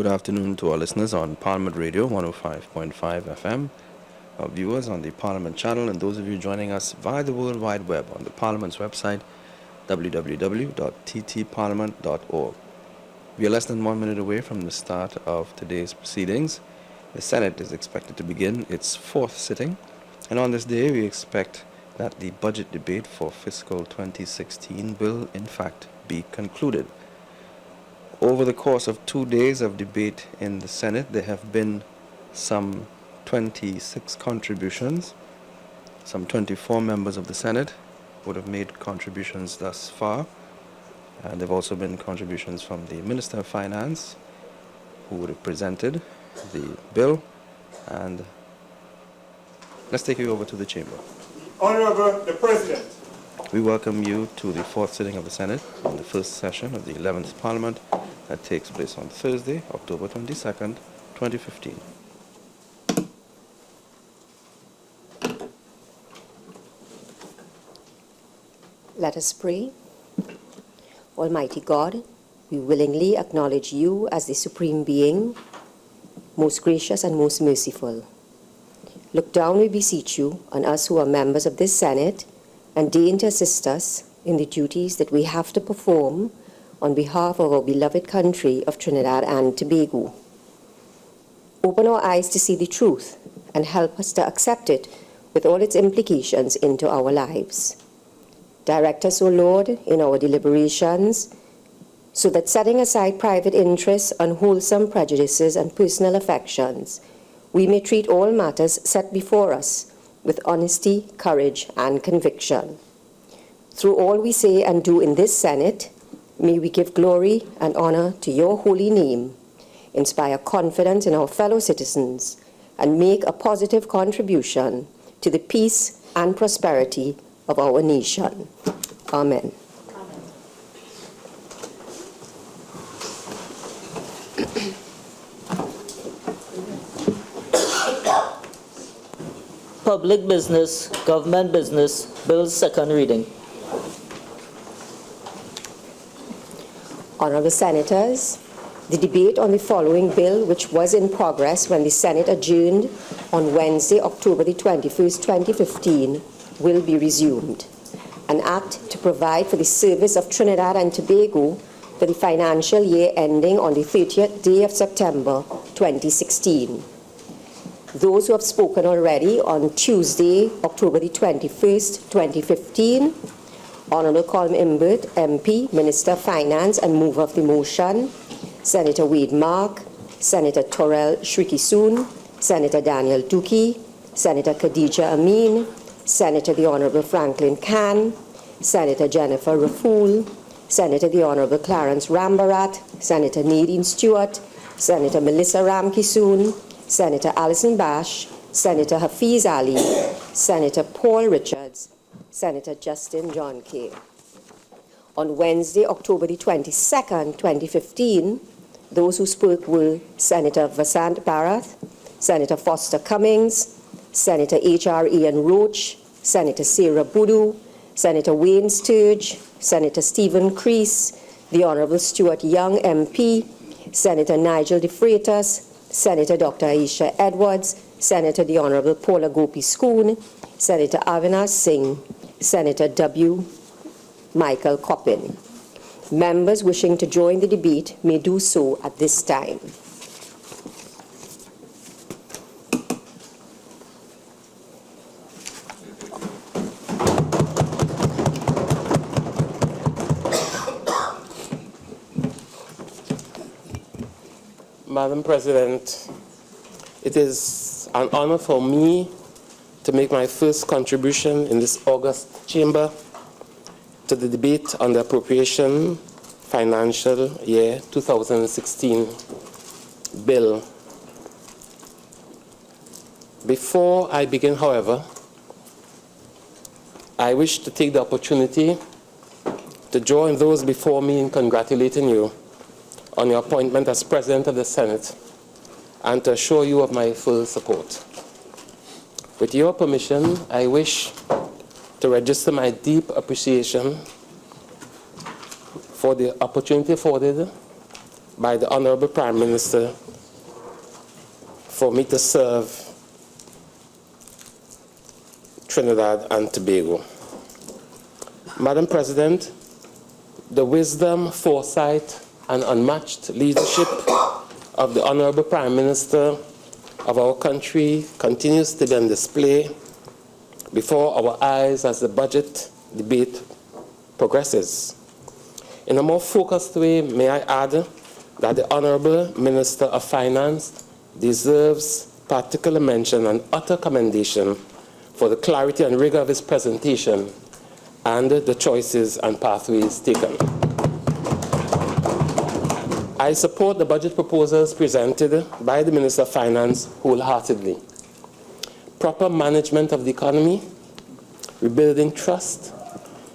good afternoon to our listeners on Parliament Radio 105.5 FM, our viewers on the Parliament channel, and those of you joining us via the World Wide Web on the Parliament's website, www.ttparliament.org. We are less than 1 minute away from the start of today's proceedings. The Senate is expected to begin its fourth sitting, and on this day we expect that the budget debate for fiscal 2016 will in fact be concluded. Over the course of 2 days of debate in the Senate, there have been some 26 contributions. Some 24 members of the Senate would have made contributions thus far. And there have also been contributions from the Minister of Finance, who would have presented the bill. And let's take you over to the chamber. Honorable the President. We welcome you to the fourth sitting of the Senate in the first session of the 11th Parliament that takes place on Thursday, October 22nd, 2015. Let us pray. Almighty God, we willingly acknowledge you as the Supreme Being, most gracious and most merciful. Look down, we beseech you, on us who are members of this Senate, and deign to assist us in the duties that we have to perform on behalf of our beloved country of Trinidad and Tobago. Open our eyes to see the truth and help us to accept it with all its implications into our lives. Direct us, O Lord, in our deliberations, so that setting aside private interests, unwholesome prejudices, and personal affections, we may treat all matters set before us with honesty, courage, and conviction. Through all we say and do in this Senate, may we give glory and honor to your holy name, inspire confidence in our fellow citizens, and make a positive contribution to the peace and prosperity of our nation. Amen. Public Business, Government Business, Bill second reading. Honorable Senators, the debate on the following bill, which was in progress when the Senate adjourned on Wednesday, October the 21st, 2015, will be resumed. An act to provide for the service of Trinidad and Tobago for the financial year ending on the 30th day of September, 2016. Those who have spoken already on Tuesday, October the 21st, 2015, Honorable Colm Imbert, MP, Minister of Finance and mover of the motion, Senator Wade Mark, Senator Torel Shriki-Soon, Senator Daniel Duki, Senator Khadija Amin, Senator the Honorable Franklin Khan, Senator Jennifer Raful, Senator the Honorable Clarence Rambarat, Senator Nadine Stewart, Senator Melissa Ramkisoon, Senator Alison Bash, Senator Hafiz Ali, Senator Paul Richards, Senator Justin John Kay. On Wednesday, October the 22nd, 2015, those who spoke were Senator Vasant Bharath, Senator Foster Cummings, Senator H.R. Ian Roach, Senator Sarah Boodoo, Senator Wayne Sturge, Senator Stephen Crease, the Honorable Stuart Young, MP, Senator Nigel De Freitas, Senator Dr. Aisha Edwards, Senator the Honorable Paula Gopi-Skoon, Senator Avinash Singh, Senator W. Michael Coppin. Members wishing to join the debate may do so at this time. Madam President, it is an honor for me to make my first contribution in this August chamber to the debate on the Appropriation Financial Year 2016 bill. Before I begin, however, I wish to take the opportunity to join those before me in congratulating you on your appointment as President of the Senate and to assure you of my full support. With your permission, I wish to register my deep appreciation for the opportunity afforded by the Honorable Prime Minister for me to serve Trinidad and Tobago. Madam President, the wisdom, foresight, and unmatched leadership of the Honorable Prime Minister of our country continues to be on display before our eyes as the budget debate progresses. In a more focused way, may I add that the Honorable Minister of Finance deserves particular mention and utter commendation for the clarity and rigor of his presentation and the choices and pathways taken. I support the budget proposals presented by the Minister of Finance wholeheartedly. Proper management of the economy, rebuilding trust,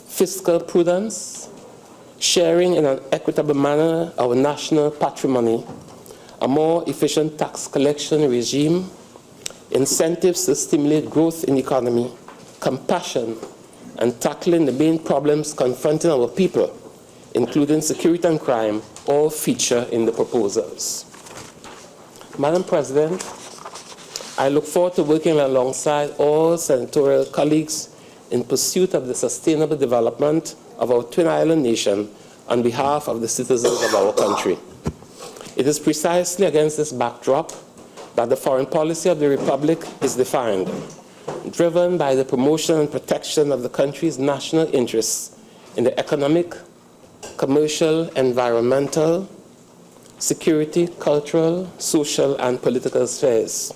fiscal prudence, sharing in an equitable manner our national patrimony, a more efficient tax collection regime, incentives to stimulate growth in the economy, compassion, and tackling the main problems confronting our people, including security and crime, all feature in the proposals. Madam President, I look forward to working alongside all senatorial colleagues in pursuit of the sustainable development of our Twin Island nation on behalf of the citizens of our country. It is precisely against this backdrop that the foreign policy of the Republic is defined, driven by the promotion and protection of the country's national interests in the economic, commercial, environmental, security, cultural, social, and political spheres.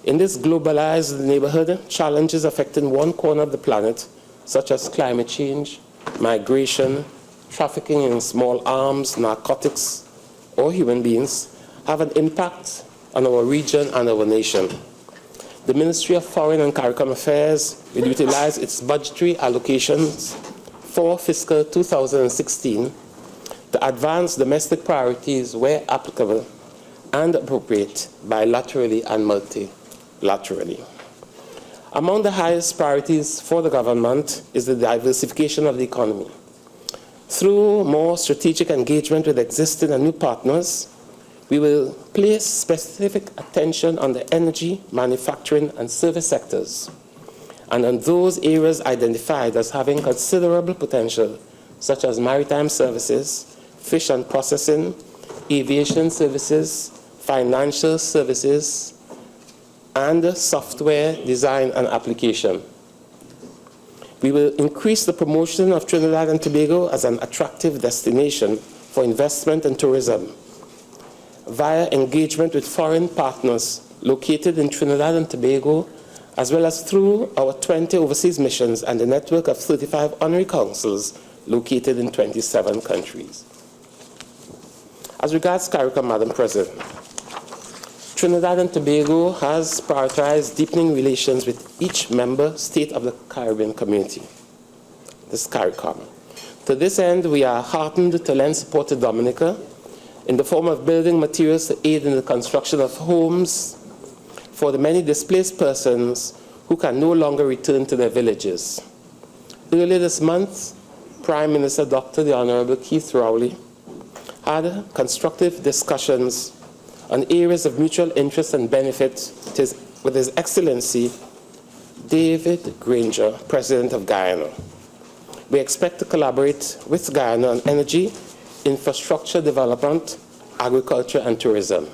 In this globalized neighborhood, challenges affecting one corner of the planet, such as climate change, migration, trafficking in small arms, narcotics, or human beings, have an impact on our region and our nation. The Ministry of Foreign and CARICOM Affairs will utilize its budgetary allocations for fiscal 2016 to advance domestic priorities where applicable and appropriate bilaterally and multilaterally. Among the highest priorities for the government is the diversification of the economy. Through more strategic engagement with existing and new partners, we will place specific attention on the energy, manufacturing, and service sectors, and on those areas identified as having considerable potential, such as maritime services, fish and processing, aviation services, financial services, and software design and application. We will increase the promotion of Trinidad and Tobago as an attractive destination for investment and tourism via engagement with foreign partners located in Trinidad and Tobago, as well as through our 20 overseas missions and a network of 35 honorary councils located in 27 countries. As regards CARICOM, Madam President, Trinidad and Tobago has prioritized deepening relations with each member state of the Caribbean community, this CARICOM. To this end, we are heartened to lend support to Dominica in the form of building materials to aid in the construction of homes for the many displaced persons who can no longer return to their villages. Earlier this month, Prime Minister Dr. the Honorable Keith Rowley had constructive discussions on areas of mutual interest and benefit with His Excellency David Granger, President of Guyana. We expect to collaborate with Guyana on energy, infrastructure development, agriculture, and tourism.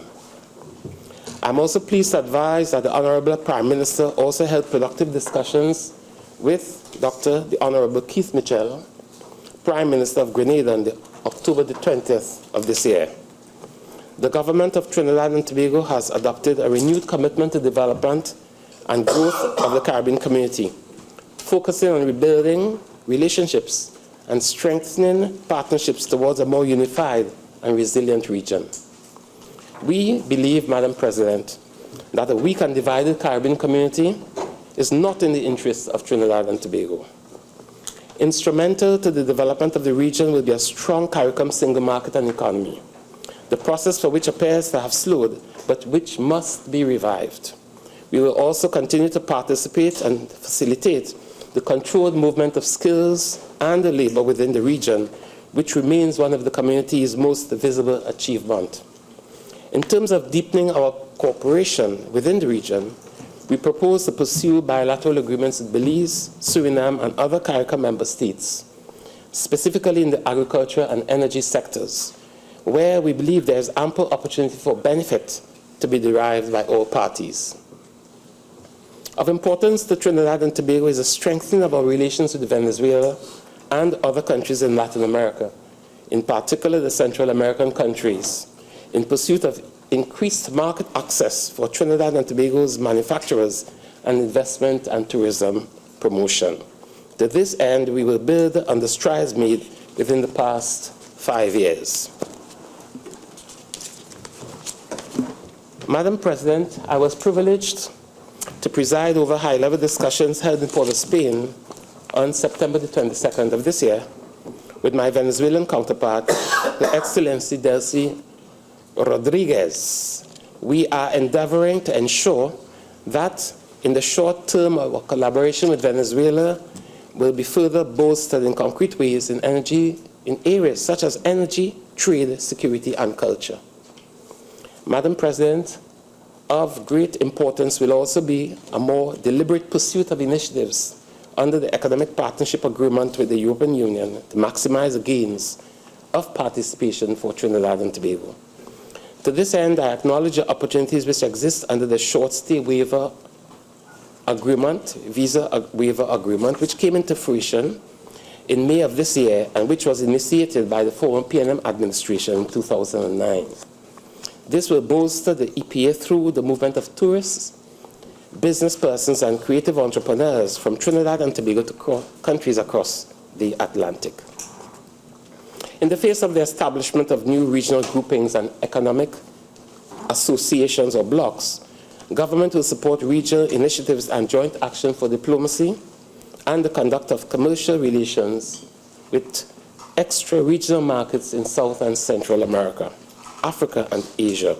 I'm also pleased to advise that the Honorable Prime Minister also held productive discussions with Dr. the Honorable Keith Mitchell, Prime Minister of Grenada, on October the 20th of this year. The government of Trinidad and Tobago has adopted a renewed commitment to development and growth of the Caribbean community, focusing on rebuilding relationships and strengthening partnerships towards a more unified and resilient region. We believe, Madam President, that a weak and divided Caribbean community is not in the interests of Trinidad and Tobago. Instrumental to the development of the region will be a strong CARICOM single market and economy, the process for which appears to have slowed, but which must be revived. We will also continue to participate and facilitate the controlled movement of skills and labor within the region, which remains one of the community's most visible achievements. In terms of deepening our cooperation within the region, we propose to pursue bilateral agreements with Belize, Suriname, and other CARICOM member states, specifically in the agriculture and energy sectors, where we believe there is ample opportunity for benefit to be derived by all parties. Of importance to Trinidad and Tobago is the strengthening of our relations with Venezuela and other countries in Latin America, in particular the Central American countries, in pursuit of increased market access for Trinidad and Tobago's manufacturers and investment and tourism promotion. To this end, we will build on the strides made within the past 5 years. Madam President, I was privileged to preside over high-level discussions held in Port of Spain on September the 22nd of this year with my Venezuelan counterpart, Her Excellency Delcy Rodriguez. We are endeavoring to ensure that in the short term our collaboration with Venezuela will be further bolstered in concrete ways in areas such as energy, trade, security, and culture. Madam President, of great importance will also be a more deliberate pursuit of initiatives under the Economic Partnership Agreement with the European Union to maximize the gains of participation for Trinidad and Tobago. To this end, I acknowledge the opportunities which exist under the short stay waiver agreement, visa waiver agreement, which came into fruition in May of this year and which was initiated by the former PNM administration in 2009. This will bolster the EPA through the movement of tourists, business persons, and creative entrepreneurs from Trinidad and Tobago to countries across the Atlantic. In the face of the establishment of new regional groupings and economic associations or blocs, government will support regional initiatives and joint action for diplomacy and the conduct of commercial relations with extra-regional markets in South and Central America, Africa, and Asia.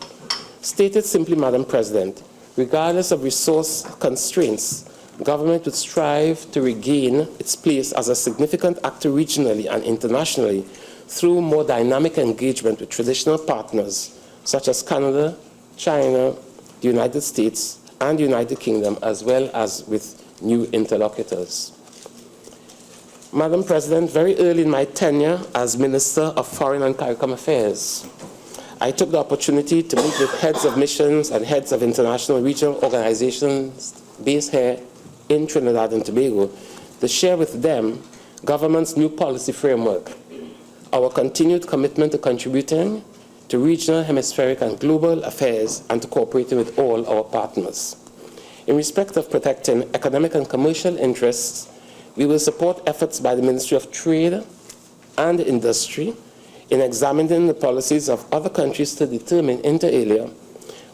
Stated simply, Madam President, regardless of resource constraints, government would strive to regain its place as a significant actor regionally and internationally through more dynamic engagement with traditional partners such as Canada, China, the United States, and the United Kingdom, as well as with new interlocutors. Madam President, very early in my tenure as Minister of Foreign and CARICOM Affairs, I took the opportunity to meet with heads of missions and heads of international regional organizations based here in Trinidad and Tobago to share with them government's new policy framework, our continued commitment to contributing to regional, hemispheric, and global affairs, and to cooperating with all our partners. In respect of protecting economic and commercial interests, we will support efforts by the Ministry of Trade and Industry in examining the policies of other countries to determine, inter alia,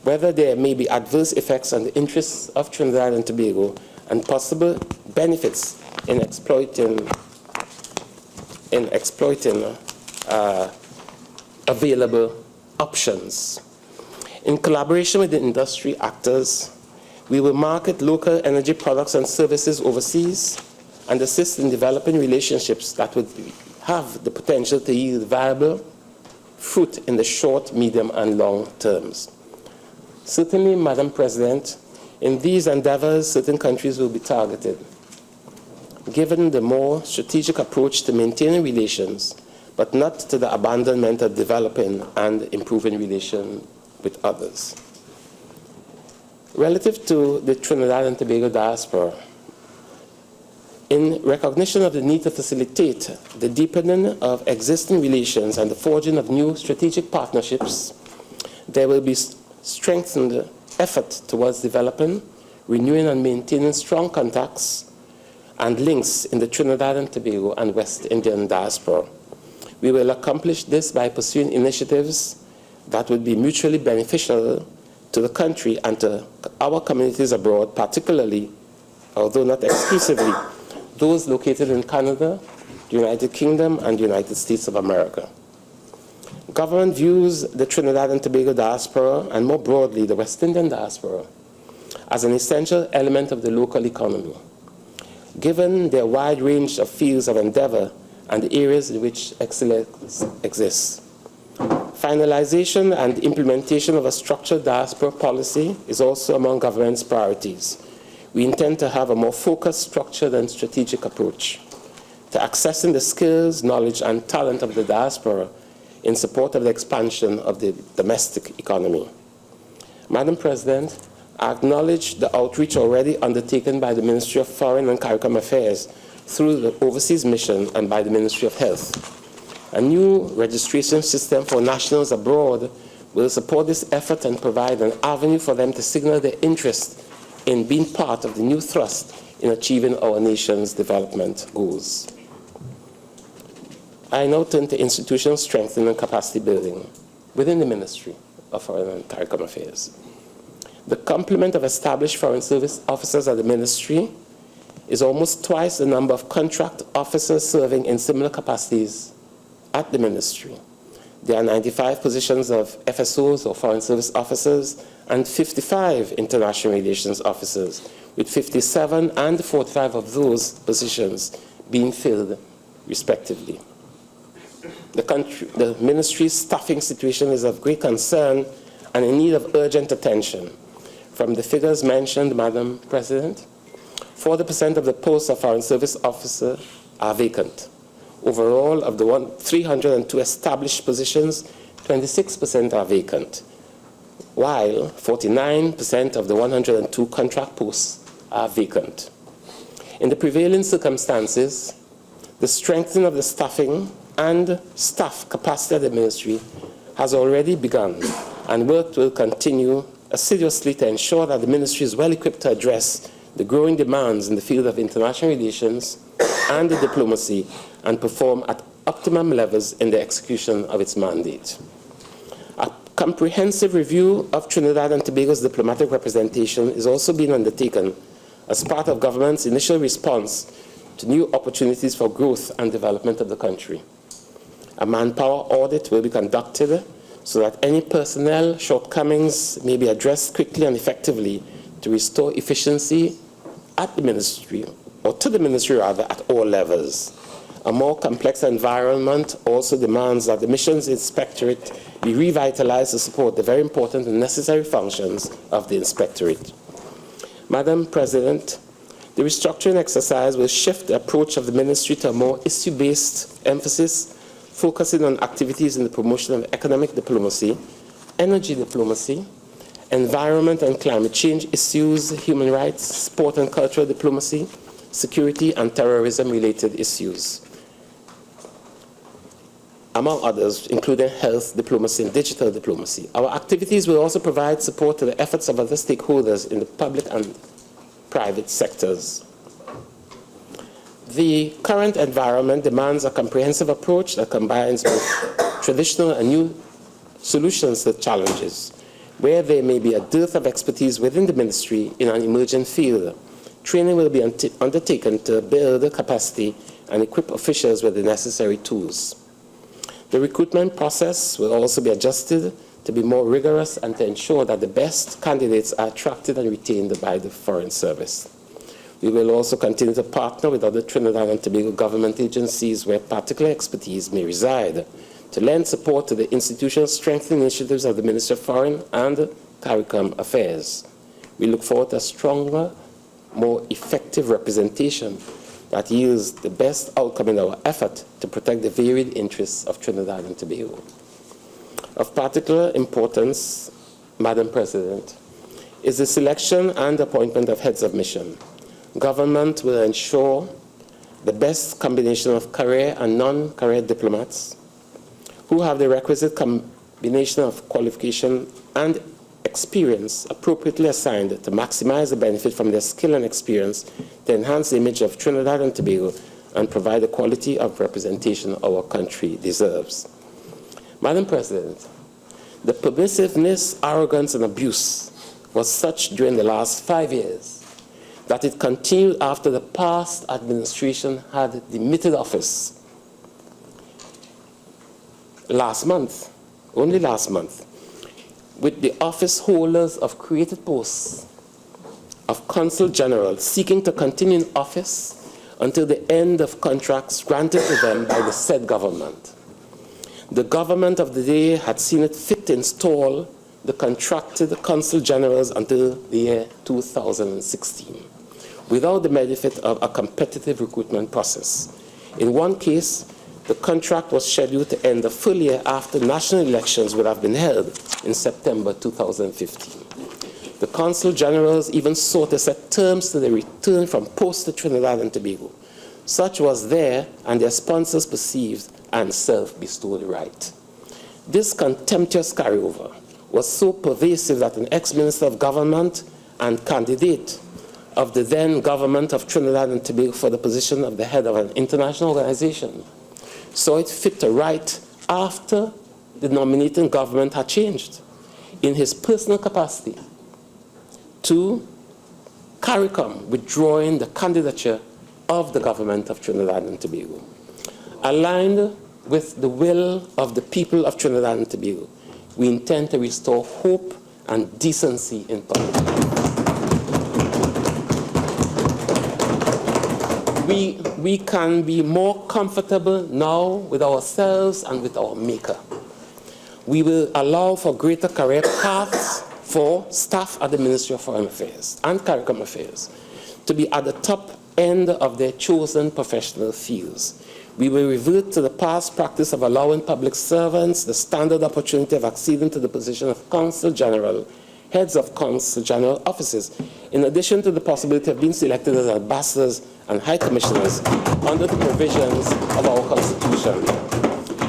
whether there may be adverse effects on the interests of Trinidad and Tobago and possible benefits in exploiting available options. In collaboration with the industry actors, we will market local energy products and services overseas and assist in developing relationships that would have the potential to yield viable fruit in the short, medium, and long terms. Certainly, Madam President, in these endeavors, certain countries will be targeted, given the more strategic approach to maintaining relations, but not to the abandonment of developing and improving relations with others. Relative to the Trinidad and Tobago diaspora, in recognition of the need to facilitate the deepening of existing relations and the forging of new strategic partnerships, there will be strengthened effort towards developing, renewing, and maintaining strong contacts and links in the Trinidad and Tobago and West Indian diaspora. We will accomplish this by pursuing initiatives that would be mutually beneficial to the country and to our communities abroad, particularly, although not exclusively, those located in Canada, the United Kingdom, and the United States of America. Government views the Trinidad and Tobago diaspora, and more broadly the West Indian diaspora, as an essential element of the local economy. Given their wide range of fields of endeavor and the areas in which excellence exists. Finalization and implementation of a structured diaspora policy is also among government's priorities. We intend to have a more focused, structured, and strategic approach to accessing the skills, knowledge, and talent of the diaspora in support of the expansion of the domestic economy. Madam President, I acknowledge the outreach already undertaken by the Ministry of Foreign and CARICOM Affairs through the Overseas Mission and by the Ministry of Health. A new registration system for nationals abroad will support this effort and provide an avenue for them to signal their interest in being part of the new thrust in achieving our nation's development goals. I now turn to institutional strengthening and capacity building within the Ministry of Foreign and CARICOM Affairs. The complement of established Foreign Service officers at the Ministry is almost twice the number of contract officers serving in similar capacities at the Ministry. There are 95 positions of FSOs or Foreign Service officers and 55 international relations officers, with 57 and 45 of those positions being filled respectively. The Ministry's staffing situation is of great concern and in need of urgent attention. From the figures mentioned, Madam President, 40% of the posts of Foreign Service officer are vacant. Overall, of the 302 established positions, 26% are vacant, while 49% of the 102 contract posts are vacant. In the prevailing circumstances, the strengthening of the staffing and staff capacity of the Ministry has already begun, and work will continue assiduously to ensure that the Ministry is well equipped to address the growing demands in the field of international relations and diplomacy and perform at optimum levels in the execution of its mandate. A comprehensive review of Trinidad and Tobago's diplomatic representation is also being undertaken as part of government's initial response to new opportunities for growth and development of the country. A manpower audit will be conducted so that any personnel shortcomings may be addressed quickly and effectively to restore efficiency at the Ministry, or to the Ministry rather, at all levels. A more complex environment also demands that the Missions Inspectorate be revitalized to support the very important and necessary functions of the Inspectorate. Madam President, the restructuring exercise will shift the approach of the Ministry to a more issue-based emphasis, focusing on activities in the promotion of economic diplomacy, energy diplomacy, environment and climate change issues, human rights, sport and cultural diplomacy, security and terrorism-related issues, among others, including health diplomacy and digital diplomacy. Our activities will also provide support to the efforts of other stakeholders in the public and private sectors. The current environment demands a comprehensive approach that combines both traditional and new solutions to challenges. Where there may be a dearth of expertise within the Ministry in an emerging field, training will be undertaken to build capacity and equip officials with the necessary tools. The recruitment process will also be adjusted to be more rigorous and to ensure that the best candidates are attracted and retained by the Foreign Service. We will also continue to partner with other Trinidad and Tobago government agencies where particular expertise may reside to lend support to the institutional strengthening initiatives of the Ministry of Foreign and CARICOM Affairs. We look forward to a stronger, more effective representation that yields the best outcome in our effort to protect the varied interests of Trinidad and Tobago. Of particular importance, Madam President, is the selection and appointment of heads of mission. Government will ensure the best combination of career and non-career diplomats who have the requisite combination of qualification and experience appropriately assigned to maximize the benefit from their skill and experience to enhance the image of Trinidad and Tobago and provide the quality of representation our country deserves. Madam President, the permissiveness, arrogance, and abuse was such during the last 5 years that it continued after the past administration had demitted office. Last month, only last month, with the office holders of created posts of Consul General seeking to continue in office until the end of contracts granted to them by the said government. The government of the day had seen it fit to install the contracted consul generals until the year 2016, without the benefit of a competitive recruitment process. In one case, the contract was scheduled to end a full year after national elections would have been held in September 2015. The consul generals even sought to set terms to the return from post to Trinidad and Tobago. Such was their and their sponsors' perceived and self-bestowed right. This contemptuous carryover was so pervasive that an ex-minister of government and candidate of the then government of Trinidad and Tobago for the position of the head of an international organization saw it fit to write after the nominating government had changed, in his personal capacity, to CARICOM withdrawing the candidature of the government of Trinidad and Tobago. Aligned with the will of the people of Trinidad and Tobago, we intend to restore hope and decency in public life. We can be more comfortable now with ourselves and with our Maker. We will allow for greater career paths for staff at the Ministry of Foreign Affairs and CARICOM Affairs to be at the top end of their chosen professional fields. We will revert to the past practice of allowing public servants the standard opportunity of acceding to the position of Consul General, heads of Consul General offices, in addition to the possibility of being selected as ambassadors and high commissioners under the provisions of our Constitution.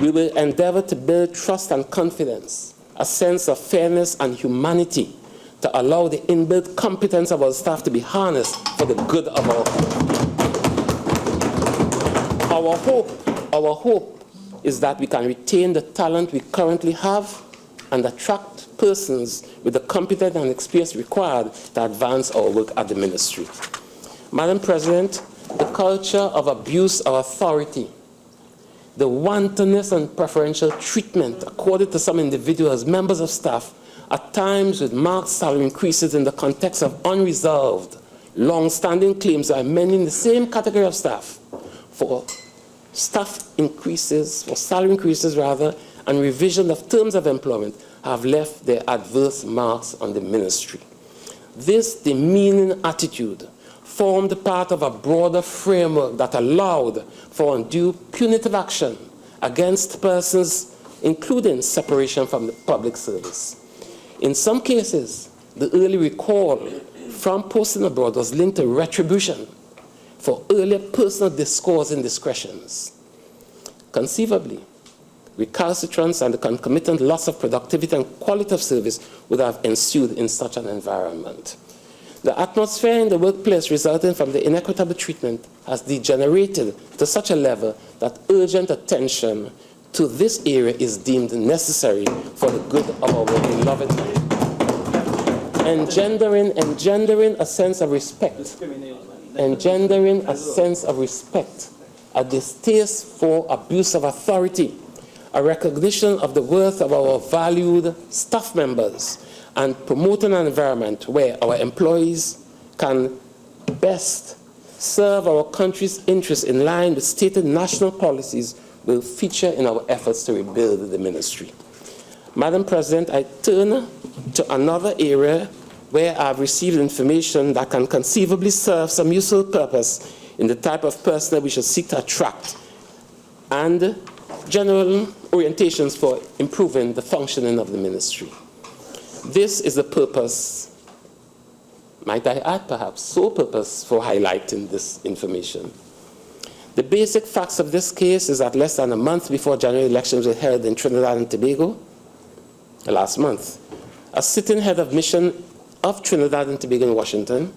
We will endeavor to build trust and confidence, a sense of fairness and humanity, to allow the inbuilt competence of our staff to be harnessed for the good of our country. Our hope is that we can retain the talent we currently have and attract persons with the competence and experience required to advance our work at the ministry. Madam President, the culture of abuse of authority, the wantonness and preferential treatment accorded to some individuals, members of staff, at times with marked salary increases in the context of unresolved, long-standing claims by many in the same category of staff for salary increases and revision of terms of employment have left their adverse marks on the ministry. This demeaning attitude formed part of a broader framework that allowed for undue punitive action against persons, including separation from the public service. In some cases, the early recall from posting abroad was linked to retribution for earlier personal discourse indiscretions. Conceivably, recalcitrance and the concomitant loss of productivity and quality of service would have ensued in such an environment. The atmosphere in the workplace resulting from the inequitable treatment has degenerated to such a level that urgent attention to this area is deemed necessary for the good of our beloved engendering a sense of respect, a distaste for abuse of authority, a recognition of the worth of our valued staff members, and promoting an environment where our employees can best serve our country's interests in line with stated national policies will feature in our efforts to rebuild the ministry. Madam President, I turn to another area where I've received information that can conceivably serve some useful purpose in the type of person that we should seek to attract, and general orientations for improving the functioning of the ministry. This is the purpose, might I add perhaps, sole purpose for highlighting this information. The basic facts of this case is that less than a month before general elections were held in Trinidad and Tobago, last month, a sitting head of mission of Trinidad and Tobago in Washington,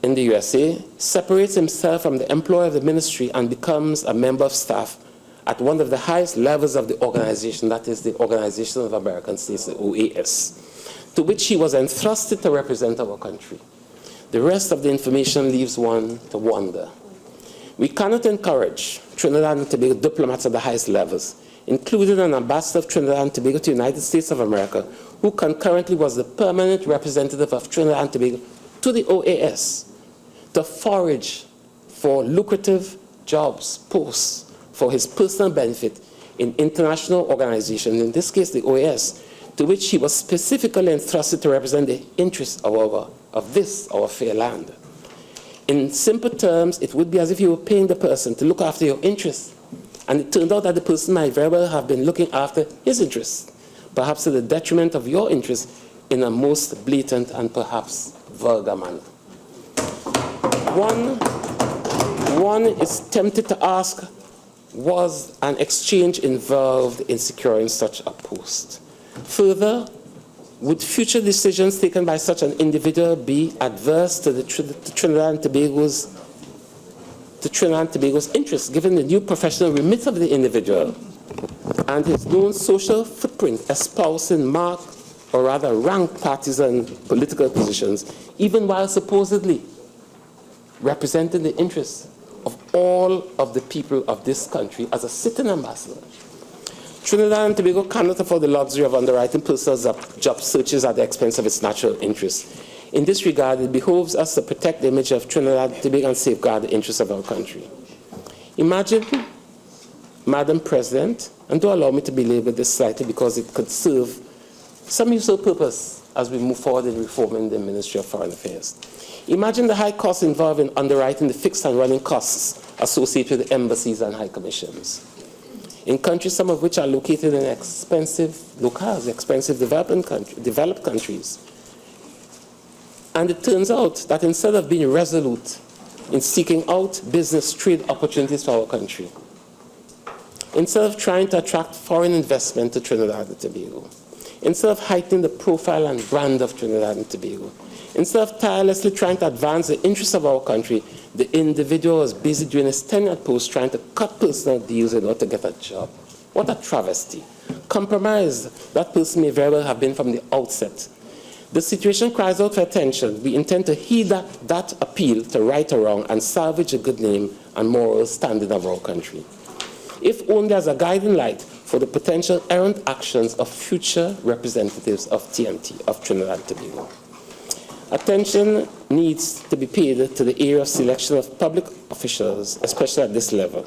in the USA, separates himself from the employer of the ministry and becomes a member of staff at one of the highest levels of the organization, that is the Organization of American States, the OAS, to which he was entrusted to represent our country. The rest of the information leaves one to wonder. We cannot encourage Trinidad and Tobago diplomats at the highest levels, including an ambassador of Trinidad and Tobago to the United States of America, who concurrently was the permanent representative of Trinidad and Tobago to the OAS, to forage for lucrative jobs, posts, for his personal benefit in international organizations, in this case the OAS, to which he was specifically entrusted to represent the interests of this, our fair land. In simple terms, it would be as if you were paying the person to look after your interests. And it turned out that the person might very well have been looking after his interests, perhaps to the detriment of your interests in a most blatant and perhaps vulgar manner. One is tempted to ask, was an exchange involved in securing such a post? Further, would future decisions taken by such an individual be adverse to Trinidad and Tobago's interests, given the new professional remit of the individual and his known social footprint, espousing marked or rather rank partisan political positions, even while supposedly representing the interests of all of the people of this country as a sitting ambassador? Trinidad and Tobago cannot afford the luxury of underwriting personal job searches at the expense of its natural interests. In this regard, it behoves us to protect the image of Trinidad and Tobago and safeguard the interests of our country. Imagine, Madam President, and do allow me to belabor this slightly because it could serve some useful purpose as we move forward in reforming the Ministry of Foreign Affairs. Imagine the high costs involved in underwriting the fixed and running costs associated with embassies and high commissions. In countries, some of which are located in expensive locales, expensive developed countries. And it turns out that instead of being resolute in seeking out business trade opportunities for our country, instead of trying to attract foreign investment to Trinidad and Tobago, instead of heightening the profile and brand of Trinidad and Tobago, instead of tirelessly trying to advance the interests of our country, the individual was busy doing his tenured post trying to cut personal deals in order to get a job. What a travesty. Compromised that person may very well have been from the outset. The situation cries out for attention. We intend to heed that appeal to right or wrong and salvage the good name and moral standing of our country, if only as a guiding light for the potential errant actions of future representatives of TNT, of Trinidad and Tobago. Attention needs to be paid to the area of selection of public officials, especially at this level.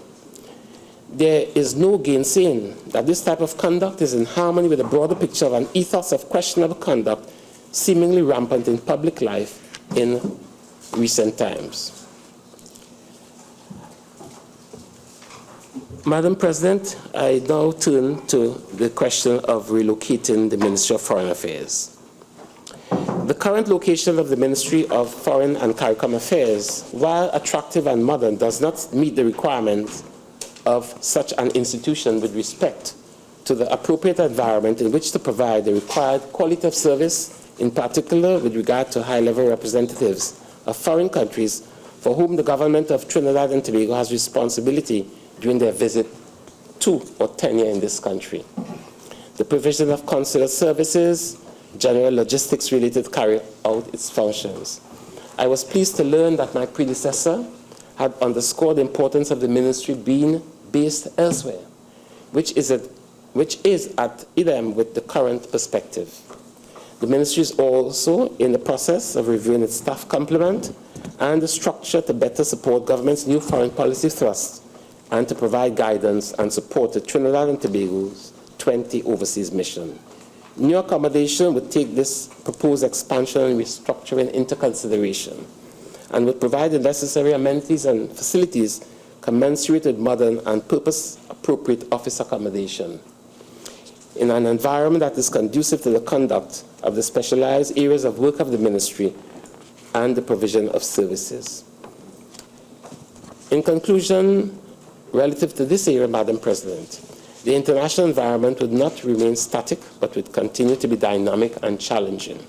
There is no gainsaying that this type of conduct is in harmony with the broader picture of an ethos of questionable conduct seemingly rampant in public life in recent times. Madam President, I now turn to the question of relocating the Ministry of Foreign Affairs. The current location of the Ministry of Foreign and CARICOM Affairs, while attractive and modern, does not meet the requirements of such an institution with respect to the appropriate environment in which to provide the required quality of service, in particular with regard to high-level representatives of foreign countries for whom the government of Trinidad and Tobago has responsibility during their visit to or tenure in this country. The provision of consular services, general logistics related to carry out its functions. I was pleased to learn that my predecessor had underscored the importance of the ministry being based elsewhere, which is at idem with the current perspective. The ministry is also in the process of reviewing its staff complement and the structure to better support government's new foreign policy thrust and to provide guidance and support to Trinidad and Tobago's 20 overseas mission. New accommodation would take this proposed expansion and restructuring into consideration and would provide the necessary amenities and facilities commensurate with modern and purpose-appropriate office accommodation in an environment that is conducive to the conduct of the specialized areas of work of the ministry and the provision of services. In conclusion, relative to this area, Madam President, the international environment would not remain static, but would continue to be dynamic and challenging.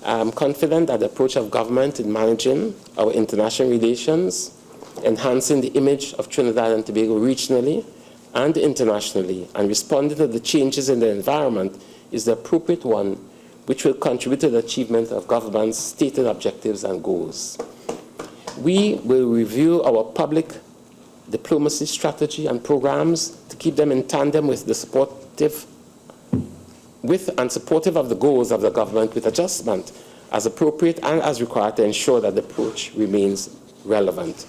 I am confident that the approach of government in managing our international relations, enhancing the image of Trinidad and Tobago regionally and internationally, and responding to the changes in the environment is the appropriate one, which will contribute to the achievement of government's stated objectives and goals. We will review our public diplomacy strategy and programs to keep them in tandem with the supportive of the goals of the government, with adjustment as appropriate and as required to ensure that the approach remains relevant.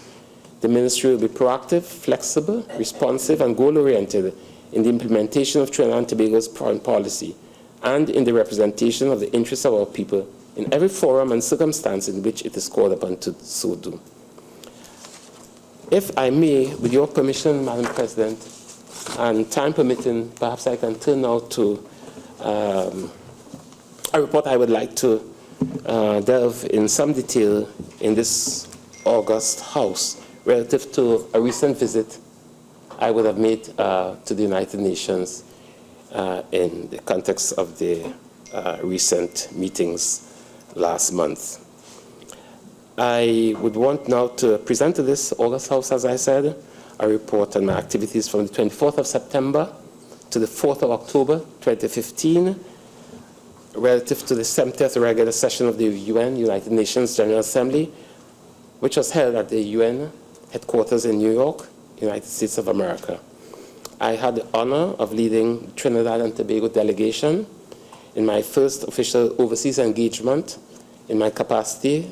The Ministry will be proactive, flexible, responsive, and goal-oriented in the implementation of Trinidad and Tobago's foreign policy and in the representation of the interests of our people in every forum and circumstance in which it is called upon to so do. If I may, with your permission, Madam President, and time permitting, perhaps I can turn now to a report I would like to delve in some detail in this August House relative to a recent visit I would have made to the United Nations in the context of the recent meetings last month. I would want now to present to this August House, as I said, a report on my activities from the 24th of September to the 4th of October 2015 relative to the 70th regular session of the UN, United Nations General Assembly, which was held at the UN headquarters in New York, United States of America. I had the honor of leading the Trinidad and Tobago delegation in my first official overseas engagement in my capacity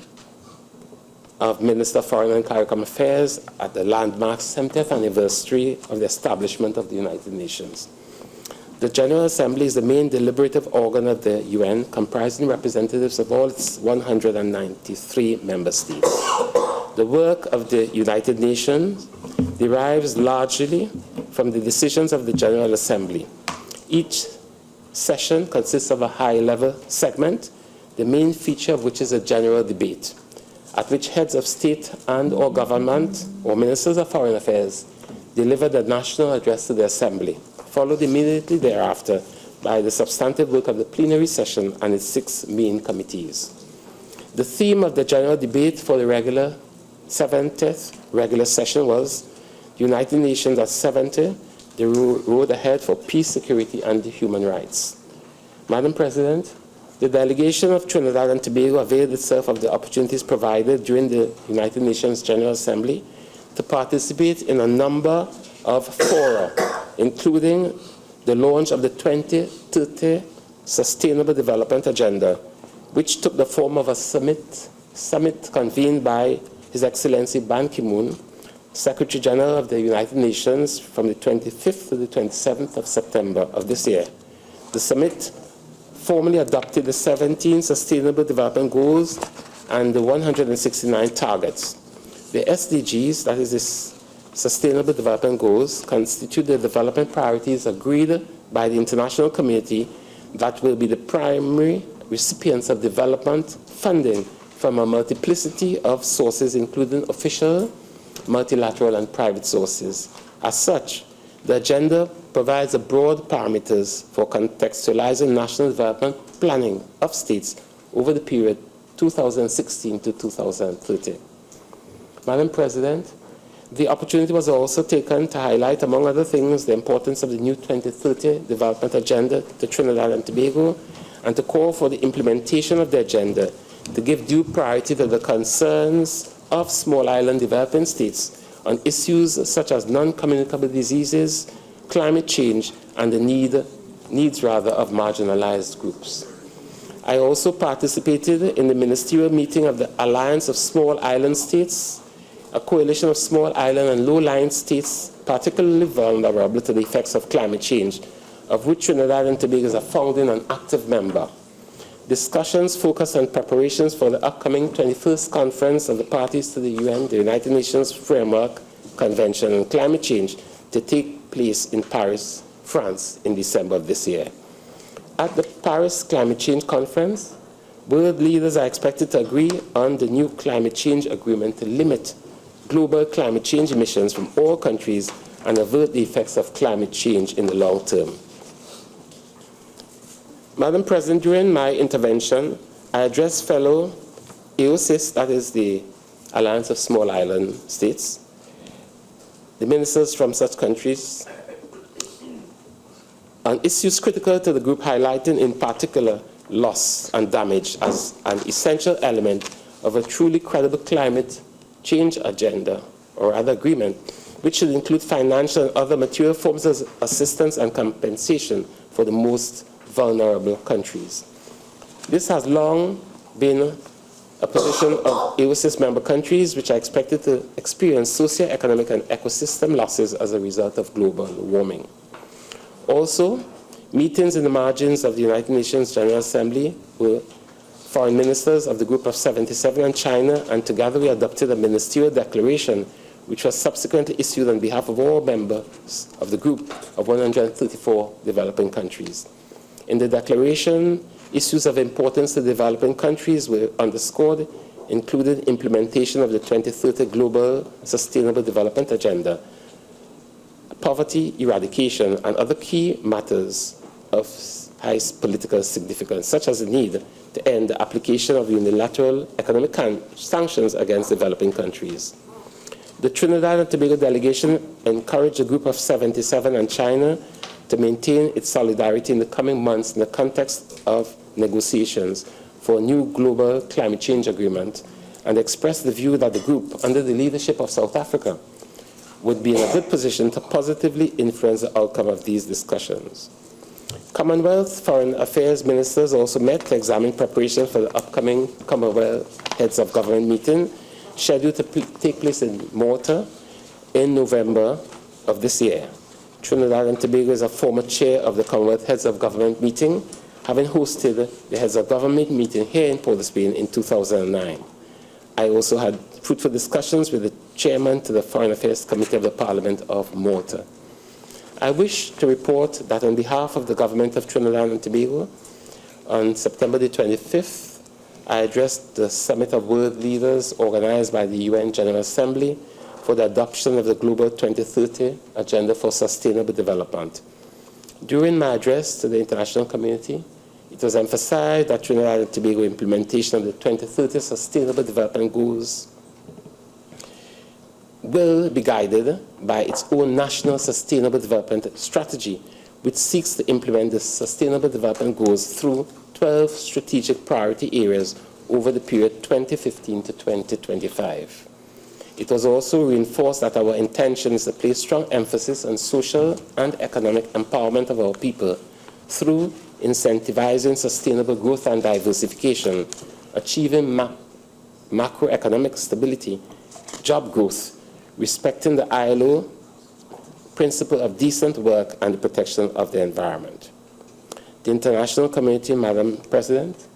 of Minister of Foreign and CARICOM Affairs at the landmark 70th anniversary of the establishment of the United Nations. The General Assembly is the main deliberative organ of the UN, comprising representatives of all its 193 member states. The work of the United Nations derives largely from the decisions of the General Assembly. Each session consists of a high-level segment, the main feature of which is a general debate, at which heads of state and/or government or ministers of foreign affairs deliver the national address to the Assembly, followed immediately thereafter by the substantive work of the plenary session and its 6 main committees. The theme of the general debate for the 70th regular session was United Nations at 70, the road ahead for peace, security, and human rights. Madam President, the delegation of Trinidad and Tobago availed itself of the opportunities provided during the United Nations General Assembly to participate in a number of fora, including the launch of the 2030 Sustainable Development Agenda, which took the form of a summit convened by His Excellency Ban Ki-moon, Secretary General of the United Nations, from the 25th to the 27th of September of this year. The summit formally adopted the 17 Sustainable Development Goals and the 169 targets. The SDGs, that is the Sustainable Development Goals, constitute the development priorities agreed by the international community that will be the primary recipients of development funding from a multiplicity of sources, including official, multilateral, and private sources. As such, the agenda provides a broad parameters for contextualizing national development planning of states over the period 2016 to 2030. Madam President, the opportunity was also taken to highlight, among other things, the importance of the new 2030 Development Agenda to Trinidad and Tobago, and to call for the implementation of the agenda to give due priority to the concerns of small island developing states on issues such as non-communicable diseases, climate change, and the needs of marginalized groups. I also participated in the ministerial meeting of the Alliance of Small Island States, a coalition of small island and low-lying states particularly vulnerable to the effects of climate change, of which Trinidad and Tobago is a founding and active member. Discussions focused on preparations for the upcoming 21st conference of the parties to the UN, the United Nations Framework Convention on Climate Change, to take place in Paris, France, in December of this year. At the Paris Climate Change Conference, world leaders are expected to agree on the new climate change agreement to limit global climate change emissions from all countries and avert the effects of climate change in the long term. Madam President, during my intervention, I addressed fellow AOSIS, that is the Alliance of Small Island States, the ministers from such countries, on issues critical to the group, highlighting in particular loss and damage as an essential element of a truly credible climate change agenda, or rather agreement, which should include financial and other material forms of assistance and compensation for the most vulnerable countries. This has long been a position of AOSIS member countries which are expected to experience socio-economic and ecosystem losses as a result of global warming. Also, meetings in the margins of the United Nations General Assembly were foreign ministers of the Group of 77 and China, and together we adopted a ministerial declaration which was subsequently issued on behalf of all members of the group of 134 developing countries. In the declaration, issues of importance to developing countries were underscored, including implementation of the 2030 Global Sustainable Development Agenda, poverty eradication, and other key matters of highest political significance, such as the need to end the application of unilateral economic sanctions against developing countries. The Trinidad and Tobago delegation encouraged the Group of 77 and China to maintain its solidarity in the coming months in the context of negotiations for a new global climate change agreement, and expressed the view that the group, under the leadership of South Africa, would be in a good position to positively influence the outcome of these discussions. Commonwealth Foreign Affairs ministers also met to examine preparation for the upcoming Commonwealth Heads of Government meeting, scheduled to take place in Malta in November of this year. Trinidad and Tobago is a former chair of the Commonwealth Heads of Government meeting, having hosted the Heads of Government meeting here in Port of Spain in 2009. I also had fruitful discussions with the chairman to the Foreign Affairs Committee of the Parliament of Malta. I wish to report that on behalf of the government of Trinidad and Tobago, on September the 25th, I addressed the Summit of World Leaders organized by the UN General Assembly for the adoption of the Global 2030 Agenda for Sustainable Development. During my address to the international community, it was emphasized that Trinidad and Tobago implementation of the 2030 Sustainable Development Goals will be guided by its own national sustainable development strategy, which seeks to implement the Sustainable Development Goals through 12 strategic priority areas over the period 2015 to 2025. It was also reinforced that our intention is to place strong emphasis on social and economic empowerment of our people through incentivizing sustainable growth and diversification, achieving macroeconomic stability, job growth, respecting the ILO principle of decent work and the protection of the environment. The international community, Madam President,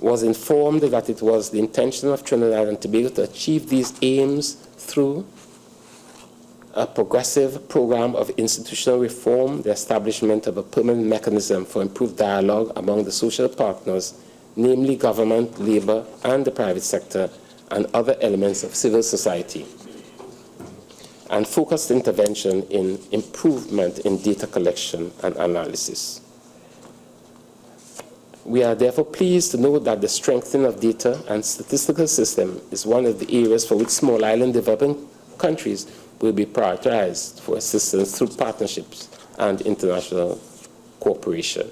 was informed that it was the intention of Trinidad and Tobago to achieve these aims through a progressive program of institutional reform, the establishment of a permanent mechanism for improved dialogue among the social partners, namely government, labor, and the private sector, and other elements of civil society, and focused intervention in improvement in data collection and analysis. We are therefore pleased to note that the strengthening of data and statistical system is one of the areas for which small island developing countries will be prioritized for assistance through partnerships and international cooperation.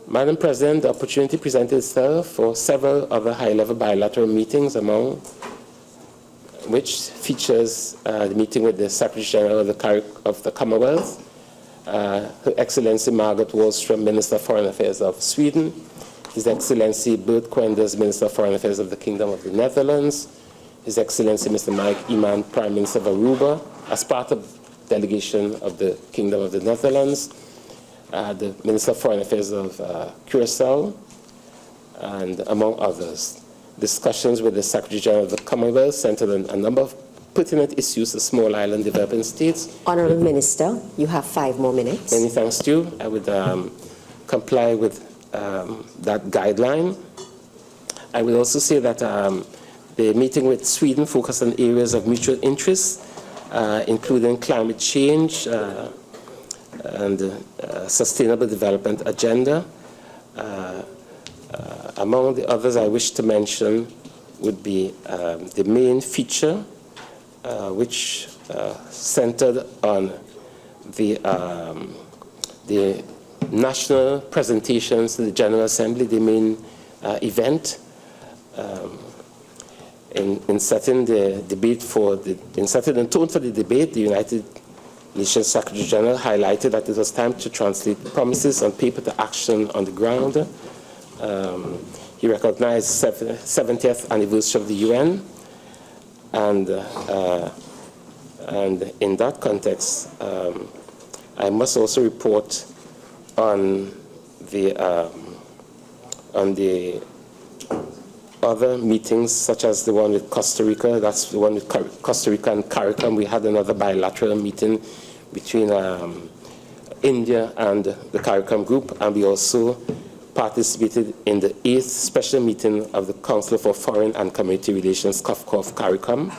Madam President, the opportunity presented itself for several other high-level bilateral meetings, among which features the meeting with the Secretary General of the Commonwealth, Her Excellency Margaret Wallström, Minister of Foreign Affairs of Sweden, His Excellency Bert Koenders, Minister of Foreign Affairs of the Kingdom of the Netherlands, His Excellency Mr. Mike Iman, Prime Minister of Aruba, as part of delegation of the Kingdom of the Netherlands, the Minister of Foreign Affairs of Curacao, and among others. Discussions with the Secretary General of the Commonwealth centered on a number of pertinent issues to small island developing states. Honourable Minister, you have 5 more minutes. Many thanks to you. I would comply with that guideline. I will also say that the meeting with Sweden focused on areas of mutual interest, including climate change and sustainable development agenda. Among the others I wish to mention would be the main feature, which centered on the national presentations to the General Assembly, the main event. In setting the debate in setting the tone for the debate, the United Nations Secretary General highlighted that it was time to translate promises on paper to action on the ground, He recognized 70th anniversary of the UN, and in that context, I must also report on the other meetings, such as the one with Costa Rica. That's the one with Costa Rica and CARICOM. We had another bilateral meeting between India and the CARICOM group, and we also participated in the 8th special meeting of the Council for Foreign and Community Relations, CARICOM.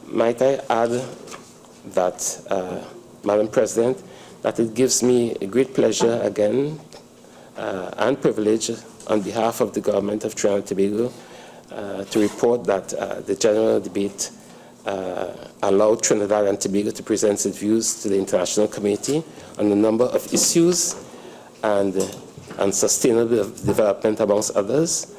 Might I add that, Madam President, that it gives me a great pleasure again and privilege on behalf of the government of Trinidad and Tobago to report that the general debate allowed Trinidad and Tobago to present its views to the international community on a number of issues and sustainable development, amongst others.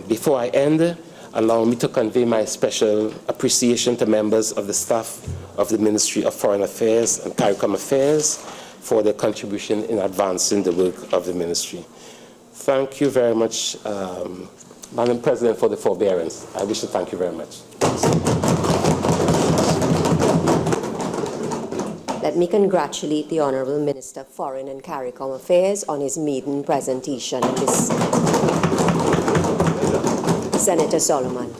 Before I end, allow me to convey my special appreciation to members of the staff of the Ministry of Foreign Affairs and CARICOM Affairs for their contribution in advancing the work of the ministry. Thank you very much, Madam President, for the forbearance. I wish to thank you very much. Let me congratulate the Honourable Minister of Foreign and CARICOM Affairs on his maiden presentation in this. Senator Solomon.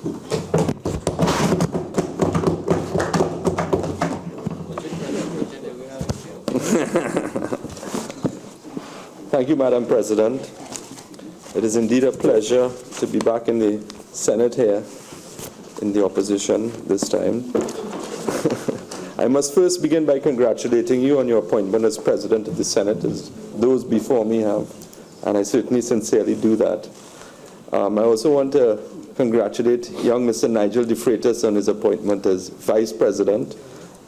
Thank you, Madam President. It is indeed a pleasure to be back in the Senate here, in the opposition this time. I must first begin by congratulating you on your appointment as President of the Senate, as those before me have, and I certainly sincerely do that. I also want to congratulate young Mr. Nigel De Freitas on his appointment as Vice President.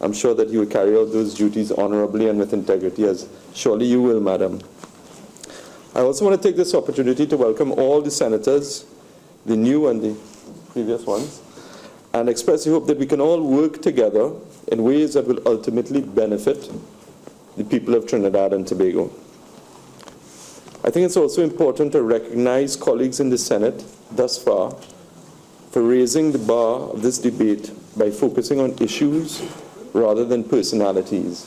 I'm sure that you will carry out those duties honorably and with integrity, as surely you will, Madam. I also want to take this opportunity to welcome all the senators, the new and the previous ones, and express the hope that we can all work together in ways that will ultimately benefit the people of Trinidad and Tobago. I think it's also important to recognize colleagues in the Senate thus far for raising the bar of this debate by focusing on issues rather than personalities.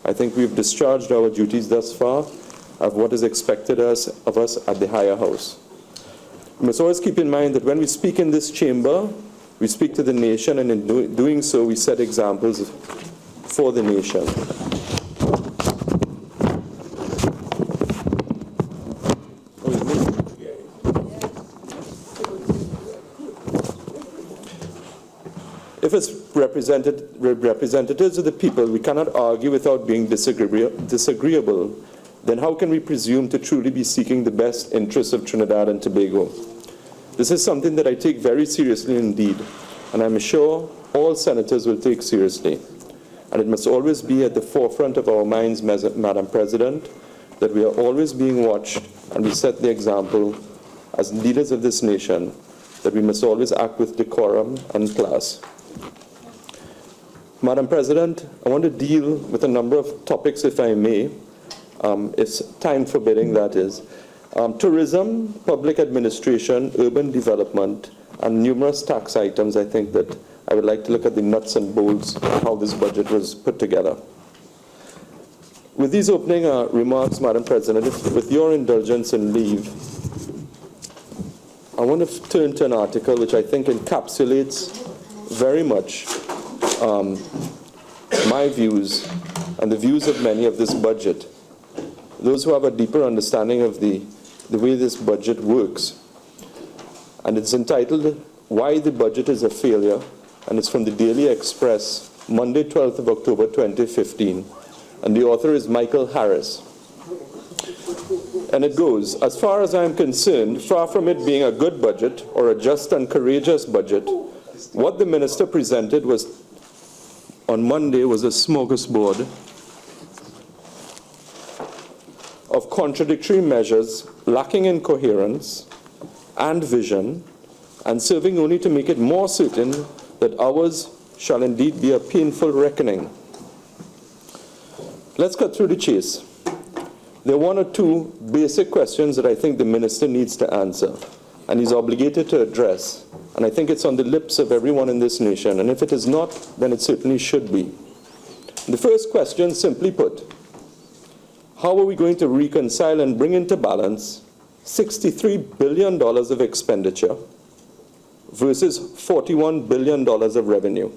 I think we've discharged our duties thus far of what is expected of us at the higher house. We must always keep in mind that when we speak in this chamber, we speak to the nation, and in doing so, we set examples for the nation. If as representatives of the people we cannot argue without being disagreeable, then how can we presume to truly be seeking the best interests of Trinidad and Tobago? This is something that I take very seriously indeed, and I'm sure all senators will take seriously. And it must always be at the forefront of our minds, Madam President, that we are always being watched, and we set the example as leaders of this nation, that we must always act with decorum and class. Madam President, I want to deal with a number of topics, if I may, if time forbidding, that is. Tourism, public administration, urban development, and numerous tax items. I think that I would like to look at the nuts and bolts of how this budget was put together. With these opening remarks, Madam President, with your indulgence and leave, I want to turn to an article which I think encapsulates very much my views and the views of many of this budget. Those who have a deeper understanding of the way this budget works. And it's entitled, Why the Budget is a Failure, and it's from the Daily Express, Monday, 12th of October, 2015. And the author is Michael Harris. And it goes, as far as I'm concerned, far from it being a good budget or a just and courageous budget, what the minister presented on Monday was a smorgasbord of contradictory measures lacking in coherence and vision, and serving only to make it more certain that ours shall indeed be a painful reckoning. Let's cut through the chase. there are one or two basic questions that I think the minister needs to answer, and he's obligated to address. And I think it's on the lips of everyone in this nation, and if it is not, then it certainly should be. The first question, simply put, how are we going to reconcile and bring into balance $63 billion of expenditure versus $41 billion of revenue?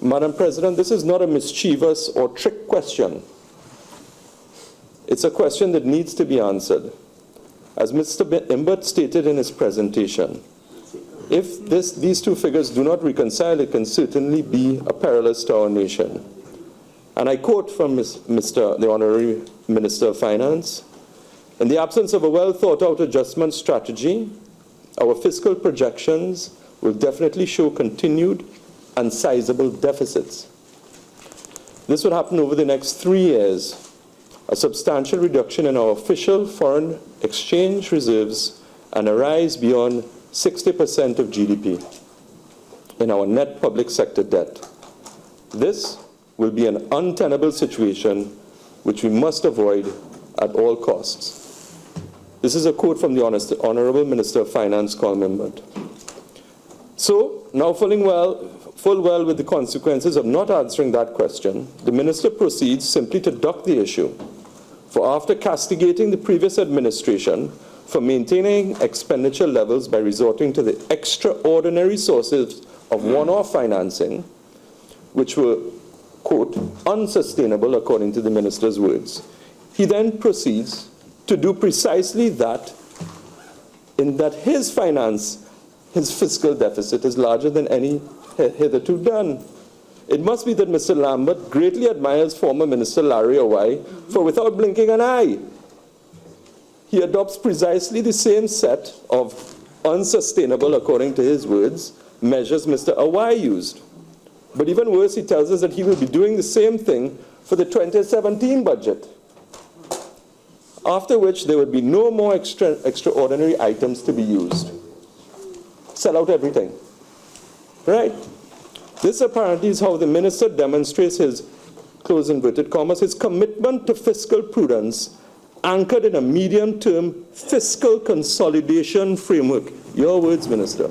Madam President, this is not a mischievous or trick question. It's a question that needs to be answered. As Mr. Imbert stated in his presentation, if these two figures do not reconcile, it can certainly be a perilous to our nation. And I quote from the Honorary Minister of Finance, "In the absence of a well-thought-out adjustment strategy, our fiscal projections will definitely show continued and sizable deficits. This would happen over the next 3 years. A substantial reduction in our official foreign exchange reserves and a rise beyond 60% of GDP in our net public sector debt. This will be an untenable situation which we must avoid at all costs." This is a quote from the Honorable Minister of Finance, Colm Imbert. So, now full well with the consequences of not answering that question, the minister proceeds simply to duck the issue. For after castigating the previous administration for maintaining expenditure levels by resorting to the extraordinary sources of one-off financing, which were, quote, unsustainable according to the minister's words, he then proceeds to do precisely that, in that his fiscal deficit is larger than any hitherto done. It must be that Mr. Lambert greatly admires former Minister Larry Awai, for without blinking an eye, he adopts precisely the same set of unsustainable, according to his words, measures Mr. Awai used. But even worse, he tells us that he will be doing the same thing for the 2017 budget, after which there would be no more extraordinary items to be used. Sell out everything. Right? This apparently is how the minister demonstrates his, close inverted commas, his commitment to fiscal prudence anchored in a medium-term fiscal consolidation framework. Your words, Minister.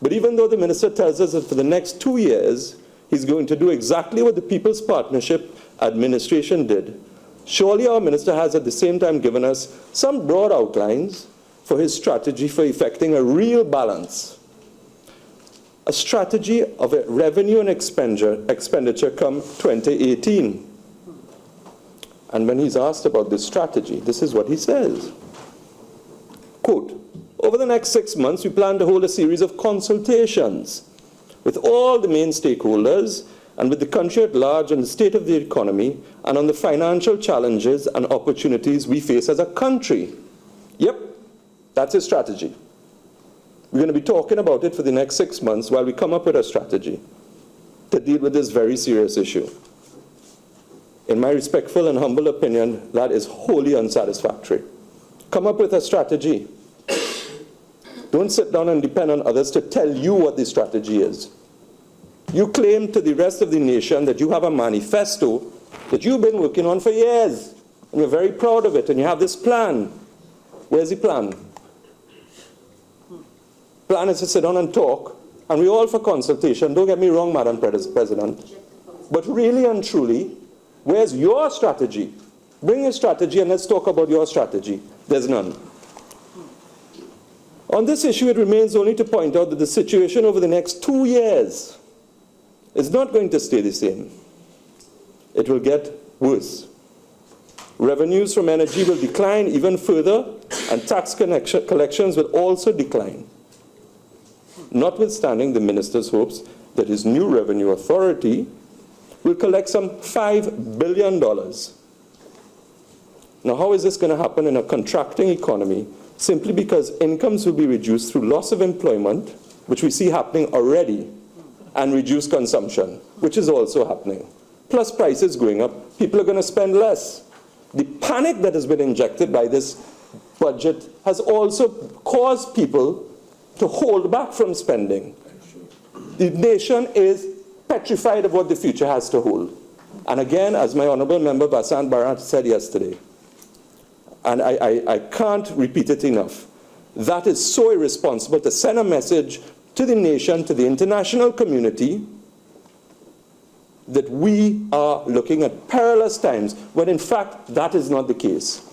But even though the minister tells us that for the next 2 years, he's going to do exactly what the People's Partnership administration did, surely our minister has at the same time given us some broad outlines for his strategy for effecting a real balance. A strategy of a revenue and expenditure come 2018. And when he's asked about this strategy, this is what he says. Quote, "Over the next 6 months, we plan to hold a series of consultations with all the main stakeholders and with the country at large on the state of the economy and on the financial challenges and opportunities we face as a country." Yep, that's his strategy. We're going to be talking about it for the next 6 months while we come up with a strategy to deal with this very serious issue. In my respectful and humble opinion, that is wholly unsatisfactory. Come up with a strategy. Don't sit down and depend on others to tell you what the strategy is. You claim to the rest of the nation that you have a manifesto that you've been working on for years, and you're very proud of it, and you have this plan. Where's the plan? Plan is to sit down and talk, and we're all for consultation. Don't get me wrong, Madam President. But really and truly, where's your strategy? Bring your strategy and let's talk about your strategy. There's none. On this issue, it remains only to point out that the situation over the next 2 years is not going to stay the same. It will get worse. Revenues from energy will decline even further, and tax collections will also decline. Notwithstanding the minister's hopes that his new revenue authority will collect some $5 billion. Now, how is this going to happen in a contracting economy? Simply because incomes will be reduced through loss of employment, which we see happening already, and reduced consumption, which is also happening. Plus prices going up, people are going to spend less. The panic that has been injected by this budget has also caused people to hold back from spending. The nation is petrified of what the future has to hold. And again, as my honorable member Vasant Bharat said yesterday, and I can't repeat it enough, that is so irresponsible to send a message to the nation, to the international community, that we are looking at perilous times, when in fact that is not the case.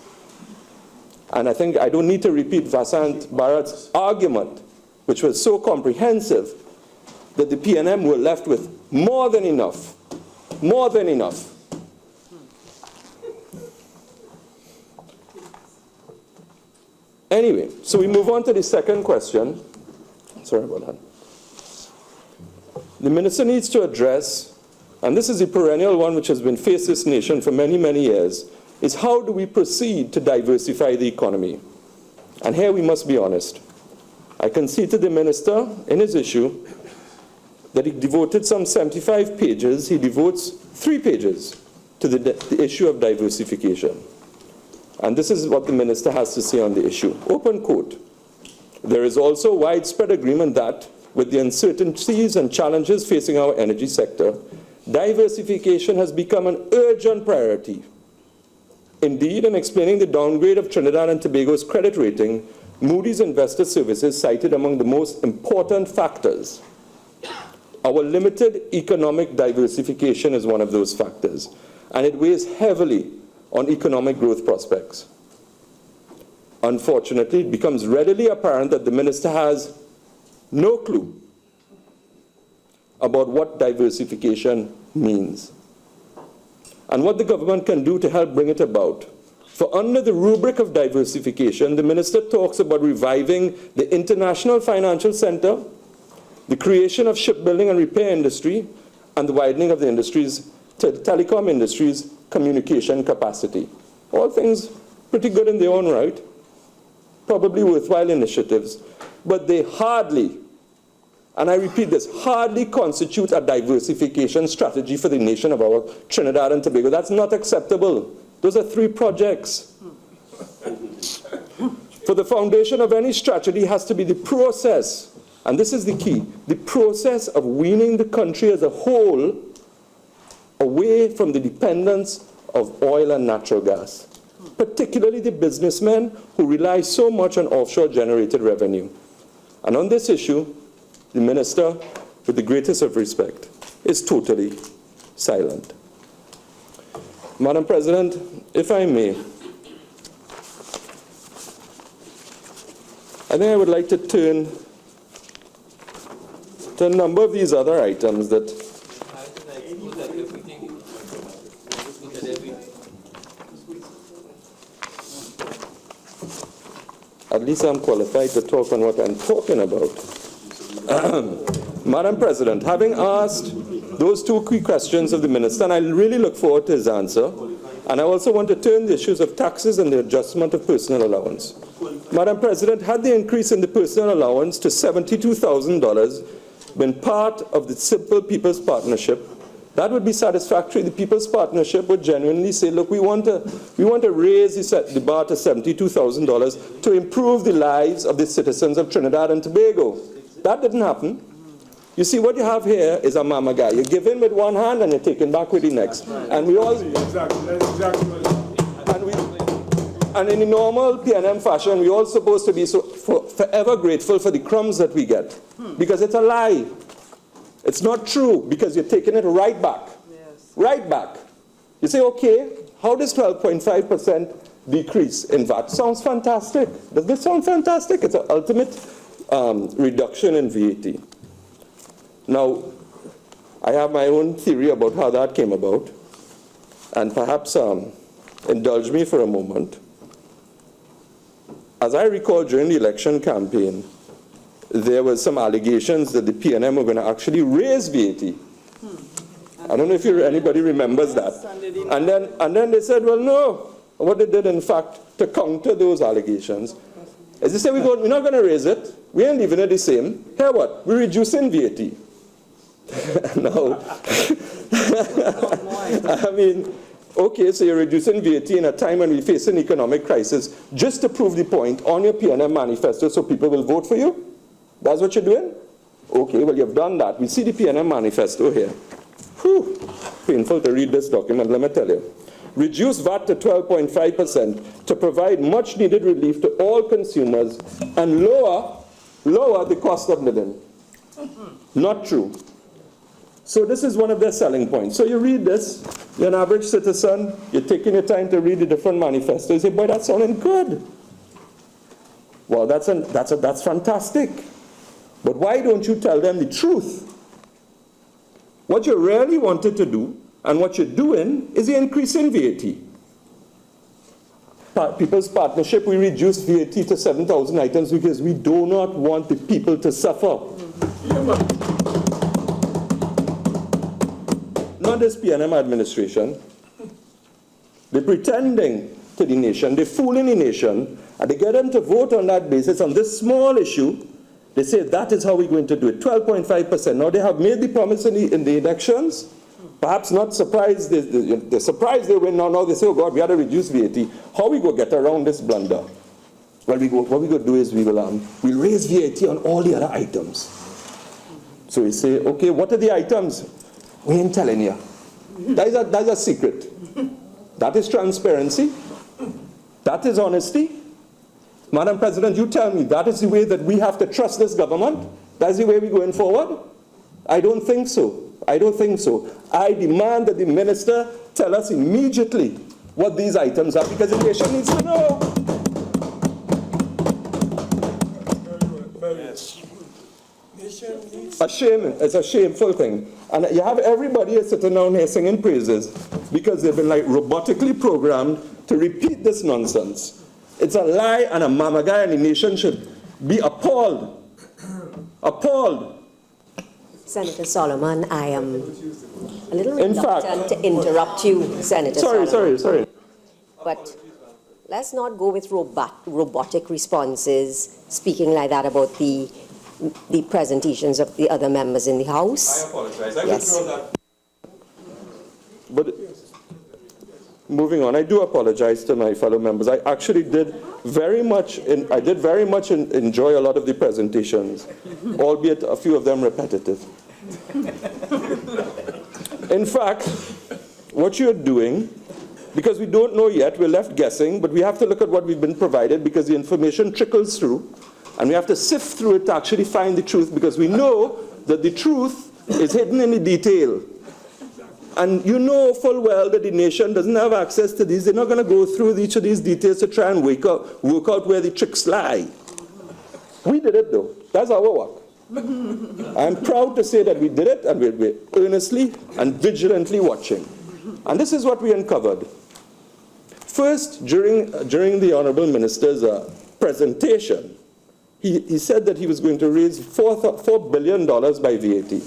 And I think I don't need to repeat Vasant Bharat's argument, which was so comprehensive, that the PNM were left with more than enough. More than enough. Anyway, so we move on to the second question. Sorry about that. The minister needs to address, and this is a perennial one which has been faced this nation for many, many years, is how do we proceed to diversify the economy? And here we must be honest. I concede to the minister in his issue that he devoted some 75 pages, he devotes 3 pages to the issue of diversification. And this is what the minister has to say on the issue. Open quote. There is also widespread agreement that, with the uncertainties and challenges facing our energy sector, diversification has become an urgent priority. Indeed, in explaining the downgrade of Trinidad and Tobago's credit rating, Moody's Investor Services cited among the most important factors. Our limited economic diversification is one of those factors, and it weighs heavily on economic growth prospects. Unfortunately, it becomes readily apparent that the minister has no clue about what diversification means and what the government can do to help bring it about. For under the rubric of diversification, the minister talks about reviving the international financial center, the creation of shipbuilding and repair industry, and the widening of the industry's, telecom industry's communication capacity. All things pretty good in their own right, probably worthwhile initiatives, but they hardly, and I repeat this, hardly constitute a diversification strategy for the nation of our Trinidad and Tobago. That's not acceptable. Those are 3 projects. For the foundation of any strategy has to be the process, and this is the key, the process of weaning the country as a whole away from the dependence of oil and natural gas, particularly the businessmen who rely so much on offshore generated revenue. And on this issue, the minister, with the greatest of respect, is totally silent. Madam President, if I may, I think I would like to turn to a number of these other items that at least I'm qualified to talk on what I'm talking about. Madam President, having asked those 2 key questions of the minister, and I really look forward to his answer, and I also want to turn the issues of taxes and the adjustment of personal allowance. Madam President, had the increase in the personal allowance to $72,000 been part of the simple People's Partnership, that would be satisfactory. The People's Partnership would genuinely say, look, we want to raise the bar to $72,000 to improve the lives of the citizens of Trinidad and Tobago. That didn't happen. You see, what you have here is a mama guy. You give in with one hand and you're taken back with the next. And we all... And in the normal PNM fashion, we're all supposed to be forever grateful for the crumbs that we get. Because it's a lie. It's not true, because you're taking it right back. Yes. Right back. You say, okay, how does 12.5% decrease in VAT? Sounds fantastic. Does this sound fantastic? It's an ultimate reduction in VAT. Now, I have my own theory about how that came about. And perhaps indulge me for a moment. As I recall, during the election campaign, there were some allegations that the PNM were going to actually raise VAT. I don't know if anybody remembers that. And then they said, well, no. What they did, in fact, to counter those allegations, is they said, we're not going to raise it. We ain't leaving it the same. Here what? We're reducing VAT. No. I mean, okay, so you're reducing VAT in a time when we face an economic crisis just to prove the point on your PNM manifesto so people will vote for you? That's what you're doing? Okay, well, you've done that. We see the PNM manifesto here. Whew. painful to read this document, let me tell you. Reduce VAT to 12.5% to provide much needed relief to all consumers and lower the cost of living. Not true. So this is one of their selling points. So you read this, you're an average citizen, you're taking your time to read the different manifestos, you say, boy, that's sounding good. Well, that's fantastic. But why don't you tell them the truth? What you really wanted to do, and what you're doing, is you're increasing VAT. People's Partnership, we reduced VAT to 7,000 items because we do not want the people to suffer. Not this PNM administration. They're pretending to the nation, they're fooling the nation, and they get them to vote on that basis on this small issue. They say that is how we're going to do it, 12.5%. Now they have made the promise in the elections, perhaps not surprised, they're surprised they win now they say, oh God, we had to reduce VAT. How we go get around this blunder? Well, what we go do is we'll raise VAT on all the other items. So we say, okay, what are the items? We ain't telling you. That's a secret. That is transparency. That is honesty. Madam President, you tell me, that is the way that we have to trust this government? That's the way we're going forward? I don't think so. I don't think so. I demand that the minister tell us immediately what these items are, because the nation needs to know. A shame. It's a shameful thing. And you have everybody sitting down here singing praises because they've been like robotically programmed to repeat this nonsense. It's a lie and a mamagai, and the nation should be appalled. Appalled. Senator Solomon, I am a little reluctant to interrupt you, Senator Solomon. Sorry. But let's not go with robotic responses, speaking like that about the presentations of the other members in the House. I apologize. I Yes. withdraw that. But moving on, I do apologize to my fellow members. I actually did very much enjoy a lot of the presentations, albeit a few of them repetitive. In fact, what you're doing, because we don't know yet, we're left guessing, but we have to look at what we've been provided because the information trickles through, and we have to sift through it to actually find the truth, because we know that the truth is hidden in the detail. And you know full well that the nation doesn't have access to these. They're not going to go through each of these details to try and work out where the tricks lie. We did it, though. That's our work. I'm proud to say that we did it, and we're earnestly and vigilantly watching. And this is what we uncovered. First, during the Honourable Minister's presentation, he said that he was going to raise $4 billion by VAT.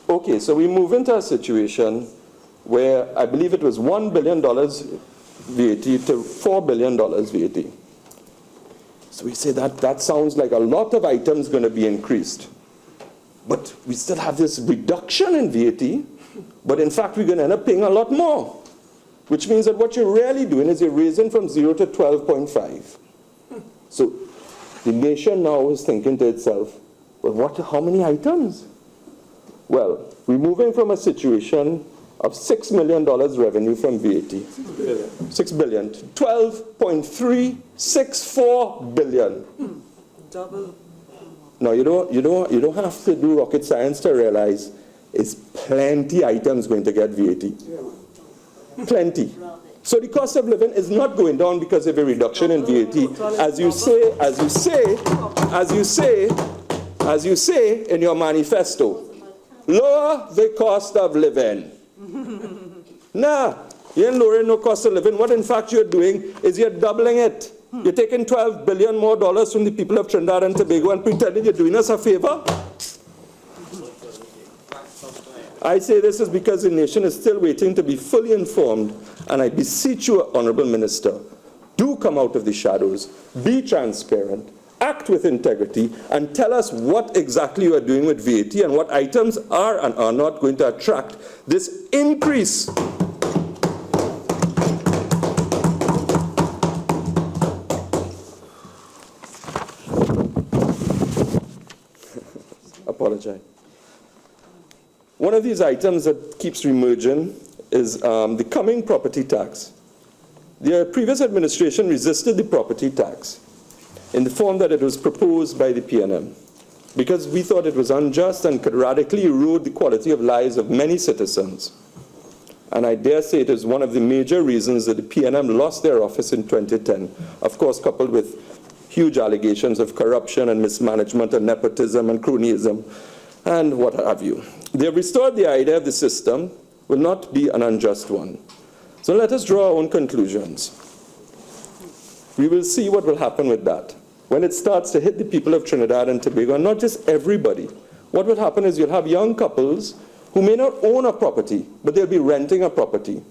Okay, so we move into a situation where I believe it was $1 billion VAT to $4 billion VAT. So we say that sounds like a lot of items going to be increased. But we still have this reduction in VAT, but in fact we're going to end up paying a lot more. Which means that what you're really doing is you're raising from 0 to 12.5. So the nation now is thinking to itself, well, how many items? Well, we're moving from a situation of $6 million revenue from VAT. 6 billion. 12.364 billion. Double. Now you don't have to do rocket science to realize it's plenty items going to get VAT. Plenty. So the cost of living is not going down because of a reduction in VAT, as you say in your manifesto. Lower the cost of living. Nah, you ain't lowering no cost of living. What in fact you're doing is you're doubling it. You're taking $12 billion more from the people of Trinidad and Tobago and pretending you're doing us a favor. I say this is because the nation is still waiting to be fully informed, and I beseech you, Honourable Minister, do come out of the shadows, be transparent, act with integrity, and tell us what exactly you are doing with VAT and what items are and are not going to attract this increase. Apologize. One of these items that keeps reemerging is the coming property tax. The previous administration resisted the property tax in the form that it was proposed by the PNM because we thought it was unjust and could radically erode the quality of lives of many citizens. And I dare say it is one of the major reasons that the PNM lost their office in 2010, of course coupled with huge allegations of corruption and mismanagement and nepotism and cronyism and what have you. They have restored the idea of the system will not be an unjust one. So let us draw our own conclusions. We will see what will happen with that. When it starts to hit the people of Trinidad and Tobago, and not just everybody, what will happen is you'll have young couples who may not own a property, but they'll be renting a property.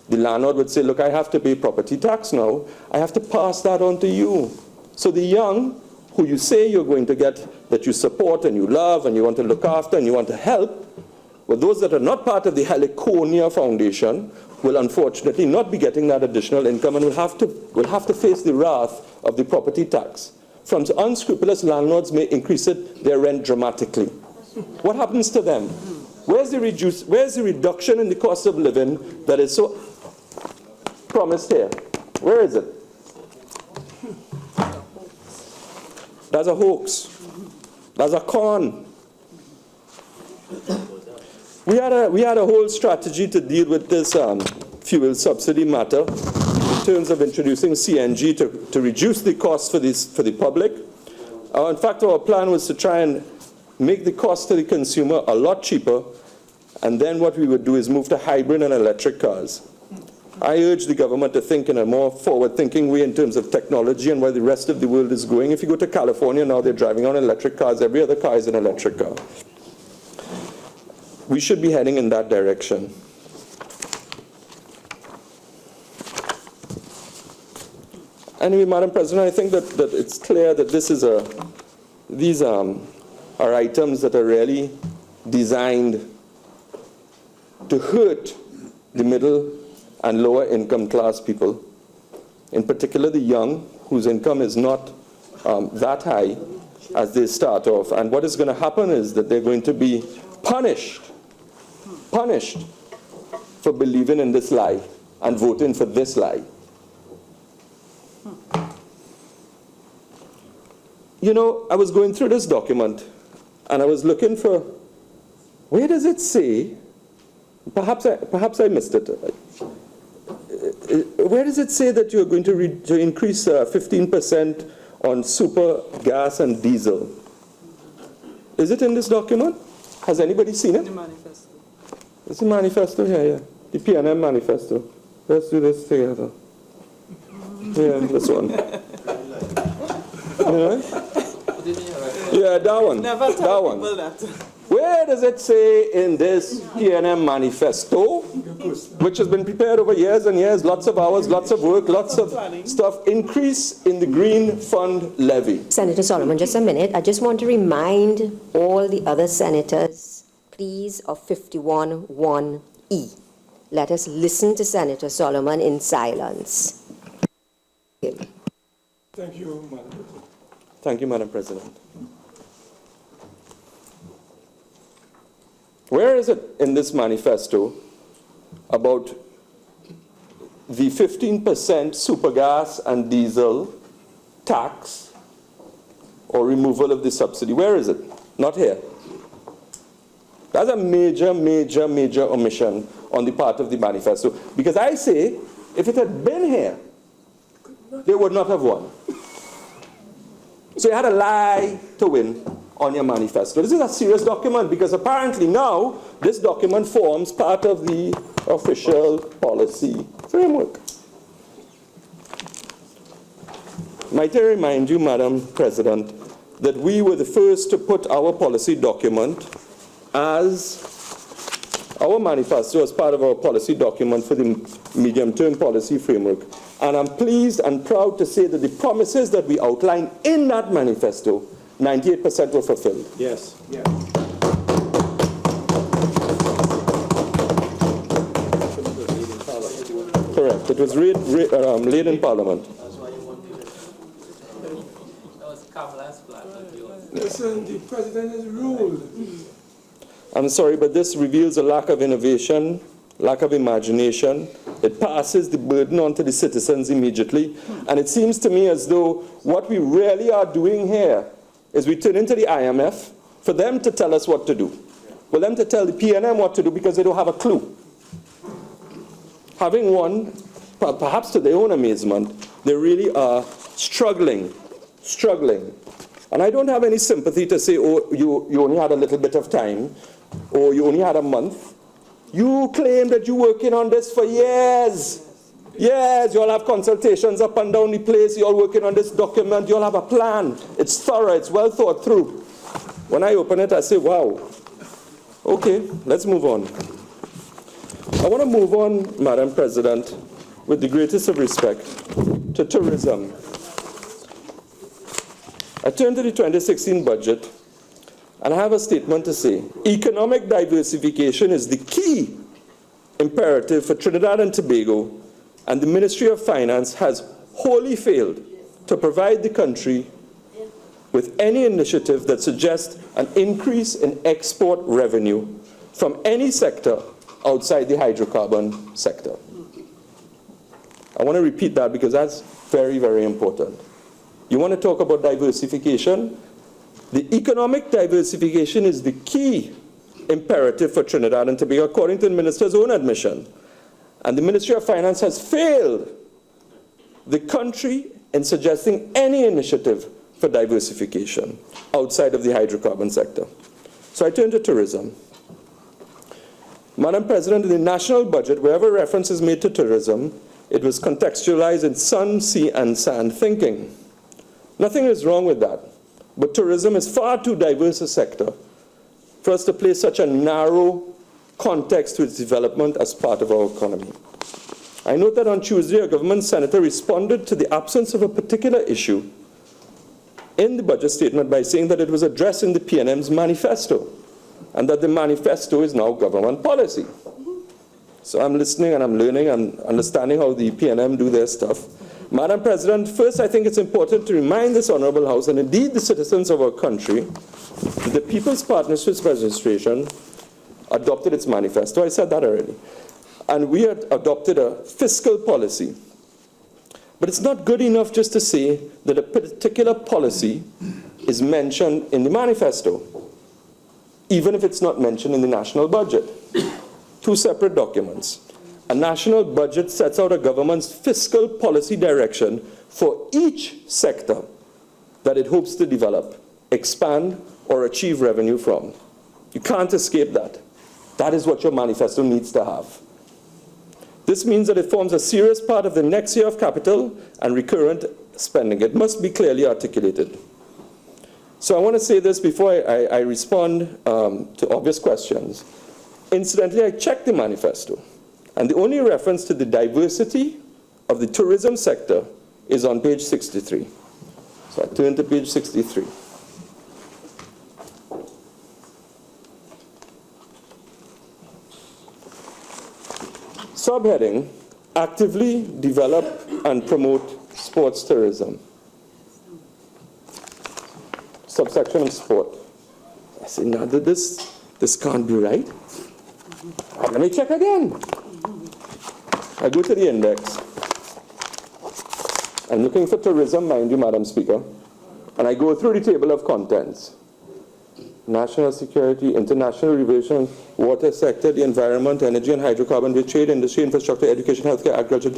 The landlord would say, look, I have to pay property tax now. I have to pass that on to you. So the young, who you say you're going to get, that you support and you love and you want to look after and you want to help, well, those that are not part of the Heliconia Foundation will unfortunately not be getting that additional income and will have to face the wrath of the property tax. From unscrupulous landlords may increase their rent dramatically. What happens to them? Where's the reduction in the cost of living that is so promised here? Where is it? That's a hoax. That's a con. We had a whole strategy to deal with this fuel subsidy matter in terms of introducing CNG to reduce the cost for the public. In fact, our plan was to try and make the cost to the consumer a lot cheaper, and then what we would do is move to hybrid and electric cars. I urge the government to think in a more forward-thinking way in terms of technology and where the rest of the world is going. If you go to California now, they're driving on electric cars. Every other car is an electric car. We should be heading in that direction. Anyway, Madam President, I think that it's clear that these are items that are really designed to hurt the middle and lower income class people, in particular the young, whose income is not that high as they start off. And what is going to happen is that they're going to be punished for believing in this lie and voting for this lie. You know, I was going through this document and I was looking for, where does it say, perhaps I missed it. Where does it say that you're going to increase 15% on super gas and diesel? Is it in this document? Has anybody seen it? The manifesto. It's the manifesto here, yeah. The PNM manifesto. Let's do this together. Yeah, this one. Yeah, that one. Never that tell one. people that. Where does it say in this PNM manifesto, which has been prepared over years and years, lots of hours, lots of work, lots of stuff, increase in the green fund levy? Senator Solomon, just a minute. I just want to remind all the other senators, please, of 51(1)(e). Let us listen to Senator Solomon in silence. Thank you, Madam President. Thank you, Madam President. Where is it in this manifesto about the 15% super gas and diesel tax or removal of the subsidy? Where is it? Not here. That's a major, major, major omission on the part of the manifesto. Because I say, if it had been here, they would not have won. So you had a lie to win on your manifesto. This is a serious document because apparently now this document forms part of the official policy framework. Might I remind you, Madam President, that we were the first to put our policy document as our manifesto as part of our policy document for the medium-term policy framework. And I'm pleased and proud to say that the promises that we outlined in that manifesto, 98% were fulfilled. Yes. Yeah. Correct. It was laid in Parliament. That was Kamala's plan, not yours. Listen, the President has ruled. I'm sorry, but this reveals a lack of innovation, lack of imagination. It passes the burden on to the citizens immediately. And it seems to me as though what we really are doing here is we turn into the IMF for them to tell us what to do. For them to tell the PNM what to do because they don't have a clue. Having won, perhaps to their own amazement, they really are struggling. And I don't have any sympathy to say, oh, you only had a little bit of time, or you only had a month. You claim that you're working on this for years. Yes, you all have consultations up and down the place. You're all working on this document. You all have a plan. It's thorough. It's well thought through. When I open it, I say, wow. Okay, let's move on. I want to move on, Madam President, with the greatest of respect, to tourism. I turn to the 2016 budget, and I have a statement to say. Economic diversification is the key imperative for Trinidad and Tobago, and the Ministry of Finance has wholly failed to provide the country with any initiative that suggests an increase in export revenue from any sector outside the hydrocarbon sector. I want to repeat that because that's very, very important. You want to talk about diversification? The economic diversification is the key imperative for Trinidad and Tobago, according to the minister's own admission. And the Ministry of Finance has failed the country in suggesting any initiative for diversification outside of the hydrocarbon sector. So I turn to tourism. Madam President, in the national budget, wherever reference is made to tourism, it was contextualized in sun, sea, and sand thinking. Nothing is wrong with that. But tourism is far too diverse a sector for us to place such a narrow context to its development as part of our economy. I note that on Tuesday, a government senator responded to the absence of a particular issue in the budget statement by saying that it was addressed in the PNM's manifesto, and that the manifesto is now government policy. So I'm listening and I'm learning and understanding how the PNM do their stuff. Madam President, first I think it's important to remind this Honorable House, and indeed the citizens of our country, that the People's Partnership Registration adopted its manifesto. I said that already. And we had adopted a fiscal policy. But it's not good enough just to say that a particular policy is mentioned in the manifesto, even if it's not mentioned in the national budget. Two separate documents. A national budget sets out a government's fiscal policy direction for each sector that it hopes to develop, expand, or achieve revenue from. You can't escape that. That is what your manifesto needs to have. This means that it forms a serious part of the next year of capital and recurrent spending. It must be clearly articulated. So I want to say this before I respond to obvious questions. Incidentally, I checked the manifesto, and the only reference to the diversity of the tourism sector is on page 63. So I turn to page 63. Subheading, actively develop and promote sports tourism. Subsection of sport. I say, now that this can't be right. Let me check again. I go to the index. I'm looking for tourism, mind you, Madam Speaker. And I go through the table of contents. National security, international relations, water sector, the environment, energy and hydrocarbon, the trade, industry, infrastructure, education, healthcare, agriculture,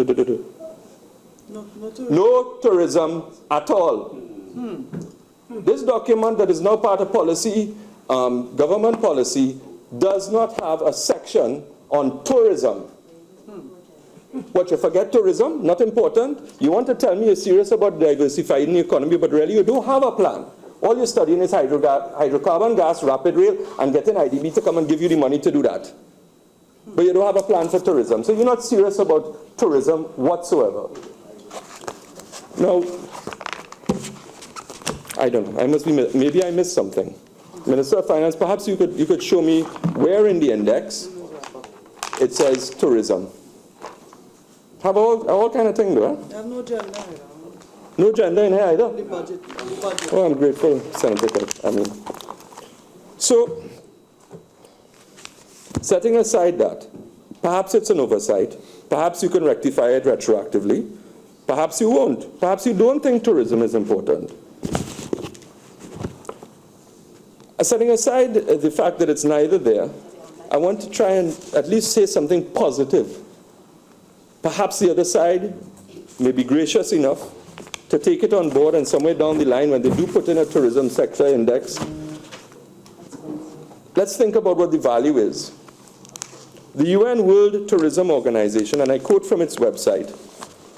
No tourism at all. This document that is now part of policy, government policy, does not have a section on tourism. What, you forget tourism? Not important? You want to tell me you're serious about diversifying the economy, but really you don't have a plan. All you're studying is hydrocarbon gas, rapid rail, and getting IDB to come and give you the money to do that. But you don't have a plan for tourism. So you're not serious about tourism whatsoever. Now, I don't know. I must be, maybe I missed something. Minister of Finance, perhaps you could show me where in the index it says tourism. Have all kind of thing, though? I have no gender here. No gender in here either? The budget. Oh, I'm grateful, Senator Kirk. So, Setting aside that, perhaps it's an oversight, perhaps you can rectify it retroactively, perhaps you won't, perhaps you don't think tourism is important. Setting aside the fact that it's neither there, I want to try and at least say something positive. Perhaps the other side may be gracious enough to take it on board, and somewhere down the line when they do put in a tourism sector index, let's think about what the value is. The UN World Tourism Organization, and I quote from its website,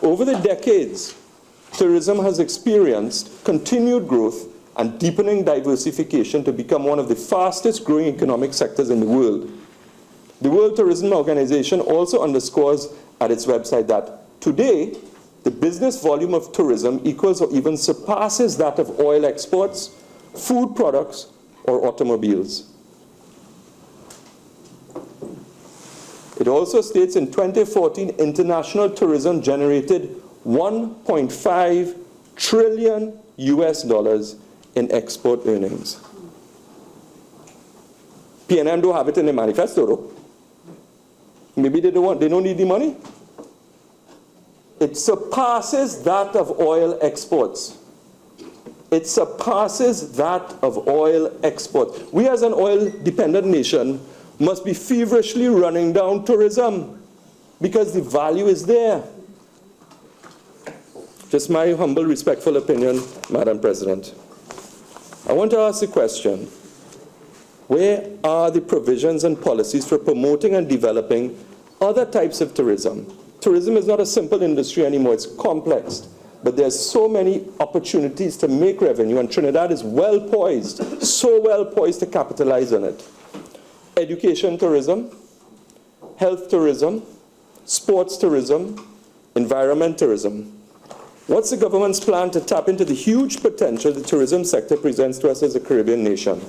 over the decades, tourism has experienced continued growth and deepening diversification to become one of the fastest growing economic sectors in the world. The World Tourism Organization also underscores at its website that today, the business volume of tourism equals or even surpasses that of oil exports, food products, or automobiles. It also states in 2014, international tourism generated $1.5 trillion in export earnings. PNM don't have it in the manifesto though. Maybe they don't need the money. It surpasses that of oil exports. It surpasses that of oil exports. We as an oil-dependent nation must be feverishly running down tourism because the value is there. Just my humble, respectful opinion, Madam President. I want to ask the question, where are the provisions and policies for promoting and developing other types of tourism? Tourism is not a simple industry anymore, it's complex. But there's so many opportunities to make revenue, and Trinidad is well poised, so well poised to capitalize on it. Education tourism, health tourism, sports tourism, environment tourism. What's the government's plan to tap into the huge potential the tourism sector presents to us as a Caribbean nation?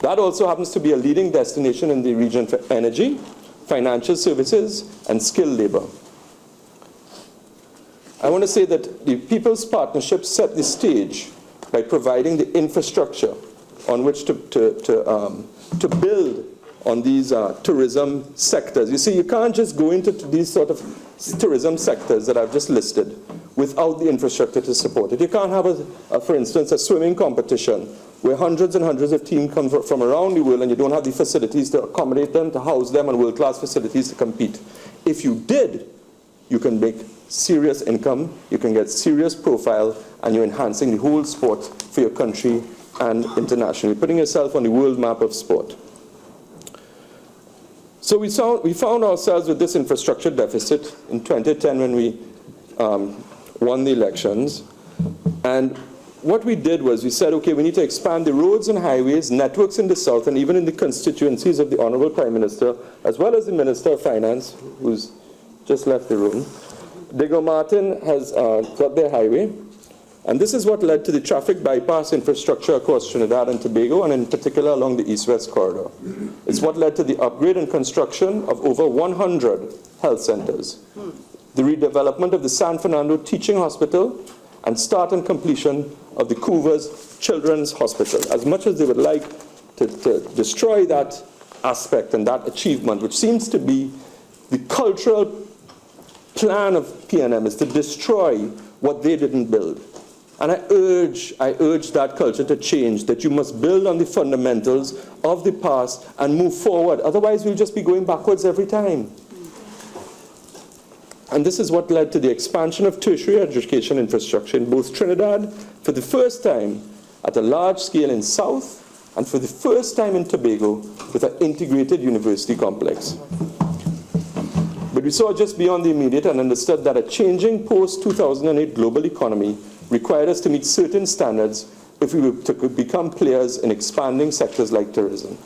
That also happens to be a leading destination in the region for energy, financial services, and skilled labor. I want to say that the People's Partnership set the stage by providing the infrastructure on which to build on these tourism sectors. You see, you can't just go into these sort of tourism sectors that I've just listed without the infrastructure to support it. You can't have, for instance, a swimming competition where hundreds and hundreds of teams come from around the world and you don't have the facilities to accommodate them, to house them, and world-class facilities to compete. If you did, you can make serious income, you can get serious profile, and you're enhancing the whole sport for your country and internationally, putting yourself on the world map of sport. So we found ourselves with this infrastructure deficit in 2010 when we won the elections. And what we did was we said, okay, we need to expand the roads and highways, networks in the south, and even in the constituencies of the Honorable Prime Minister, as well as the Minister of Finance, who's just left the room. Diego Martin has got their highway. And this is what led to the traffic bypass infrastructure across Trinidad and Tobago, and in particular along the east-west corridor. It's what led to the upgrade and construction of over 100 health centers, the redevelopment of the San Fernando Teaching Hospital, and start and completion of the Couvers Children's Hospital. As much as they would like to destroy that aspect and that achievement, which seems to be the cultural plan of PNM, is to destroy what they didn't build. And I urge that culture to change, that you must build on the fundamentals of the past and move forward. Otherwise, we'll just be going backwards every time. And this is what led to the expansion of tertiary education infrastructure in both Trinidad for the first time at a large scale in South, and for the first time in Tobago with an integrated university complex. But we saw just beyond the immediate and understood that a changing post-2008 global economy required us to meet certain standards if we were to become players in expanding sectors like tourism.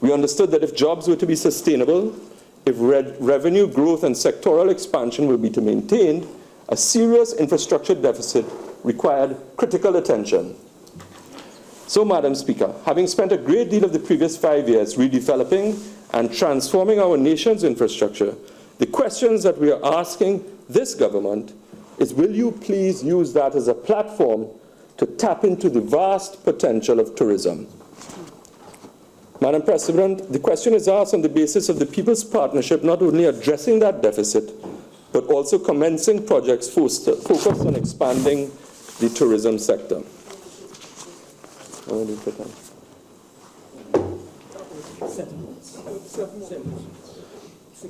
We understood that if jobs were to be sustainable, if revenue growth and sectoral expansion were to be maintained, a serious infrastructure deficit required critical attention. So, Madam Speaker, having spent a great deal of the previous 5 years redeveloping and transforming our nation's infrastructure, the questions that we are asking this government is, will you please use that as a platform to tap into the vast potential of tourism? Madam President, the question is asked on the basis of the People's Partnership not only addressing that deficit, but also commencing projects focused on expanding the tourism sector.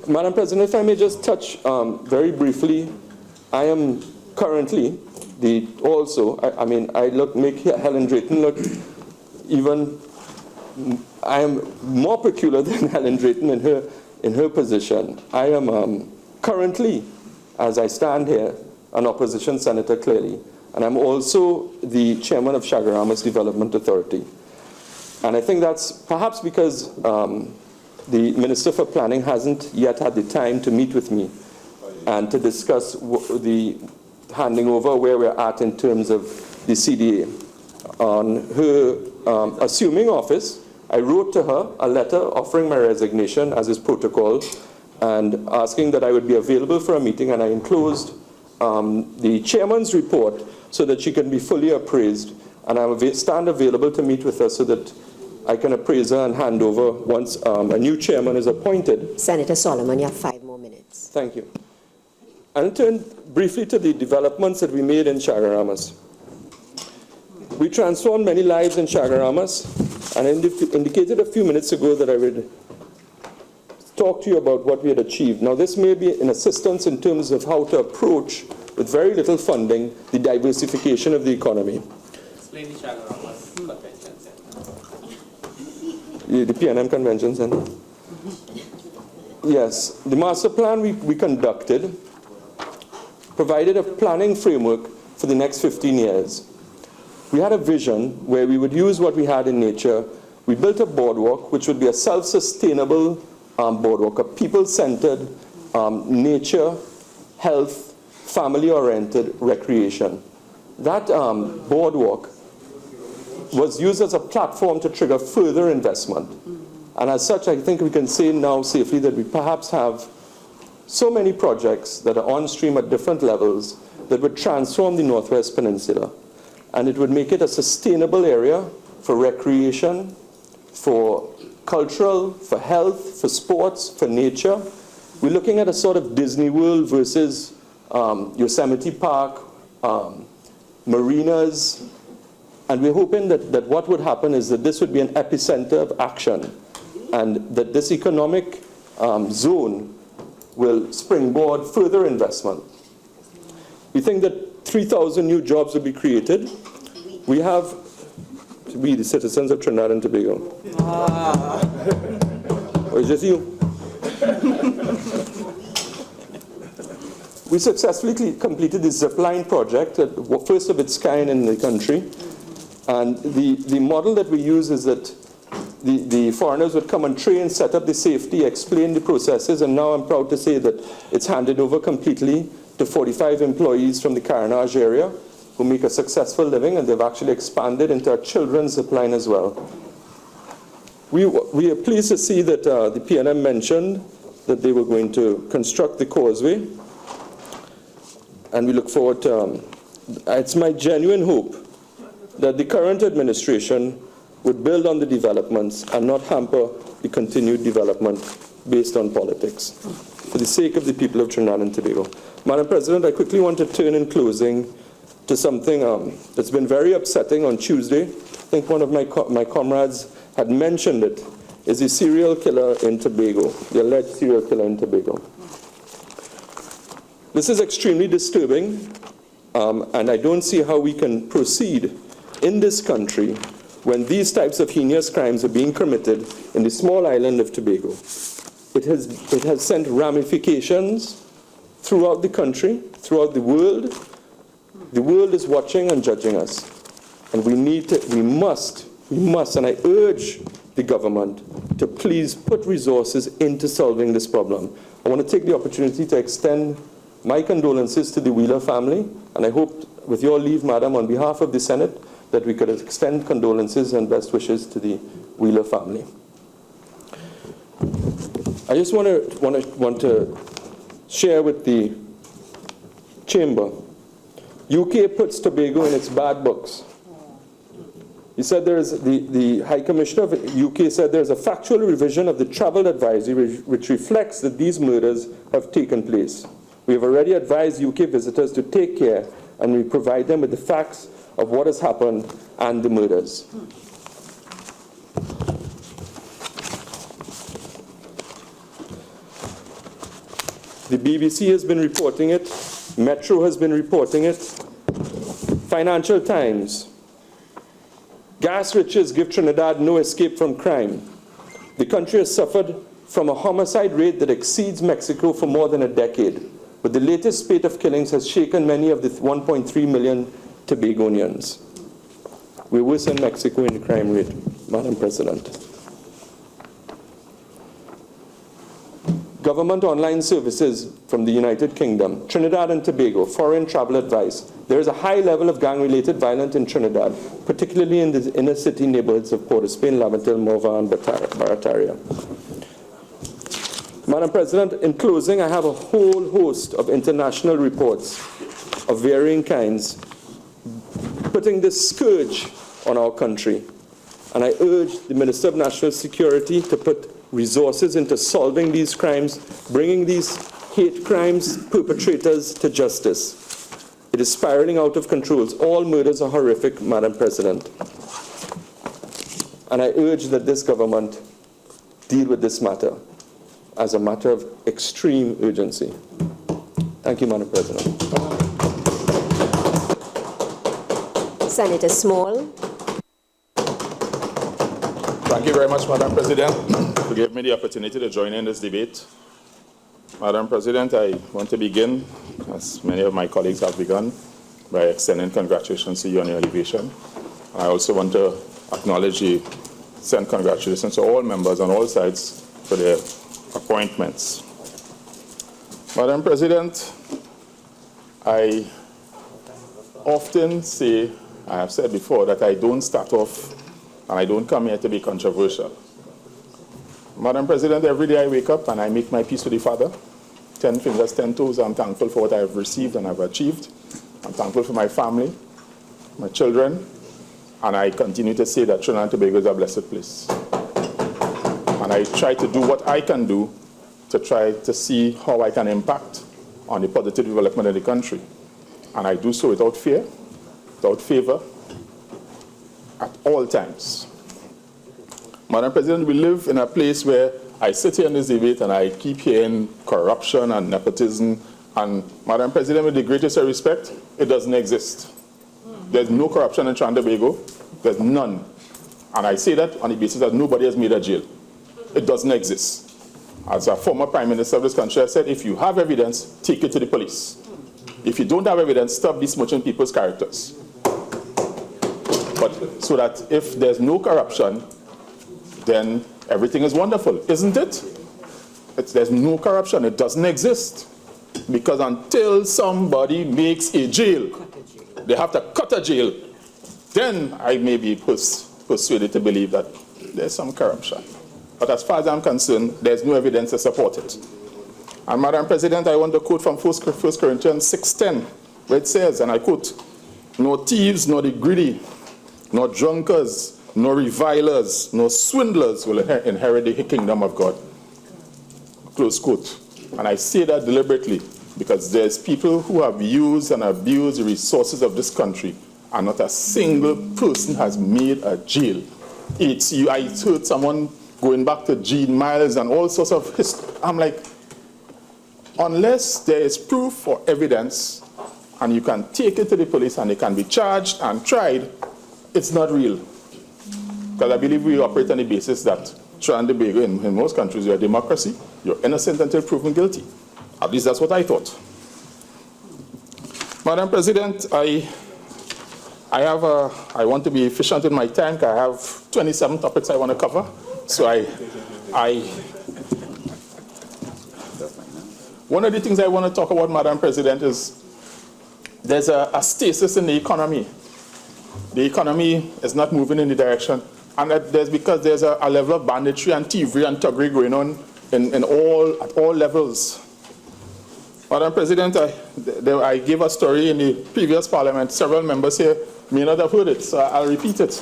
Madam President, if I may just touch very briefly, I am currently make Helen Drayton look even, I am more peculiar than Helen Drayton in her position. I am currently, as I stand here, an opposition senator clearly, and I'm also the chairman of Chaguaramas Development Authority. And I think that's perhaps because the Minister for Planning hasn't yet had the time to meet with me and to discuss the handing over where we're at in terms of the CDA. On her assuming office, I wrote to her a letter offering my resignation as is protocol and asking that I would be available for a meeting, and I enclosed the chairman's report so that she can be fully appraised, and I will stand available to meet with her so that I can appraise her and hand over once a new chairman is appointed. Senator Solomon, you have 5 more minutes. Thank you. I'll turn briefly to the developments that we made in Chaguaramas. We transformed many lives in Chaguaramas, and I indicated a few minutes ago that I would talk to you about what we had achieved. Now, this may be an assistance in terms of how to approach, with very little funding, the diversification of the economy. Explain the Chaguaramas Convention Center. The PNM Convention Center. Yes, the master plan we conducted provided a planning framework for the next 15 years. We had a vision where we would use what we had in nature. We built a boardwalk which would be a self-sustainable boardwalk, a people-centered, nature, health, family-oriented recreation. That boardwalk was used as a platform to trigger further investment. And as such, I think we can say now safely that we perhaps have so many projects that are on stream at different levels that would transform the Northwest Peninsula. And it would make it a sustainable area for recreation, for cultural, for health, for sports, for nature. We're looking at a sort of Disney World versus Yosemite Park, marinas. And we're hoping that what would happen is that this would be an epicenter of action, and that this economic zone will springboard further investment. We think that 3,000 new jobs will be created. We, the citizens of Trinidad and Tobago. Or is this you? We successfully completed the zipline project, first of its kind in the country. And the model that we use is that the foreigners would come and train, set up the safety, explain the processes, and now I'm proud to say that it's handed over completely to 45 employees from the Carinage area who make a successful living, and they've actually expanded into our children's zipline as well. We are pleased to see that the PNM mentioned that they were going to construct the causeway, and we look forward to, it's my genuine hope that the current administration would build on the developments and not hamper the continued development based on politics, for the sake of the people of Trinidad and Tobago. Madam President, I quickly want to turn in closing to something that's been very upsetting on Tuesday. I think one of my comrades had mentioned it, is the serial killer in Tobago, the alleged serial killer in Tobago. This is extremely disturbing, and I don't see how we can proceed in this country when these types of heinous crimes are being committed in the small island of Tobago. It has sent ramifications throughout the country, throughout the world. The world is watching and judging us. And we must, and I urge the government to please put resources into solving this problem. I want to take the opportunity to extend my condolences to the Wheeler family, and I hope, with your leave, Madam, on behalf of the Senate, that we could extend condolences and best wishes to the Wheeler family. I just want to share with the Chamber, UK puts Tobago in its bad books. He said there is, the High Commissioner of the UK said there is a factual revision of the travel advisory which reflects that these murders have taken place. We have already advised UK visitors to take care, and we provide them with the facts of what has happened and the murders. The BBC has been reporting it, Metro has been reporting it, Financial Times. Gas riches give Trinidad no escape from crime. The country has suffered from a homicide rate that exceeds Mexico for more than a decade, but the latest spate of killings has shaken many of the 1.3 million Tobagonians. We're worse than Mexico in the crime rate, Madam President. Government online services from the United Kingdom, Trinidad and Tobago, foreign travel advice. There is a high level of gang-related violence in Trinidad, particularly in the inner city neighborhoods of Port of Spain, Lavatil, Morva, and Barataria. Madam President, in closing, I have a whole host of international reports of varying kinds putting this scourge on our country. And I urge the Minister of National Security to put resources into solving these crimes, bringing these hate crimes perpetrators to justice. It is spiraling out of control. All murders are horrific, Madam President. And I urge that this government deal with this matter as a matter of extreme urgency. Thank you, Madam President. Senator Small. Thank you very much, Madam President, for giving me the opportunity to join in this debate. Madam President, I want to begin, as many of my colleagues have begun, by extending congratulations to you on your elevation. I also want to acknowledge you, send congratulations to all members on all sides for their appointments. Madam President, I often say, I have said before, that I don't start off and I don't come here to be controversial. Madam President, every day I wake up and I make my peace with the Father. 10 fingers, 10 toes. I'm thankful for what I have received and I've achieved. I'm thankful for my family, my children, and I continue to say that Trinidad and Tobago is a blessed place. And I try to do what I can do to try to see how I can impact on the positive development of the country. And I do so without fear, without favor, at all times. Madam President, we live in a place where I sit here in this debate and I keep hearing corruption and nepotism. And Madam President, with the greatest respect, it doesn't exist. There's no corruption in Trinidad and Tobago. There's none. And I say that on the basis that nobody has made a jail. It doesn't exist. As a former Prime Minister of this country, I said, if you have evidence, take it to the police. If you don't have evidence, stop besmirching people's characters. But so that if there's no corruption, then everything is wonderful, isn't it? There's no corruption, it doesn't exist. Because until somebody makes a jail, they have to cut a jail, then I may be persuaded to believe that there's some corruption. But as far as I'm concerned, there's no evidence to support it. And Madam President, I want to quote from 1 Corinthians 6:10, where it says, and I quote, "Nor thieves, nor the greedy, nor drunkards, nor revilers, nor swindlers will inherit the kingdom of God." Close quote. And I say that deliberately because there's people who have used and abused the resources of this country, and not a single person has made a jail. I heard someone going back to Gene Miles and all sorts of history. I'm like, unless there is proof or evidence, and you can take it to the police and they can be charged and tried, it's not real. Because I believe we operate on the basis that Trinidad and Tobago, in most countries, you're a democracy, you're innocent until proven guilty. At least that's what I thought. Madam President, I want to be efficient in my time. I have 27 topics I want to cover. So one of the things I want to talk about, Madam President, is there's a stasis in the economy. The economy is not moving in the direction. And because there's a level of banditry and thievery and thuggery going on at all levels. Madam President, I gave a story in the previous parliament. Several members here may not have heard it, so I'll repeat it.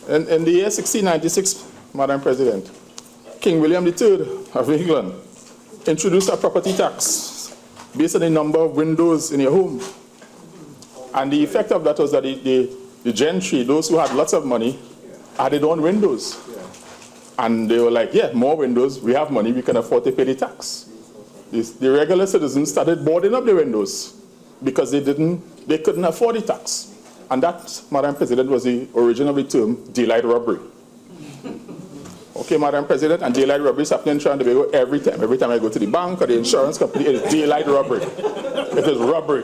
In the year 1696, Madam President, King William III of England introduced a property tax based on the number of windows in your home. And the effect of that was that the gentry, those who had lots of money, added on windows. And they were like, yeah, more windows, we have money, we can afford to pay the tax. The regular citizens started boarding up the windows because they couldn't afford the tax. And that, Madam President, was the origin of the term daylight robbery. Okay, Madam President, and daylight robbery is happening in Trinidad and Tobago every time. Every time I go to the bank or the insurance company, it is daylight robbery. It is robbery.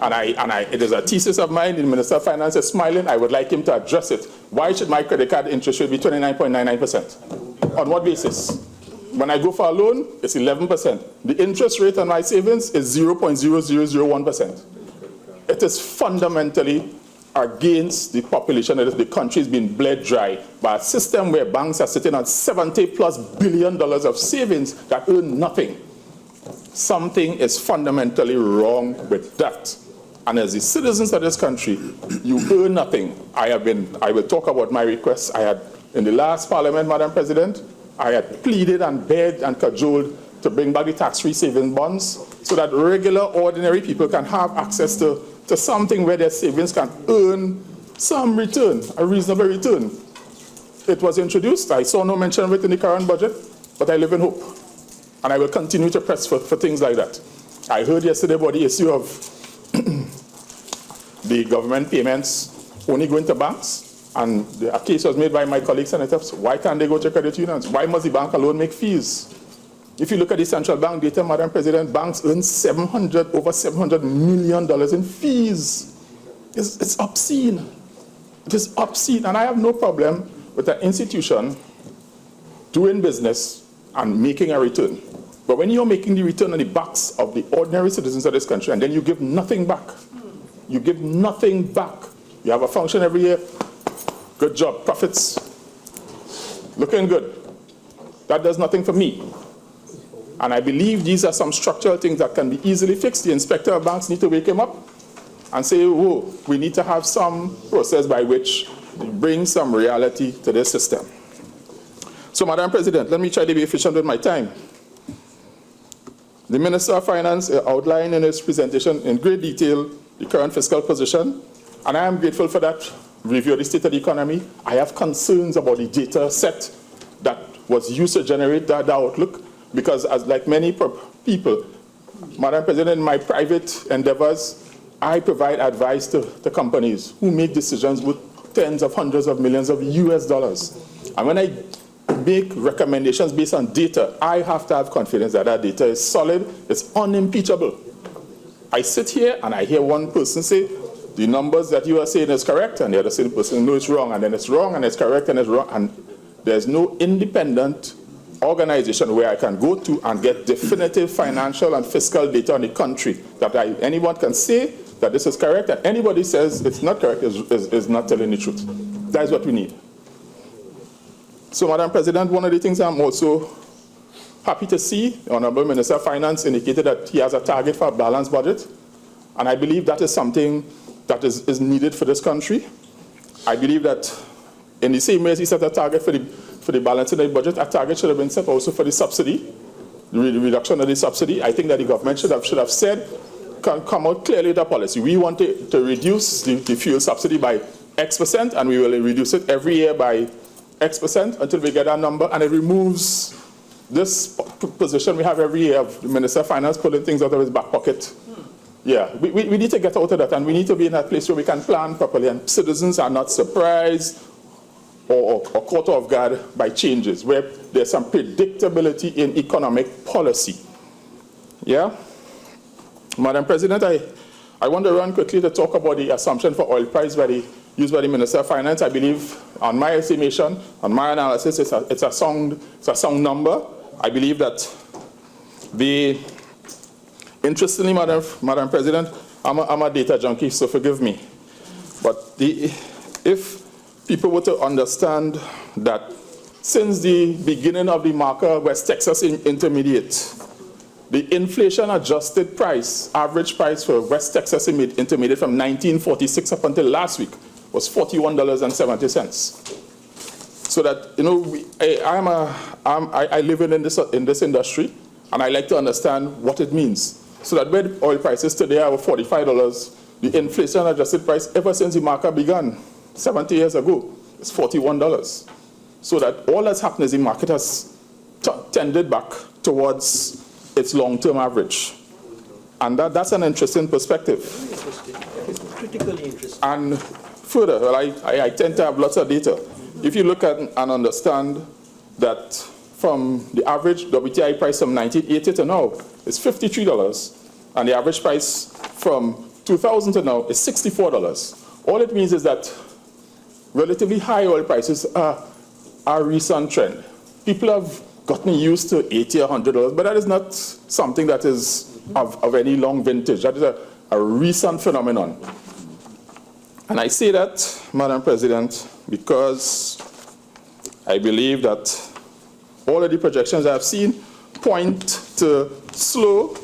It is a thesis of mine. The Minister of Finance is smiling. I would like him to address it. Why should my credit card interest rate be 29.99%? On what basis? When I go for a loan, it's 11%. The interest rate on my savings is 0.0001%. It is fundamentally against the population. The country is being bled dry by a system where banks are sitting on $70+ billion of savings that earn nothing. Something is fundamentally wrong with that. And as the citizens of this country, you earn nothing. I will talk about my requests. I had, in the last Parliament, Madam President, I had pleaded and begged and cajoled to bring back the tax-free savings bonds so that regular, ordinary people can have access to something where their savings can earn some return, a reasonable return. It was introduced. I saw no mention of it in the current budget, but I live in hope. And I will continue to press for things like that. I heard yesterday about the issue of the government payments only going to banks. And a case was made by my colleague senators. Why can't they go to credit unions? Why must the bank alone make fees? If you look at the central bank data, Madam President, banks earn over $700 million in fees. It's obscene. It is obscene. And I have no problem with an institution doing business and making a return. But when you're making the return on the backs of the ordinary citizens of this country, and then you give nothing back, you give nothing back. You have a function every year. Good job, profits. Looking good. That does nothing for me. And I believe these are some structural things that can be easily fixed. The inspector of banks need to wake him up and say, whoa, we need to have some process by which we bring some reality to this system. So, Madam President, let me try to be efficient with my time. The Minister of Finance outlined in his presentation in great detail the current fiscal position, and I am grateful for that review of the state of the economy. I have concerns about the data set that was used to generate that outlook, because as like many people, Madam President, in my private endeavors, I provide advice to companies who make decisions with tens of hundreds of millions of US dollars. And when I make recommendations based on data, I have to have confidence that that data is solid, it's unimpeachable. I sit here and I hear one person say, the numbers that you are saying is correct, and the other person, no, it's wrong, and then it's wrong, and it's correct, and it's wrong, and there's no independent organization where I can go to and get definitive financial and fiscal data on the country that anyone can say that this is correct, and anybody says it's not correct is not telling the truth. That is what we need. So, Madam President, one of the things I'm also happy to see, the Honorable Minister of Finance indicated that he has a target for a balanced budget, and I believe that is something that is needed for this country. I believe that in the same way as he set a target for the balance in the budget, a target should have been set also for the subsidy, the reduction of the subsidy. I think that the government should have said, come out clearly with a policy. We want to reduce the fuel subsidy by X%, and we will reduce it every year by X% until we get our number, and it removes this position we have every year of the Minister of Finance pulling things out of his back pocket. Yeah, we need to get out of that, and we need to be in a place where we can plan properly, and citizens are not surprised or caught off guard by changes, where there's some predictability in economic policy. Yeah? Madam President, I want to run quickly to talk about the assumption for oil price used by the Minister of Finance. I believe, on my estimation, on my analysis, it's a sound number. I believe that interestingly, Madam President, I'm a data junkie, so forgive me. But if people were to understand that since the beginning of the marker West Texas Intermediate, the inflation-adjusted price, average price for West Texas Intermediate from 1946 up until last week, was $41.70. So that, you know, I live in this industry, and I like to understand what it means. So that when oil prices today are $45, the inflation-adjusted price ever since the market began 70 years ago is $41. So that all that's happened is the market has tended back towards its long-term average. And that's an interesting perspective. Critically interesting. And further, well, I tend to have lots of data. If you look at and understand that from the average WTI price from 1980 to now is $53, and the average price from 2000 to now is $64. All it means is that relatively high oil prices are a recent trend. People have gotten used to $80 or $100, but that is not something that is of any long vintage. That is a recent phenomenon. And I say that, Madam President, because I believe that all of the projections I've seen point to slow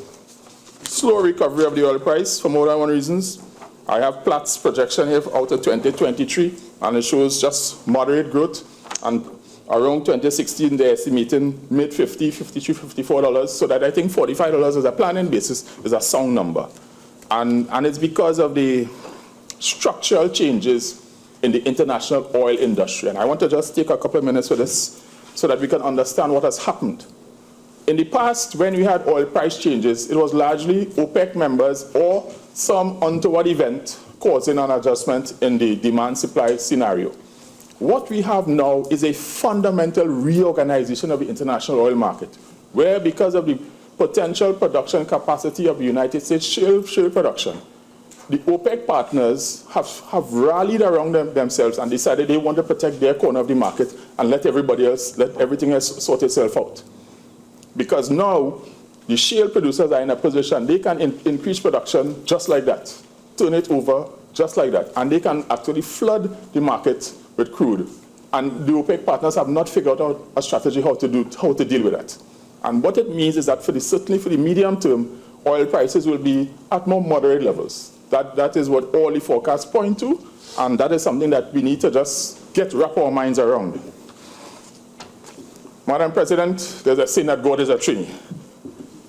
recovery of the oil price for more than one reasons. I have Platts projection here out of 2023, and it shows just moderate growth. And around 2016, they're estimating mid-50, $53, $54, so that I think $45 as a planning basis is a sound number. And it's because of the structural changes in the international oil industry. And I want to just take a couple of minutes for this so that we can understand what has happened. In the past, when we had oil price changes, it was largely OPEC members or some untoward event causing an adjustment in the demand-supply scenario. What we have now is a fundamental reorganization of the international oil market, where because of the potential production capacity of the United States shale production, the OPEC partners have rallied around themselves and decided they want to protect their corner of the market and let everything else sort itself out. Because now the shale producers are in a position, they can increase production just like that, turn it over just like that, and they can actually flood the market with crude. And the OPEC partners have not figured out a strategy how to deal with that. And what it means is that certainly for the medium term, oil prices will be at more moderate levels. That is what all the forecasts point to, and that is something that we need to just wrap our minds around. Madam President, there's a saying that God is a tree.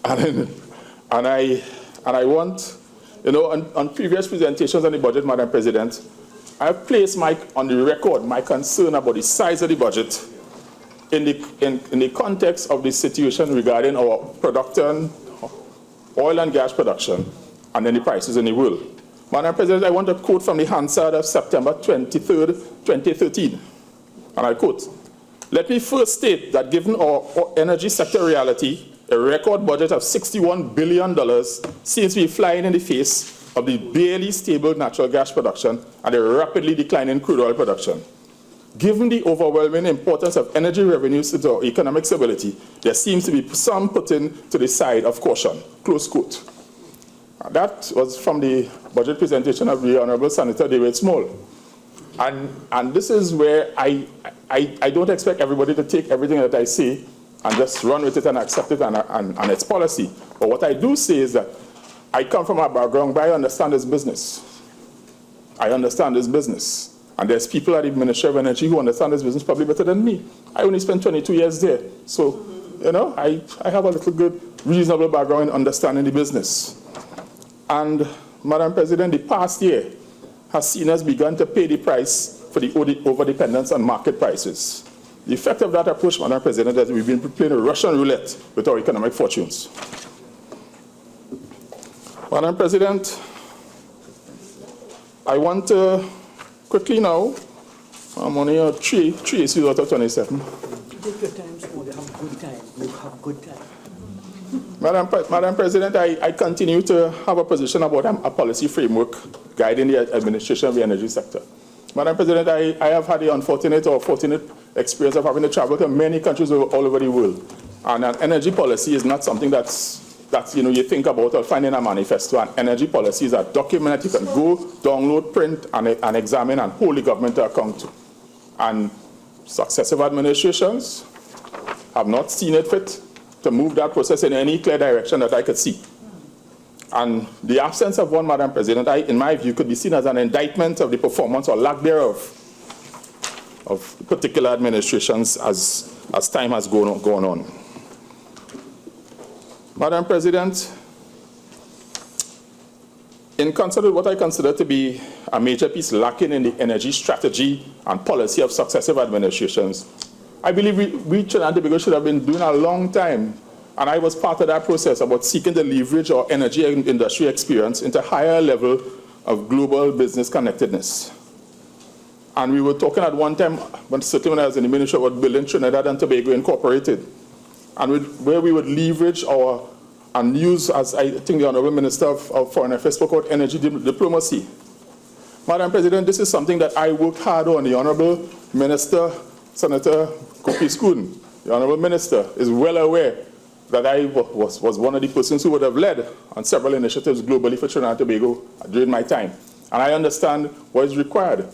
And I want, you know, on previous presentations on the budget, Madam President, I've placed on the record my concern about the size of the budget in the context of the situation regarding our production, oil and gas production, and then the prices in the world. Madam President, I want to quote from the Hansard of September 23rd, 2013. And I quote, "Let me first state that given our energy sector reality, a record budget of $61 billion seems to be flying in the face of the barely stable natural gas production and the rapidly declining crude oil production. Given the overwhelming importance of energy revenues to our economic stability, there seems to be some putting to the side of caution." Close quote. That was from the budget presentation of the Honorable Senator David Small. And this is where I don't expect everybody to take everything that I say and just run with it and accept it and its policy. But what I do say is that I come from a background where I understand this business. I understand this business. And there's people at the Ministry of Energy who understand this business probably better than me. I only spent 22 years there. So, you know, I have a little good, reasonable background in understanding the business. And, Madam President, the past year has seen us begun to pay the price for the overdependence on market prices. The effect of that approach, Madam President, is that we've been playing a Russian roulette with our economic fortunes. Madam President, I want to quickly now, I'm only three issues out of 27. Take your time, small. You have good time. You have good time. Madam President, I continue to have a position about a policy framework guiding the administration of the energy sector. Madam President, I have had the unfortunate or fortunate experience of having to travel to many countries all over the world. And an energy policy is not something that's you think about or find in a manifesto. An energy policy is a document that you can go, download, print, and examine and hold the government to account to. And successive administrations have not seen it fit to move that process in any clear direction that I could see. And the absence of one, Madam President, in my view, could be seen as an indictment of the performance or lack thereof of particular administrations as time has gone on. Madam President, in concert with what I consider to be a major piece lacking in the energy strategy and policy of successive administrations, I believe we Trinidad and Tobago should have been doing a long time. And I was part of that process about seeking to leverage our energy and industry experience into a higher level of global business connectedness. And we were talking at one time, certainly when I was in the ministry, about building Trinidad and Tobago Incorporated, and where we would leverage and use, as I think the Honorable Minister of Foreign Affairs spoke about, energy diplomacy. Madam President, this is something that I worked hard on. The Honorable Minister, Senator Kofi Skun, the Honorable Minister, is well aware that I was one of the persons who would have led on several initiatives globally for Trinidad and Tobago during my time. And I understand what is required.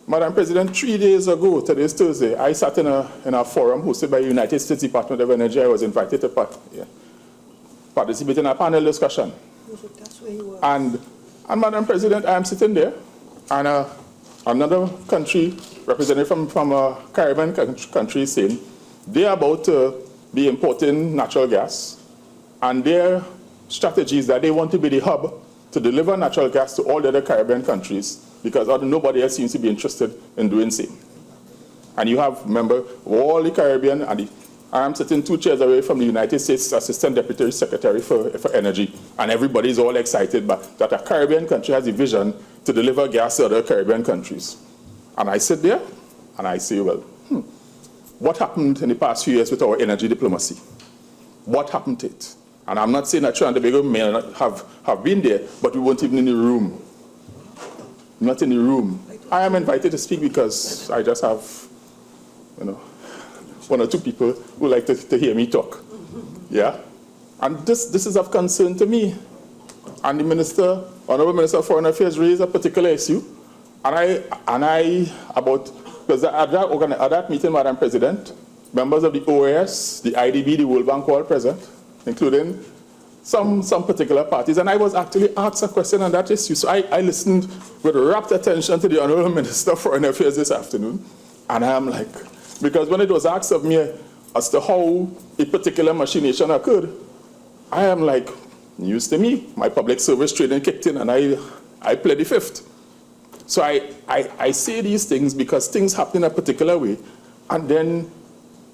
Madam President, 3 days ago, today's Thursday, I sat in a forum hosted by the United States Department of Energy. I was invited to participate in a panel discussion. And Madam President, I am sitting there, and another country, representative from a Caribbean country, is saying they are about to be importing natural gas, and their strategy is that they want to be the hub to deliver natural gas to all the other Caribbean countries, because nobody else seems to be interested in doing the same. And you have, remember, all the Caribbean, and I am sitting 2 chairs away from the United States Assistant Deputy Secretary for Energy, and everybody is all excited that a Caribbean country has a vision to deliver gas to other Caribbean countries. And I sit there, and I say, well, what happened in the past few years with our energy diplomacy? What happened to it? And I'm not saying that Trinidad and Tobago may not have been there, but we weren't even in the room. Not in the room. I am invited to speak because I just have, 1 or 2 people who like to hear me talk. Yeah? And this is of concern to me. And the Minister, Honorable Minister of Foreign Affairs, raised a particular issue. Because at that meeting, Madam President, members of the OAS, the IDB, the World Bank were all present, including some particular parties. And I was actually asked a question on that issue. So I listened with rapt attention to the Honorable Minister of Foreign Affairs this afternoon. And I'm like, because when it was asked of me as to how a particular machination occurred, I am like, news to me. My public service training kicked in, and I pled the fifth. So I say these things because things happen in a particular way, and then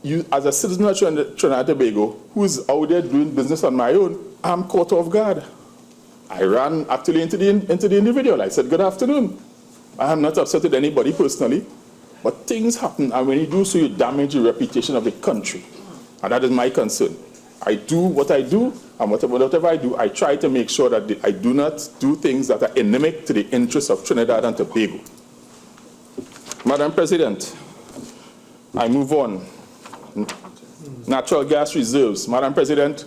you, as a citizen of Trinidad and Tobago, who's out there doing business on my own, I'm caught off guard. I ran actually into the individual. I said, good afternoon. I am not upset with anybody personally, but things happen, and when you do so, you damage the reputation of the country. And that is my concern. I do what I do, and whatever I do, I try to make sure that I do not do things that are endemic to the interests of Trinidad and Tobago. Madam President, I move on. Natural gas reserves. Madam President,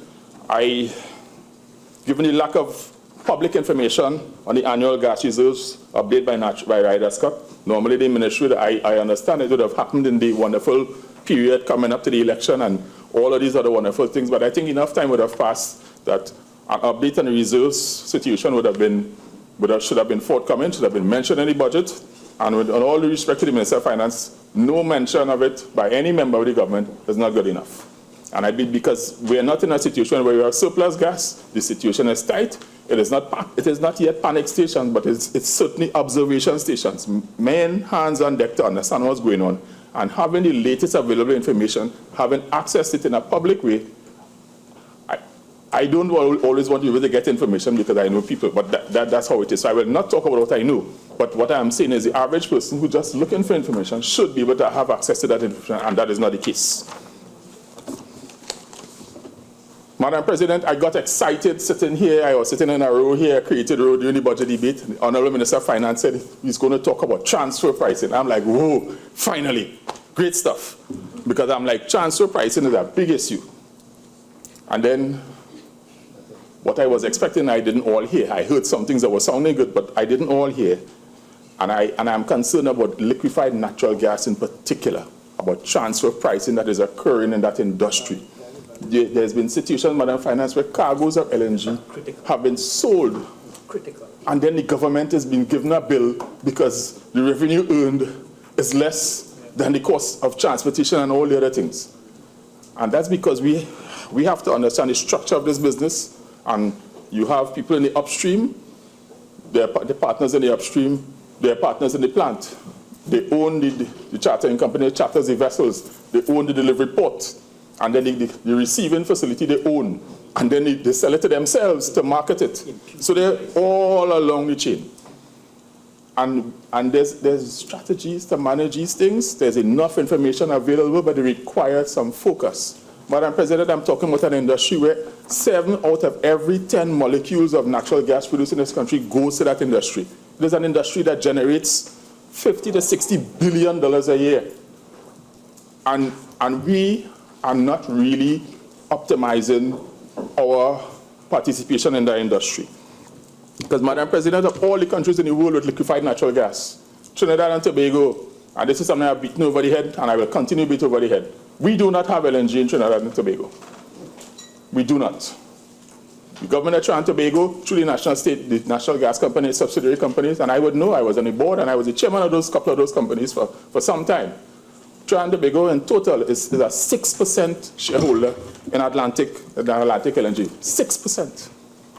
given the lack of public information on the annual gas reserves updated by Ryder Scott, normally the ministry, I understand it would have happened in the wonderful period coming up to the election and all of these other wonderful things, but I think enough time would have passed that an update on the reserves situation should have been forthcoming, should have been mentioned in the budget, and with all due respect to the Minister of Finance, no mention of it by any member of the government is not good enough. And because we are not in a situation where we have surplus gas, the situation is tight. It is not yet panic stations, but it's certainly observation stations. Men, hands on deck to understand what's going on, and having the latest available information, having access to it in a public way. I don't always want you to get information because I know people, but that's how it is. So I will not talk about what I know, but what I am saying is the average person who just looking for information should be able to have access to that information, and that is not the case. Madam President, I got excited sitting here. I was sitting in a row here, created row during the budget debate. The Honorable Minister of Finance said he's going to talk about transfer pricing. I'm like, whoa, finally, great stuff. Because I'm like, transfer pricing is a big issue. And then what I was expecting, I didn't all hear. I heard some things that were sounding good, but I didn't all hear. And I'm concerned about liquefied natural gas in particular, about transfer pricing that is occurring in that industry. there's been situations, Madam Finance, where cargoes of LNG have been sold. Critical. And then the government has been given a bill because the revenue earned is less than the cost of transportation and all the other things. And that's because we have to understand the structure of this business. And you have people in the upstream, they're the partners in the upstream, they're partners in the plant. They own the chartering company, charters the vessels, they own the delivery port, and then the receiving facility they own. And then they sell it to themselves to market it. So they're all along the chain. And there's strategies to manage these things. There's enough information available, but it requires some focus. Madam President, I'm talking about an industry where 7 out of every 10 molecules of natural gas produced in this country goes to that industry. It is an industry that generates $50 to $60 billion a year. And we are not really optimizing our participation in the industry. Because, Madam President, of all the countries in the world with liquefied natural gas, Trinidad and Tobago, and this is something I've beaten over the head, and I will continue to beat over the head, we do not have LNG in Trinidad and Tobago. We do not. The government of Trinidad and Tobago, through the national gas companies, subsidiary companies, and I would know, I was on the board, and I was the chairman of couple of those companies for some time. Trinidad and Tobago in total is a 6% shareholder in Atlantic LNG. 6%.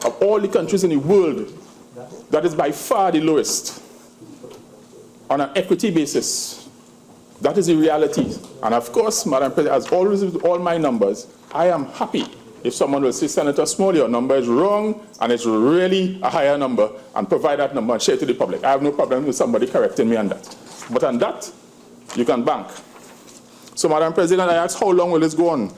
Of all the countries in the world, that is by far the lowest on an equity basis. That is the reality. And of course, Madam President, as always with all my numbers, I am happy if someone will say, Senator Small, your number is wrong, and it's really a higher number, and provide that number and share it to the public. I have no problem with somebody correcting me on that. But on that, you can bank. So, Madam President, I ask, how long will this go on?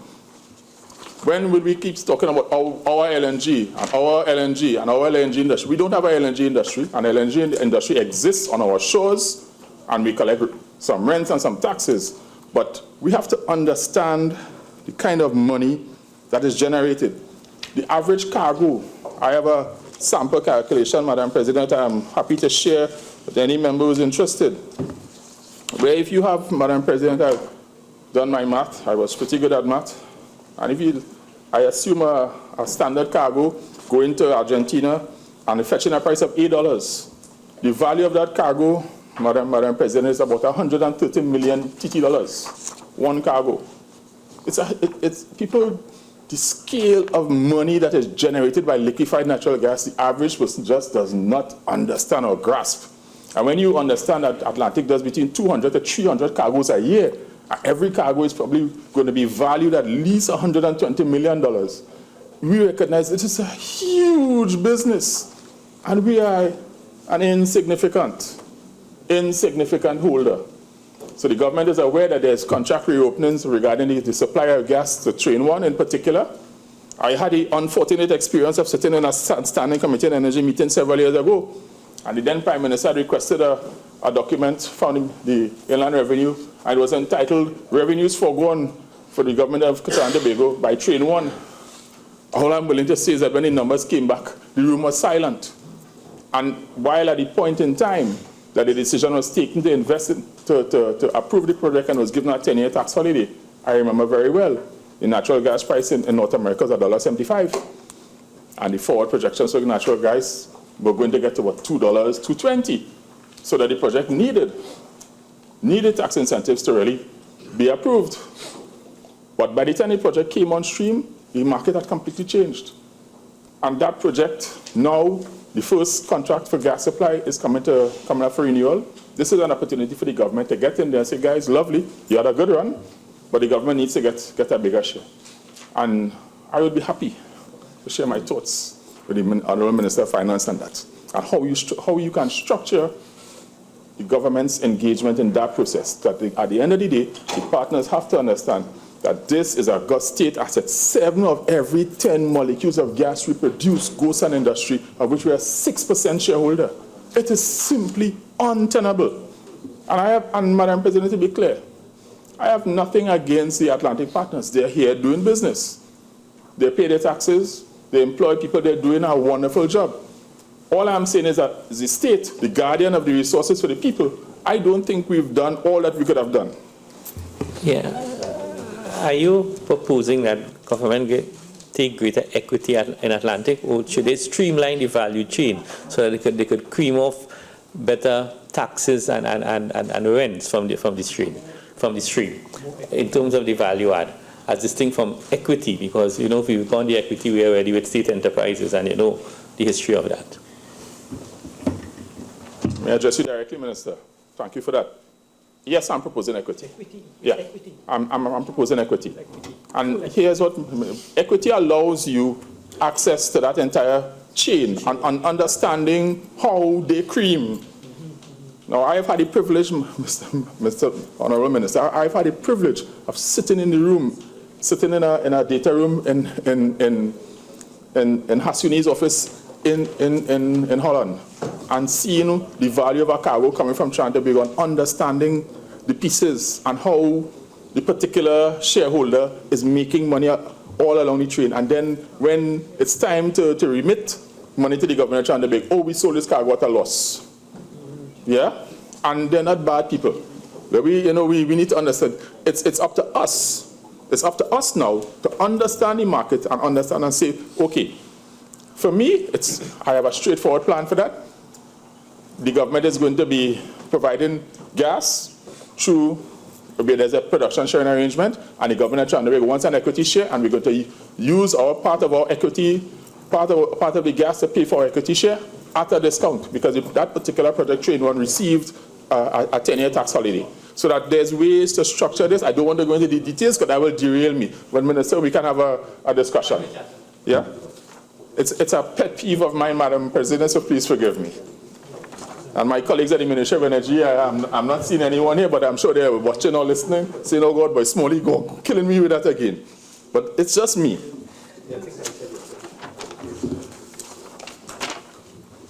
When will we keep talking about our LNG and our LNG and our LNG industry? We don't have an LNG industry, and LNG industry exists on our shores, and we collect some rents and some taxes. But we have to understand the kind of money that is generated. The average cargo, I have a sample calculation, Madam President, I'm happy to share with any member who's interested. Where if you have, Madam President, I've done my math, I was pretty good at math, and if I assume a standard cargo going to Argentina and fetching a price of $8, the value of that cargo, Madam President, is about 130 million TT dollars, one cargo. It's people, the scale of money that is generated by liquefied natural gas, the average person just does not understand or grasp. And when you understand that Atlantic does between 200 to 300 cargoes a year, every cargo is probably going to be valued at least $120 million. We recognize this is a huge business, and we are an insignificant holder. So the government is aware that there's contract reopenings regarding the supply of gas to Train 1 in particular. I had the unfortunate experience of sitting in a standing committee on energy meeting several years ago, and the then Prime Minister requested a document found in the Inland Revenue, and it was entitled Revenues Foregone for the Government of Trinidad and Tobago by Train 1. All I'm willing to say is that when the numbers came back, the room was silent. And while at the point in time that the decision was taken to invest to approve the project and was given a 10-year tax holiday, I remember very well the natural gas price in North America was $1.75. And the forward projections for natural gas were going to get to what, $2, $2.20. So that the project needed tax incentives to really be approved. But by the time the project came on stream, the market had completely changed. And that project, now the first contract for gas supply is coming up for renewal. This is an opportunity for the government to get in there and say, guys, lovely, you had a good run, but the government needs to get a bigger share. And I would be happy to share my thoughts with the Honourable Minister of Finance on that, and how you can structure the government's engagement in that process. That at the end of the day, the partners have to understand that this is a state asset. 7 of every 10 molecules of gas we produce goes to an industry of which we are 6% shareholder. It is simply untenable. And Madam President, to be clear, I have nothing against the Atlantic partners. They're here doing business. They pay their taxes. They employ people. They're doing a wonderful job. All I'm saying is that the state, the guardian of the resources for the people, I don't think we've done all that we could have done. Yeah. Are you proposing that government take greater equity in Atlantic, or should they streamline the value chain so that they could cream off better taxes and rents from the stream in terms of the value add, as distinct from equity? Because if we count the equity, we are already with state enterprises, and the history of that. May I address you directly, Minister? Thank you for that. Yes, I'm proposing equity. Yeah, equity. I'm proposing equity. And here's what equity allows you: access to that entire chain and understanding how they cream. Now, I've had the privilege, Mr. Honorable Minister, I've had the privilege of sitting in the room, sitting in a data room in Hasuni's office in Holland, and seeing the value of a cargo coming from Trinidad and Tobago and understanding the pieces and how the particular shareholder is making money all along the train. And then when it's time to remit money to the government of Trinidad and Tobago, we sold this cargo at a loss. Yeah? And they're not bad people. But we need to understand, it's up to us. It's up to us now to understand the market and understand and say, okay, for me, I have a straightforward plan for that. The government is going to be providing gas through, there's a production sharing arrangement, and the government of Trinidad and Tobago wants an equity share, and we're going to use our part of our equity, part of the gas to pay for our equity share at a discount, because if that particular project train one received a 10-year tax holiday. So that there's ways to structure this. I don't want to go into the details because that will derail me. But Minister, we can have a discussion. Yeah? It's a pet peeve of mine, Madam President, so please forgive me. And my colleagues at the Ministry of Energy, I'm not seeing anyone here, but I'm sure they're watching or listening, saying, oh God, boy, Smalley, go killing me with that again. But it's just me.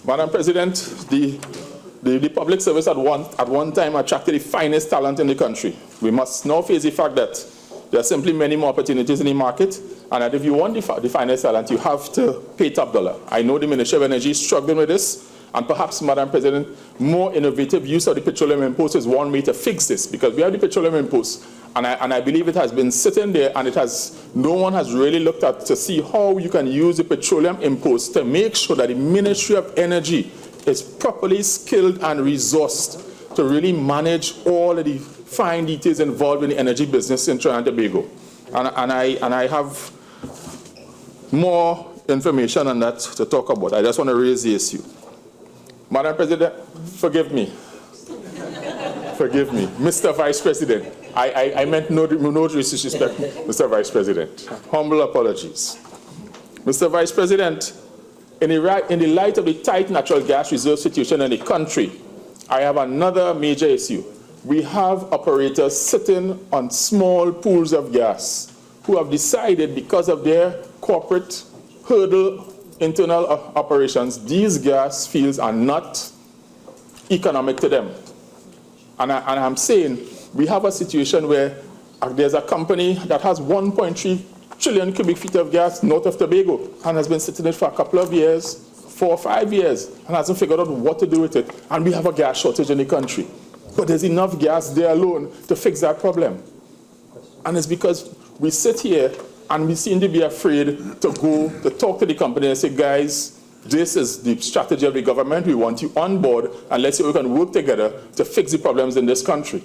Madam President, the public service at one time attracted the finest talent in the country. We must now face the fact that there are simply many more opportunities in the market, and that if you want the finest talent, you have to pay top dollar. I know the Ministry of Energy is struggling with this, and perhaps, Madam President, more innovative use of the petroleum impost is one way to fix this, because we have the petroleum impost, and I believe it has been sitting there, and no one has really looked at to see how you can use the petroleum impost to make sure that the Ministry of Energy is properly skilled and resourced to really manage all of the fine details involved in the energy business in Trinidad and Tobago. And I have more information on that to talk about. I just want to raise the issue. Madam President, forgive me. Forgive me. Mr. Vice President, I meant no disrespect, Mr. Vice President. Humble apologies. Mr. Vice President, in the light of the tight natural gas reserve situation in the country, I have another major issue. We have operators sitting on small pools of gas who have decided, because of their corporate hurdle internal operations, these gas fields are not economic to them. And I'm saying we have a situation where there's a company that has 1.3 trillion cubic feet of gas north of Tobago and has been sitting it for a couple of years, 4 or 5 years, and hasn't figured out what to do with it. And we have a gas shortage in the country. But there's enough gas there alone to fix that problem. And it's because we sit here and we seem to be afraid to go to talk to the company and say, guys, this is the strategy of the government. We want you on board, and let's see how we can work together to fix the problems in this country.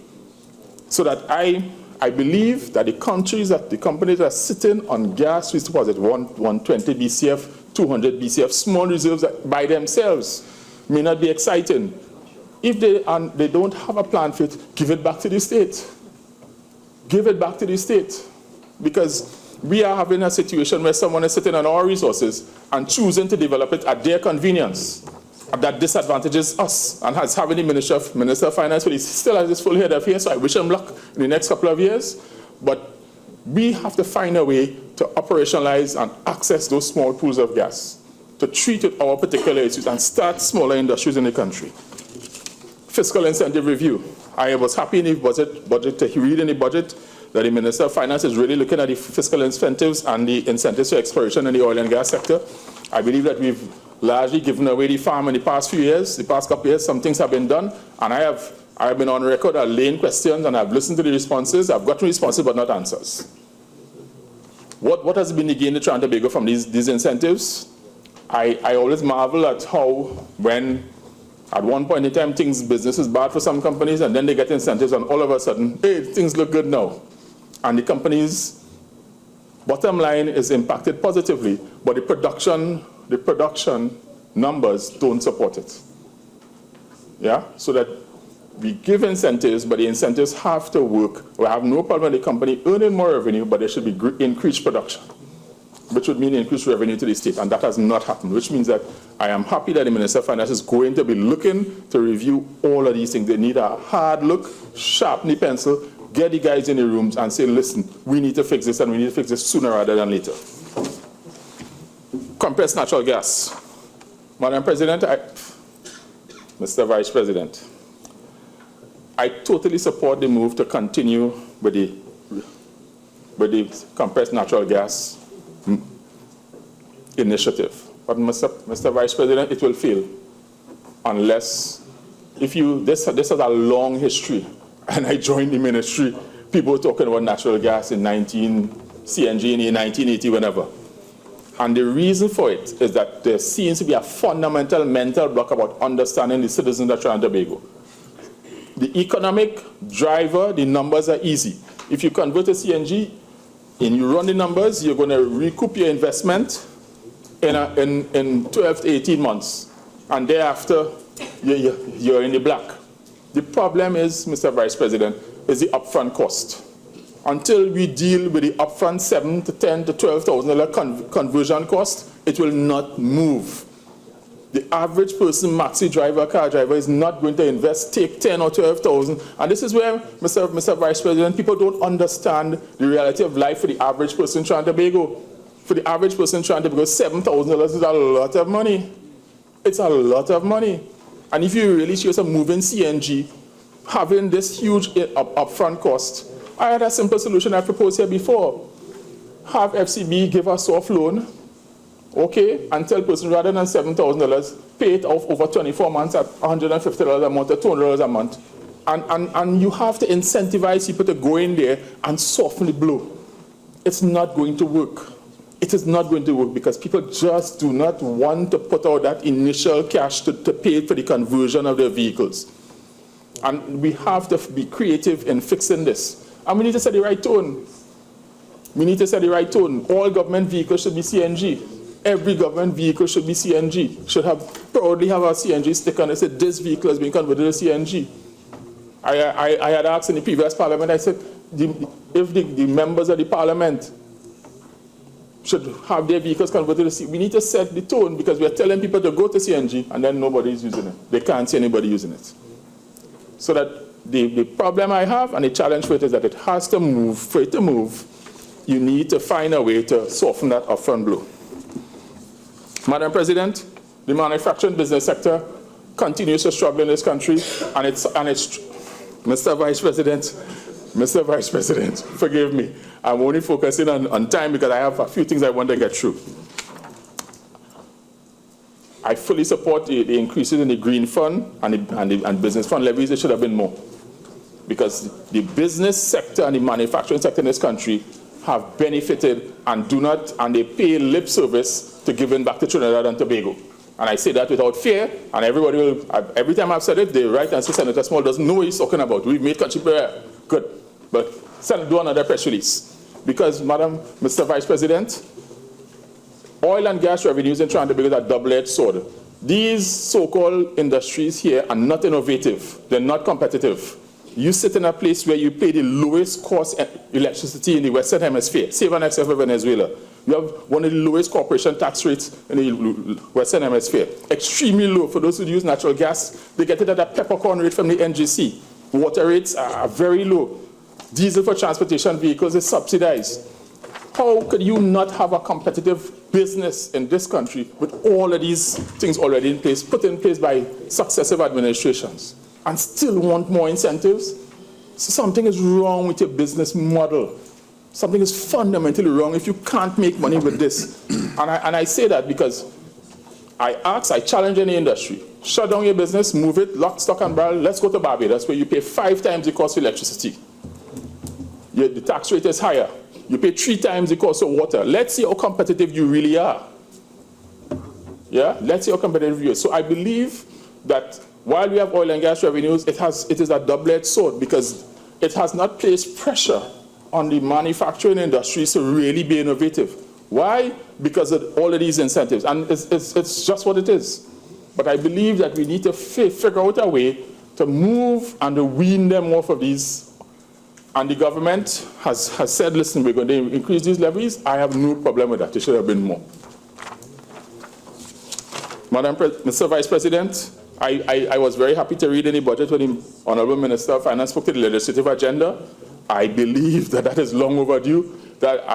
So that I believe that the companies that are sitting on gas, which was at 120 BCF, 200 BCF, small reserves by themselves, may not be exciting. If they don't have a plan for it, give it back to the state. Give it back to the state. Because we are having a situation where someone is sitting on our resources and choosing to develop it at their convenience. And that disadvantages us, and has having the Minister of Finance, but he still has his full head of hair, so I wish him luck in the next couple of years. But we have to find a way to operationalize and access those small pools of gas, to treat it our particular issues and start smaller industries in the country. Fiscal incentive review. I was happy in the budget to read in the budget that the Minister of Finance is really looking at the fiscal incentives and the incentives for exploration in the oil and gas sector. I believe that we've largely given away the farm in the past few years. The past couple of years, some things have been done, and I have been on record laying questions, and I've listened to the responses. I've gotten responses, but not answers. What has been the gain to Trinidad and Tobago from these incentives? I always marvel at how when at one point in time business is bad for some companies and then they get incentives and all of a sudden, hey, things look good now. And the company's bottom line is impacted positively, but the production numbers don't support it. Yeah, so that we give incentives, but the incentives have to work. We have no problem with the company earning more revenue, but there should be increased production, which would mean increased revenue to the state, and that has not happened, which means that I am happy that the Minister of Finance is going to be looking to review all of these things. They need a hard look, sharpen the pencil, get the guys in the rooms and say, listen, we need to fix this, and we need to fix this sooner rather than later. Compressed natural gas. Madam President, Mr. Vice President, I totally support the move to continue with the compressed natural gas initiative. But Mr. Vice President, it will fail unless, this has a long history. And I joined the ministry, people were talking about natural gas in CNG in 1980, whenever. And the reason for it is that there seems to be a fundamental mental block about understanding the citizens of Trinidad and Tobago. The economic driver, the numbers are easy. If you convert to CNG and you run the numbers, you're going to recoup your investment in 12 to 18 months. And thereafter, you're in the black. The problem is, Mr. Vice President, is the upfront cost. Until we deal with the upfront $7,000 to $10,000 to $12,000 conversion cost, it will not move. The average person, maxi driver, car driver, is not going to invest, take 10 or 12,000. And this is where, Mr. Vice President, people don't understand the reality of life for the average person in Trinidad and Tobago. For the average person in Trinidad and Tobago, $7,000 is a lot of money. It's a lot of money. And if you really choose a moving CNG, having this huge upfront cost, I had a simple solution I proposed here before. Have FCB give a soft loan, okay, and tell person rather than $7,000, pay it off over 24 months at $150 a month or $200 a month. And you have to incentivize people to go in there and soften the blow. It's not going to work. It is not going to work because people just do not want to put out that initial cash to pay for the conversion of their vehicles. And we have to be creative in fixing this. And we need to set the right tone. We need to set the right tone. All government vehicles should be CNG. Every government vehicle should be CNG. Should proudly have a CNG sticker and say this vehicle has been converted to CNG. I had asked in the previous parliament, I said, if the members of the parliament should have their vehicles converted to CNG, we need to set the tone because we are telling people to go to CNG and then nobody is using it. They can't see anybody using it. So that the problem I have and the challenge for it is that it has to move. For it to move, you need to find a way to soften that upfront blow. Madam President, the manufacturing business sector continues to struggle in this country, and it's Mr. Vice President, forgive me. I'm only focusing on time because I have a few things I want to get through. I fully support the increases in the green fund and business fund levies. There should have been more. Because the business sector and the manufacturing sector in this country have benefited and they pay lip service to giving back to Trinidad and Tobago. And I say that without fear, and everybody will, every time I've said it, they write and say Senator Small doesn't know what he's talking about. We've made country better. Good. But do another press release. Because, Mr. Vice President, oil and gas revenues in Trinidad and Tobago are a double-edged sword. These so-called industries here are not innovative. They're not competitive. You sit in a place where you pay the lowest cost electricity in the Western Hemisphere, save and except for Venezuela. You have one of the lowest corporation tax rates in the Western Hemisphere. Extremely low. For those who use natural gas, they get it at a peppercorn rate from the NGC. Water rates are very low. Diesel for transportation vehicles is subsidized. How could you not have a competitive business in this country with all of these things already in place, put in place by successive administrations, and still want more incentives? So something is wrong with your business model. Something is fundamentally wrong if you can't make money with this. And I say that because I challenge any industry. Shut down your business, move it, lock, stock, and barrel. Let's go to Barbados where you pay 5 times the cost of electricity. The tax rate is higher. You pay 3 times the cost of water. Let's see how competitive you really are. Yeah, let's see how competitive you are. So I believe that while we have oil and gas revenues, it is a double-edged sword because it has not placed pressure on the manufacturing industries to really be innovative. Why? Because of all of these incentives. And it's just what it is. But I believe that we need to figure out a way to move and to wean them off of these. And the government has said, listen, we're going to increase these levies. I have no problem with that. It should have been more. Mr. Vice President, I was very happy to read in the budget when the Honorable Minister of Finance spoke to the legislative agenda. I believe that is long overdue, that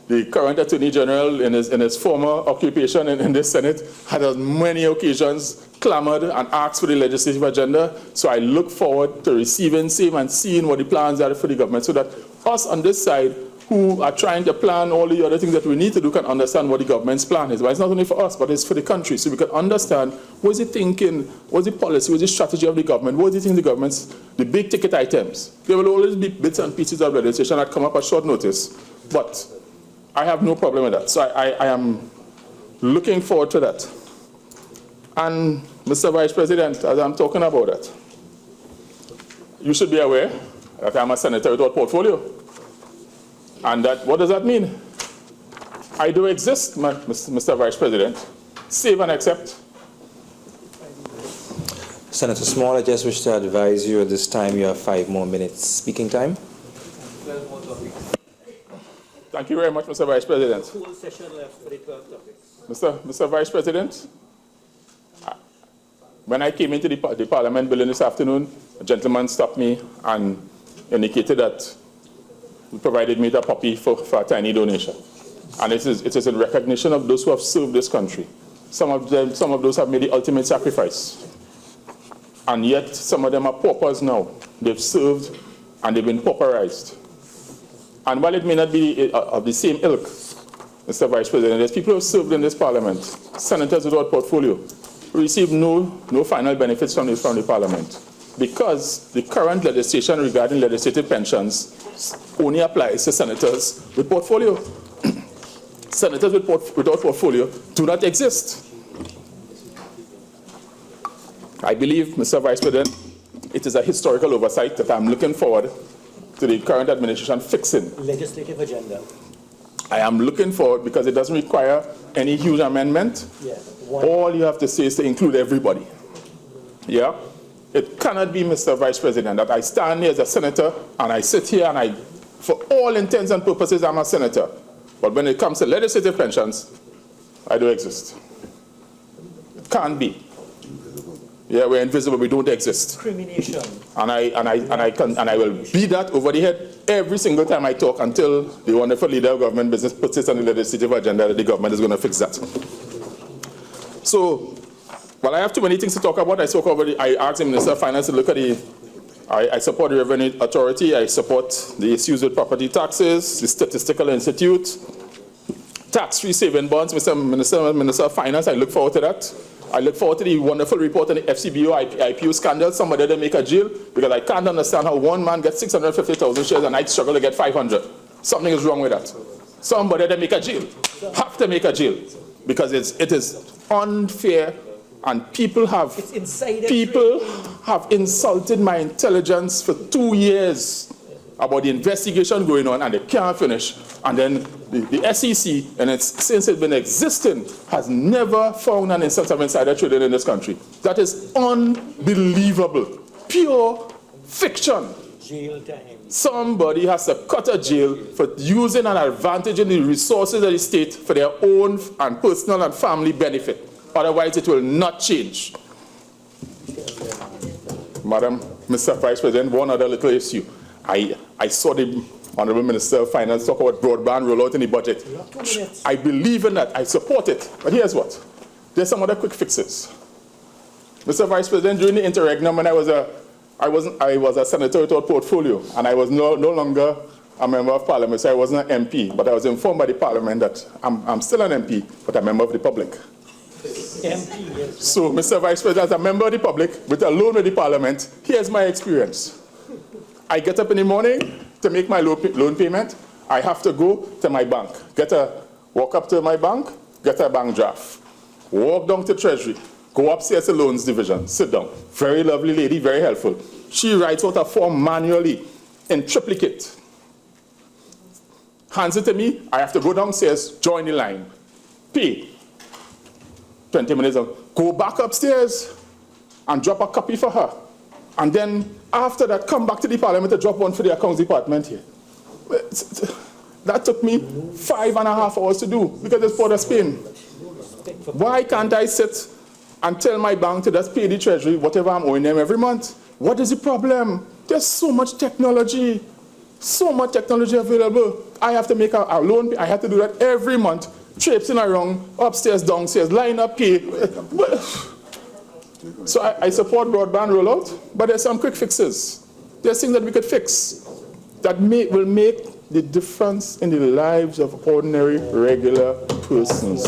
the current Attorney General in his former occupation in this Senate had on many occasions clamored and asked for the legislative agenda. So I look forward to receiving same and seeing what the plans are for the government so that us on this side who are trying to plan all the other things that we need to do can understand what the government's plan is. But it's not only for us, but it's for the country. So we can understand what is the thinking, what's the policy, what's the strategy of the government, what is the thing the government's, the big ticket items. There will always be bits and pieces of legislation that come up at short notice. But I have no problem with that. So I am looking forward to that. And Mr. Vice President, as I'm talking about that, you should be aware that I'm a senator without portfolio. And that, what does that mean? I do exist, Mr. Vice President. Save and accept. Senator Small, I just wish to advise you at this time you have 5 more minutes speaking time. Thank you very much, Mr. Vice President. Full session left for the 12 topics. Mr. Vice President, when I came into the Parliament building this afternoon, a gentleman stopped me and indicated that he provided me with a puppy for a tiny donation. And it is in recognition of those who have served this country. Some of those have made the ultimate sacrifice. And yet, some of them are paupers now. They've served and they've been pauperized. And while it may not be of the same ilk, Mr. Vice President, there's people who have served in this Parliament, senators without portfolio, who receive no final benefits from the Parliament. Because the current legislation regarding legislative pensions only applies to senators with portfolio. Senators without portfolio do not exist. I believe, Mr. Vice President, it is a historical oversight that I'm looking forward to the current administration fixing. Legislative agenda. I am looking forward because it doesn't require any huge amendment. Yeah. All you have to say is to include everybody. Yeah? It cannot be, Mr. Vice President, that I stand here as a senator and I sit here and for all intents and purposes, I'm a senator. But when it comes to legislative pensions, I do exist. It can't be. Yeah, we're invisible, we don't exist. Discrimination. And I will beat that over the head every single time I talk until the wonderful leader of government business puts it on the legislative agenda that the government is going to fix that. So, while I have too many things to talk about, I asked the Minister of Finance to look at I support the Revenue Authority, I support the issues with property taxes, the Statistical Institute, tax-free saving bonds, Mr. Minister of Finance, I look forward to that. I look forward to the wonderful report on the FCBO IPO scandal. Somebody didn't make a jail because I can't understand how one man gets 650,000 shares and I struggle to get 500. Something is wrong with that. Somebody didn't make a jail. Have to make a jail because it is unfair and people have insulted my intelligence for 2 years about the investigation going on and they can't finish. And then the SEC, and since it's been existing, has never found an instance of insider trading in this country. That is unbelievable. Pure fiction. Jail time. Somebody has to cut a jail for using an advantage in the resources of the state for their own and personal and family benefit. Otherwise, it will not change. Madam, Mr. Vice President, one other little issue. I saw the Honorable Minister of Finance talk about broadband rollout in the budget. I believe in that. I support it. But here's what. There's some other quick fixes. Mr. Vice President, during the interregnum, when I was a senator without portfolio, and I was no longer a member of Parliament, so I wasn't an MP. But I was informed by the Parliament that I'm still an MP, but a member of the public. MP, yes. So, Mr. Vice President, as a member of the public, with a loan with the Parliament, here's my experience. I get up in the morning to make my loan payment. I have to go to my bank, walk up to my bank, get a bank draft, walk down to Treasury, go upstairs to Loans Division, sit down. Very lovely lady, very helpful. She writes out a form manually in triplicate. Hands it to me, I have to go downstairs, join the line, pay. 20 minutes, go back upstairs and drop a copy for her. And then after that, come back to the Parliament to drop one for the Accounts Department here. That took me 5.5 hours to do because it's Port of Spain. Why can't I sit and tell my bank to just pay the Treasury whatever I'm owing them every month? What is the problem? There's so much technology available. I have to make a loan. I have to do that every month, traipsing around, upstairs, downstairs, line up, pay. So I support broadband rollout, but there's some quick fixes. There's things that we could fix that will make the difference in the lives of ordinary, regular persons.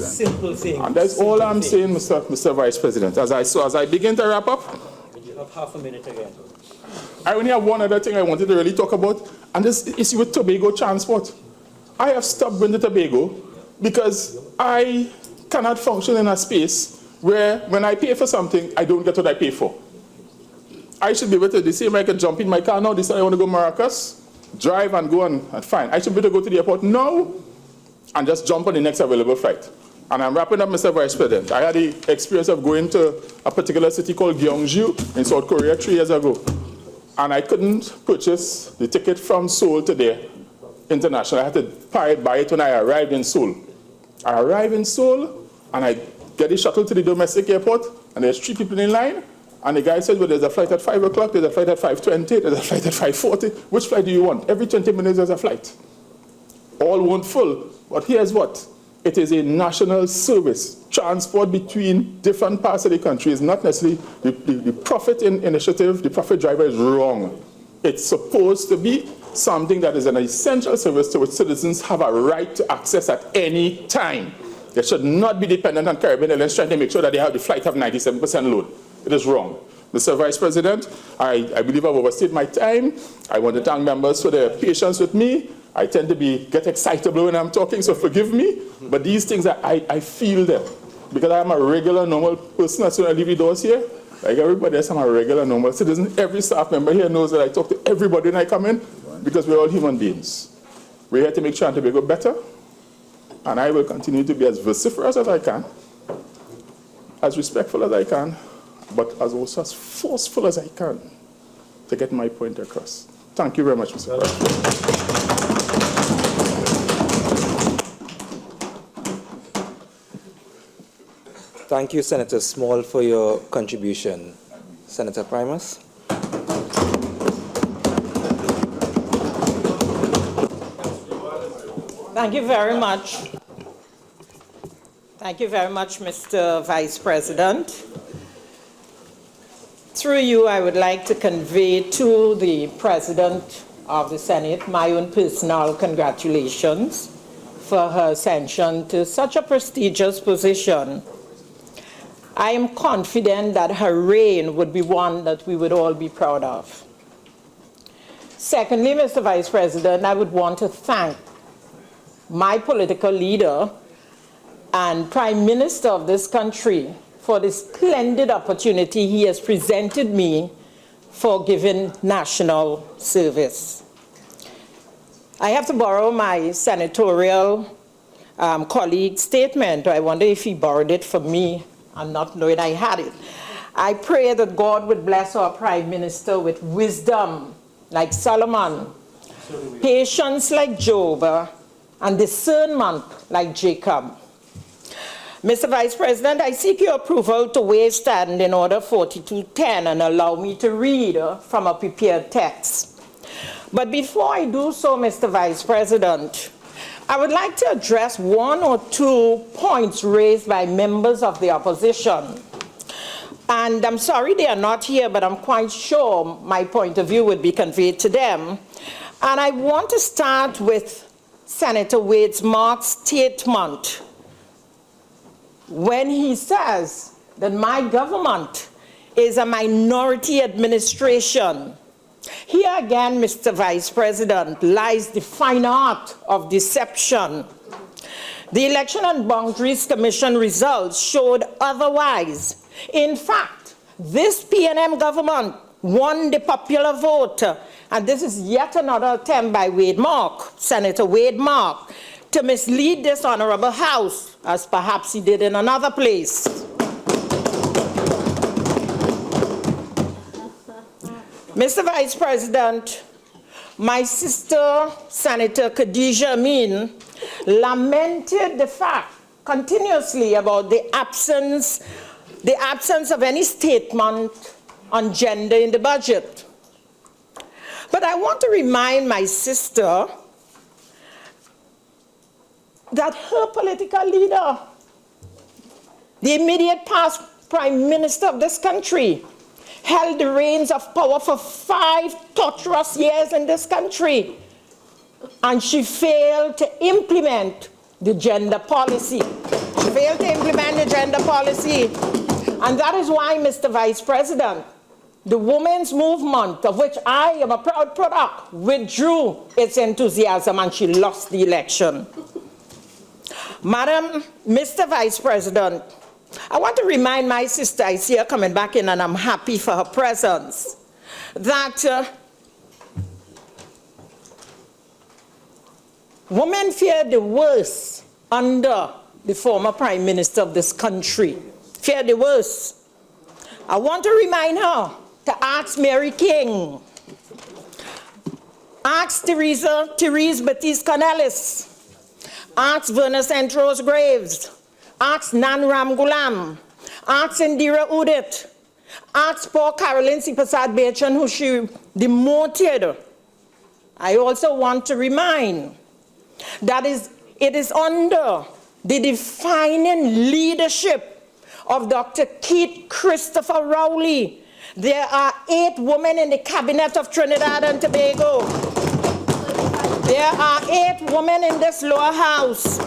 Simple thing. And that's all I'm saying, Mr. Vice President. As I begin to wrap up, You have half a minute again. I only have one other thing I wanted to really talk about, and this issue with Tobago transport. I have stopped going to Tobago because I cannot function in a space where when I pay for something, I don't get what I pay for. I should be able to, the same way I can jump in my car now, this time I want to go Maracas, drive and go and fine. I should be able to go to the airport now and just jump on the next available flight. And I'm wrapping up, Mr. Vice President. I had the experience of going to a particular city called Gyeongju in South Korea 3 years ago. And I couldn't purchase the ticket from Seoul to there, international. I had to buy it when I arrived in Seoul. I arrived in Seoul, and I get the shuttle to the domestic airport, and there's 3 people in line, and the guy said, well, there's a flight at 5 o'clock, there's a flight at 5:20, there's a flight at 5:40. Which flight do you want? Every 20 minutes there's a flight. All weren't full, but here's what. It is a national service. Transport between different parts of the country is not necessarily the profit initiative, the profit driver is wrong. It's supposed to be something that is an essential service to which citizens have a right to access at any time. They should not be dependent on Caribbean Airlines trying to make sure that they have the flight have 97% load. It is wrong. Mr. Vice President, I believe I've overstayed my time. I want to thank members for their patience with me. I tend to get excitable when I'm talking, so forgive me. But these things, I feel them. Because I'm a regular, normal person, as soon as I leave the doors here, like everybody else, I'm a regular, normal citizen. Every staff member here knows that I talk to everybody when I come in, because we're all human beings. We're here to make sure Tobago better, and I will continue to be as vociferous as I can, as respectful as I can, but also as forceful as I can to get my point across. Thank you very much, Mr. President. Thank you, Senator Small, for your contribution. Senator Primus. Thank you very much. Thank you very much, Mr. Vice President. Through you, I would like to convey to the President of the Senate my own personal congratulations for her ascension to such a prestigious position. I am confident that her reign would be one that we would all be proud of. Secondly, Mr. Vice President, I would want to thank my political leader and Prime Minister of this country for the splendid opportunity he has presented me for giving national service. I have to borrow my senatorial colleague's statement. I wonder if he borrowed it from me and not knowing I had it. I pray that God would bless our Prime Minister with wisdom like Solomon, patience like Job, and discernment like Jacob. Mr. Vice President, I seek your approval to waive Standing Order 4210 and allow me to read from a prepared text. But before I do so, Mr. Vice President, I would like to address 1 or 2 points raised by members of the opposition. And I'm sorry they are not here, but I'm quite sure my point of view would be conveyed to them. And I want to start with Senator Wade's Mark's statement when he says that my government is a minority administration Here again, Mr. Vice President, lies the fine art of deception. The Election and Boundaries Commission results showed otherwise. In fact, this PNM government won the popular vote, and this is yet another attempt by Senator Wade Mark, to mislead this honorable House, as perhaps he did in another place. Mr. Vice President, my sister, Senator Khadija Amin, lamented the fact continuously about the absence of any statement on gender in the budget. But I want to remind my sister that her political leader, the immediate past Prime Minister of this country, held the reins of power for 5 torturous years in this country, and she failed to implement the gender policy. She failed to implement the gender policy. And that is why, Mr. Vice President, the women's movement, of which I am a proud product, withdrew its enthusiasm and she lost the election. Mr. Vice President, I want to remind my sister, I see her coming back in and I'm happy for her presence, that women feared the worst under the former Prime Minister of this country. Feared the worst. I want to remind her to ask Mary King, ask Therese Baptiste-Cornelis, ask Verna St. Rose Graves, ask Nan Ram Gulam, ask Indira Udit, ask poor Caroline Sipasad Bechan, who she demoted. I also want to remind that it is under the defining leadership of Dr. Keith Christopher Rowley. There are 8 women in the cabinet of Trinidad and Tobago. There are 8 women in this lower house,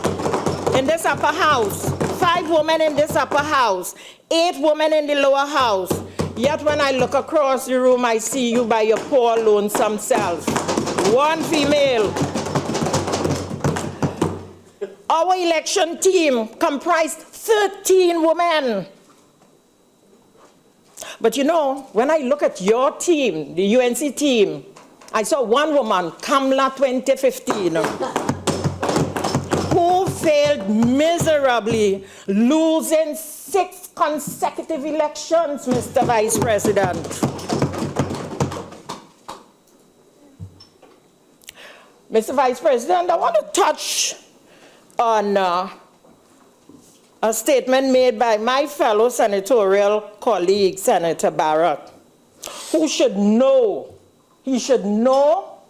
in this upper house. 5 women in this upper house, 8 women in the lower house. Yet when I look across the room, I see you by your poor lonesome self. 1 female. Our election team comprised 13 women. But you know, when I look at your team, the UNC team, I saw 1 woman, Kamla 2015, who failed miserably, losing 6 consecutive elections, Mr. Vice President. Mr. Vice President, I want to touch on a statement made by my fellow senatorial colleague, Senator Barrett, who should know, he should not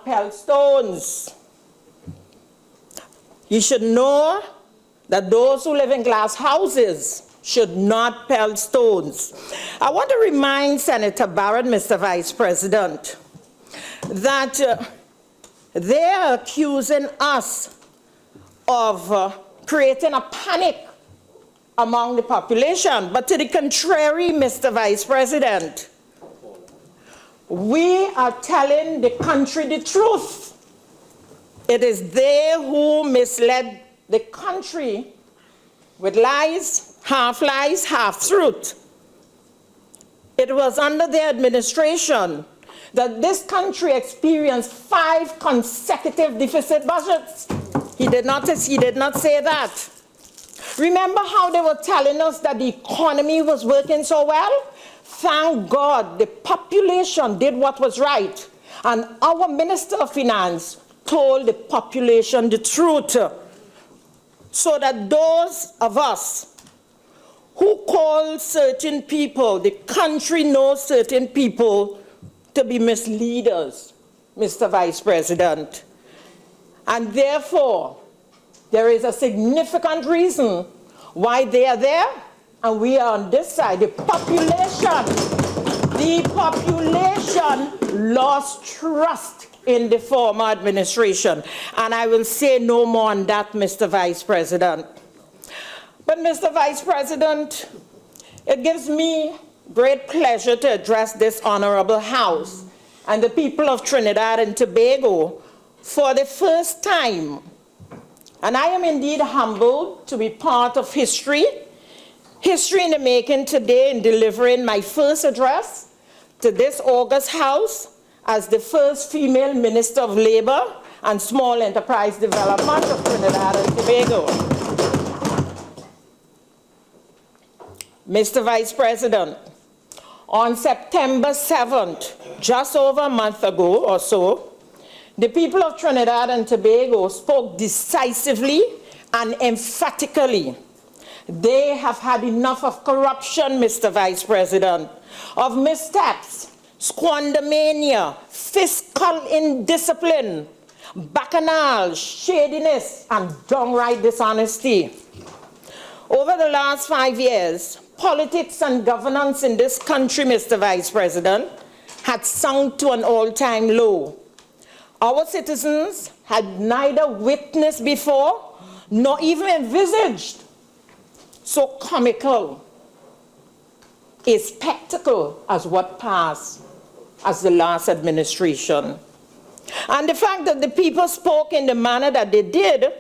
pelt stones. He should know that those who live in glass houses should not pelt stones. I want to remind Senator Barrett, Mr. Vice President, that they're accusing us of creating a panic among the population. But to the contrary, Mr. Vice President, we are telling the country the truth. It is they who misled the country with lies, half truth. It was under their administration that this country experienced 5 consecutive deficit budgets. He did not say that. Remember how they were telling us that the economy was working so well? Thank God the population did what was right. And our Minister of Finance told the population the truth, so that those of us who call certain people, the country knows certain people to be misleaders, Mr. Vice President. And therefore, there is a significant reason why they are there and we are on this side. The population lost trust in the former administration. And I will say no more on that, Mr. Vice President. But Mr. Vice President, it gives me great pleasure to address this honorable House and the people of Trinidad and Tobago for the first time. And I am indeed humbled to be part of history in the making today in delivering my first address to this august House as the first female Minister of Labor and Small Enterprise Development of Trinidad and Tobago. Mr. Vice President, on September 7th, just over a month ago or so, the people of Trinidad and Tobago spoke decisively and emphatically. They have had enough of corruption, Mr. Vice President, of missteps, squandermania, fiscal indiscipline, bacchanal, shadiness, and downright dishonesty. Over the last 5 years, politics and governance in this country, Mr. Vice President, had sunk to an all-time low. Our citizens had neither witnessed before nor even envisaged so comical a spectacle as what passed as the last administration. And the fact that the people spoke in the manner that they did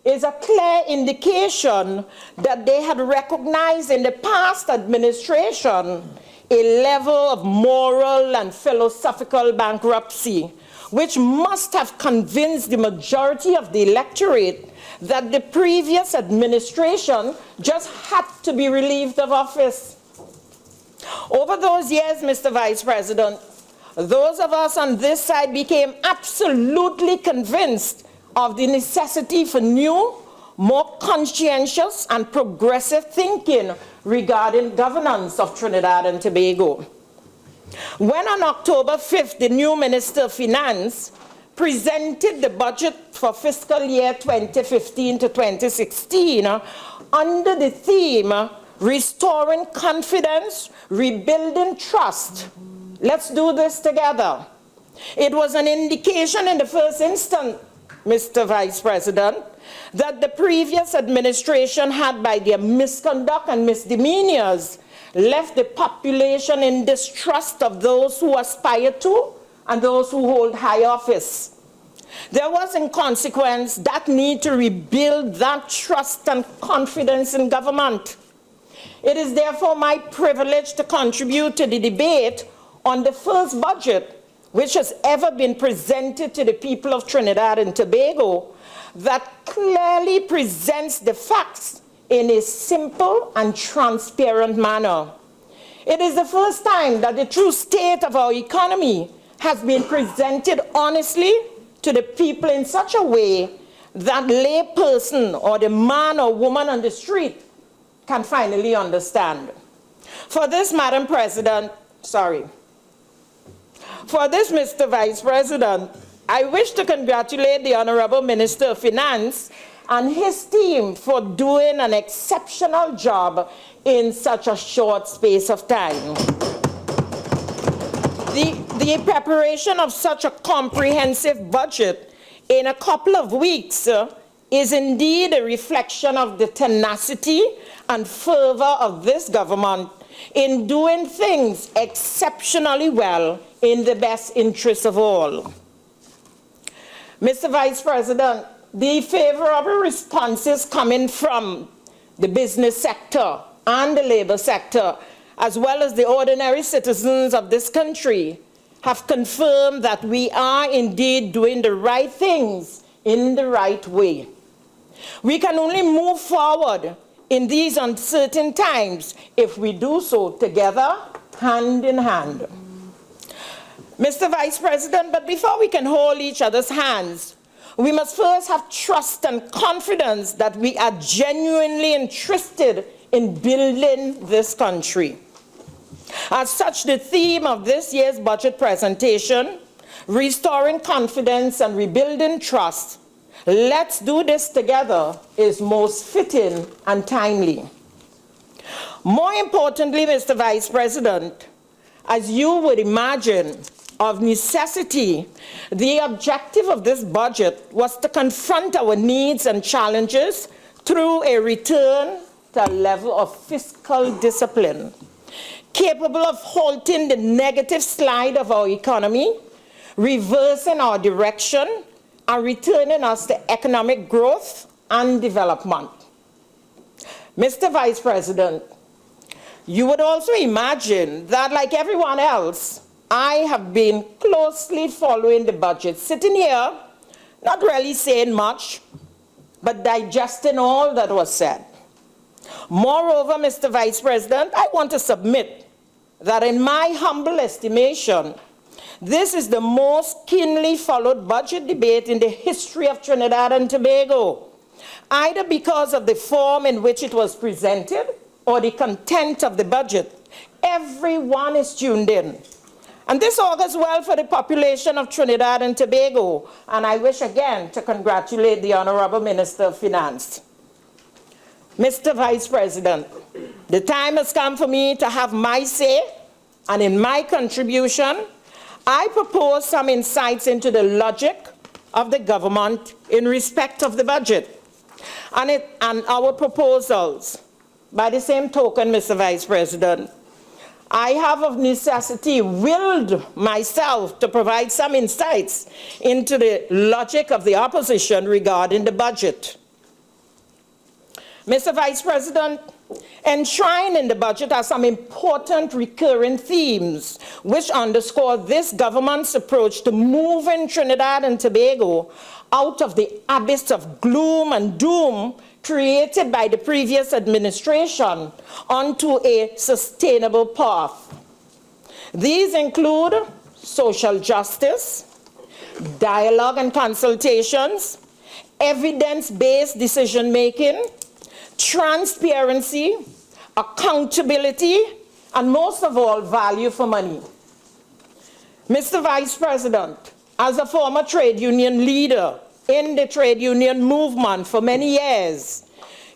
is a clear indication that they had recognized in the past administration a level of moral and philosophical bankruptcy, which must have convinced the majority of the electorate that the previous administration just had to be relieved of office. Over those years, Mr. Vice President, those of us on this side became absolutely convinced of the necessity for new, more conscientious and progressive thinking regarding governance of Trinidad and Tobago. When on October 5th, the new Minister of Finance presented the budget for fiscal year 2015 to 2016 under the theme, Restoring Confidence, Rebuilding Trust. Let's do this together. It was an indication in the first instance, Mr. Vice President, that the previous administration had, by their misconduct and misdemeanors, left the population in distrust of those who aspire to and those who hold high office. There was, in consequence, that need to rebuild that trust and confidence in government. It is therefore my privilege to contribute to the debate on the first budget which has ever been presented to the people of Trinidad and Tobago that clearly presents the facts in a simple and transparent manner. It is the first time that the true state of our economy has been presented honestly to the people in such a way that lay person or the man or woman on the street can finally understand. For this, Madam President, for this, Mr. Vice President, I wish to congratulate the Honorable Minister of Finance and his team for doing an exceptional job in such a short space of time. The preparation of such a comprehensive budget in a couple of weeks is indeed a reflection of the tenacity and fervor of this government in doing things exceptionally well in the best interest of all. Mr. Vice President, the favorable responses coming from the business sector and the labor sector, as well as the ordinary citizens of this country, have confirmed that we are indeed doing the right things in the right way. We can only move forward in these uncertain times if we do so together, hand in hand. Mr. Vice President, but before we can hold each other's hands, we must first have trust and confidence that we are genuinely interested in building this country. As such, the theme of this year's budget presentation, Restoring Confidence and Rebuilding Trust, let's do this together, is most fitting and timely. More importantly, Mr. Vice President, as you would imagine, of necessity, the objective of this budget was to confront our needs and challenges through a return to a level of fiscal discipline. capable of halting the negative slide of our economy, reversing our direction, and returning us to economic growth and development. Mr. Vice President, you would also imagine that, like everyone else, I have been closely following the budget, sitting here, not really saying much, but digesting all that was said. Moreover, Mr. Vice President, I want to submit that in my humble estimation, this is the most keenly followed budget debate in the history of Trinidad and Tobago, either because of the form in which it was presented or the content of the budget. Everyone is tuned in. And this augurs well for the population of Trinidad and Tobago, and I wish again to congratulate the Honorable Minister of Finance. Mr. Vice President, the time has come for me to have my say, and in my contribution, I propose some insights into the logic of the government in respect of the budget and our proposals. By the same token, Mr. Vice President, I have of necessity willed myself to provide some insights into the logic of the opposition regarding the budget. Mr. Vice President, enshrined in the budget are some important recurring themes which underscore this government's approach to moving Trinidad and Tobago out of the abyss of gloom and doom created by the previous administration onto a sustainable path. These include social justice, dialogue and consultations, evidence-based decision-making, transparency, accountability, and most of all, value for money. Mr. Vice President, as a former trade union leader in the trade union movement for many years,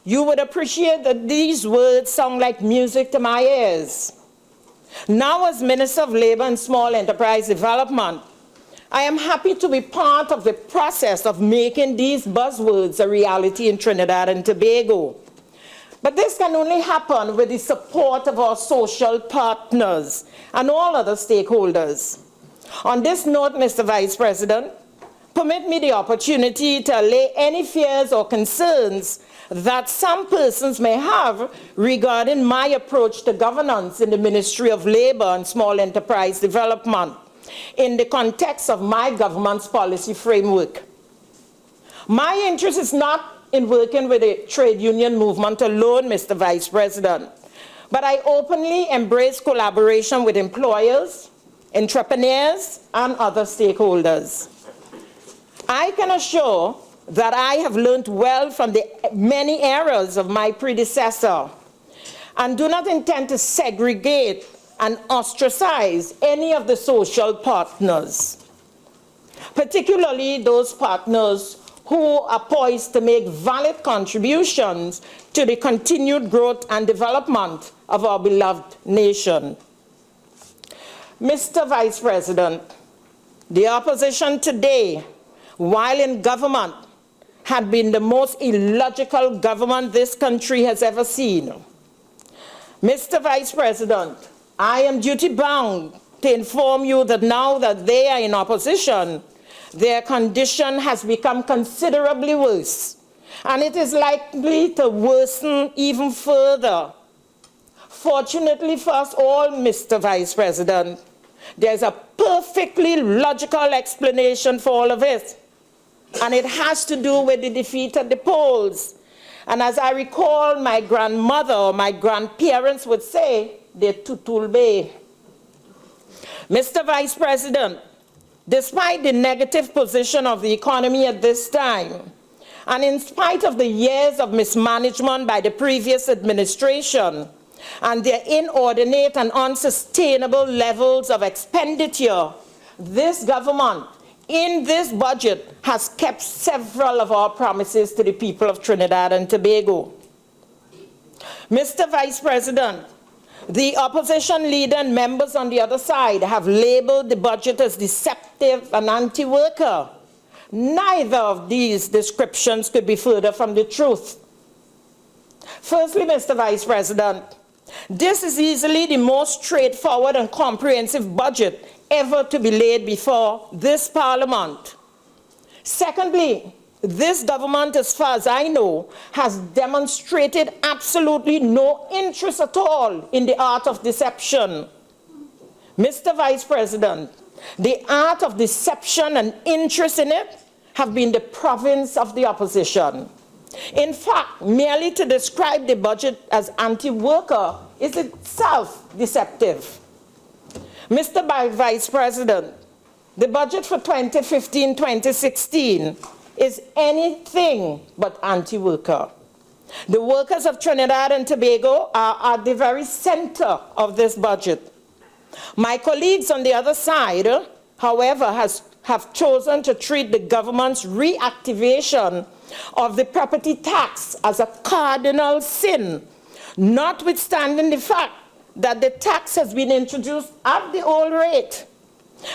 you would appreciate that these words sound like music to my ears. Now, as Minister of Labor and Small Enterprise Development, I am happy to be part of the process of making these buzzwords a reality in Trinidad and Tobago. But this can only happen with the support of our social partners and all other stakeholders. On this note, Mr. Vice President, permit me the opportunity to allay any fears or concerns that some persons may have regarding my approach to governance in the Ministry of Labor and Small Enterprise Development in the context of my government's policy framework. My interest is not in working with the trade union movement alone, Mr. Vice President, but I openly embrace collaboration with employers, entrepreneurs, and other stakeholders. I can assure that I have learned well from the many errors of my predecessor and do not intend to segregate and ostracize any of the social partners, particularly those partners who are poised to make valid contributions to the continued growth and development of our beloved nation. Mr. Vice President, the opposition today, while in government, had been the most illogical government this country has ever seen. Mr. Vice President, I am duty-bound to inform you that now that they are in opposition, their condition has become considerably worse, and it is likely to worsen even further. Fortunately for us all, Mr. Vice President, there's a perfectly logical explanation for all of it, and it has to do with the defeat at the polls. And as I recall, my grandmother or my grandparents would say, de tutulbe. Mr. Vice President, despite the negative position of the economy at this time, and in spite of the years of mismanagement by the previous administration and their inordinate and unsustainable levels of expenditure, this government, in this budget, has kept several of our promises to the people of Trinidad and Tobago. Mr. Vice President, the opposition leader and members on the other side have labeled the budget as deceptive and anti-worker. Neither of these descriptions could be further from the truth. Firstly, Mr. Vice President, This is easily the most straightforward and comprehensive budget ever to be laid before this Parliament. Secondly, this government, as far as I know, has demonstrated absolutely no interest at all in the art of deception. Mr. Vice President, the art of deception and interest in it have been the province of the opposition. In fact, merely to describe the budget as anti-worker is itself deceptive. Mr. Vice President, the budget for 2015-2016 is anything but anti-worker. The workers of Trinidad and Tobago are at the very center of this budget. My colleagues on the other side, however, have chosen to treat the government's reactivation of the property tax as a cardinal sin, notwithstanding the fact that the tax has been introduced at the old rate.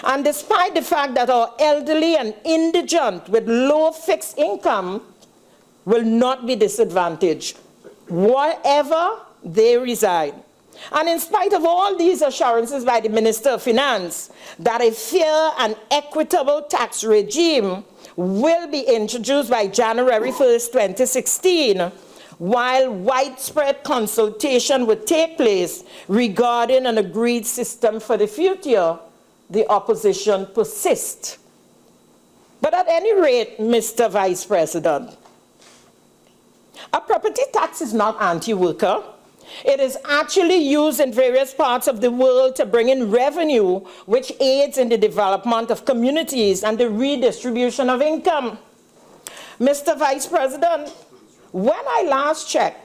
And despite the fact that our elderly and indigent with low fixed income will not be disadvantaged, wherever they reside. And in spite of all these assurances by the Minister of Finance that a fair and equitable tax regime will be introduced by January 1st, 2016, while widespread consultation would take place regarding an agreed system for the future, the opposition persists. But at any rate, Mr. Vice President, a property tax is not anti-worker. It is actually used in various parts of the world to bring in revenue, which aids in the development of communities and the redistribution of income. Mr. Vice President, when I last checked,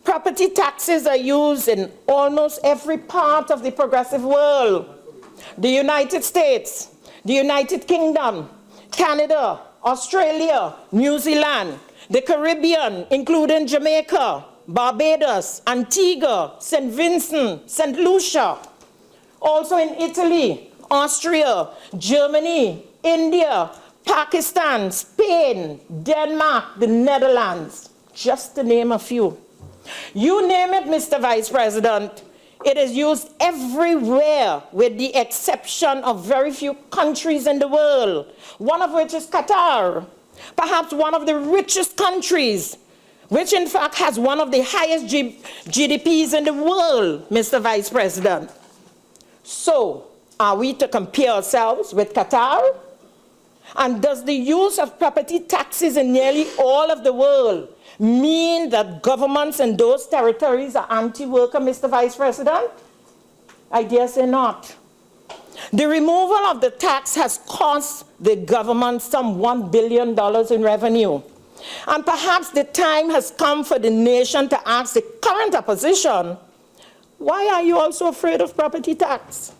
property taxes are used in almost every part of the progressive world. The United States, the United Kingdom, Canada, Australia, New Zealand, the Caribbean, including Jamaica, Barbados, Antigua, St. Vincent, St. Lucia, also in Italy, Austria, Germany, India, Pakistan, Spain, Denmark, the Netherlands, just to name a few. You name it, Mr. Vice President, it is used everywhere with the exception of very few countries in the world, one of which is Qatar, perhaps one of the richest countries, which in fact has one of the highest GDPs in the world, Mr. Vice President. So, are we to compare ourselves with Qatar? And does the use of property taxes in nearly all of the world mean that governments in those territories are anti-worker, Mr. Vice President? I dare say not. The removal of the tax has cost the government some $1 billion in revenue. And perhaps the time has come for the nation to ask the current opposition, why are you also afraid of property tax?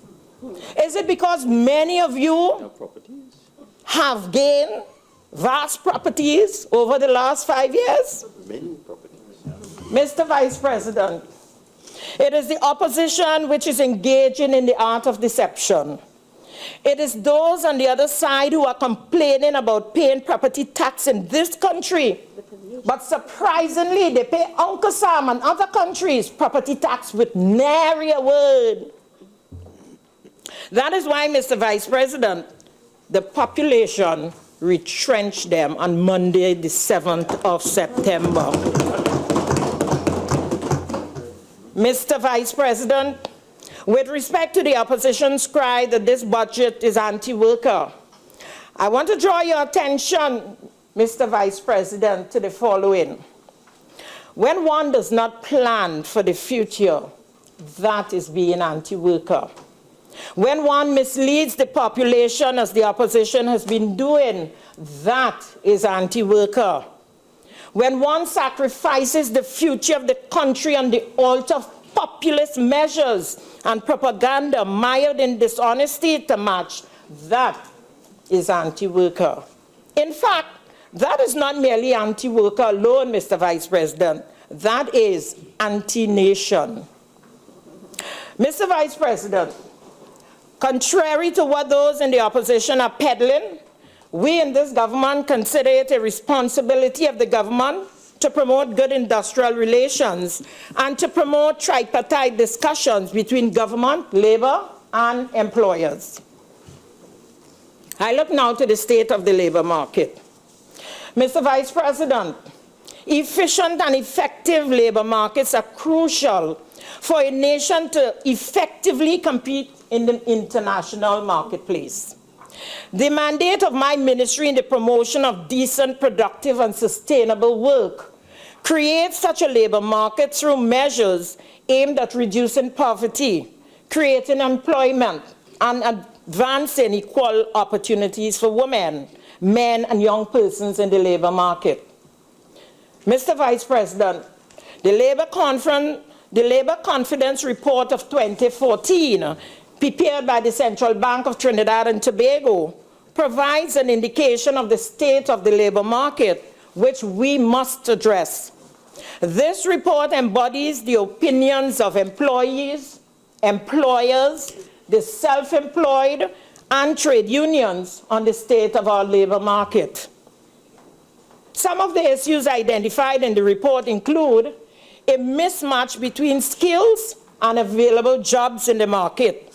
Is it because many of you have gained vast properties over the last 5 years? Many properties. Mr. Vice President, it is the opposition which is engaging in the art of deception. It is those on the other side who are complaining about paying property tax in this country. But surprisingly, they pay Uncle Sam and other countries property tax with nary a word. That is why, Mr. Vice President, the population retrenched them on Monday, the 7th of September. Mr. Vice President, with respect to the opposition's cry that this budget is anti-worker, I want to draw your attention, Mr. Vice President, to the following. When one does not plan for the future, that is being anti-worker. When one misleads the population, as the opposition has been doing, that is anti-worker. When one sacrifices the future of the country on the altar of populist measures and propaganda mired in dishonesty to match, that is anti-worker. In fact, that is not merely anti-worker alone, Mr. Vice President. That is anti-nation. Mr. Vice President, contrary to what those in the opposition are peddling, we in this government consider it a responsibility of the government to promote good industrial relations, and to promote tripartite discussions between government, labor, and employers. I look now to the state of the labor market. Mr. Vice President, efficient and effective labor markets are crucial for a nation to effectively compete in the international marketplace. The mandate of my ministry in the promotion of decent, productive, and sustainable work creates such a labor market through measures aimed at reducing poverty, creating employment, and advancing equal opportunities for women, men, and young persons in the labor market. Mr. Vice President, the Labor Confidence Report of 2014, prepared by the Central Bank of Trinidad and Tobago, provides an indication of the state of the labor market, which we must address. This report embodies the opinions of employees, employers, the self-employed, and trade unions on the state of our labor market. Some of the issues identified in the report include a mismatch between skills and available jobs in the market,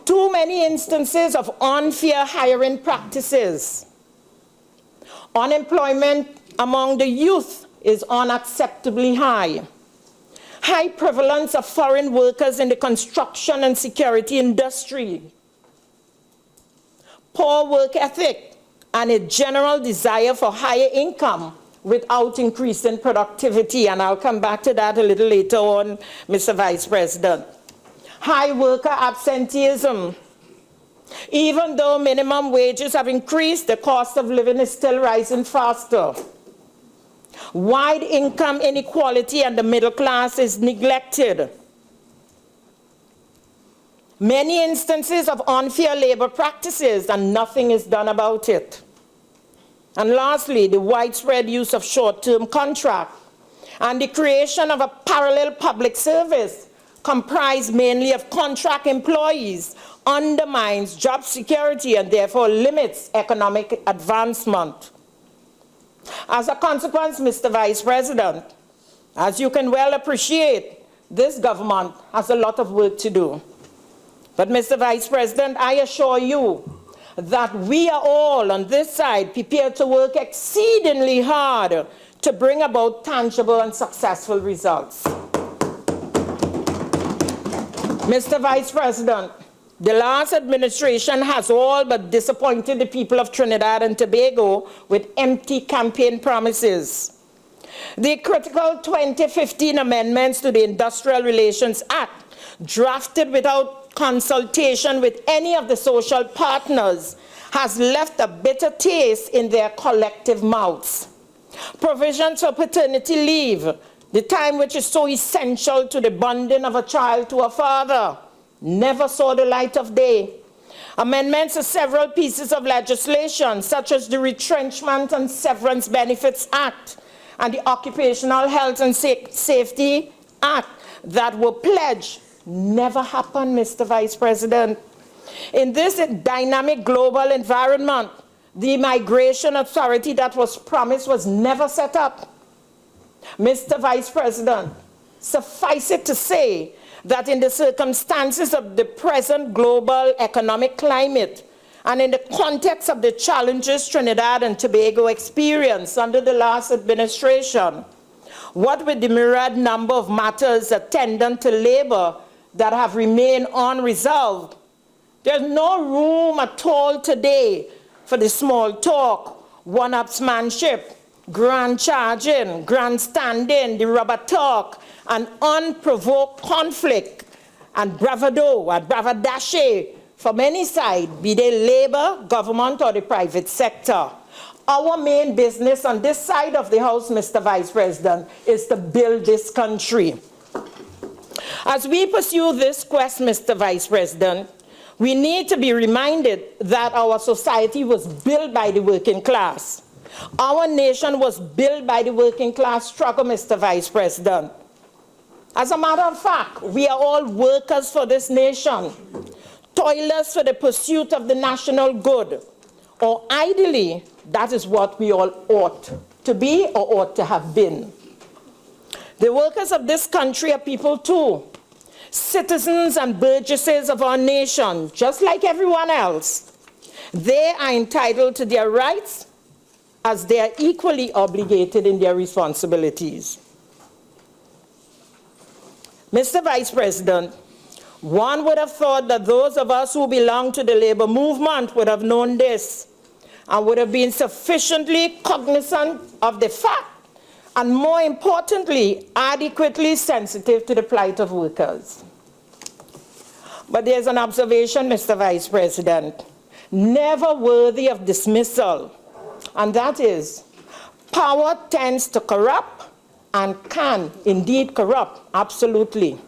too many instances of unfair hiring practices, unemployment among the youth is unacceptably high, high prevalence of foreign workers in the construction and security industry, poor work ethic, and a general desire for higher income without increasing productivity. And I'll come back to that a little later on, Mr. Vice President. High worker absenteeism. Even though minimum wages have increased, the cost of living is still rising faster. Wide income inequality and the middle class is neglected. Many instances of unfair labor practices, and nothing is done about it. And lastly, the widespread use of short-term contract and the creation of a parallel public service comprised mainly of contract employees undermines job security and therefore limits economic advancement. As a consequence, Mr. Vice President, as you can well appreciate, this government has a lot of work to do. But Mr. Vice President, I assure you that we are all on this side prepared to work exceedingly hard to bring about tangible and successful results. Mr. Vice President, the last administration has all but disappointed the people of Trinidad and Tobago with empty campaign promises. The critical 2015 amendments to the Industrial Relations Act, drafted without consultation with any of the social partners, has left a bitter taste in their collective mouths. Provisions for paternity leave, the time which is so essential to the bonding of a child to a father, never saw the light of day. Amendments to several pieces of legislation, such as the Retrenchment and Severance Benefits Act and the Occupational Health and Safety Act, that were pledged, never happened, Mr. Vice President. In this dynamic global environment, the migration authority that was promised was never set up. Mr. Vice President, suffice it to say that in the circumstances of the present global economic climate and in the context of the challenges Trinidad and Tobago experienced under the last administration, what with the myriad number of matters attendant to labor that have remained unresolved, there's no room at all today for the small talk, one-upsmanship, grand charging, grandstanding, the rubber talk, and unprovoked conflict and bravado and bravadoche from any side, be they labor, government, or the private sector. Our main business on this side of the house, Mr. Vice President, is to build this country. As we pursue this quest, Mr. Vice President, we need to be reminded that our society was built by the working class. Our nation was built by the working class struggle, Mr. Vice President. As a matter of fact, we are all workers for this nation, toilers for the pursuit of the national good, or ideally, that is what we all ought to be or ought to have been. The workers of this country are people too, citizens and burgesses of our nation, just like everyone else. They are entitled to their rights as they are equally obligated in their responsibilities. Mr. Vice President, one would have thought that those of us who belong to the labor movement would have known this and would have been sufficiently cognizant of the fact and, more importantly, adequately sensitive to the plight of workers. But there's an observation, Mr. Vice President, never worthy of dismissal, and that is, power tends to corrupt and can indeed corrupt, absolutely.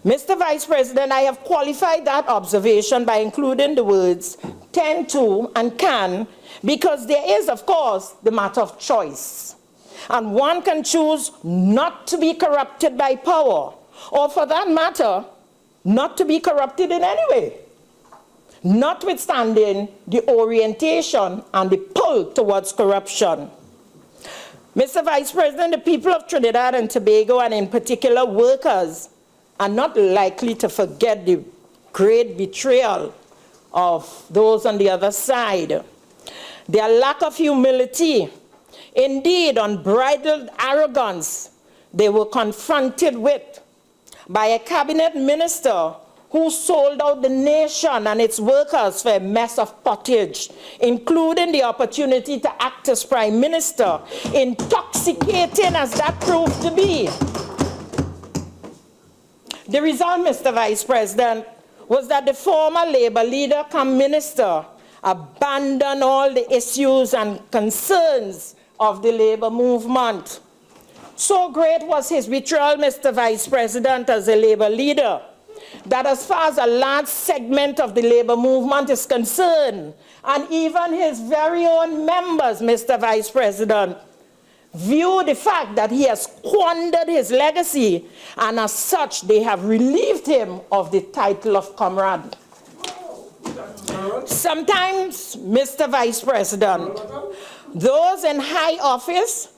Mr. Vice President, I have qualified that observation by including the words tend to and can, because there is, of course, the matter of choice. And one can choose not to be corrupted by power, or for that matter, not to be corrupted in any way, notwithstanding the orientation and the pull towards corruption. Mr. Vice President, the people of Trinidad and Tobago, and in particular workers, are not likely to forget the great betrayal of those on the other side. Their lack of humility, indeed unbridled arrogance, they were confronted with by a cabinet minister who sold out the nation and its workers for a mess of pottage, including the opportunity to act as prime minister, intoxicating as that proved to be. The result, Mr. Vice President, was that the former labor leader come minister abandoned all the issues and concerns of the labor movement. So great was his betrayal, Mr. Vice President, as a labor leader, that as far as a large segment of the labor movement is concerned, and even his very own members, Mr. Vice President, view the fact that he has squandered his legacy, and as such, they have relieved him of the title of comrade. Sometimes, Mr. Vice President, those in high office,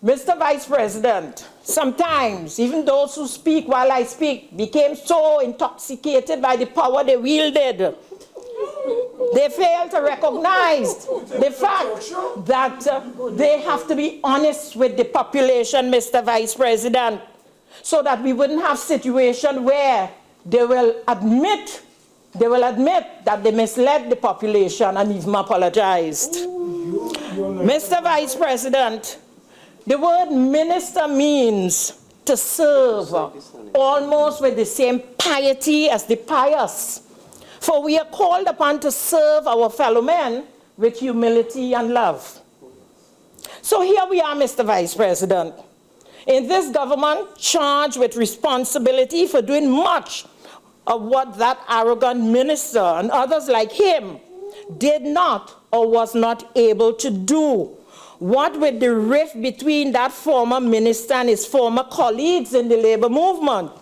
Mr. Vice President, sometimes even those who speak while I speak became so intoxicated by the power they wielded, they fail to recognize the fact that they have to be honest with the population, Mr. Vice President, so that we wouldn't have a situation where they will admit that they misled the population and even apologized. Mr. Vice President, the word minister means to serve, almost with the same piety as the pious. For we are called upon to serve our fellow men with humility and love. So here we are, Mr. Vice President, in this government charged with responsibility for doing much of what that arrogant minister and others like him did not or was not able to do. What with the rift between that former minister and his former colleagues in the labor movement?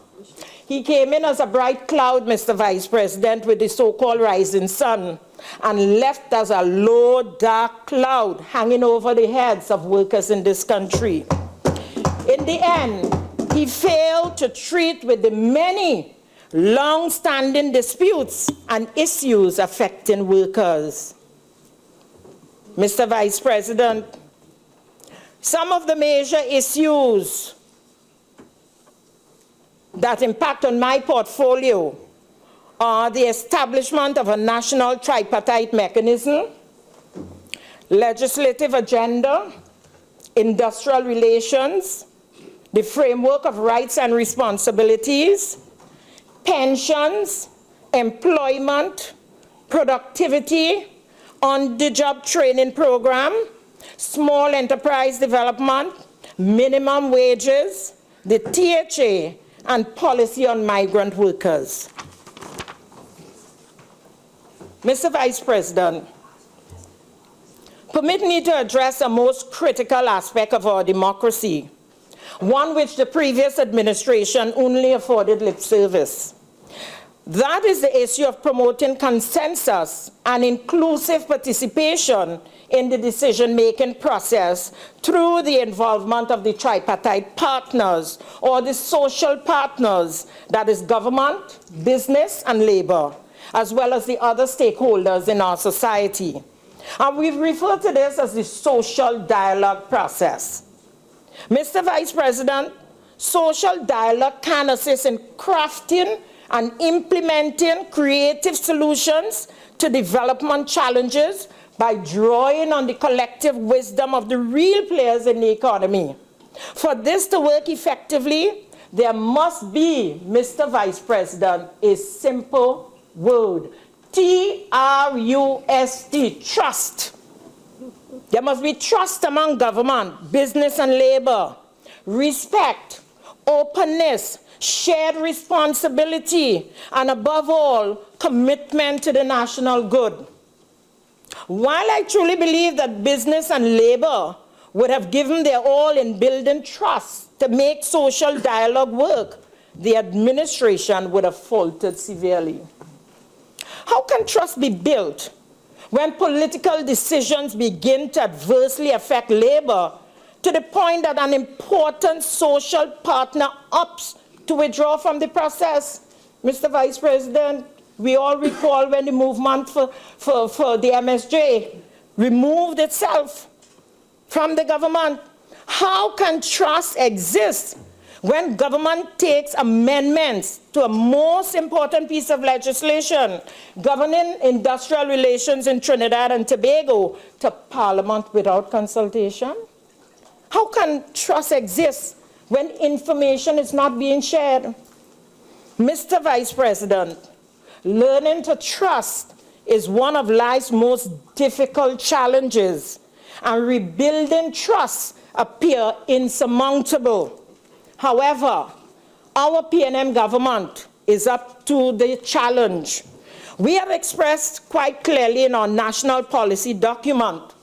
He came in as a bright cloud, Mr. Vice President, with the so-called rising sun, and left as a low, dark cloud hanging over the heads of workers in this country. In the end, he failed to treat with the many long-standing disputes and issues affecting workers. Mr. Vice President, some of the major issues that impact on my portfolio are the establishment of a national tripartite mechanism, legislative agenda, industrial relations, the framework of rights and responsibilities, pensions, employment, productivity, on-the-job training program, small enterprise development, minimum wages, the THA, and policy on migrant workers. Mr. Vice President, permit me to address a most critical aspect of our democracy, one which the previous administration only afforded lip service. That is the issue of promoting consensus and inclusive participation in the decision-making process through the involvement of the tripartite partners or the social partners, that is government, business, and labor, as well as the other stakeholders in our society. And we refer to this as the social dialogue process. Mr. Vice President, social dialogue can assist in crafting and implementing creative solutions to development challenges by drawing on the collective wisdom of the real players in the economy. For this to work effectively, there must be, Mr. Vice President, a simple word: T-R-U-S-T, trust. There must be trust among government, business, and labor, respect, openness, shared responsibility, and above all, commitment to the national good. While I truly believe that business and labor would have given their all in building trust to make social dialogue work, the administration would have faltered severely. How can trust be built when political decisions begin to adversely affect labor to the point that an important social partner opts to withdraw from the process? Mr. Vice President, we all recall when the movement for the MSJ removed itself from the government. How can trust exist when government takes amendments to a most important piece of legislation governing industrial relations in Trinidad and Tobago to Parliament without consultation? How can trust exist when information is not being shared? Mr. Vice President, learning to trust is one of life's most difficult challenges, and rebuilding trust appears insurmountable. However, our PNM government is up to the challenge. We have expressed quite clearly in our national policy document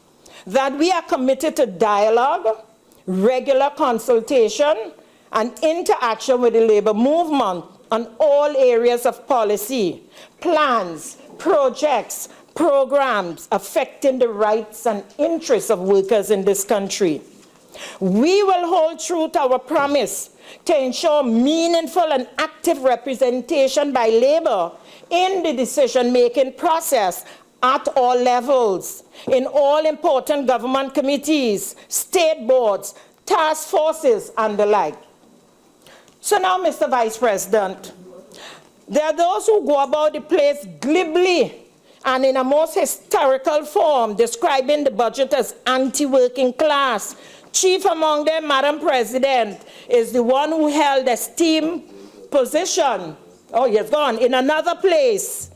that we are committed to dialogue, regular consultation, and interaction with the labor movement on all areas of policy, plans, projects, programs affecting the rights and interests of workers in this country. We will hold true to our promise to ensure meaningful and active representation by labor in the decision-making process at all levels, in all important government committees, state boards, task forces, and the like. So now, Mr. Vice President, there are those who go about the place glibly and in a most hysterical form, describing the budget as anti-working class. Chief among them, Madam President, is the one who held esteemed position, oh, he has gone, in another place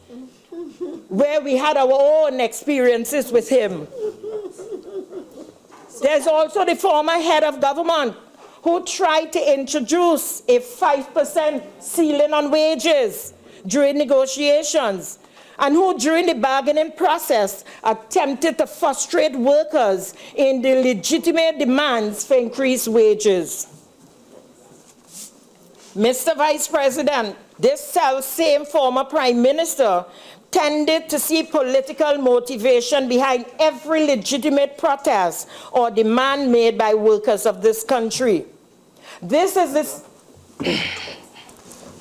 where we had our own experiences with him. There's also the former head of government who tried to introduce a 5% ceiling on wages during negotiations, and who during the bargaining process attempted to frustrate workers in the legitimate demands for increased wages. Mr. Vice President, this self-same former Prime Minister tended to see political motivation behind every legitimate protest or demand made by workers of this country.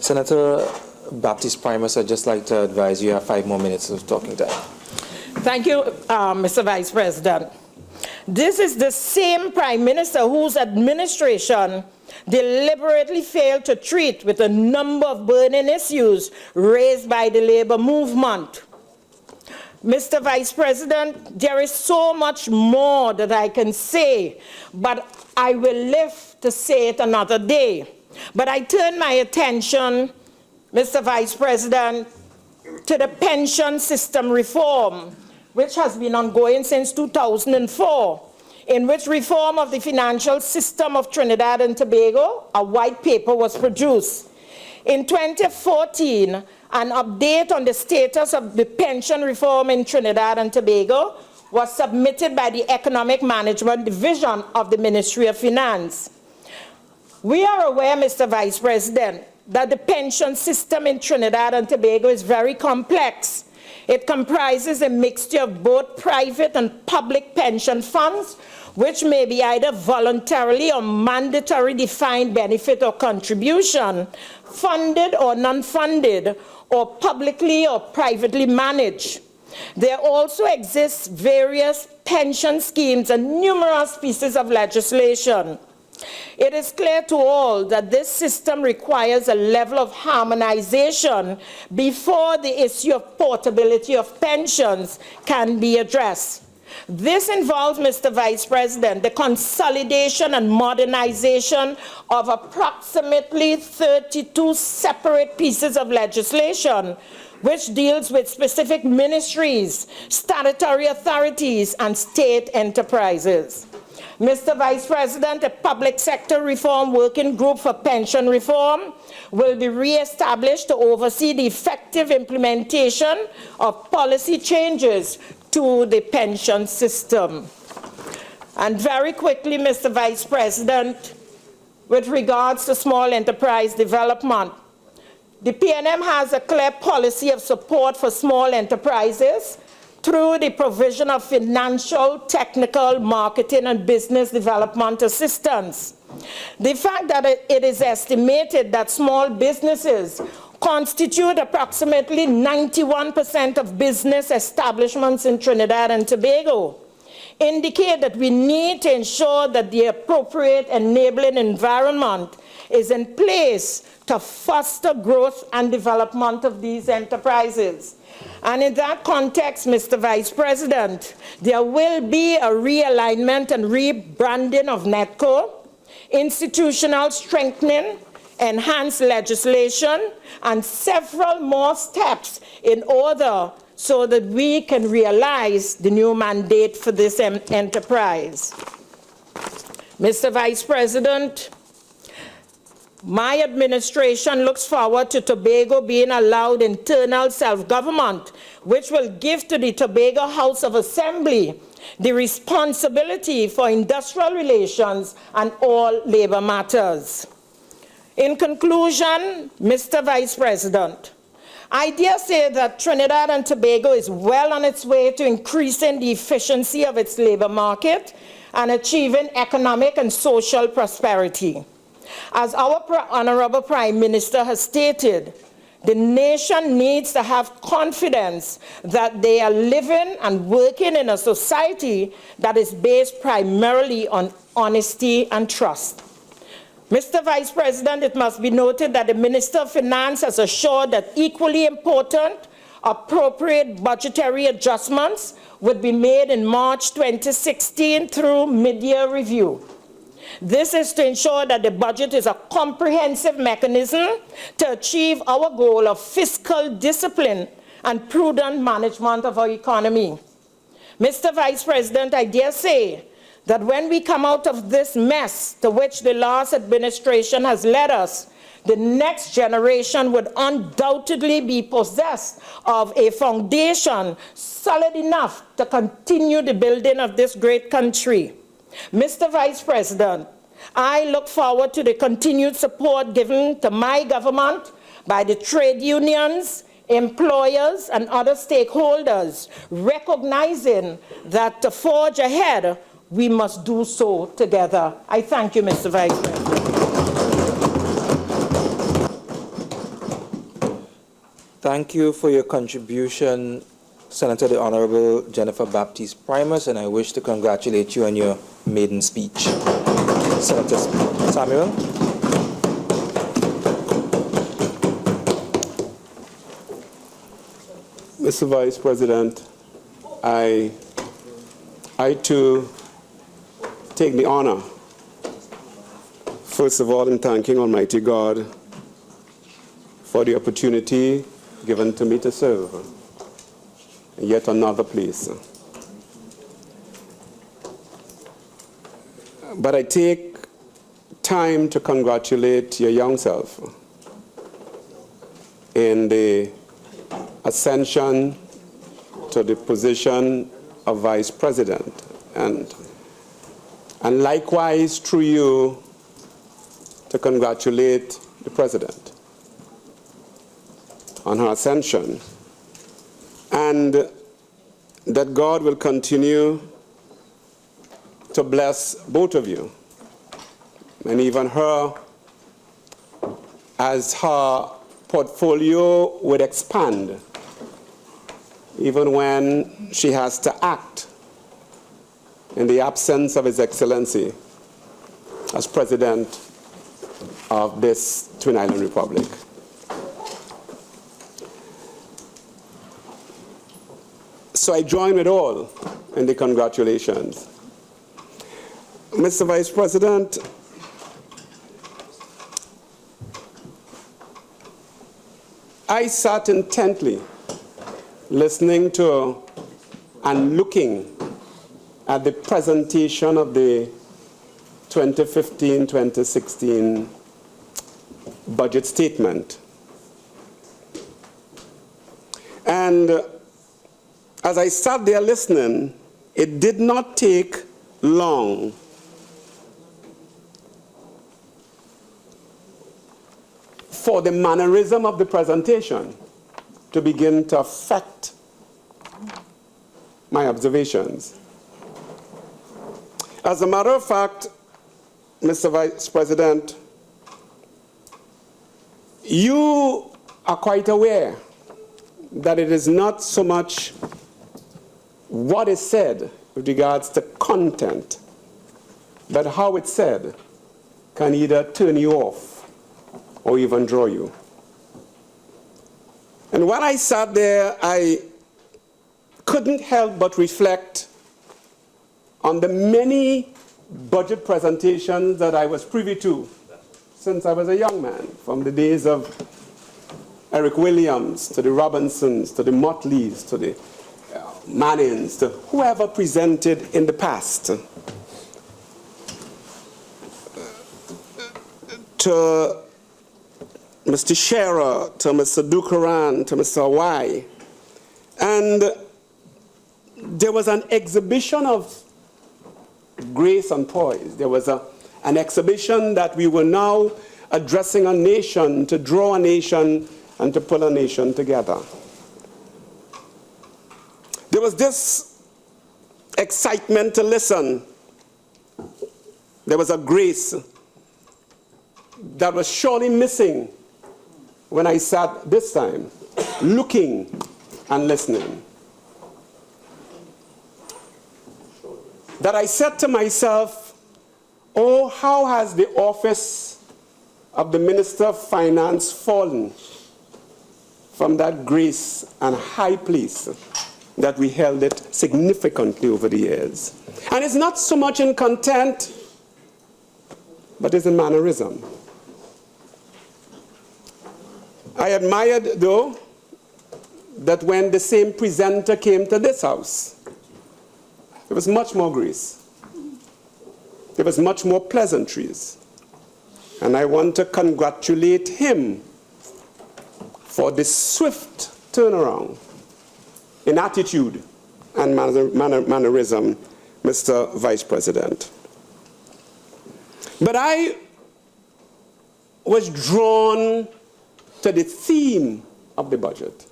Senator Baptiste-Primus, I'd just like to advise you have 5 more minutes of talking time. Thank you, Mr. Vice President. This is the same Prime Minister whose administration deliberately failed to treat with a number of burning issues raised by the labor movement. Mr. Vice President, there is so much more that I can say, but I will live to say it another day. But I turn my attention, Mr. Vice President, to the pension system reform, which has been ongoing since 2004, in which reform of the financial system of Trinidad and Tobago, a white paper was produced. In 2014, an update on the status of the pension reform in Trinidad and Tobago was submitted by the Economic Management Division of the Ministry of Finance. We are aware, Mr. Vice President, that the pension system in Trinidad and Tobago is very complex. It comprises a mixture of both private and public pension funds, which may be either voluntarily or mandatory defined benefit or contribution, funded or non-funded, or publicly or privately managed. There also exists various pension schemes and numerous pieces of legislation. It is clear to all that this system requires a level of harmonization before the issue of portability of pensions can be addressed. This involves, Mr. Vice President, the consolidation and modernization of approximately 32 separate pieces of legislation which deals with specific ministries, statutory authorities, and state enterprises. Mr. Vice President, a public sector reform working group for pension reform will be re-established to oversee the effective implementation of policy changes to the pension system. And very quickly, Mr. Vice President, with regards to small enterprise development, the PNM has a clear policy of support for small enterprises through the provision of financial, technical, marketing, and business development assistance. The fact that it is estimated that small businesses constitute approximately 91% of business establishments in Trinidad and Tobago indicate that we need to ensure that the appropriate enabling environment is in place to foster growth and development of these enterprises. And in that context, Mr. Vice President, there will be a realignment and rebranding of NETCO, institutional strengthening, enhanced legislation, and several more steps in order so that we can realize the new mandate for this enterprise. Mr. Vice President, my administration looks forward to Tobago being allowed internal self-government, which will give to the Tobago House of Assembly the responsibility for industrial relations and all labor matters. In conclusion, Mr. Vice President, I dare say that Trinidad and Tobago is well on its way to increasing the efficiency of its labor market and achieving economic and social prosperity. As our Honorable Prime Minister has stated, the nation needs to have confidence that they are living and working in a society that is based primarily on honesty and trust. Mr. Vice President, it must be noted that the Minister of Finance has assured that equally important, appropriate budgetary adjustments would be made in March 2016 through mid-year review. This is to ensure that the budget is a comprehensive mechanism to achieve our goal of fiscal discipline and prudent management of our economy. Mr. Vice President, I dare say that when we come out of this mess to which the last administration has led us, the next generation would undoubtedly be possessed of a foundation solid enough to continue the building of this great country. Mr. Vice President, I look forward to the continued support given to my government by the trade unions, employers, and other stakeholders, recognizing that to forge ahead, we must do so together. I thank you, Mr. Vice President. Thank you for your contribution, Senator the Honorable Jennifer Baptiste-Primus, and I wish to congratulate you on your maiden speech. Senator Samuel. Mr. Vice President, I too take the honor, first of all, in thanking Almighty God for the opportunity given to me to serve in yet another place. But I take time to congratulate your young self in the ascension to the position of Vice President, and likewise through you to congratulate the President. on her ascension, and that God will continue to bless both of you, and even her, as her portfolio would expand, even when she has to act in the absence of His Excellency as President of this Twin Island Republic. So I join with all in the congratulations. Mr. Vice President, I sat intently listening to and looking at the presentation of the 2015-2016 budget statement. And as I sat there listening, it did not take long for the mannerism of the presentation to begin to affect my observations. As a matter of fact, Mr. Vice President, you are quite aware that it is not so much what is said with regards to content, but how it's said can either turn you off or even draw you. And when I sat there, I couldn't help but reflect on the many budget presentations that I was privy to since I was a young man, from the days of Eric Williams, to the Robinsons, to the Motleys, to the Mannings, to whoever presented in the past, to Mr. Scherer, to Mr. Dukaran, to Mr. Hawaii. And there was an exhibition of grace and poise. There was an exhibition that we were now addressing a nation, to draw a nation and to pull a nation together. There was this excitement to listen. There was a grace that was surely missing when I sat this time, looking and listening. That I said to myself, oh, how has the office of the Minister of Finance fallen from that grace and high place that we held it significantly over the years. And it's not so much in content, but it's in mannerism. I admired, though, that when the same presenter came to this house, there was much more grace. There was much more pleasantries. And I want to congratulate him for the swift turnaround in attitude and mannerism, Mr. Vice President. But I was drawn to the theme of the budget.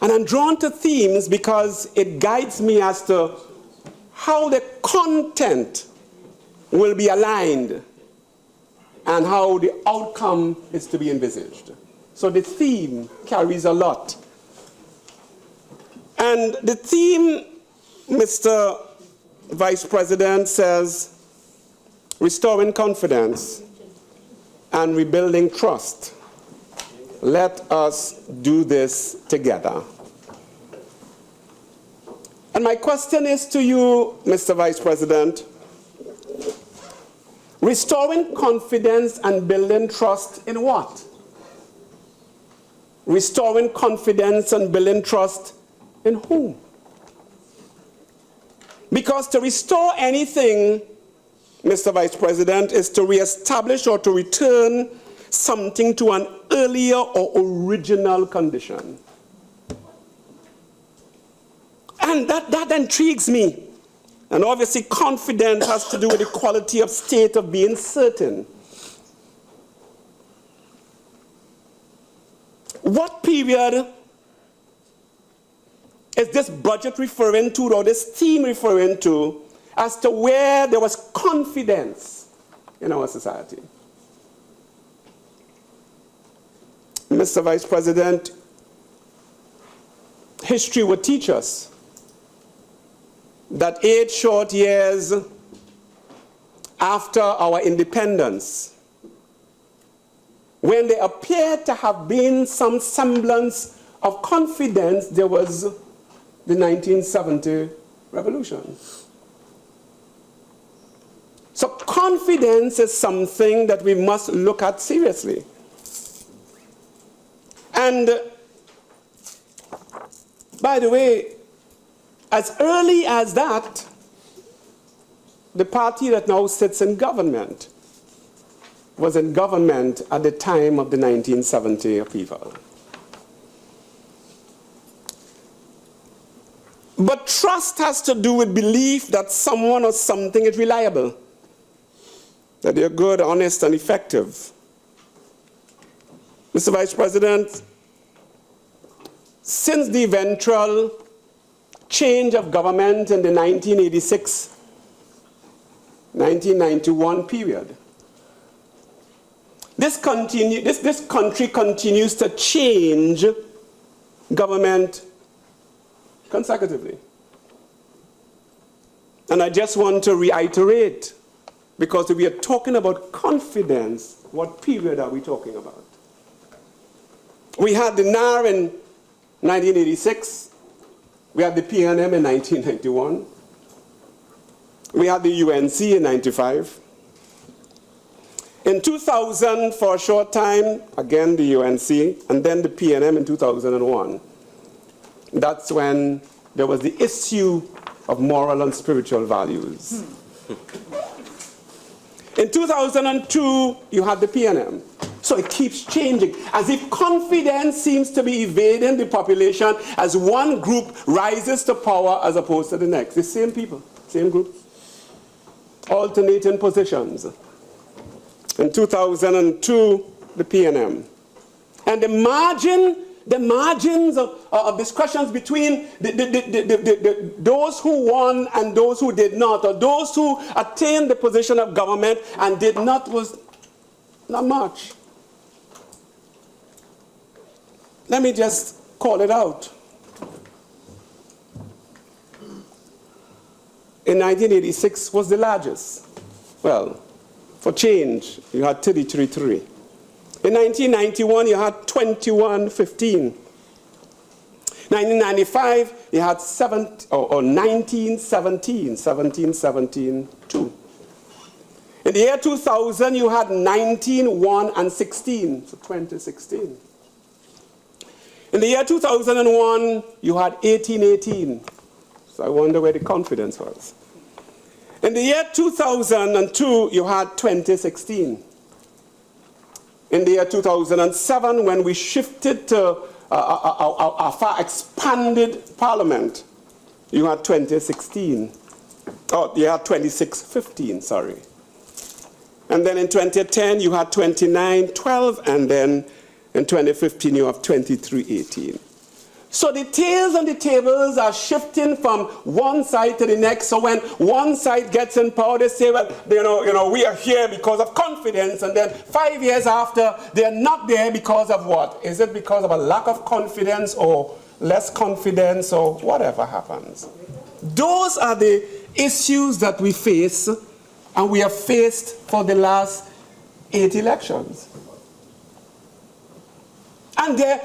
And I'm drawn to themes because it guides me as to how the content will be aligned and how the outcome is to be envisaged. So the theme carries a lot. And the theme, Mr. Vice President, says, restoring confidence and rebuilding trust. Let us do this together. And my question is to you, Mr. Vice President, restoring confidence and building trust in what? Restoring confidence and building trust in whom? Because to restore anything, Mr. Vice President, is to reestablish or to return something to an earlier or original condition. And that intrigues me. And obviously confidence has to do with the quality of state of being certain. What period is this budget referring to, or this theme referring to, as to where there was confidence in our society? Mr. Vice President, history would teach us that 8 short years after our independence, when there appeared to have been some semblance of confidence, there was the 1970 revolution. So confidence is something that we must look at seriously. And by the way, as early as that, the party that now sits in government was in government at the time of the 1970 upheaval. But trust has to do with belief that someone or something is reliable, that they're good, honest, and effective. Mr. Vice President, since the eventual change of government in the 1986-1991 period, this country continues to change government consecutively. And I just want to reiterate, because if we are talking about confidence, what period are we talking about? We had the NAR in 1986. We had the PNM in 1991. We had the UNC in 95. In 2000, for a short time, again the UNC, and then the PNM in 2001. That's when there was the issue of moral and spiritual values. In 2002, you had the PNM. So it keeps changing, as if confidence seems to be evading the population as one group rises to power as opposed to the next. The same people, same groups, alternating positions. In 2002, the PNM. And the margins of discussions between those who won and those who did not, or those who attained the position of government and did not, was not much. Let me just call it out. In 1986 was the largest. Well, for change, you had 33.3. In 1991, you had 21.15. 1995, you had 19.17.2. In the year 2000, you had 19.1 and 16, so 2016. In the year 2001, you had 18.18. So I wonder where the confidence was. In the year 2002, you had 2016. In the year 2007, when we shifted to a far expanded parliament, you had 2016. Oh, you had 26.15, sorry. And then in 2010, you had 29.12, and then in 2015, you have 23.18. So the tails and the tables are shifting from one side to the next. So when one side gets in power, they say, well, we are here because of confidence. And then 5 years after, they're not there because of what? Is it because of a lack of confidence or less confidence or whatever happens? Those are the issues that we face, and we have faced for the last 8 elections. And there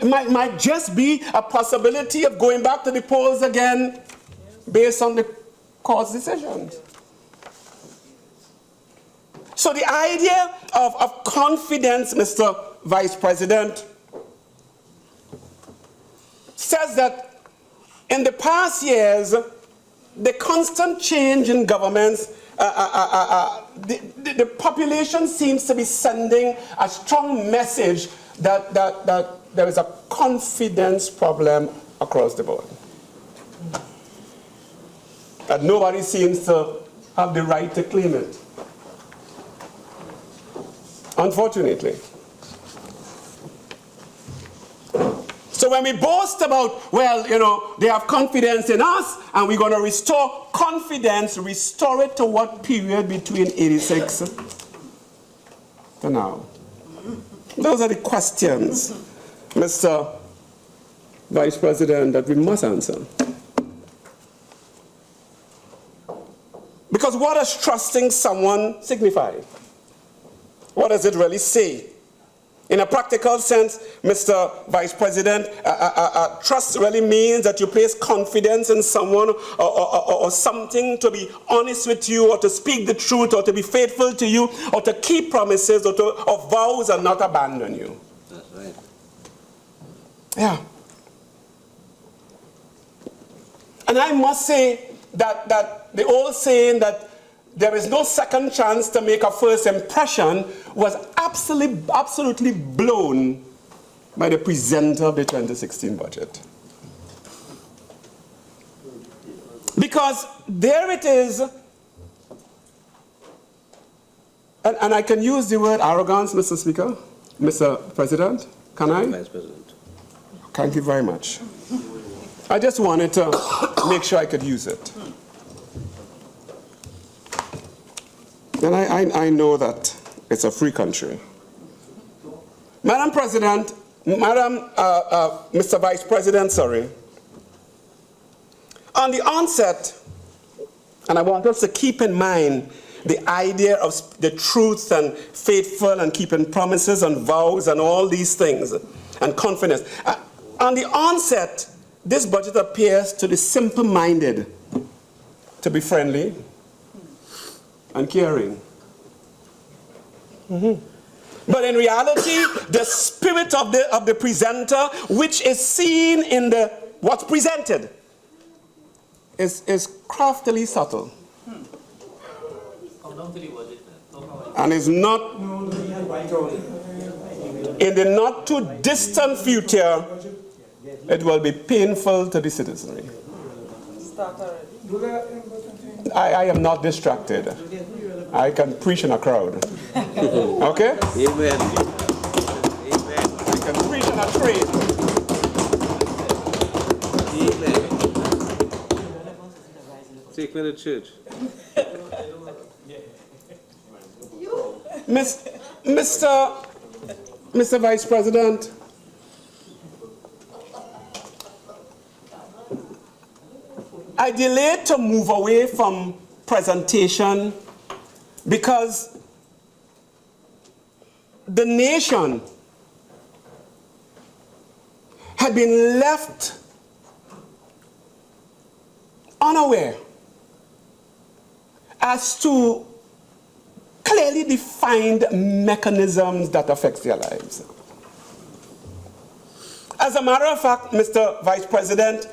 might just be a possibility of going back to the polls again based on the court's decisions. So the idea of confidence, Mr. Vice President, says that in the past years, the constant change in governments, the population seems to be sending a strong message that there is a confidence problem across the board. That nobody seems to have the right to claim it. Unfortunately. So when we boast about, well, you know, they have confidence in us and we're going to restore confidence, restore it to what period between 86 to now? Those are the questions, Mr. Vice President, that we must answer. Because what does trusting someone signify? What does it really say? In a practical sense, Mr. Vice President, trust really means that you place confidence in someone or something to be honest with you or to speak the truth or to be faithful to you or to keep promises or vows and not abandon you. That's right. Yeah. And I must say that the old saying that there is no second chance to make a first impression was absolutely blown by the presenter of the 2016 budget. Because there it is, and I can use the word arrogance, Mr. Speaker, Mr. President, can I? Vice President. Thank you very much. I just wanted to make sure I could use it. And I know that it's a free country. Madam President, Mr. Vice President, sorry. On the onset, and I want us to keep in mind the idea of the truth and faithful and keeping promises and vows and all these things and confidence. On the onset, this budget appears to the simple-minded to be friendly and caring. But in reality, the spirit of the presenter, which is seen in what's presented, is craftily subtle. And is not, in the not too distant future, it will be painful to the citizenry. I am not distracted. I can preach in a crowd. Okay? Amen. I can preach in a train. Amen. Take me to church. Mr. Vice President, I delayed to move away from presentation because the nation had been left unaware as to clearly defined mechanisms that affect their lives. As a matter of fact, Mr. Vice President,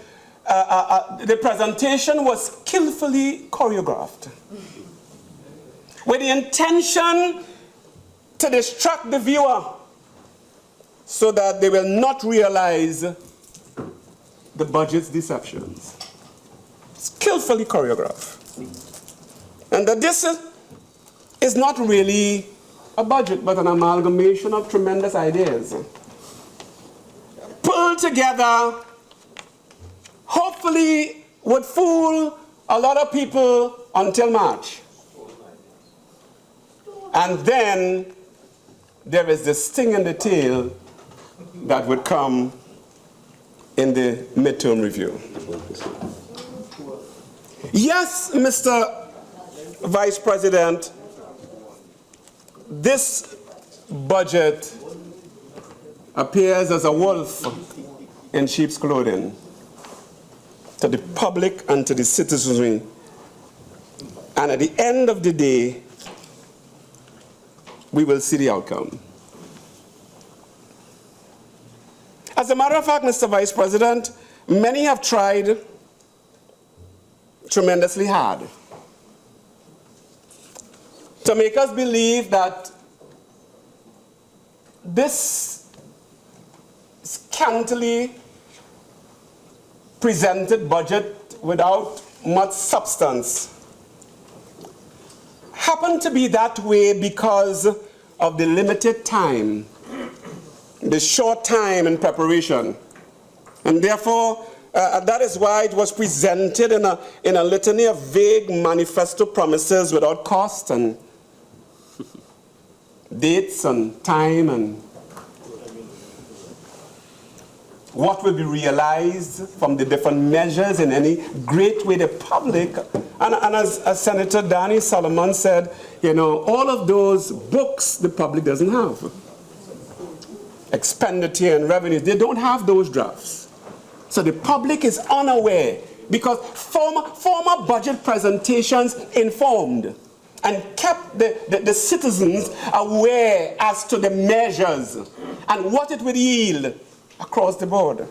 the presentation was skillfully choreographed with the intention to distract the viewer so that they will not realize the budget's deceptions. Skillfully choreographed. And that this is not really a budget, but an amalgamation of tremendous ideas pulled together, hopefully would fool a lot of people until March. And then there is this sting in the tail that would come in the midterm review. Yes, Mr. Vice President, this budget appears as a wolf in sheep's clothing to the public and to the citizenry. And at the end of the day, we will see the outcome. As a matter of fact, Mr. Vice President, many have tried tremendously hard to make us believe that this scantily presented budget without much substance happened to be that way because of the limited time, the short time in preparation, And therefore, that is why it was presented in a litany of vague manifesto promises without cost and dates and time and what will be realized from the different measures in any great way. The public, and as Senator Danny Solomon said, all of those books the public doesn't have. Expenditure and revenue, they don't have those drafts. So the public is unaware because former budget presentations informed and kept the citizens aware as to the measures and what it would yield across the board.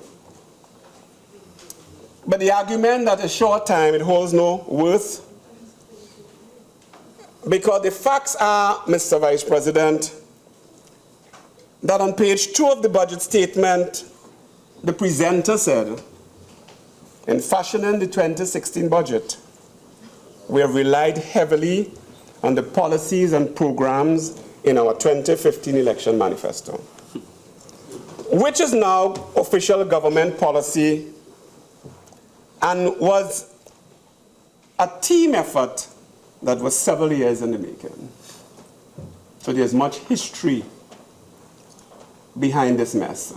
But the argument that a short time, it holds no worth, because the facts are, Mr. Vice President, that on page 2 of the budget statement, the presenter said, in fashioning the 2016 budget, we have relied heavily on the policies and programs in our 2015 election manifesto, which is now official government policy and was a team effort that was several years in the making. So there's much history behind this mess.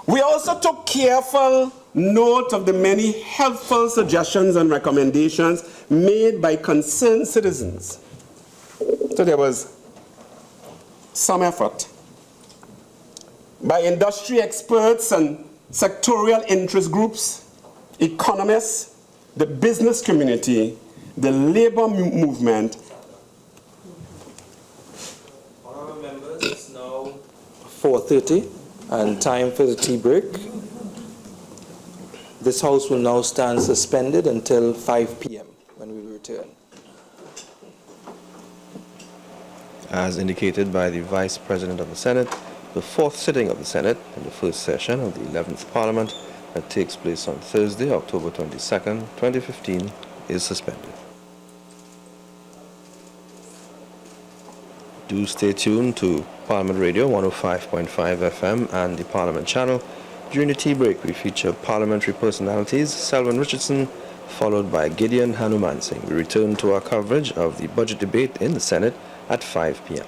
We also took careful note of the many helpful suggestions and recommendations made by concerned citizens. So there was some effort by industry experts and sectorial interest groups, economists, the business community, the labor movement. Honourable members, it's now 4:30 and time for the tea break. This House will now stand suspended until 5 p.m. when we return. As indicated by the Vice President of the Senate, the fourth sitting of the Senate in the first session of the 11th Parliament that takes place on Thursday, October 22nd, 2015, is suspended. Do stay tuned to Parliament Radio 105.5 FM and the Parliament channel. During the tea break, we feature parliamentary personalities, Selwyn Richardson, followed by Gideon Hanumansing. We return to our coverage of the budget debate in the Senate at 5 p.m.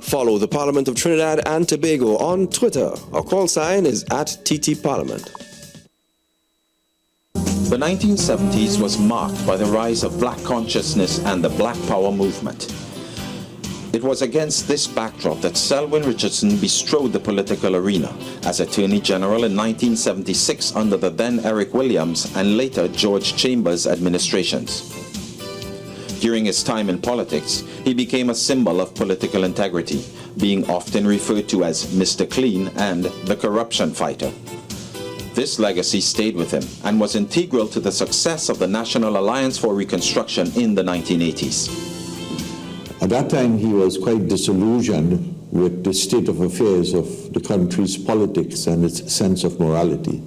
Follow the Parliament of Trinidad and Tobago on Twitter. Our call sign is @TTParliament. The 1970s was marked by the rise of black consciousness and the Black Power movement. It was against this backdrop that Selwyn Richardson bestrode the political arena as Attorney General in 1976 under the then Eric Williams and later George Chambers administrations. During his time in politics, he became a symbol of political integrity, being often referred to as Mr. Clean and the corruption fighter. This legacy stayed with him and was integral to the success of the National Alliance for Reconstruction in the 1980s. At that time, he was quite disillusioned with the state of affairs of the country's politics and its sense of morality.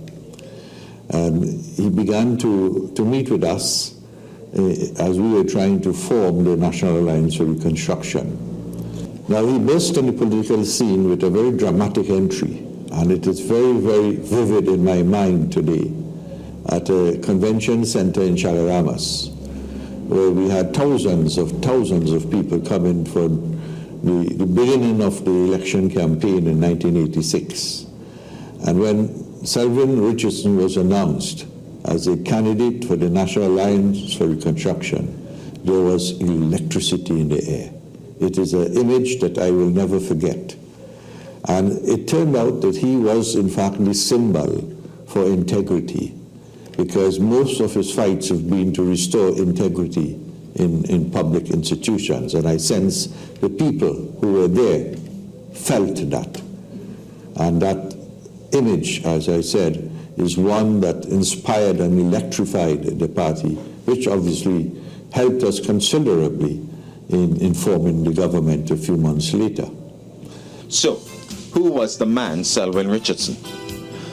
He began to meet with us as we were trying to form the National Alliance for Reconstruction. Now, he burst on the political scene with a very dramatic entry, and it is very, very vivid in my mind today, at a convention center in Chaguaramas, where we had thousands of people coming for the beginning of the election campaign in 1986. And when Selwyn Richardson was announced as a candidate for the National Alliance for Reconstruction, there was electricity in the air. It is an image that I will never forget. And it turned out that he was, in fact, the symbol for integrity, because most of his fights have been to restore integrity in public institutions. And I sense the people who were there felt that. And that image, as I said, is one that inspired and electrified the party, which obviously helped us considerably in forming the government a few months later. So, who was the man Selwyn Richardson?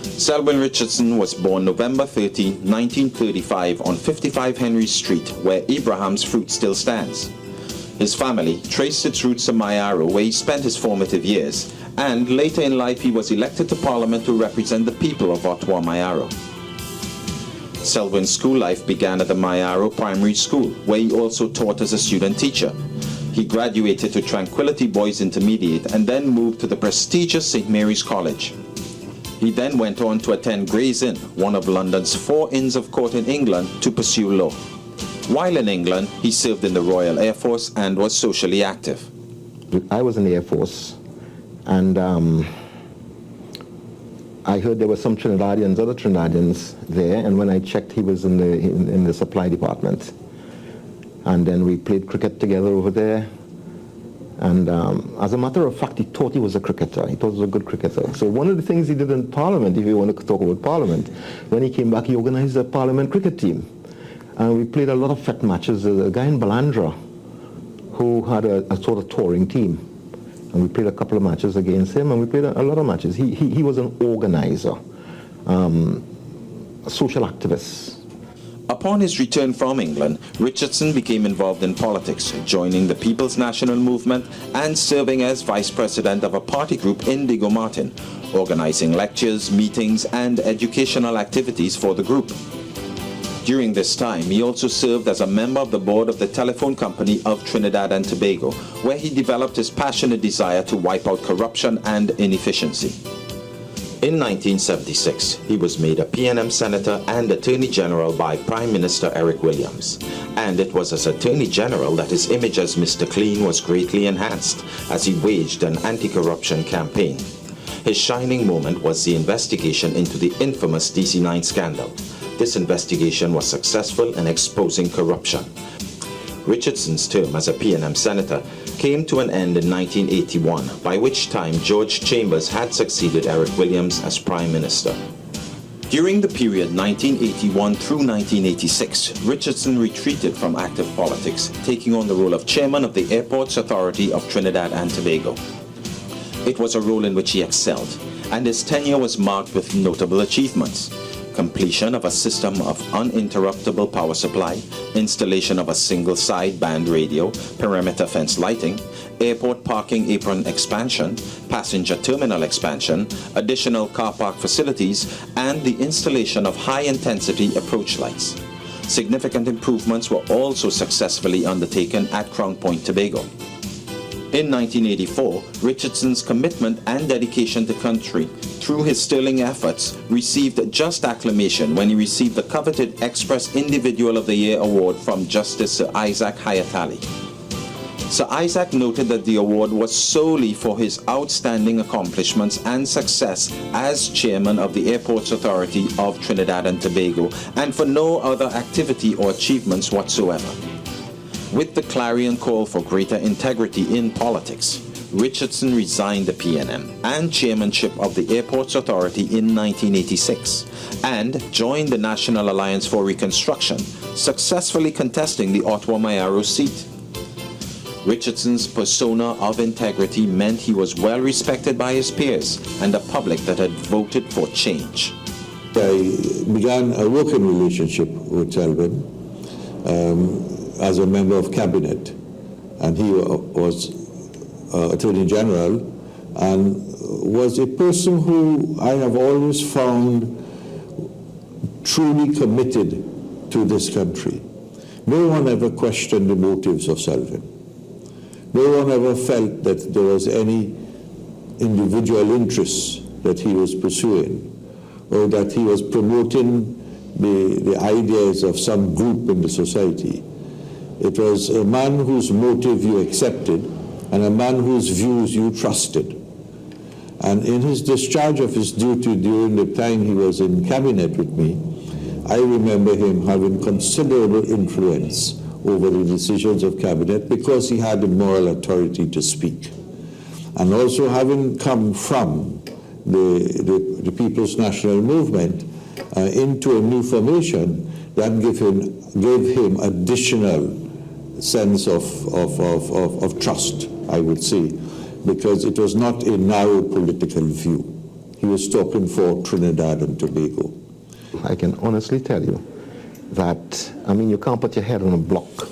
Selwyn Richardson was born November 13, 1935 on 55 Henry Street, where Abraham's Fruit still stands. His family traced its roots to Mayaro, where he spent his formative years, and later in life he was elected to Parliament to represent the people of Ottawa Mayaro. Selwyn's school life began at the Mayaro Primary School, where he also taught as a student teacher. He graduated to Tranquility Boys Intermediate and then moved to the prestigious St. Mary's College. He then went on to attend Gray's Inn, one of London's 4 Inns of Court in England, to pursue law. While in England, he served in the Royal Air Force and was socially active. I was in the Air Force, and I heard there were some Trinidadians, other Trinidadians there, and when I checked, he was in the supply department. And then we played cricket together over there. And as a matter of fact, he thought he was a cricketer. He thought he was a good cricketer. So one of the things he did in Parliament, if you want to talk about Parliament, when he came back, he organized a Parliament cricket team. And we played a lot of FET matches. There's a guy in Balandra who had a sort of touring team. And we played a couple of matches against him, and we played a lot of matches. He was an organizer, a social activist. Upon his return from England, Richardson became involved in politics, joining the People's National Movement and serving as vice president of a party group Indigo Martin, organizing lectures, meetings, and educational activities for the group. During this time, he also served as a member of the board of the Telephone Company of Trinidad and Tobago, where he developed his passionate desire to wipe out corruption and inefficiency. In 1976, he was made a PNM Senator and Attorney General by Prime Minister Eric Williams. And it was as Attorney General that his image as Mr. Clean was greatly enhanced as he waged an anti-corruption campaign. His shining moment was the investigation into the infamous DC-9 scandal. This investigation was successful in exposing corruption. Richardson's term as a PNM Senator came to an end in 1981, by which time George Chambers had succeeded Eric Williams as Prime Minister. During the period 1981 through 1986, Richardson retreated from active politics, taking on the role of Chairman of the Airports Authority of Trinidad and Tobago. It was a role in which he excelled, and his tenure was marked with notable achievements. Completion of a system of uninterruptible power supply, installation of a single sideband radio, perimeter fence lighting, airport parking apron expansion, passenger terminal expansion, additional car park facilities, and the installation of high-intensity approach lights. Significant improvements were also successfully undertaken at Crown Point, Tobago. In 1984, Richardson's commitment and dedication to country through his sterling efforts received just acclamation when he received the coveted Express Individual of the Year award from Justice Sir Isaac Hayatali. Sir Isaac noted that the award was solely for his outstanding accomplishments and success as chairman of the Airports Authority of Trinidad and Tobago, and for no other activity or achievements whatsoever. With the clarion call for greater integrity in politics, Richardson resigned the PNM and chairmanship of the Airports Authority in 1986 and joined the National Alliance for Reconstruction, successfully contesting the Ottawa Mayaro seat. Richardson's persona of integrity meant he was well respected by his peers and a public that had voted for change. I began a working relationship with Selwyn as a member of cabinet, and he was Attorney General and was a person who I have always found truly committed to this country. No one ever questioned the motives of Selwyn. No one ever felt that there was any individual interests that he was pursuing, or that he was promoting the ideas of some group in the society. It was a man whose motive you accepted and a man whose views you trusted. And in his discharge of his duty during the time he was in cabinet with me, I remember him having considerable influence over the decisions of cabinet because he had the moral authority to speak. And also having come from the People's National Movement into a new formation, that gave him additional sense of trust, I would say, because it was not a narrow political view. He was talking for Trinidad and Tobago. I can honestly tell you that, I mean, you can't put your head on a block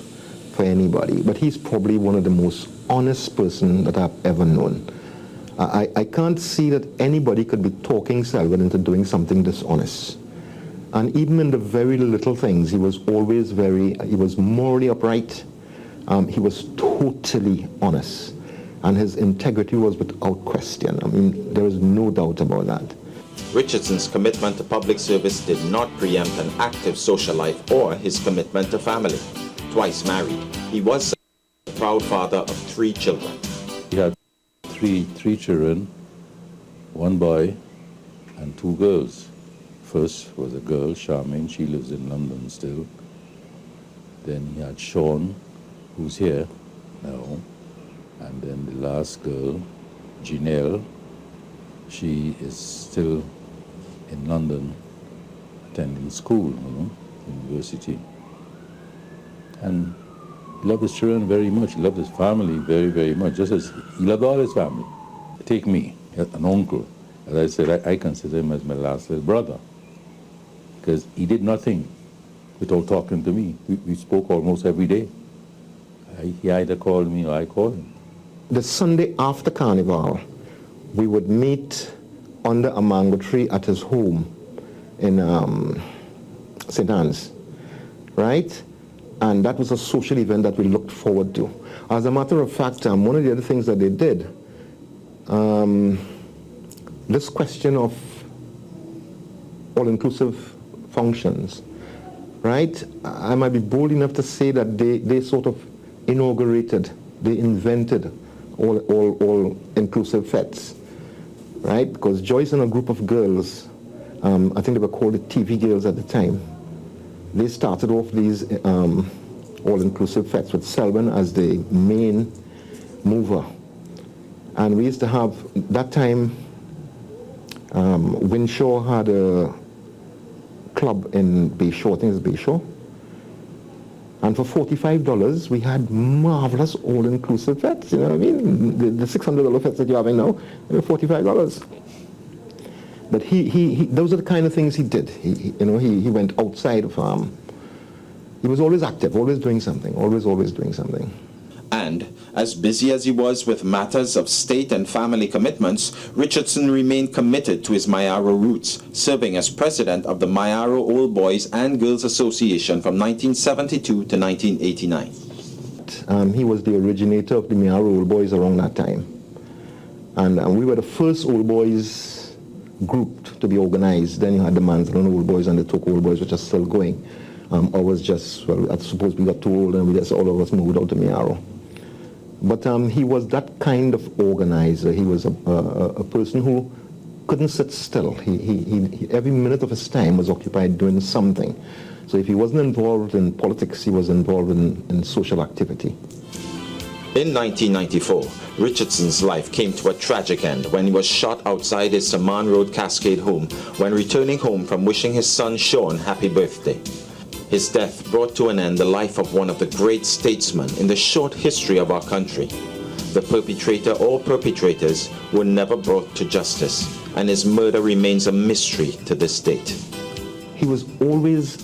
for anybody, but he's probably one of the most honest person that I've ever known. I can't see that anybody could be talking Selwyn into doing something dishonest. And even in the very little things, he was always he was morally upright. He was totally honest. And his integrity was without question. I mean, there is no doubt about that. Richardson's commitment to public service did not preempt an active social life or his commitment to family. Twice married, he was a proud father of 3 children. He had three children, 1 boy and 2 girls. First was a girl, Charmaine, she lives in London still. Then he had Sean, who's here now. And then the last girl, Janelle, she is still in London attending school, university. And he loved his children very much. He loved his family very, very much, just as he loved all his family. Take me, an uncle. As I said, I consider him as my last little brother, because he did nothing without talking to me. We spoke almost every day. He either called me or I called him. The Sunday after Carnival, we would meet under a mango tree at his home in St. Anne's, right? And that was a social event that we looked forward to. As a matter of fact, one of the other things that they did, this question of all-inclusive functions, right? I might be bold enough to say that they sort of inaugurated, they invented all-inclusive fetes, right? Because Joyce and a group of girls, I think they were called the TV girls at the time, they started off these all-inclusive fetes with Selwyn as the main mover. And we used to have, that time, Winshaw had a club in Bayshore, I think it's Bayshore. And for $45, we had marvelous all-inclusive fetes, you know what I mean? The $600 fetes that you're having now, they were $45. But those are the kind of things he did. He went outside of, he was always active, always doing something, always doing something. And, as busy as he was with matters of state and family commitments, Richardson remained committed to his Mayaro roots, serving as president of the Mayaro Old Boys and Girls Association from 1972 to 1989. He was the originator of the Mayaro Old Boys around that time. And we were the first Old Boys group to be organized. Then you had the Manzalan Old Boys and the Tok Old Boys, which are still going. Or was just, well, I suppose we got too old and all of us moved out to Mayaro. But he was that kind of organizer. He was a person who couldn't sit still. He every minute of his time was occupied doing something. So if he wasn't involved in politics, he was involved in social activity. In 1994, Richardson's life came to a tragic end when he was shot outside his Saman Road Cascade home when returning home from wishing his son Sean happy birthday. His death brought to an end the life of one of the great statesmen in the short history of our country. The perpetrator or perpetrators were never brought to justice, and his murder remains a mystery to this date. He was always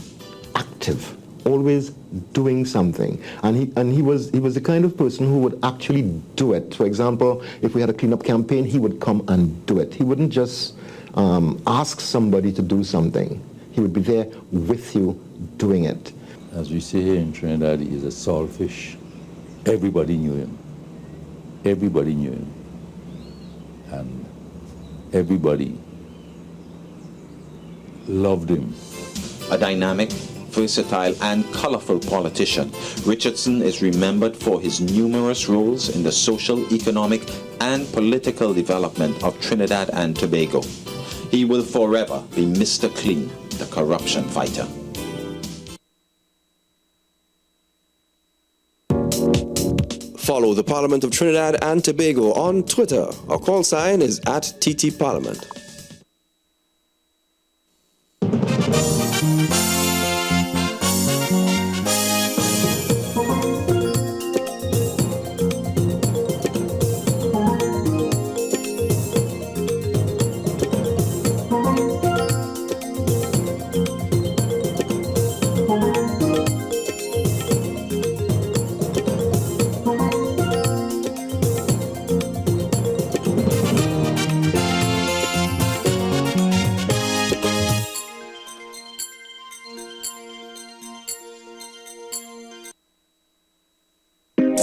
active, always doing something, and he was the kind of person who would actually do it. For example, if we had a cleanup campaign, he would come and do it. He wouldn't just ask somebody to do something. He would be there with you doing it. As we say here in Trinidad, he is a saltfish. Everybody knew him. Everybody knew him. And everybody loved him. A dynamic, versatile, and colorful politician, Richardson is remembered for his numerous roles in the social, economic, and political development of Trinidad and Tobago. He will forever be Mr. Clean, the corruption fighter. Follow the Parliament of Trinidad and Tobago on Twitter. Our call sign is @TTParliament.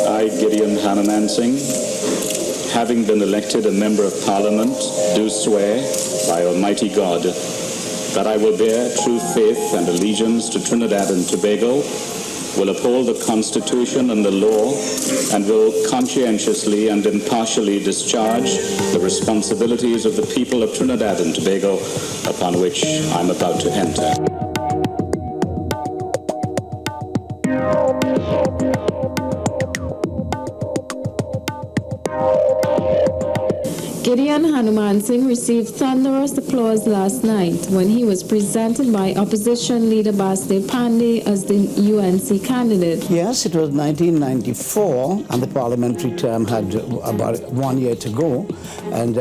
I, Gideon Hanamansing, having been elected a Member of Parliament, do swear by Almighty God that I will bear true faith and allegiance to Trinidad and Tobago, will uphold the Constitution and the law, and will conscientiously and impartially discharge the responsibilities of the people of Trinidad and Tobago upon which I'm about to enter. Gideon Hanamansing received thunderous applause last night when he was presented by opposition leader Baptiste Pandey as the UNC candidate. Yes, it was 1994, and the parliamentary term had about 1 year to go, and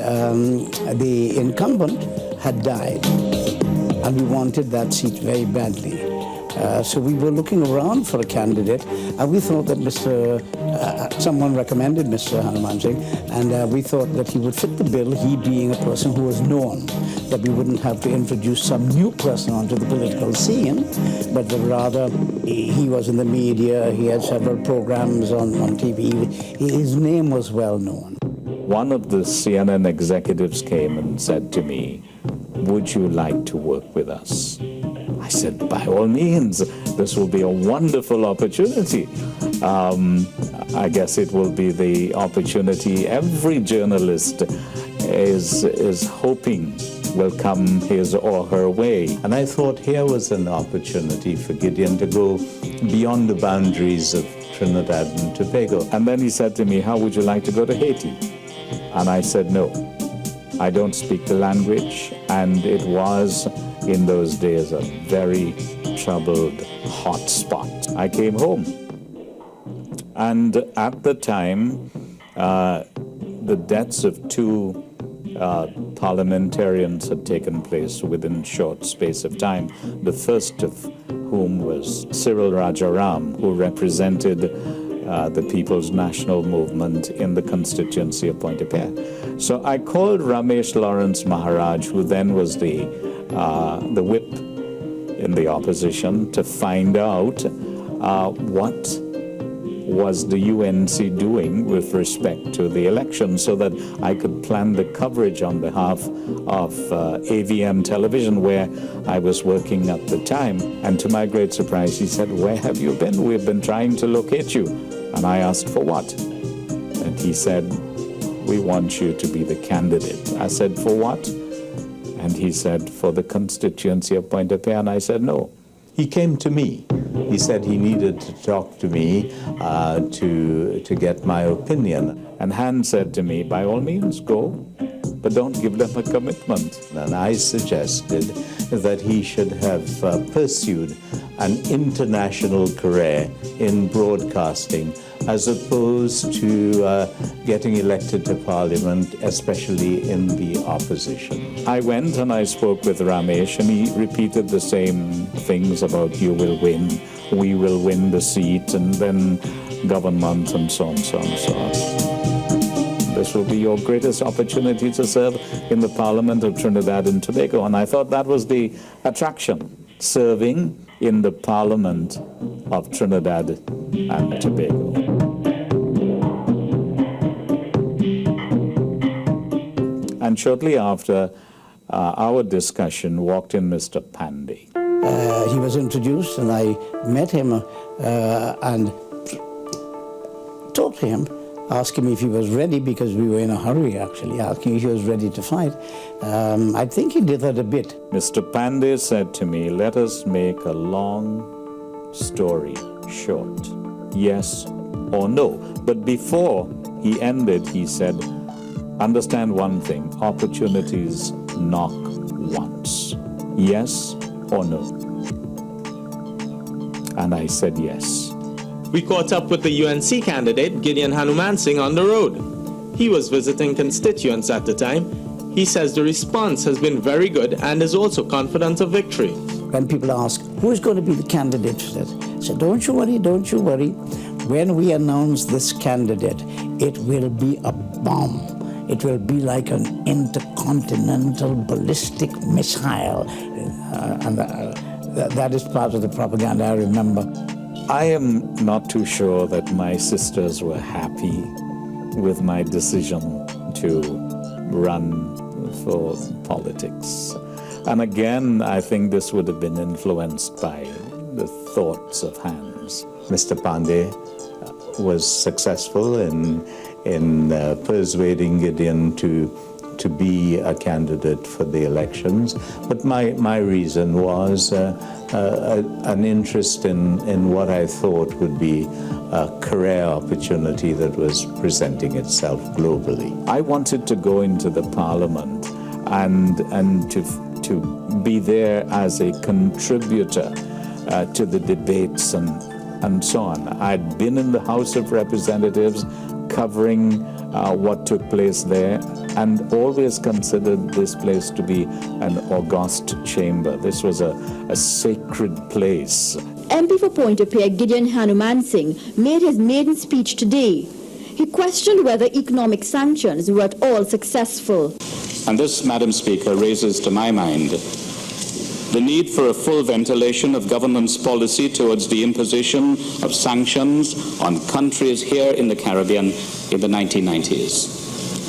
the incumbent had died, and we wanted that seat very badly. So we were looking around for a candidate, and we thought that someone recommended Mr. Hanamansing, and we thought that he would fit the bill, he being a person who was known, that we wouldn't have to introduce some new person onto the political scene, but that rather he was in the media, he had several programs on TV, his name was well known. One of the CNN executives came and said to me, "Would you like to work with us?" I said, by all means, this will be a wonderful opportunity. I guess it will be the opportunity every journalist is hoping will come his or her way. And I thought here was an opportunity for Gideon to go beyond the boundaries of Trinidad and Tobago. And then he said to me, "How would you like to go to Haiti?" And I said, "No, I don't speak the language," and it was in those days a very troubled hot spot. I came home, and at the time the deaths of two parliamentarians had taken place within short space of time, the first of whom was Cyril Rajaram, who represented the People's National Movement in the constituency of Pointe-a-Pierre. So I called Ramesh Lawrence Maharaj, who then was the whip in the opposition, to find out what was the UNC doing with respect to the election, so that I could plan the coverage on behalf of AVM television, where I was working at the time. And to my great surprise, he said, "Where have you been? We've been trying to locate you." And I asked, "For what?" And he said, "We want you to be the candidate." I said, "For what?" And he said, "For the constituency of Pointe-a-Pierre." And I said, "No." He came to me. He said he needed to talk to me to get my opinion. And Han said to me, "By all means, go, but don't give them a commitment." And I suggested that he should have pursued an international career in broadcasting, as opposed to getting elected to Parliament, especially in the opposition. I went and I spoke with Ramesh, and he repeated the same things about "you will win, we will win the seat, and then government," and so on, so on, so on. This will be your greatest opportunity to serve in the Parliament of Trinidad and Tobago. And I thought that was the attraction, serving in the Parliament of Trinidad and Tobago. And shortly after our discussion, walked in Mr. Pandey. He was introduced, and I met him and talked to him, asked him if he was ready, because we were in a hurry, actually, asking if he was ready to fight. I think he did that a bit. Mr. Pandey said to me, "Let us make a long story short. Yes, or no. But before he ended, he said, understand one thing, opportunities knock once. Yes or no? And I said yes. We caught up with the UNC candidate, Gideon Hanumansing, on the road. He was visiting constituents at the time. He says the response has been very good and is also confident of victory. When people ask, who's going to be the candidate for that? I said, don't you worry, don't you worry. When we announce this candidate, it will be a bomb. It will be like an intercontinental ballistic missile. That is part of the propaganda, I remember. I am not too sure that my sisters were happy with my decision to run for politics. And again, I think this would have been influenced by the thoughts of Hans. Mr. Pandey was successful in persuading Gideon to be a candidate for the elections. But my reason was an interest in what I thought would be a career opportunity that was presenting itself globally. I wanted to go into the parliament and to be there as a contributor to the debates and so on. I'd been in the House of Representatives covering what took place there, and always considered this place to be an august chamber. This was a sacred place. MP for Point of Pear Gideon Hanumansing made his maiden speech today. He questioned whether economic sanctions were at all successful. And this, Madam Speaker, raises to my mind the need for a full ventilation of government's policy towards the imposition of sanctions on countries here in the Caribbean in the 1990s.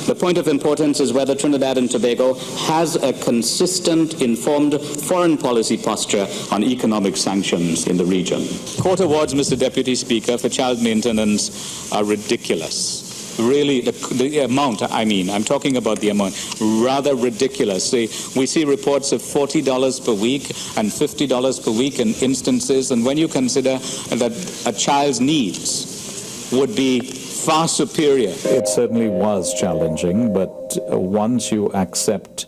The point of importance is whether Trinidad and Tobago has a consistent, informed foreign policy posture on economic sanctions in the region. Court awards, Mr. Deputy Speaker, for child maintenance are ridiculous. Really, the amount, I'm talking about the amount, rather ridiculous. We see reports of $40 per week and $50 per week in instances, and when you consider that a child's needs would be far superior. It certainly was challenging, but once you accept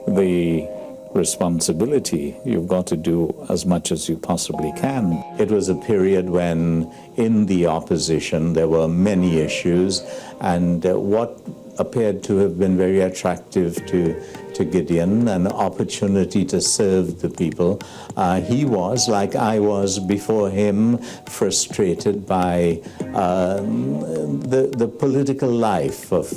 the responsibility, you've got to do as much as you possibly can. It was a period when in the opposition there were many issues, and what appeared to have been very attractive to Gideon, an opportunity to serve the people. He was, like I was before him, frustrated by the political life of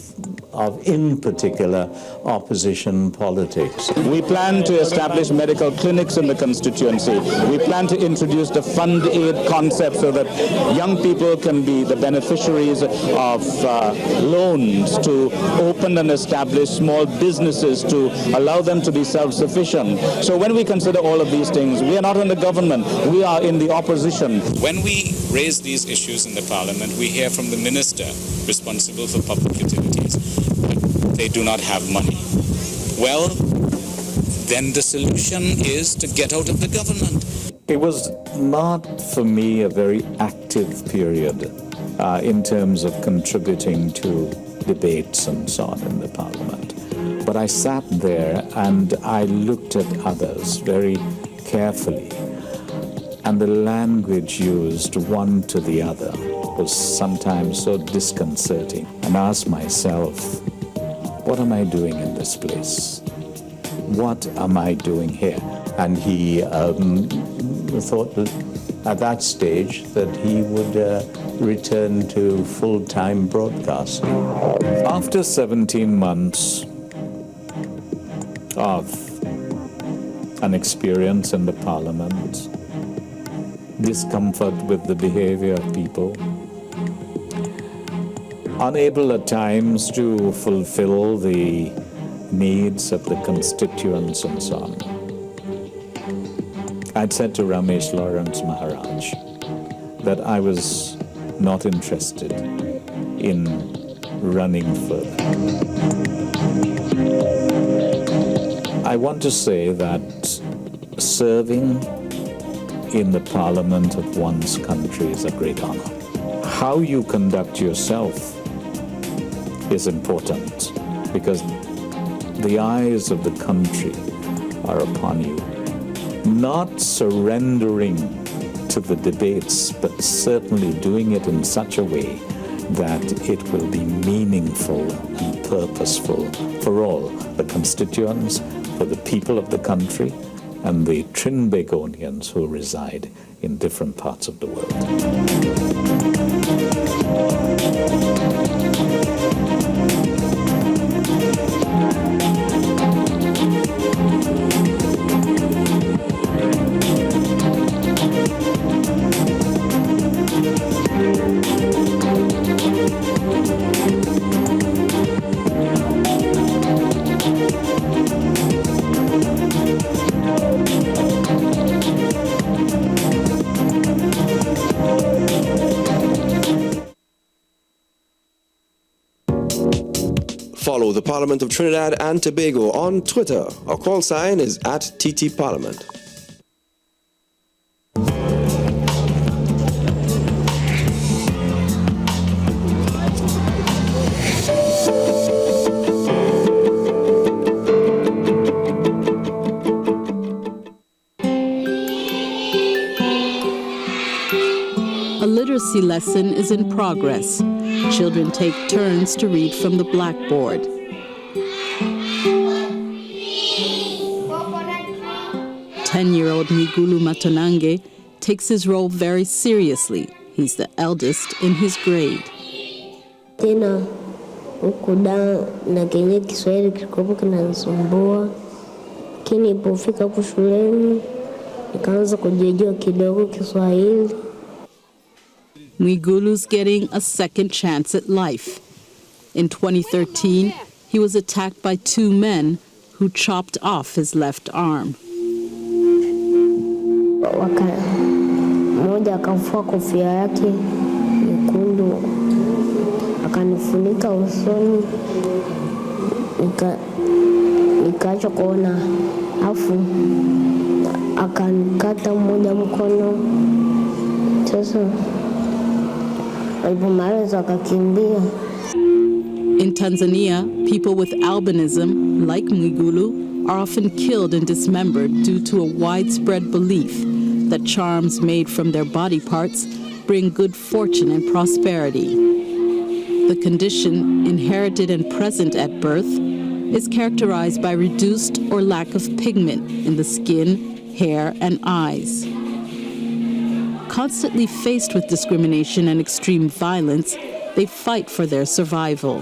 in particular, opposition politics. We plan to establish medical clinics in the constituency. We plan to introduce the fund aid concept so that young people can be the beneficiaries of loans to open and establish small businesses to allow them to be self-sufficient. So when we consider all of these things, we are not in the government, we are in the opposition. When we raise these issues in the parliament, we hear from the minister responsible for public utilities that they do not have money. Well, then the solution is to get out of the government. It was not, for me, a very active period in terms of contributing to debates and so on in the parliament. But I sat there and I looked at others very carefully, and the language used one to the other was sometimes so disconcerting, and asked myself, what am I doing in this place? What am I doing here? And he thought that at that stage that he would return to full-time broadcasting. After 17 months of an experience in the parliament, discomfort with the behavior of people, unable at times to fulfill the needs of the constituents and so on, I'd said to Ramesh Lawrence Maharaj that I was not interested in running further. I want to say that serving in the parliament of one's country is a great honor. how you conduct yourself is important, because the eyes of the country are upon you. Not surrendering to the debates, but certainly doing it in such a way that it will be meaningful and purposeful for all the constituents, for the people of the country, and the Trinbagonians who reside in different parts of the world. Follow the Parliament of Trinidad and Tobago on Twitter. Our call sign is @TTParliament. A literacy lesson is in progress. Children take turns to read from the blackboard. 10-year-old Mwigulu Matonange takes his role very seriously. He's the eldest in his grade. Tena huku na kenye Kiswahili kilikuwa kinanisumbua, lakini nilipofika hapo shuleni nikaanza kujijua kidogo Kiswahili. Mwigulu's getting a second chance at life. In 2013, he was attacked by two men who chopped off his left arm. Mmoja akavua kofia yake nyekundu akanifunika usoni, nikaacha kuona, afu akanikata mmoja mkono. Sasa walipomaliza akakimbia. In Tanzania, people with albinism, like Mwigulu, are often killed and dismembered due to a widespread belief that charms made from their body parts bring good fortune and prosperity. The condition, inherited and present at birth, is characterized by reduced or lack of pigment in the skin, hair, and eyes. Constantly faced with discrimination and extreme violence, they fight for their survival.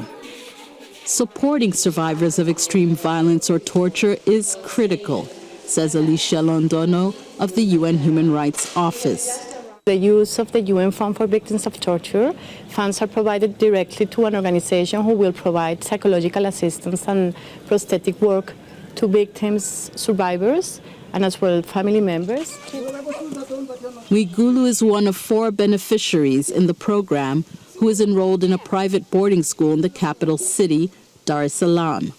Supporting survivors of extreme violence or torture is critical, says Alicia Londono of the UN Human Rights Office. The use of the UN Fund for Victims of Torture funds are provided directly to an organization who will provide psychological assistance and prosthetic work to victims, survivors, and as well family members. Mwigulu is one of 4 beneficiaries in the program who is enrolled in a private boarding school in the capital city, Dar es Salaam.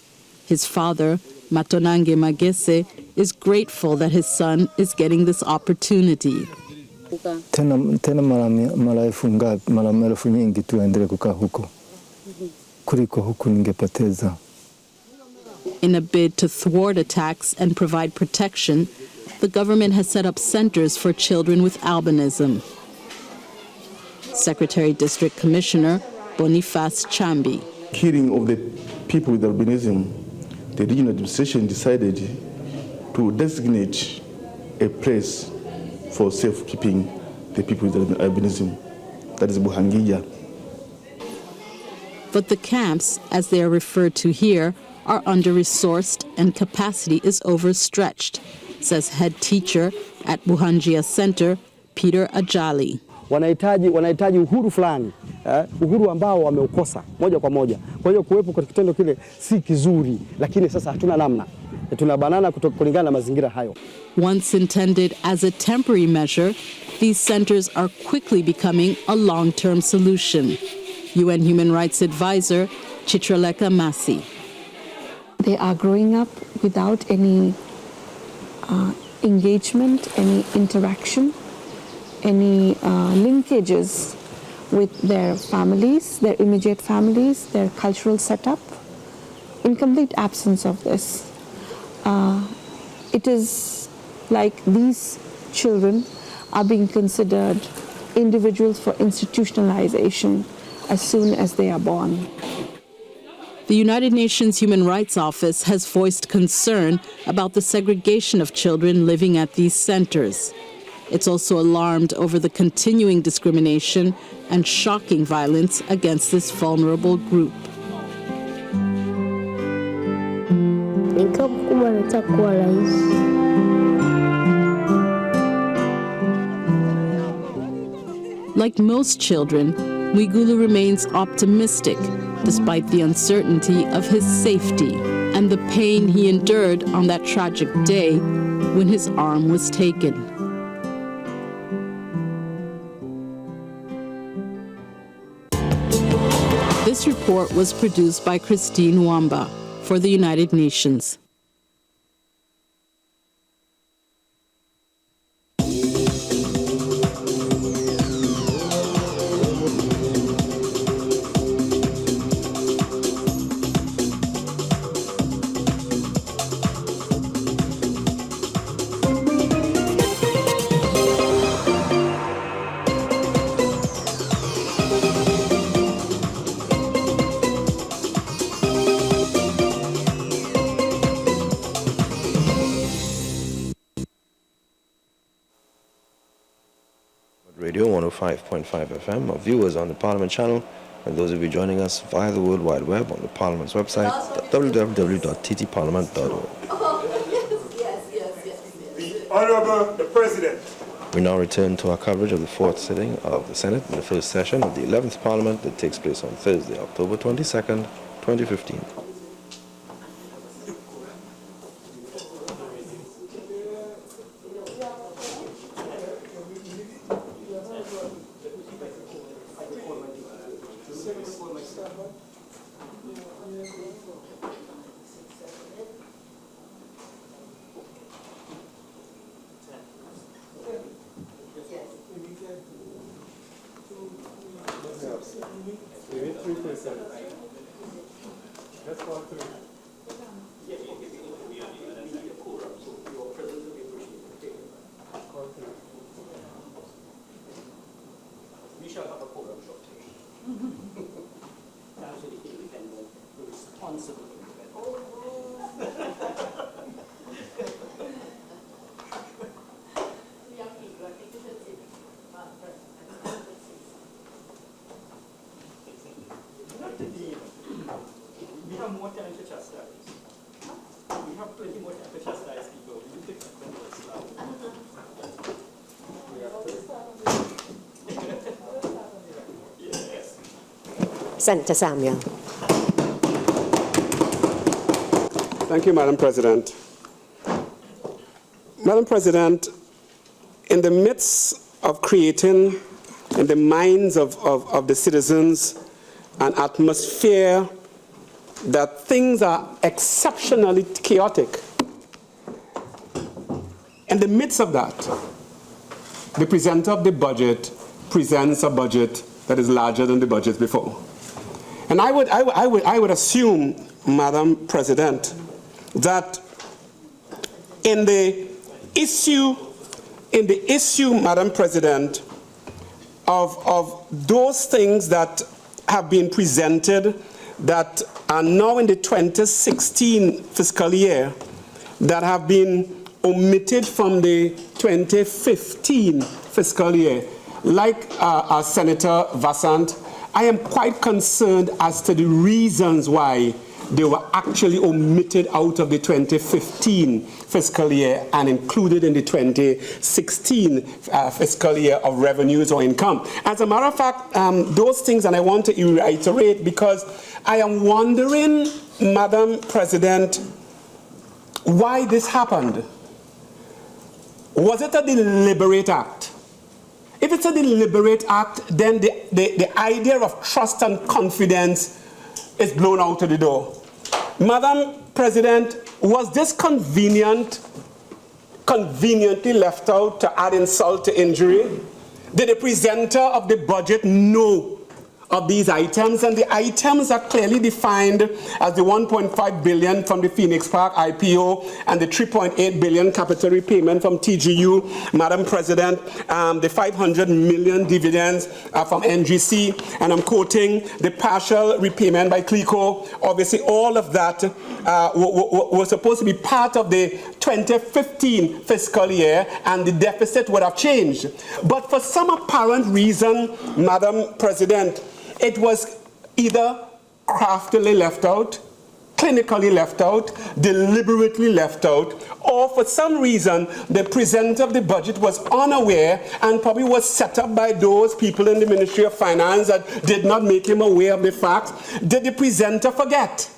His father, Matonange Magese, is grateful that his son is getting this opportunity. Tena mara elfu nyingi tuendelee kukaa huko kuliko huku ningepoteza. In a bid to thwart attacks and provide protection, the government has set up centers for children with albinism. Secretary District Commissioner Boniface Chambi. Killing of the people with albinism, the regional administration decided to designate a place for safekeeping the people with albinism. That is Buhangija. But the camps, as they are referred to here, are under-resourced and capacity is overstretched, says head teacher at Buhangia Center, Peter Ajali. Wanahitaji uhuru fulani, uhuru ambao wameukosa moja kwa moja. Kwa hiyo kuwepo kwa kitendo kile si kizuri, lakini sasa hatuna namna. Tunabanana kulingana na mazingira hayo. Once intended as a temporary measure, these centers are quickly becoming a long-term solution. UN Human Rights Advisor Chitraleka Masi. They are growing up without any engagement, any interaction, any linkages with their families, their immediate families, their cultural setup. In complete absence of this, it is like these children are being considered individuals for institutionalization as soon as they are born. The United Nations Human Rights Office has voiced concern about the segregation of children living at these centers. It's also alarmed over the continuing discrimination and shocking violence against this vulnerable group. Like most children, Mwigulu remains optimistic despite the uncertainty of his safety and the pain he endured on that tragic day when his arm was taken. This report was produced by Christine Wamba for the United Nations. Radio 105.5 FM, our viewers on the Parliament channel, and those of you joining us via the World Wide Web on the Parliament's website, www.ttparliament.org. The Honorable the President. We now return to our coverage of the fourth sitting of the Senate in the first session of the 11th Parliament that takes place on Thursday, October 22nd, 2015. Senator Samuel. Thank you, Madam President. Madam President, in the midst of creating in the minds of the citizens an atmosphere that things are exceptionally chaotic, in the midst of that, the presenter of the budget presents a budget that is larger than the budget before. And I would assume, Madam President, that in the issue, Madam President, of those things that have been presented that are now in the 2016 fiscal year that have been omitted from the 2015 fiscal year, like Senator Vassant, I am quite concerned as to the reasons why they were actually omitted out of the 2015 fiscal year and included in the 2016 fiscal year of revenues or income. As a matter of fact, those things, and I want to reiterate because I am wondering, Madam President, why this happened. Was it a deliberate act? If it's a deliberate act, then the idea of trust and confidence is blown out of the door. Madam President, was this conveniently left out to add insult to injury? Did the presenter of the budget know of these items? And the items are clearly defined as the 1.5 billion from the Phoenix Park IPO and the 3.8 billion capital repayment from TGU, Madam President, the 500 million dividends from NGC, and I'm quoting the partial repayment by CLICO. Obviously, all of that was supposed to be part of the 2015 fiscal year, and the deficit would have changed. But for some apparent reason, Madam President, it was either craftily left out, clinically left out, deliberately left out, or for some reason the presenter of the budget was unaware and probably was set up by those people in the Ministry of Finance that did not make him aware of the facts. Did the presenter forget?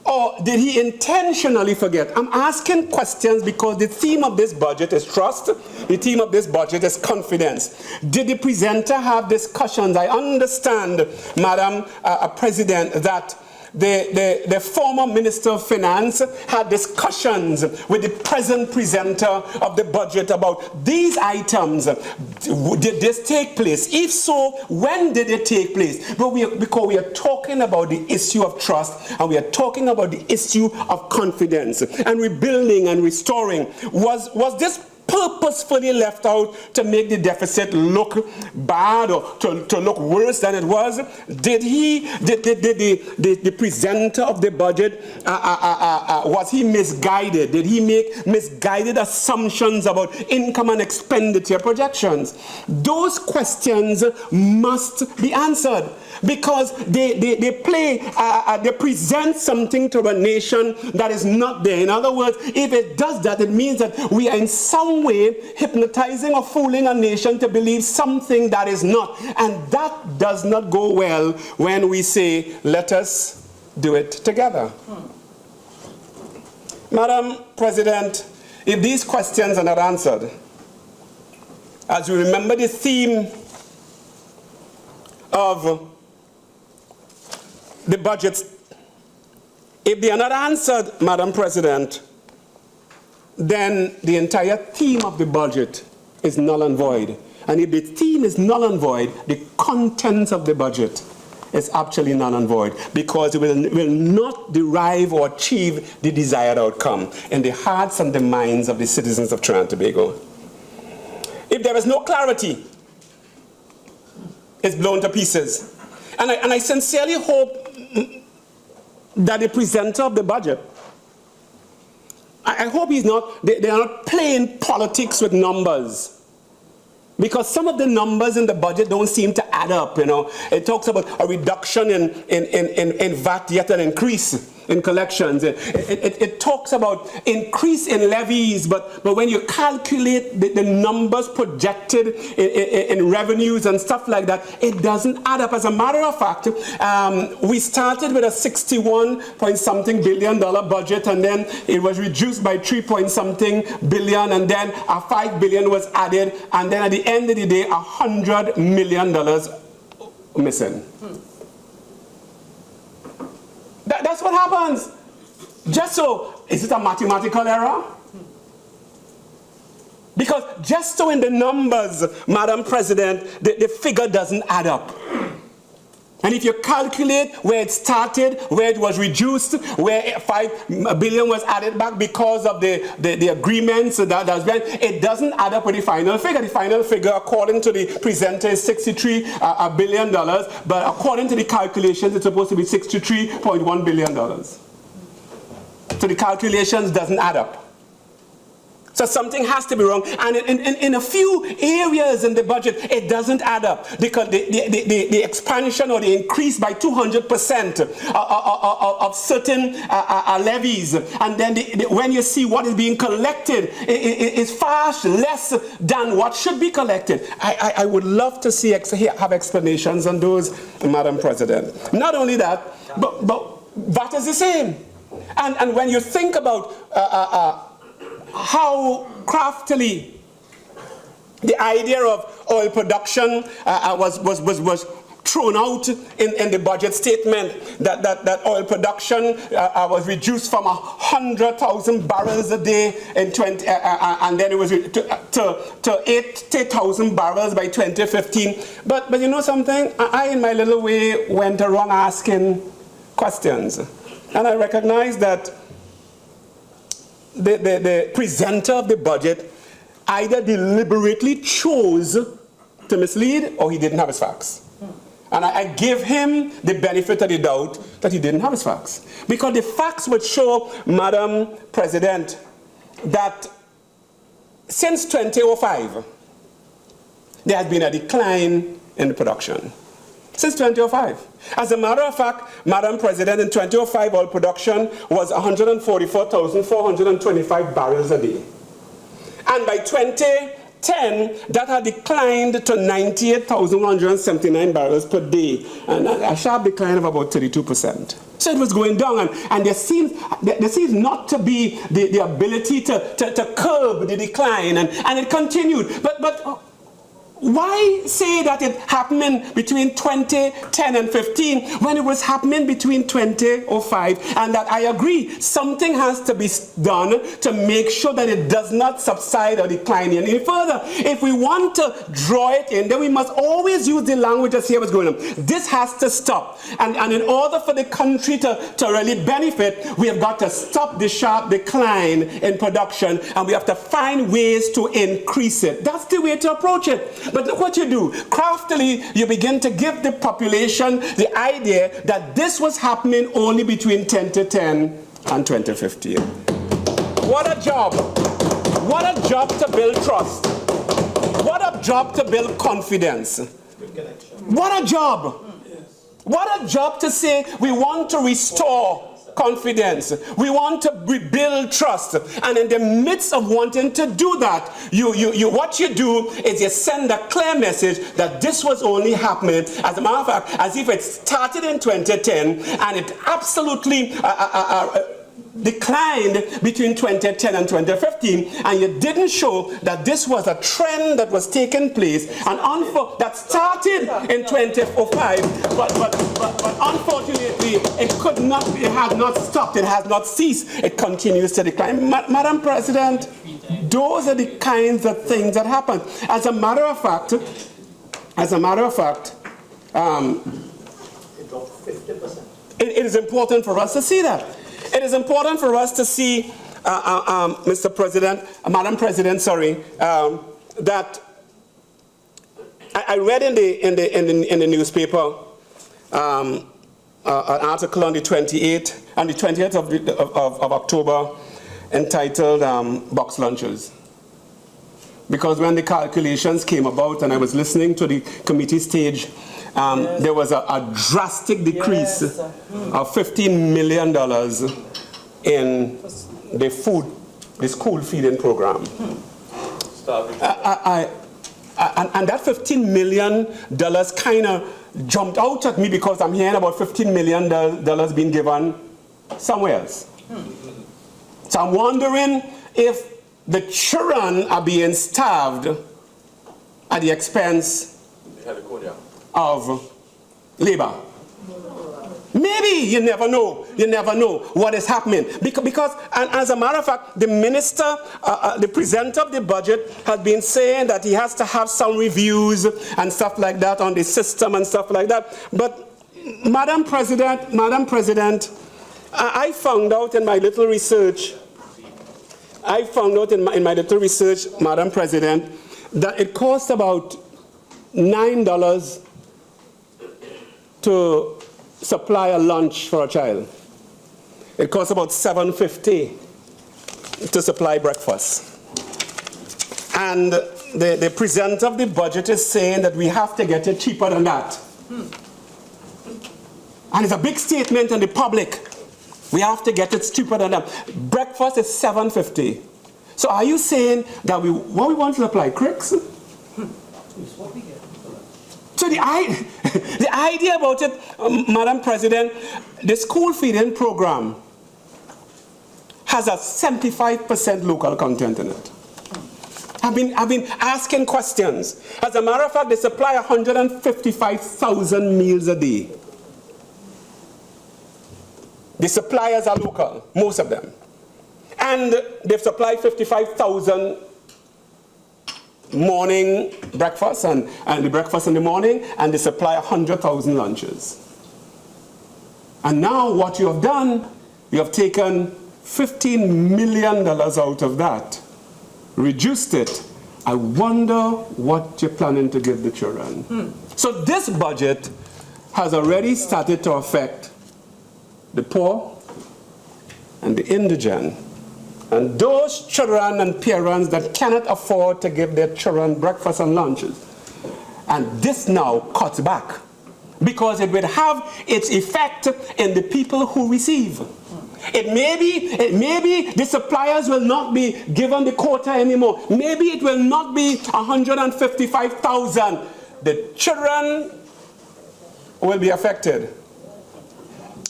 Or did he intentionally forget? I'm asking questions because the theme of this budget is trust. The theme of this budget is confidence. Did the presenter have discussions? I understand, Madam President, that the former Minister of Finance had discussions with the present presenter of the budget about these items. Did this take place? If so, when did it take place? Because we are talking about the issue of trust, and we are talking about the issue of confidence and rebuilding and restoring. Was this purposefully left out to make the deficit look bad or to look worse than it was? Did the presenter of the budget, was he misguided? Did he make misguided assumptions about income and expenditure projections? Those questions must be answered, because they present something to a nation that is not there. In other words, if it does that, it means that we are in some way hypnotizing or fooling a nation to believe something that is not. And that does not go well when we say, let us do it together. Madam President, if these questions are not answered, as we remember the theme of the budgets, if they are not answered, Madam President, then the entire theme of the budget is null and void. And if the theme is null and void, the contents of the budget is actually null and void, because it will not derive or achieve the desired outcome in the hearts and the minds of the citizens of Trinidad and Tobago. If there is no clarity, it's blown to pieces. And I sincerely hope that the presenter of the budget, I hope they are not playing politics with numbers. Because some of the numbers in the budget don't seem to add up, you know. It talks about a reduction in VAT, yet an increase in collections. It talks about increase in levies, but when you calculate the numbers projected in revenues and stuff like that, it doesn't add up. As a matter of fact, we started with a 61-point-something billion budget, and then it was reduced by 3-point-something billion, and then a 5 billion was added, and then at the end of the day, $100 million missing. That's what happens. Just so, is it a mathematical error? Because just so in the numbers, Madam President, the figure doesn't add up. And if you calculate where it started, where it was reduced, where 5 billion was added back because of the agreements that has been, it doesn't add up with the final figure. The final figure, according to the presenter, is $63 billion, but according to the calculations, it's supposed to be $63.1 billion. So the calculations doesn't add up. So something has to be wrong, and in a few areas in the budget, it doesn't add up, because the expansion or the increase by 200% of certain levies, and then when you see what is being collected, is far less than what should be collected. I would love to see have explanations on those, Madam President. Not only that, but VAT is the same, and when you think about how craftily the idea of oil production was thrown out in the budget statement that oil production was reduced from 100,000 barrels a day in and then it was to 80,000 barrels by 2015. But you know something? I in my little way went around asking questions, and I recognize that the presenter of the budget either deliberately chose to mislead or he didn't have his facts. And I give him the benefit of the doubt that he didn't have his facts. Because the facts would show, Madam President, that since 2005, there has been a decline in the production. Since 2005. As a matter of fact, Madam President, in 2005, oil production was 144,425 barrels a day. And by 2010, that had declined to 98,179 barrels per day, and a sharp decline of about 32%. So it was going down, and there seems not to be the ability to curb the decline, and it continued. But why say that it happened between 2010 and 15 when it was happening between 2005? And that I agree, something has to be done to make sure that it does not subside or decline any further. If we want to draw it in, then we must always use the language to see what's going on. This has to stop. And in order for the country to really benefit, we have got to stop the sharp decline in production, and we have to find ways to increase it. That's the way to approach it. But look what you do. Craftily, you begin to give the population the idea that this was happening only between 2010 and 2015. What a job. What a job to build trust. What a job to build confidence. What a job. What a job to say we want to restore confidence. We want to rebuild trust. And in the midst of wanting to do that, what you do is you send a clear message that this was only happening, as a matter of fact, as if it started in 2010 and it absolutely declined between 2010 and 2015, and you didn't show that this was a trend that was taking place and that started in 2005, but unfortunately it has not stopped, it has not ceased, it continues to decline. Madam President, those are the kinds of things that happen. As a matter of fact, it is important for us to see that. It is important for us to see, Mr. President, Madam President, sorry, that I read in the newspaper an article on the 28th of October entitled "Box Lunches." Because when the calculations came about and I was listening to the committee stage, there was a drastic decrease of $15 million in the school feeding program. And that $15 million kind of jumped out at me because I'm hearing about $15 million being given somewhere else. So I'm wondering if the children are being starved at the expense of labor. Maybe, you never know what is happening. Because and as a matter of fact, the minister, the presenter of the budget has been saying that he has to have some reviews and stuff like that on the system and stuff like that. But Madam President, I found out in my little research, Madam President, that it costs about $9 to supply a lunch for a child. It costs about $7.50 to supply breakfast. And the presenter of the budget is saying that we have to get it cheaper than that. And it's a big statement in the public. We have to get it cheaper than that. Breakfast is $7.50. So are you saying that what we want to supply? Cricks? So the idea about it, Madam President, the school feeding program has a 75% local content in it. I've been asking questions. As a matter of fact, they supply 155,000 meals a day. The suppliers are local, most of them. And they've supplied 55,000 morning breakfast and the breakfast in the morning, and they supply 100,000 lunches. And now what you have done, you have taken $15 million out of that, reduced it. I wonder what you're planning to give the children. So this budget has already started to affect the poor and the indigent, and those children and parents that cannot afford to give their children breakfast and lunches. And this now cuts back, because it will have its effect in the people who receive. It may be the suppliers will not be given the quota anymore. Maybe it will not be 155,000. The children will be affected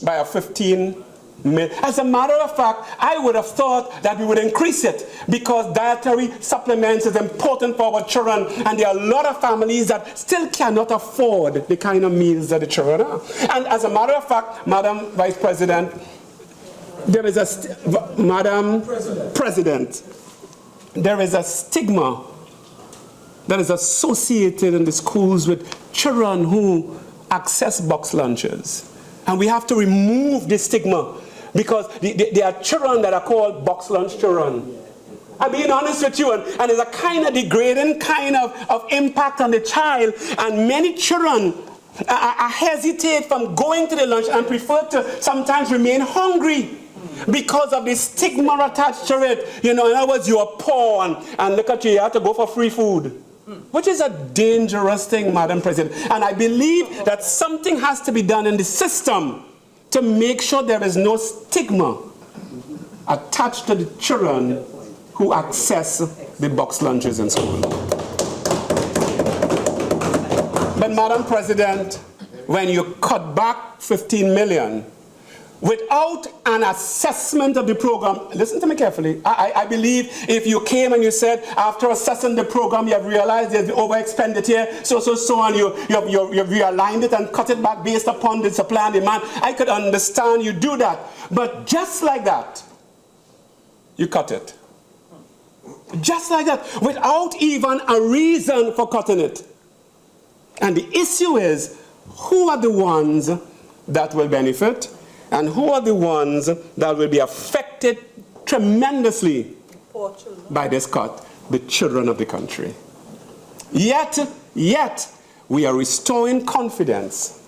by a 15 million. As a matter of fact, I would have thought that we would increase it, because dietary supplements is important for our children, and there are a lot of families that still cannot afford the kind of meals that the children have. And as a matter of fact, Madam Vice President, there is a there is a stigma that is associated in the schools with children who access box lunches. And we have to remove this stigma, because there are children that are called box lunch children. I'm being honest with you, and there's a kind of degrading kind of impact on the child, and many children hesitate from going to the lunch and prefer to sometimes remain hungry because of the stigma attached to it. You know, in other words, you are poor, and look at you, you have to go for free food, which is a dangerous thing, Madam President. And I believe that something has to be done in the system to make sure there is no stigma attached to the children who access the box lunches in school. But Madam President, when you cut back 15 million without an assessment of the program, listen to me carefully. I believe if you came and you said, after assessing the program, you have realized there's the over-expenditure, so on, you realigned it and cut it back based upon the supply and demand, I could understand you do that. But just like that, you cut it. Just like that, without even a reason for cutting it. And the issue is, who are the ones that will benefit, and who are the ones that will be affected tremendously by this cut? The children of the country. Yet, we are restoring confidence,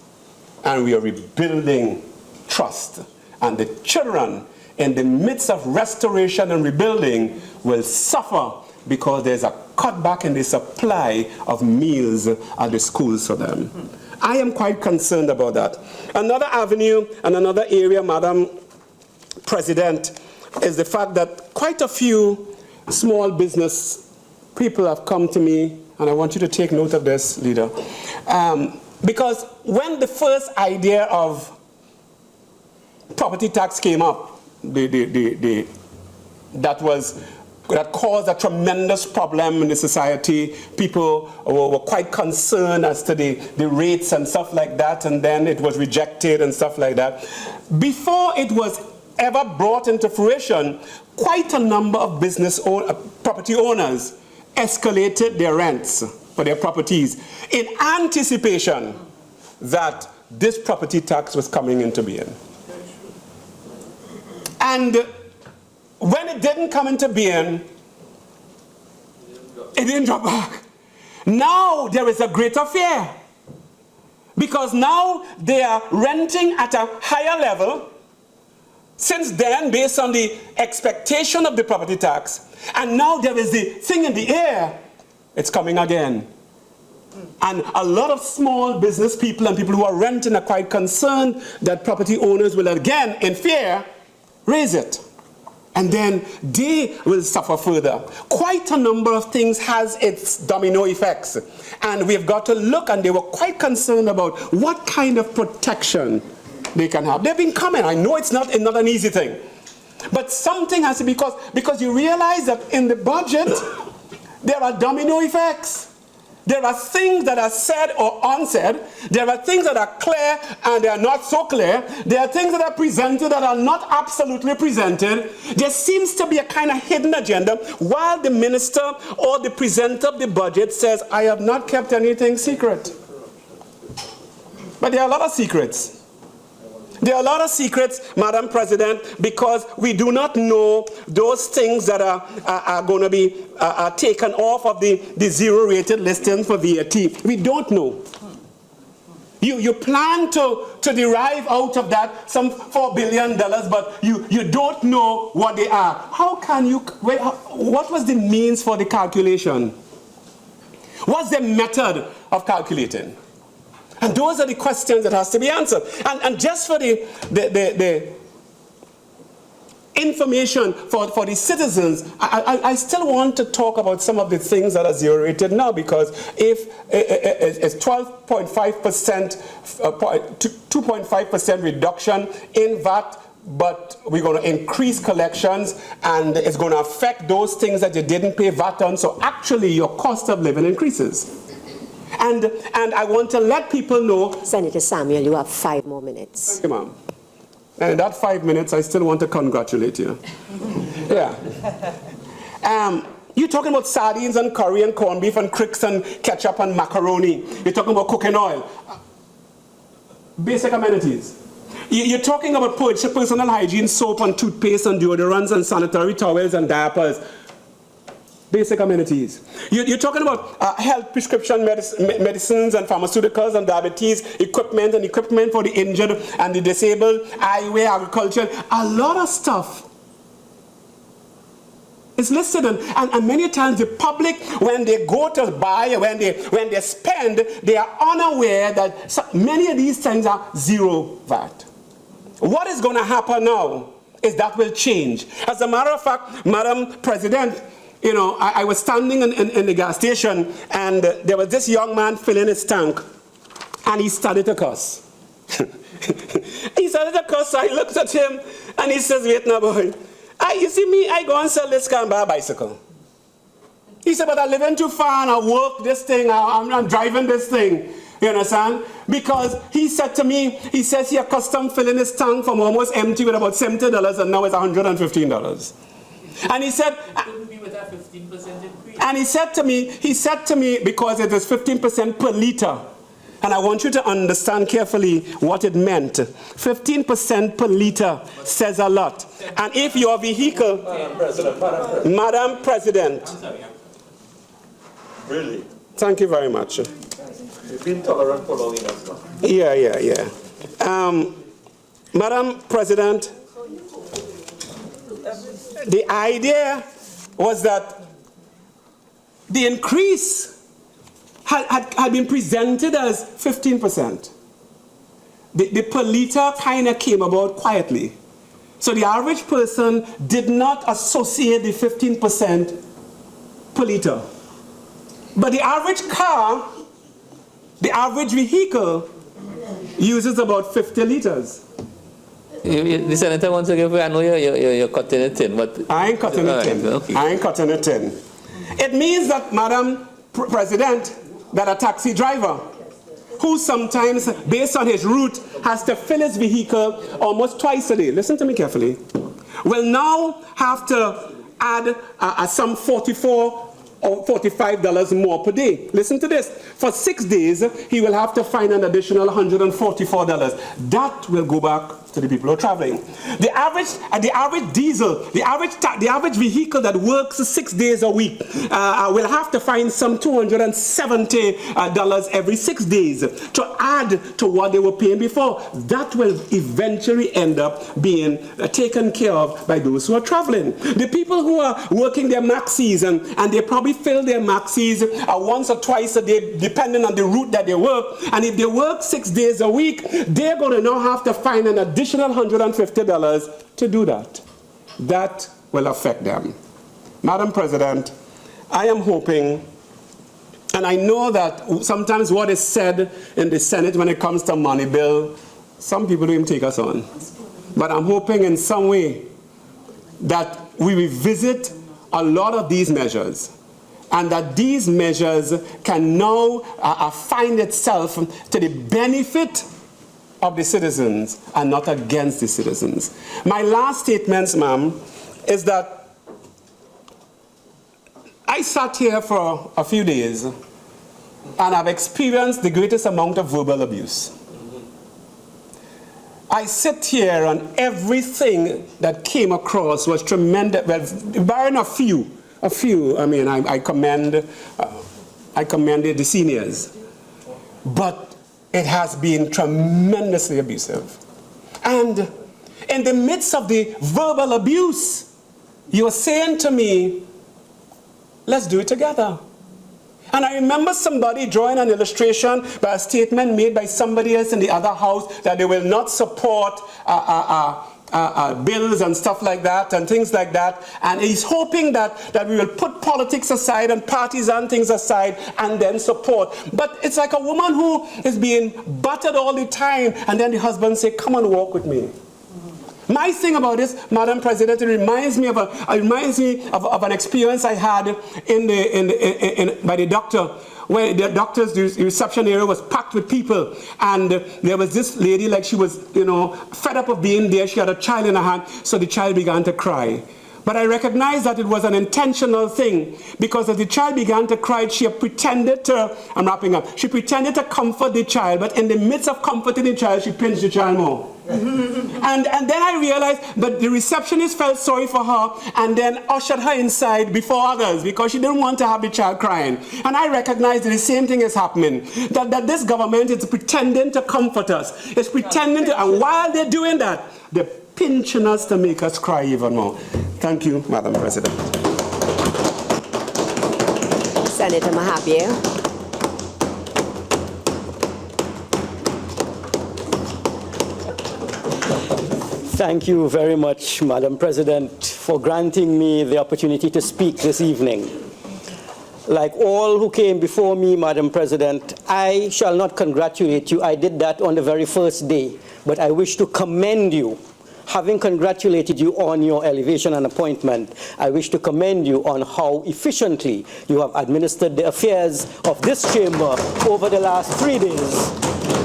and we are rebuilding trust. And the children, in the midst of restoration and rebuilding, will suffer because there's a cutback in the supply of meals at the schools for them. I am quite concerned about that. Another avenue and another area, Madam President, is the fact that quite a few small business people have come to me, and I want you to take note of this, Leader, because when the first idea of property tax came up, that caused a tremendous problem in the society. People were quite concerned as to the rates and stuff like that, and then it was rejected and stuff like that. Before it was ever brought into fruition, quite a number of property owners escalated their rents for their properties in anticipation that this property tax was coming into being. And when it didn't come into being, it didn't drop back. Now there is a greater fear, because now they are renting at a higher level since then, based on the expectation of the property tax. And now there is the thing in the air, it's coming again. And a lot of small business people and people who are renting are quite concerned that property owners will again, in fear, raise it. And then they will suffer further. Quite a number of things has its domino effects. And we've got to look, and they were quite concerned about what kind of protection they can have. They've been coming. I know it's not an easy thing. But something has to be, because you realize that in the budget, there are domino effects. There are things that are said or unsaid. There are things that are clear and they are not so clear. There are things that are presented that are not absolutely presented. There seems to be a kind of hidden agenda while the minister or the presenter of the budget says, I have not kept anything secret. But there are a lot of secrets. There are a lot of secrets, Madam President, because we do not know those things that are going to be taken off of the zero-rated listing for VAT. We don't know. You plan to derive out of that some $4 billion, but you don't know what they are. How can you, what was the means for the calculation? What's the method of calculating? And those are the questions that has to be answered. And just for the information for the citizens, I still want to talk about some of the things that are zero-rated now, because if it's 12.5%, 2.5% reduction in VAT, but we're going to increase collections, and it's going to affect those things that you didn't pay VAT on, so actually your cost of living increases. And I want to let people know... Senator Samuel, you have 5 more minutes. Thank you, ma'am. And in that 5 minutes, I still want to congratulate you. Yeah. You're talking about sardines and curry and corned beef and cricks and ketchup and macaroni. You're talking about cooking oil. Basic amenities. You're talking about personal hygiene, soap and toothpaste and deodorants and sanitary towels and diapers. Basic amenities. You're talking about health prescription medicines and pharmaceuticals and diabetes equipment and equipment for the injured and the disabled, eyewear, agriculture, a lot of stuff. It's listed, and many times the public, when they go to buy, when they spend, they are unaware that many of these things are zero VAT. What is going to happen now is that will change. As a matter of fact, Madam President, you know, I was standing in the gas station, and there was this young man filling his tank, and he started to cuss. He started to cuss, so I looked at him, and he says, wait now, boy. You see me, I go and sell this car and buy a bicycle. He said, but I live in too far, and I work this thing, I'm driving this thing. You understand? Because he said to me, he says he accustomed filling his tank from almost empty with about $70, and now it's $115. And he said, and he said to me, because it is 15% per liter, and I want you to understand carefully what it meant. 15% per liter says a lot. And if your vehicle, Madam President, really? Thank you very much. You've been tolerant for long enough now. Yeah. Madam President, the idea was that the increase had been presented as 15%. The per liter kind of came about quietly. So the average person did not associate the 15% per liter. But the average car, the average vehicle, uses about 50 liters. The senator wants to give you, I know you're cutting it in, but... I ain't cutting it in. Okay. I ain't cutting it in. It means that, Madam President, that a taxi driver, who sometimes, based on his route, has to fill his vehicle almost twice a day, listen to me carefully, will now have to add some $44 or $45 more per day. Listen to this. For 6 days, he will have to find an additional $144. That will go back to the people who are traveling. The average diesel, the average vehicle that works 6 days a week will have to find some $270 every 6 days to add to what they were paying before. That will eventually end up being taken care of by those who are traveling. The people who are working their maxis, and they probably fill their maxis once or twice a day, depending on the route that they work. And if they work 6 days a week, they're going to now have to find an additional $150 to do that. That will affect them. Madam President, I am hoping, and I know that sometimes what is said in the Senate when it comes to money bill, some people don't even take us on. But I'm hoping in some way that we revisit a lot of these measures. and that these measures can now find itself to the benefit of the citizens and not against the citizens. My last statements, ma'am, is that I sat here for a few days and I've experienced the greatest amount of verbal abuse. I sit here and everything that came across was tremendous, well, barring a few, I mean, I commend the seniors, but it has been tremendously abusive. And in the midst of the verbal abuse, you were saying to me, let's do it together. And I remember somebody drawing an illustration by a statement made by somebody else in the other house that they will not support bills and stuff like that and things like that. And he's hoping that we will put politics aside and parties and things aside and then support. But it's like a woman who is being battered all the time and then the husband say, come and walk with me. My thing about this, Madam President, it reminds me of an experience I had by the doctor, where the doctor's the reception area was packed with people, and there was this lady, like she was, fed up of being there. She had a child in her hand, so the child began to cry. But I recognized that it was an intentional thing, because as the child began to cry, she pretended to, I'm wrapping up, she pretended to comfort the child, but in the midst of comforting the child, she pinched the child more. and then I realized that the receptionist felt sorry for her and then ushered her inside before others because she didn't want to have the child crying. And I recognized that the same thing is happening, that this government is pretending to comfort us. It's pretending to, and while they're doing that, they're pinching us to make us cry even more. Thank you, Madam President. Senator Mahabir. Thank you very much, Madam President, for granting me the opportunity to speak this evening. Like all who came before me, Madam President, I shall not congratulate you. I did that on the very first day. But I wish to commend you. Having congratulated you on your elevation and appointment, I wish to commend you on how efficiently you have administered the affairs of this chamber over the last 3 days.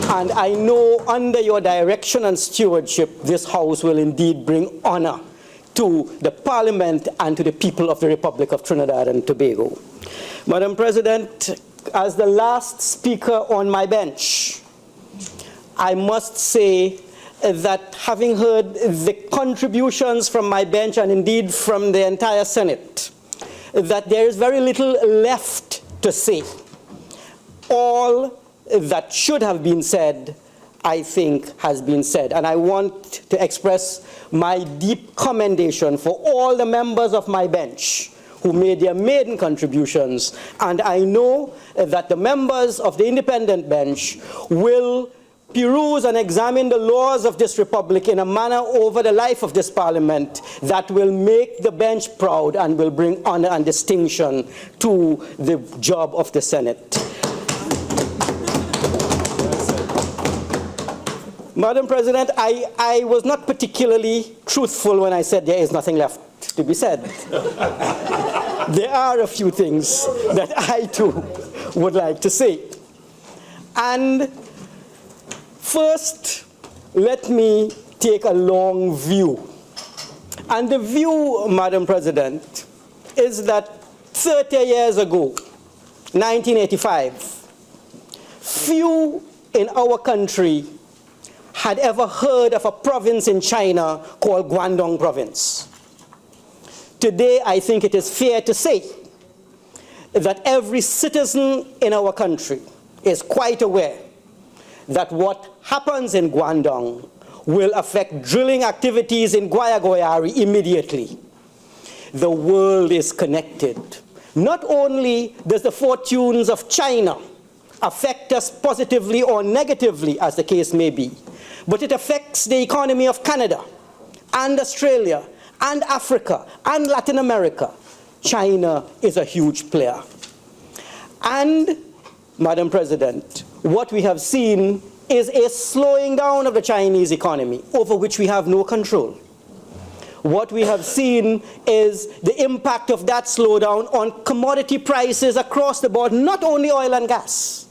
And I know under your direction and stewardship, this House will indeed bring honor to the Parliament and to the people of the Republic of Trinidad and Tobago. Madam President, as the last speaker on my bench, I must say that having heard the contributions from my bench and indeed from the entire Senate, that there is very little left to say. All that should have been said, I think, has been said. And I want to express my deep commendation for all the members of my bench who made their maiden contributions. And I know that the members of the independent bench will peruse and examine the laws of this republic in a manner over the life of this parliament that will make the bench proud and will bring honor and distinction to the job of the Senate. Madam President, I was not particularly truthful when I said there is nothing left to be said. There are a few things that I too would like to say. And first, let me take a long view. And the view, Madam President, is that 30 years ago, 1985, few in our country had ever heard of a province in China called Guangdong Province. Today, I think it is fair to say that every citizen in our country is quite aware that what happens in Guangdong will affect drilling activities in Guayaguayari immediately. The world is connected. Not only does the fortunes of China affect us positively or negatively, as the case may be, but it affects the economy of Canada and Australia and Africa and Latin America. China is a huge player. And, Madam President, what we have seen is a slowing down of the Chinese economy over which we have no control. what we have seen is the impact of that slowdown on commodity prices across the board, not only oil and gas.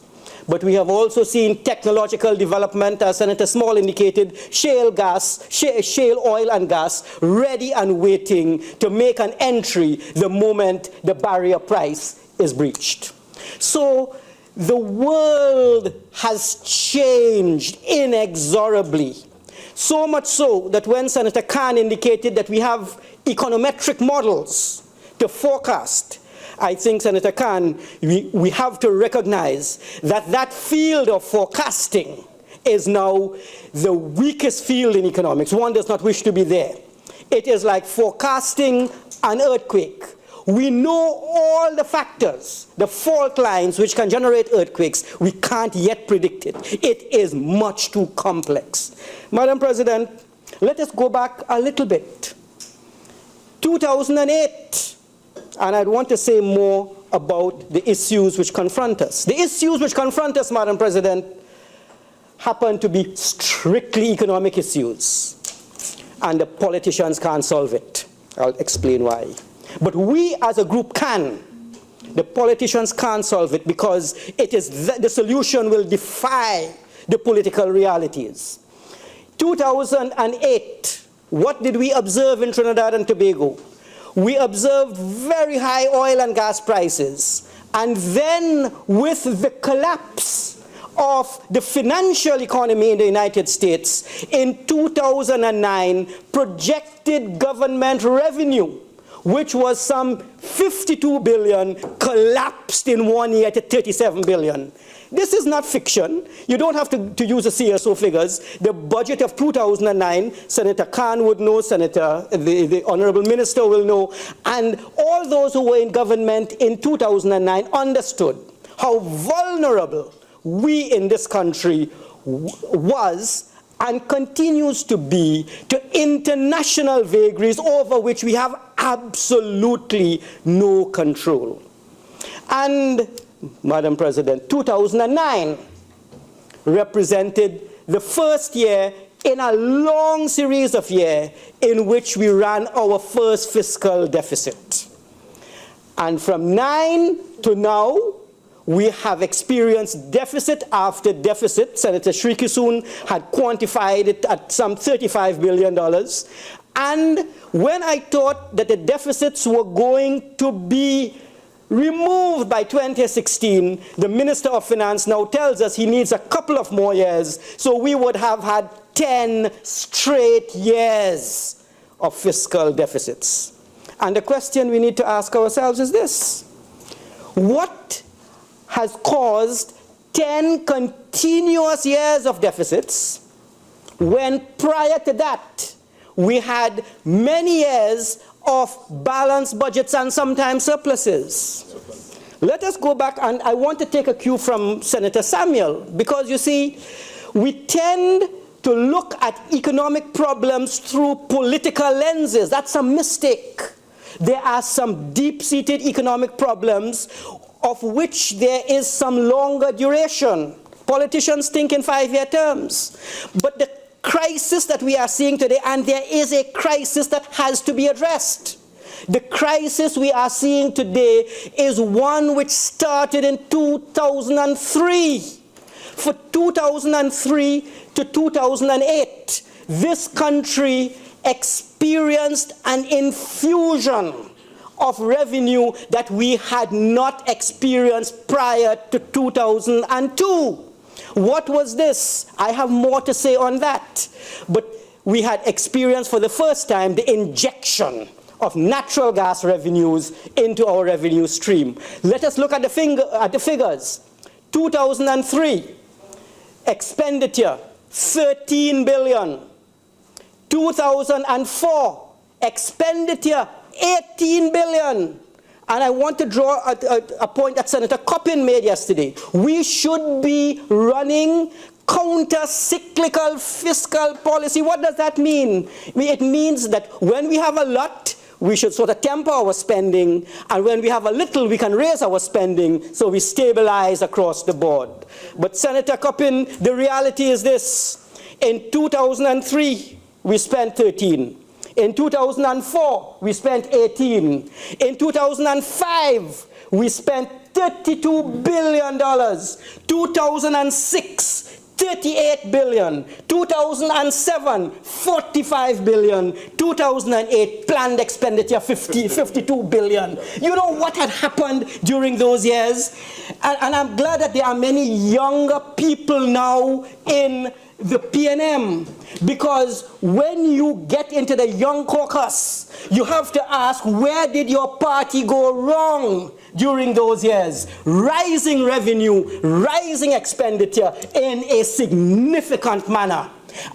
But we have also seen technological development, as Senator Small indicated, shale oil and gas, ready and waiting to make an entry the moment the barrier price is breached. So the world has changed inexorably. So much so that when Senator Khan indicated that we have econometric models to forecast, I think, Senator Khan, we have to recognize that that field of forecasting is now the weakest field in economics. One does not wish to be there. It is like forecasting an earthquake. We know all the factors, the fault lines which can generate earthquakes. We can't yet predict it. It is much too complex. Madam President, let us go back a little bit. 2008. And I'd want to say more about the issues which confront us. The issues which confront us, Madam President, happen to be strictly economic issues. And the politicians can't solve it. I'll explain why. But we as a group can. The politicians can't solve it because it is the solution will defy the political realities. 2008, what did we observe in Trinidad and Tobago? We observed very high oil and gas prices. And then with the collapse of the financial economy in the United States, in 2009, projected government revenue, which was some 52 billion, collapsed in 1 year to 37 billion. This is not fiction. You don't have to use the CSO figures. The budget of 2009, Senator Khan would know, the Honorable Minister will know, and all those who were in government in 2009 understood how vulnerable we in this country was and continues to be to international vagaries over which we have absolutely no control. And Madam President, 2009 represented the first year in a long series of years in which we ran our first fiscal deficit. And from 9 to now, we have experienced deficit after deficit. Senator Shrikesoon had quantified it at some $35 billion. And when I thought that the deficits were going to be removed by 2016, the Minister of Finance now tells us he needs a couple of more years, so we would have had 10 straight years of fiscal deficits. And the question we need to ask ourselves is this: what has caused 10 continuous years of deficits when prior to that we had many years of balanced budgets and sometimes surpluses? Let us go back, and I want to take a cue from Senator Samuel, because you see, we tend to look at economic problems through political lenses. That's a mistake. There are some deep-seated economic problems of which there is some longer duration. Politicians think in 5-year terms. But the crisis that we are seeing today, and there is a crisis that has to be addressed. The crisis we are seeing today is one which started in 2003. For 2003 to 2008, this country experienced an infusion of revenue that we had not experienced prior to 2002. What was this? I have more to say on that. But we had experienced for the first time the injection of natural gas revenues into our revenue stream. Let us look at the figures. 2003, expenditure, 13 billion. 2004, expenditure, 18 billion. And I want to draw a point that Senator Coppin made yesterday. We should be running counter-cyclical fiscal policy. What does that mean? It means that when we have a lot, we should sort of temper our spending, and when we have a little, we can raise our spending, so we stabilize across the board. But Senator Coppin, the reality is this. In 2003, we spent 13. In 2004, we spent 18. In 2005, we spent $32 billion. 2006, 38 billion. 2007, 45 billion. 2008, planned expenditure 52 billion. You know what had happened during those years? And I'm glad that there are many younger people now in the PNM, because when you get into the young caucus, you have to ask, where did your party go wrong during those years? Rising revenue, rising expenditure in a significant manner.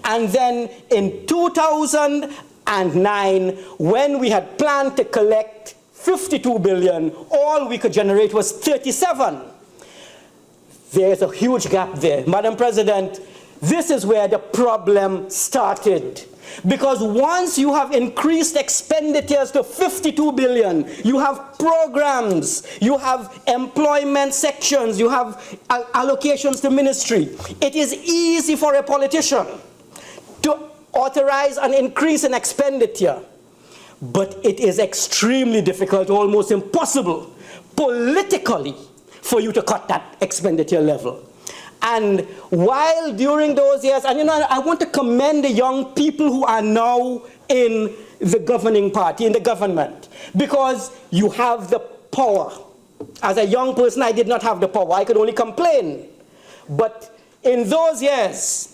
And then in 2009, when we had planned to collect 52 billion, all we could generate was 37. There's a huge gap there. Madam President, this is where the problem started. Because once you have increased expenditures to 52 billion, you have programs, you have employment sections, you have allocations to ministry. It is easy for a politician to authorize an increase in expenditure, but it is extremely difficult, almost impossible, politically, for you to cut that expenditure level. And while during those years, and you know, I want to commend the young people who are now in the governing party, in the government, because you have the power. As a young person, I did not have the power. I could only complain. But in those years,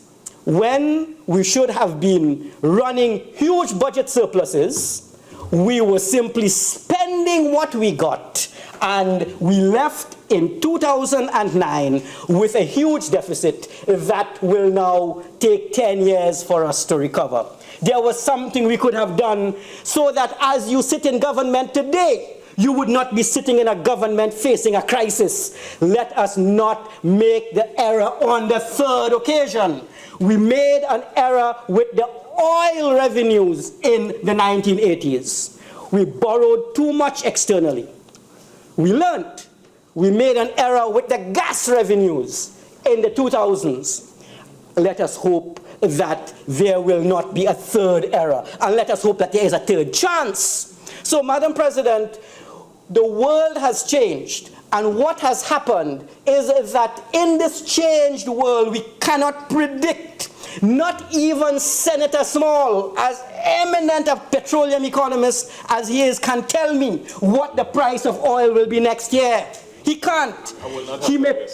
when we should have been running huge budget surpluses, we were simply spending what we got. And we left in 2009 with a huge deficit that will now take 10 years for us to recover. There was something we could have done so that as you sit in government today, you would not be sitting in a government facing a crisis. Let us not make the error on the third occasion. We made an error with the oil revenues in the 1980s. We borrowed too much externally. We learned. We made an error with the gas revenues in the 2000s. Let us hope that there will not be a third error. And let us hope that there is a third chance. So, Madam President, the world has changed. And what has happened is that in this changed world, we cannot predict. Not even Senator Small, as eminent a petroleum economist as he is, can tell me what the price of oil will be next year. He can't. He may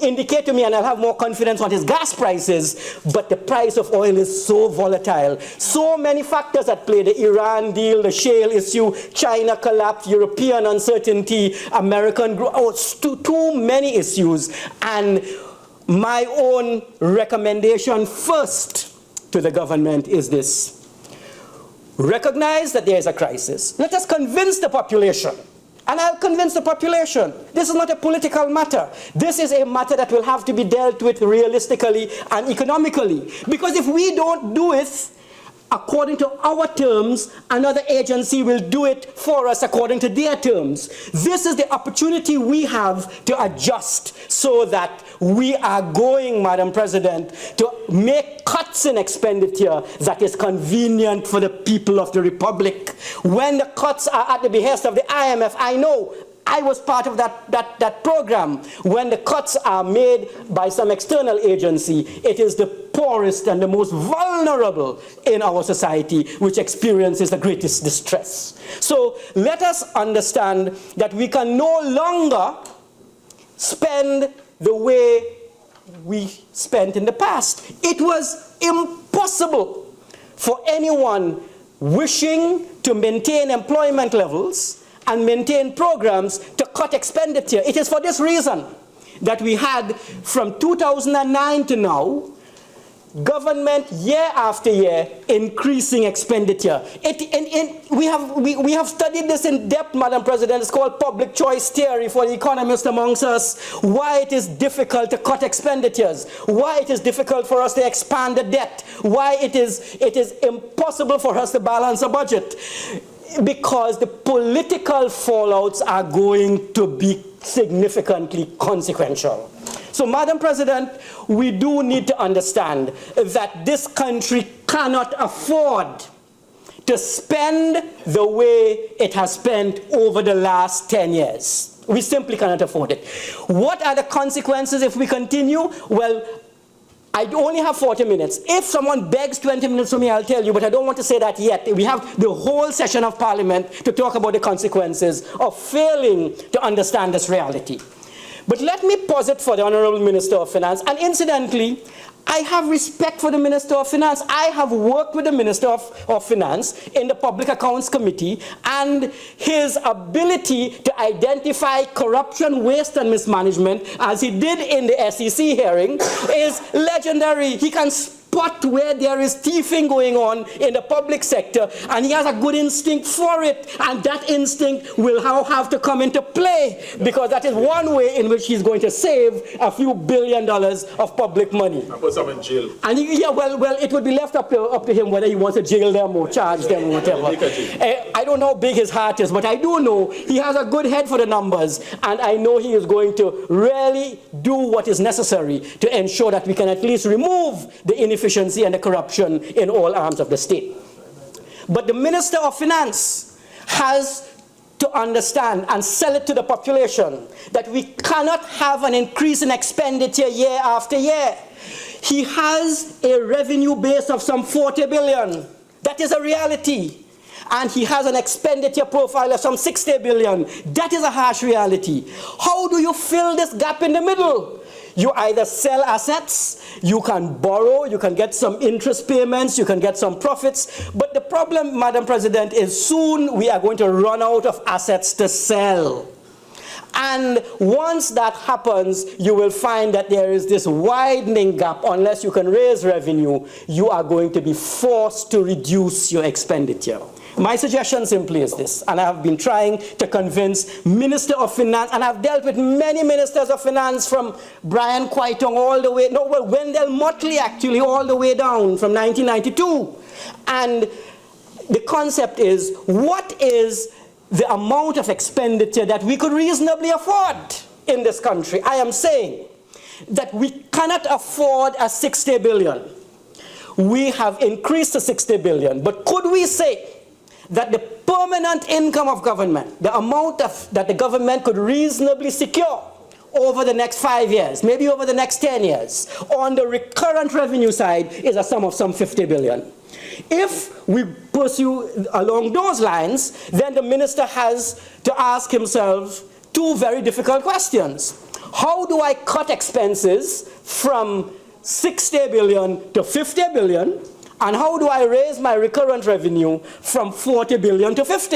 indicate to me, and I'll have more confidence on his gas prices, but the price of oil is so volatile. So many factors at play: the Iran deal, the shale issue, China collapse, European uncertainty, American growth, too many issues. And my own recommendation first to the government is this: recognize that there is a crisis. Let us convince the population. And I'll convince the population. This is not a political matter. This is a matter that will have to be dealt with realistically and economically. Because if we don't do it according to our terms, another agency will do it for us according to their terms. This is the opportunity we have to adjust so that we are going, Madam President, to make cuts in expenditure that is convenient for the people of the Republic. When the cuts are at the behest of the IMF, I know, I was part of that program. When the cuts are made by some external agency, it is the poorest and the most vulnerable in our society which experiences the greatest distress. So let us understand that we can no longer spend the way we spent in the past. It was impossible for anyone wishing to maintain employment levels and maintain programs to cut expenditure. It is for this reason that we had, from 2009 to now, government year after year increasing expenditure. We have studied this in depth, Madam President. It's called public choice theory for the economists amongst us. Why it is difficult to cut expenditures, why it is difficult for us to expand the debt, why it is impossible for us to balance a budget. Because the political fallouts are going to be significantly consequential. So, Madam President, we do need to understand that this country cannot afford to spend the way it has spent over the last 10 years. We simply cannot afford it. What are the consequences if we continue? Well, I only have 40 minutes. If someone begs 20 minutes from me, I'll tell you, but I don't want to say that yet. We have the whole session of Parliament to talk about the consequences of failing to understand this reality. But let me posit for the Honorable Minister of Finance, and incidentally, I have respect for the Minister of Finance. I have worked with the Minister of Finance in the Public Accounts Committee, and his ability to identify corruption, waste, and mismanagement, as he did in the SEC hearing, is legendary. He can spot where there is thieving going on in the public sector, and he has a good instinct for it, and that instinct will have to come into play, because that is one way in which he's going to save a few $1 billion of public money. And put some in jail. And well, it would be left up to him whether he wants to jail them or charge them or whatever. I don't know how big his heart is, but I do know he has a good head for the numbers, and I know he is going to really do what is necessary to ensure that we can at least remove the inefficiency and the corruption in all arms of the state. But the Minister of Finance has to understand and sell it to the population that we cannot have an increase in expenditure year after year. He has a revenue base of some 40 billion. That is a reality. And he has an expenditure profile of some 60 billion. That is a harsh reality. How do you fill this gap in the middle? You either sell assets, you can borrow, you can get some interest payments, you can get some profits. But the problem, Madam President, is soon we are going to run out of assets to sell. And once that happens, you will find that there is this widening gap. Unless you can raise revenue, you are going to be forced to reduce your expenditure. My suggestion simply is this, and I have been trying to convince Minister of Finance, and I've dealt with many Ministers of Finance from Brian Quaitong all the way, Wendell Motley actually, all the way down from 1992. And the concept is, what is the amount of expenditure that we could reasonably afford in this country? I am saying that we cannot afford a 60 billion. We have increased to 60 billion, but could we say that the permanent income of government, the amount that the government could reasonably secure over the next 5 years, maybe over the next 10 years, on the recurrent revenue side is a sum of some 50 billion. If we pursue along those lines, then the minister has to ask himself two very difficult questions. How do I cut expenses from 60 billion to 50 billion? And how do I raise my recurrent revenue from 40 billion to 50?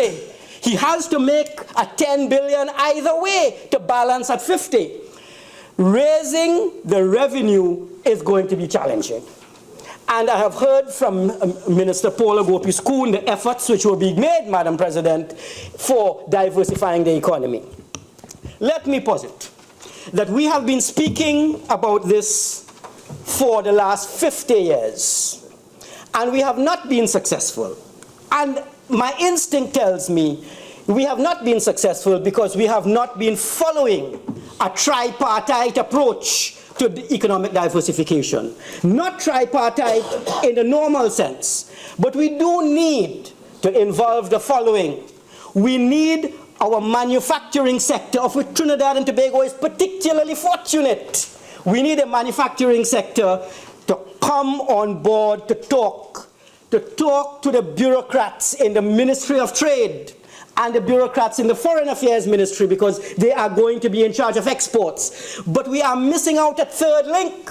He has to make a 10 billion either way to balance at 50. Raising the revenue is going to be challenging. And I have heard from Minister Paula Gopi-Schoon the efforts which will be made, Madam President, for diversifying the economy. Let me posit that we have been speaking about this for the last 50 years. And we have not been successful. And my instinct tells me we have not been successful because we have not been following a tripartite approach to the economic diversification. Not tripartite in the normal sense, but we do need to involve the following. We need our manufacturing sector, of which Trinidad and Tobago is particularly fortunate. We need a manufacturing sector to come on board to talk to the bureaucrats in the Ministry of Trade and the bureaucrats in the Foreign Affairs Ministry, because they are going to be in charge of exports. But we are missing out a third link.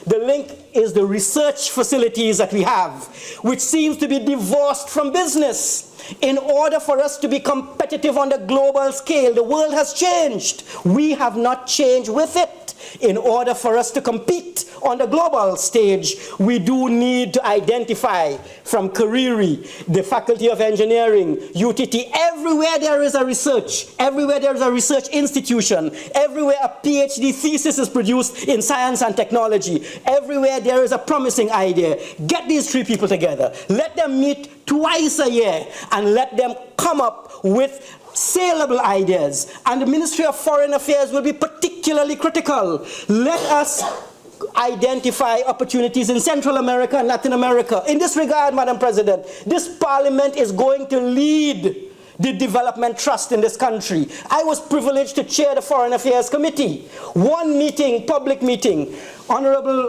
The link is the research facilities that we have, which seems to be divorced from business. In order for us to be competitive on the global scale, the world has changed. We have not changed with it. In order for us to compete on the global stage, we do need to identify from Cariri, the Faculty of Engineering, UTT, everywhere there is a research, everywhere there is a research institution, everywhere a PhD thesis is produced in science and technology, everywhere there is a promising idea. Get these three people together. Let them meet twice a year and let them come up with saleable ideas, and the Ministry of Foreign Affairs will be particularly critical. Let us identify opportunities in Central America and Latin America. In this regard, Madam President, this Parliament is going to lead the development trust in this country. I was privileged to chair the Foreign Affairs Committee. One meeting, public meeting, Honorable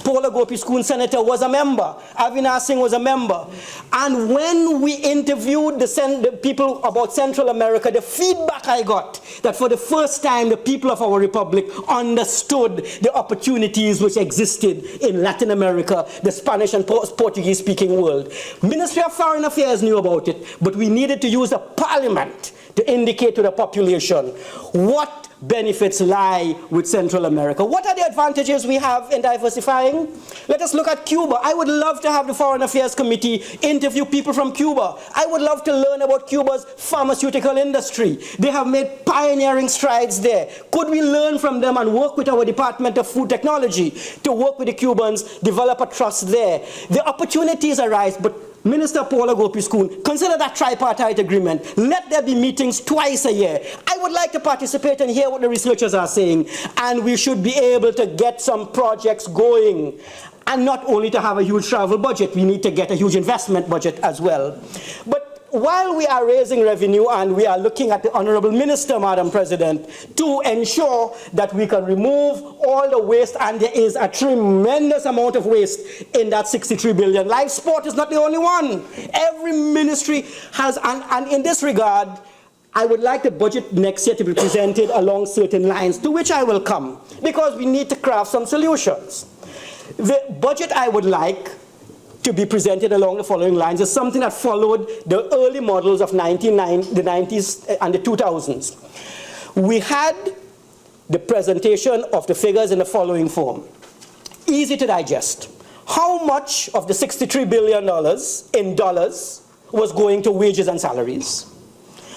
Paula Gopi-Schoon Senator was a member. Avinash Singh was a member. And when we interviewed the people about Central America, the feedback I got that for the first time the people of our republic understood the opportunities which existed in Latin America, the Spanish and Portuguese speaking world. Ministry of Foreign Affairs knew about it, but we needed to use the Parliament to indicate to the population what benefits lie with Central America. What are the advantages we have in diversifying? Let us look at Cuba. I would love to have the Foreign Affairs Committee interview people from Cuba. I would love to learn about Cuba's pharmaceutical industry. They have made pioneering strides there. Could we learn from them and work with our Department of Food Technology to work with the Cubans, develop a trust there? The opportunities arise, but Minister Paula Gopi-Schoon, consider that tripartite agreement. Let there be meetings twice a year. I would like to participate and hear what the researchers are saying, and we should be able to get some projects going. And not only to have a huge travel budget, we need to get a huge investment budget as well. But while we are raising revenue and we are looking at the Honorable Minister, Madam President, to ensure that we can remove all the waste, and there is a tremendous amount of waste in that 63 billion. Live sport is not the only one. Every ministry has, and in this regard, I would like the budget next year to be presented along certain lines, to which I will come, because we need to craft some solutions. The budget I would like to be presented along the following lines is something that followed the early models of the 90s and the 2000s. We had the presentation of the figures in the following form. Easy to digest. How much of the $63 billion in dollars was going to wages and salaries?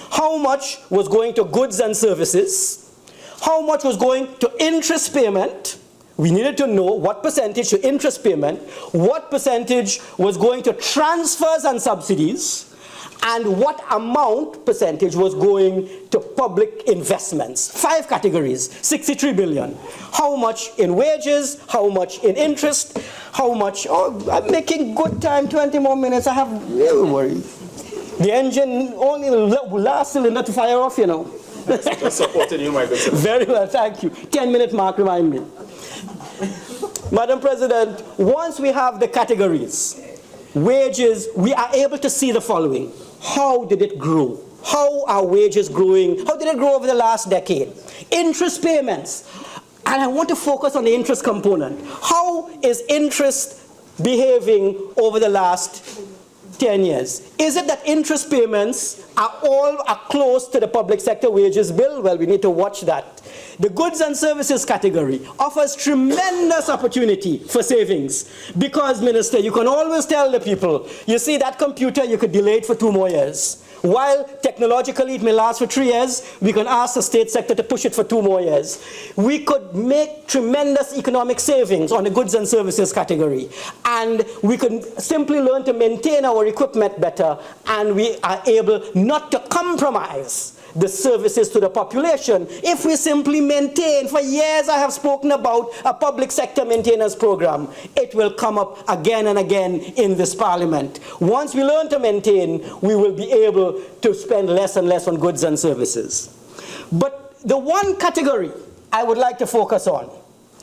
How much was going to goods and services? How much was going to interest payment? We needed to know what percentage to interest payment, what percentage was going to transfers and subsidies, and what amount percentage was going to public investments. 5 categories, 63 billion. How much in wages, how much in interest, how much, oh, I'm making good time, 20 more minutes, I have real worry. The engine only last cylinder to fire off, you know. Just supporting you, my good sir. Very well, thank you. 10-minute mark, remind me. Madam President, once we have the categories, wages, we are able to see the following. How did it grow? How are wages growing? How did it grow over the last decade? Interest payments. And I want to focus on the interest component. How is interest behaving over the last 10 years? Is it that interest payments are close to the public sector wages bill? Well, we need to watch that. The goods and services category offers tremendous opportunity for savings because, Minister, you can always tell the people, you see that computer, you could delay it for 2 more years. While technologically it may last for 3 years, we can ask the state sector to push it for 2 more years. We could make tremendous economic savings on the goods and services category. And we could simply learn to maintain our equipment better, and we are able not to compromise the services to the population if we simply maintain. For years I have spoken about a public sector maintenance program. It will come up again and again in this Parliament. Once we learn to maintain, we will be able to spend less and less on goods and services. But the one category I would like to focus on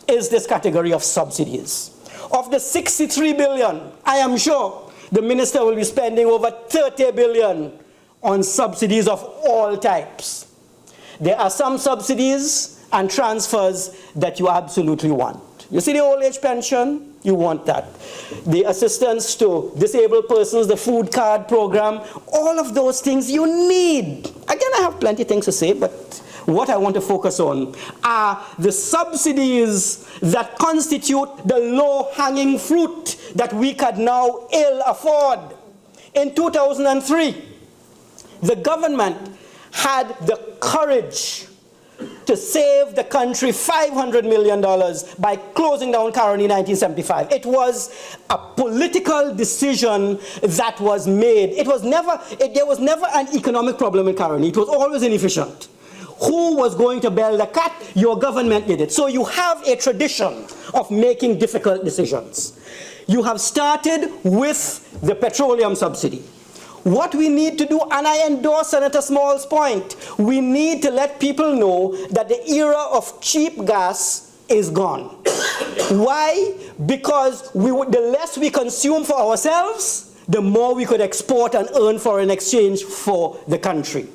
is this category of subsidies. Of the 63 billion, I am sure the Minister will be spending over 30 billion on subsidies of all types. There are some subsidies and transfers that you absolutely want. You see the old age pension? You want that. The assistance to disabled persons, the food card program, all of those things you need. Again, I have plenty of things to say, but what I want to focus on are the subsidies that constitute the low-hanging fruit that we could now ill afford. In 2003, the government had the courage to save the country $500 million by closing down Caroni in 1975. It was a political decision that was made. There was never an economic problem in Caroni. It was always inefficient. Who was going to bail the cat? Your government did it. So you have a tradition of making difficult decisions. You have started with the petroleum subsidy. What we need to do, and I endorse Senator Small's point, we need to let people know that the era of cheap gas is gone. Why? Because the less we consume for ourselves, the more we could export and earn foreign exchange for the country.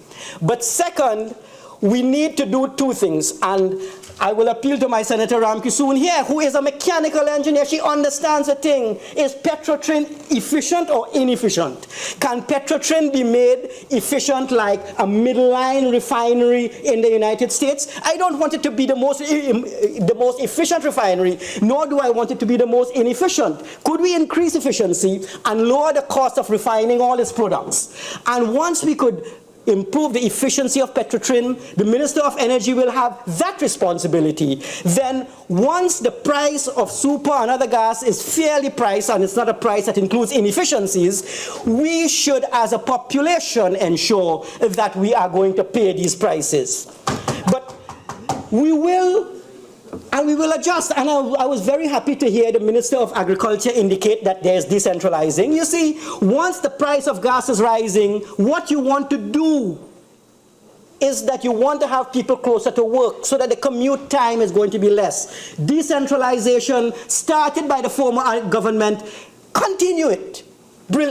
But second, we need to do two things, and I will appeal to my Senator Ramkisoon here, who is a mechanical engineer. She understands the thing. Is Petrotrin efficient or inefficient? Can Petrotrin be made efficient like a middle-line refinery in the United States? I don't want it to be the most efficient refinery, nor do I want it to be the most inefficient. Could we increase efficiency and lower the cost of refining all its products? And once we could improve the efficiency of Petrotrin, the Minister of Energy will have that responsibility. Then once the price of super and other gas is fairly priced, and it's not a price that includes inefficiencies, we should as a population ensure that we are going to pay these prices. But we will, and we will adjust. And I was very happy to hear the Minister of Agriculture indicate that there's decentralizing. You see, once the price of gas is rising, what you want to do is that you want to have people closer to work so that the commute time is going to be less. Decentralization started by the former government, continue it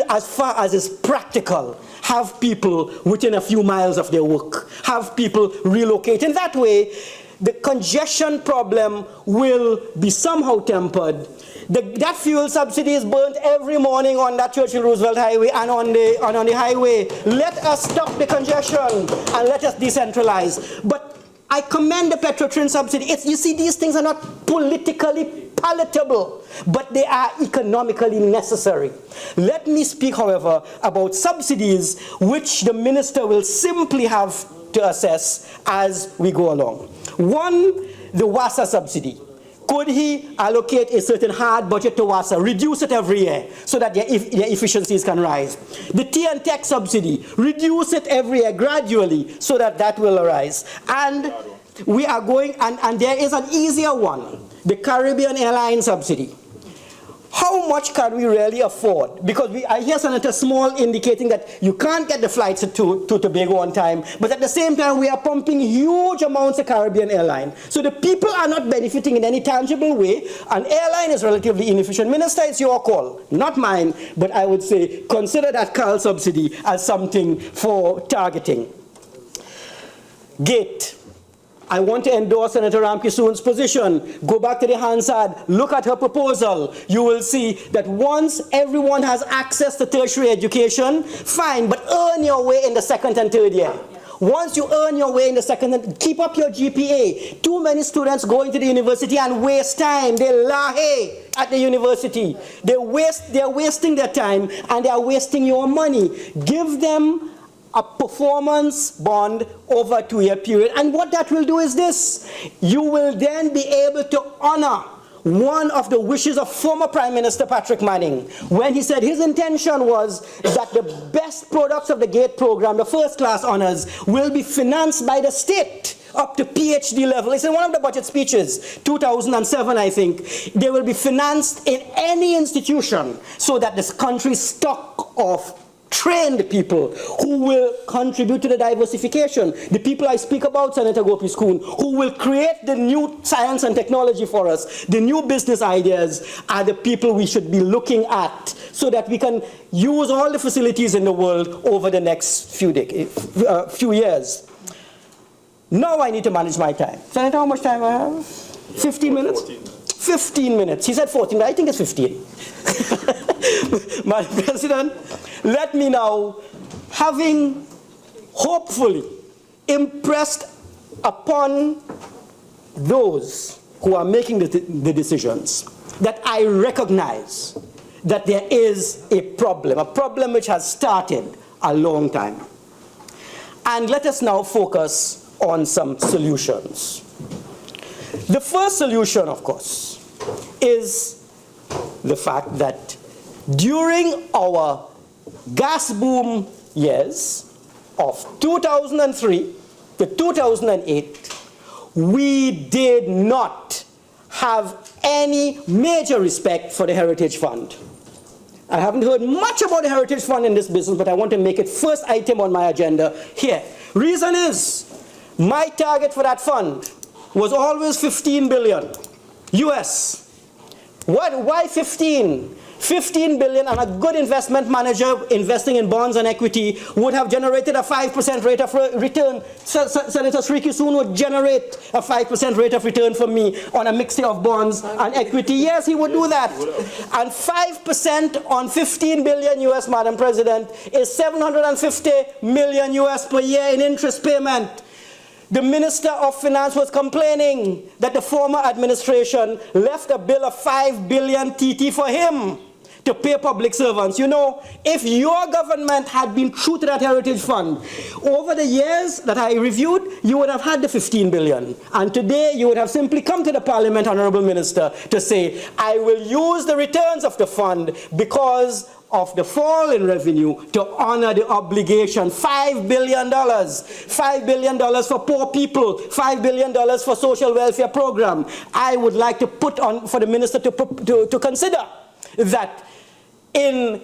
as far as is practical. Have people within a few miles of their work. Have people relocate. In that way, the congestion problem will be somehow tempered. That fuel subsidy is burnt every morning on that Churchill-Roosevelt highway and on the highway. Let us stop the congestion and let us decentralize. But I commend the Petrotrin subsidy. You see, these things are not politically palatable, but they are economically necessary. Let me speak, however, about subsidies which the minister will simply have to assess as we go along. One, the WASA subsidy. Could he allocate a certain hard budget to WASA, reduce it every year so that their efficiencies can rise? The tea and tech subsidy, reduce it every year gradually so that that will arise. And we are going, and there is an easier one, the Caribbean airline subsidy. How much can we really afford? Because I hear Senator Small indicating that you can't get the flights to Tobago on time, but at the same time we are pumping huge amounts of Caribbean airline. So the people are not benefiting in any tangible way. An airline is relatively inefficient. Minister, it's your call, not mine, but I would say consider that CAL subsidy as something for targeting. Gate. I want to endorse Senator Ramkisoon's position. Go back to the Hansard, look at her proposal. You will see that once everyone has access to tertiary education, fine, but earn your way in the second and third year. Once you earn your way in the second, keep up your GPA. Too many students go into the university and waste time. They lahe at the university. They're wasting their time and they are wasting your money. Give them a performance bond over a 2-year period. And what that will do is this. You will then be able to honor one of the wishes of former Prime Minister Patrick Manning, when he said his intention was that the best products of the GATE program, the first-class honors, will be financed by the state up to PhD level. It's in one of the budget speeches, 2007, I think. They will be financed in any institution so that this country's stock of trained people who will contribute to the diversification. The people I speak about, Senator Gopi-Skoon, who will create the new science and technology for us, the new business ideas, are the people we should be looking at so that we can use all the facilities in the world over the next few years. Now I need to manage my time. Senator, how much time I have? 15 minutes? 15 minutes. He said 14, but I think it's 15. Madam President, let me now, having hopefully impressed upon those who are making the decisions that I recognize that there is a problem which has started a long time. And let us now focus on some solutions. The first solution, of course, is the fact that during our gas boom years of 2003 to 2008, we did not have any major respect for the Heritage Fund. I haven't heard much about the Heritage Fund in this business, but I want to make it first item on my agenda here. Reason is, my target for that fund was always 15 billion US. Why 15? 15 billion, and a good investment manager investing in bonds and equity would have generated a 5% rate of return. Senator Sriki soon would generate a 5% rate of return for me on a mixture of bonds and equity. Yes, he would do that. And 5% on 15 billion US, Madam President, is 750 million US per year in interest payment. The Minister of Finance was complaining that the former administration left a bill of 5 billion TT for him to pay public servants. You know, if your government had been true to that Heritage Fund, over the years that I reviewed, you would have had the 15 billion. And today, you would have simply come to the Parliament, Honorable Minister, to say, I will use the returns of the fund because of the fall in revenue to honor the obligation. $5 billion. $5 billion for poor people. $5 billion for social welfare program. I would like to put on for the minister to consider that in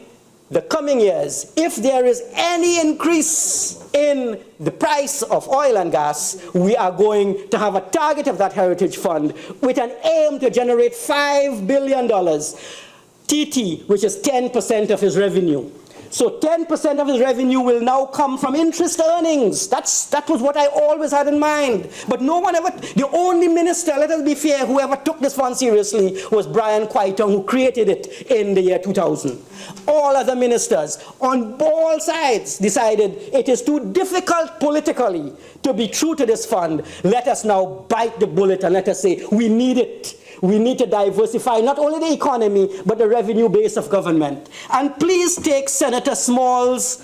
the coming years, if there is any increase in the price of oil and gas, we are going to have a target of that Heritage Fund with an aim to generate $5 billion. TT, which is 10% of his revenue. So 10% of his revenue will now come from interest earnings. That was what I always had in mind. But no one ever, the only minister, let us be fair, who ever took this fund seriously was Brian Quaiton, who created it in the year 2000. All other ministers on all sides decided it is too difficult politically to be true to this fund. Let us now bite the bullet and let us say, we need it. We need to diversify not only the economy, but the revenue base of government. And please take Senator Small's,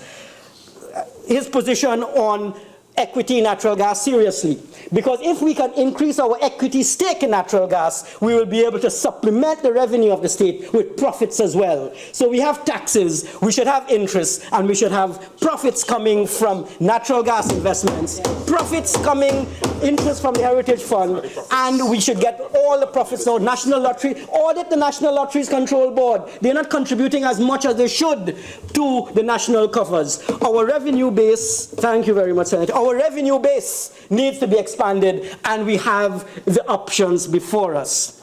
his position on equity in natural gas seriously. Because if we can increase our equity stake in natural gas, we will be able to supplement the revenue of the state with profits as well. So we have taxes, we should have interest, and we should have profits coming from natural gas investments, profits coming, interest from the Heritage Fund, and we should get all the profits. So National Lottery, audit the National Lotteries Control Board. They're not contributing as much as they should to the national coffers. Our revenue base, thank you very much, Senator, our revenue base needs to be expanded, and we have the options before us.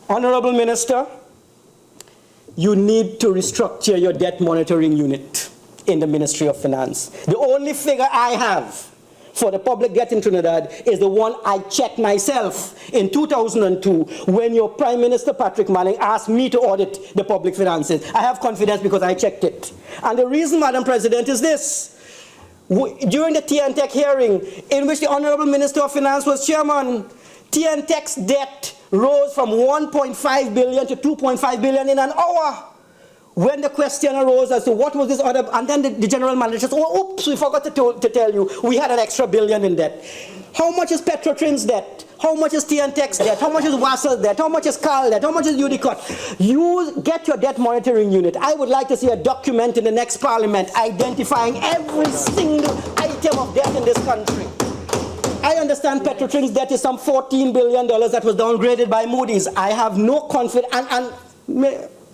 Honorable Minister, you need to restructure your debt monitoring unit in the Ministry of Finance. The only figure I have for the public debt in Trinidad is the one I checked myself in 2002 when your Prime Minister Patrick Manning asked me to audit the public finances. I have confidence because I checked it. And the reason, Madam President, is this. During the TNTech hearing, in which the Honorable Minister of Finance was chairman, TNTech's debt rose from 1.5 billion to 2.5 billion in an hour. When the question arose as to what was this other, and then the general manager says, oh, oops, we forgot to tell you, we had an extra billion in debt. How much is Prt5's debt? How much is TNTech's debt? How much is Wasser's debt? How much is Carl debt? How much is Udicot? You get your debt monitoring unit. I would like to see a document in the next parliament identifying every single item of debt in this country. I understand Prt5's debt is some $14 billion that was downgraded by Moody's. I have no confidence,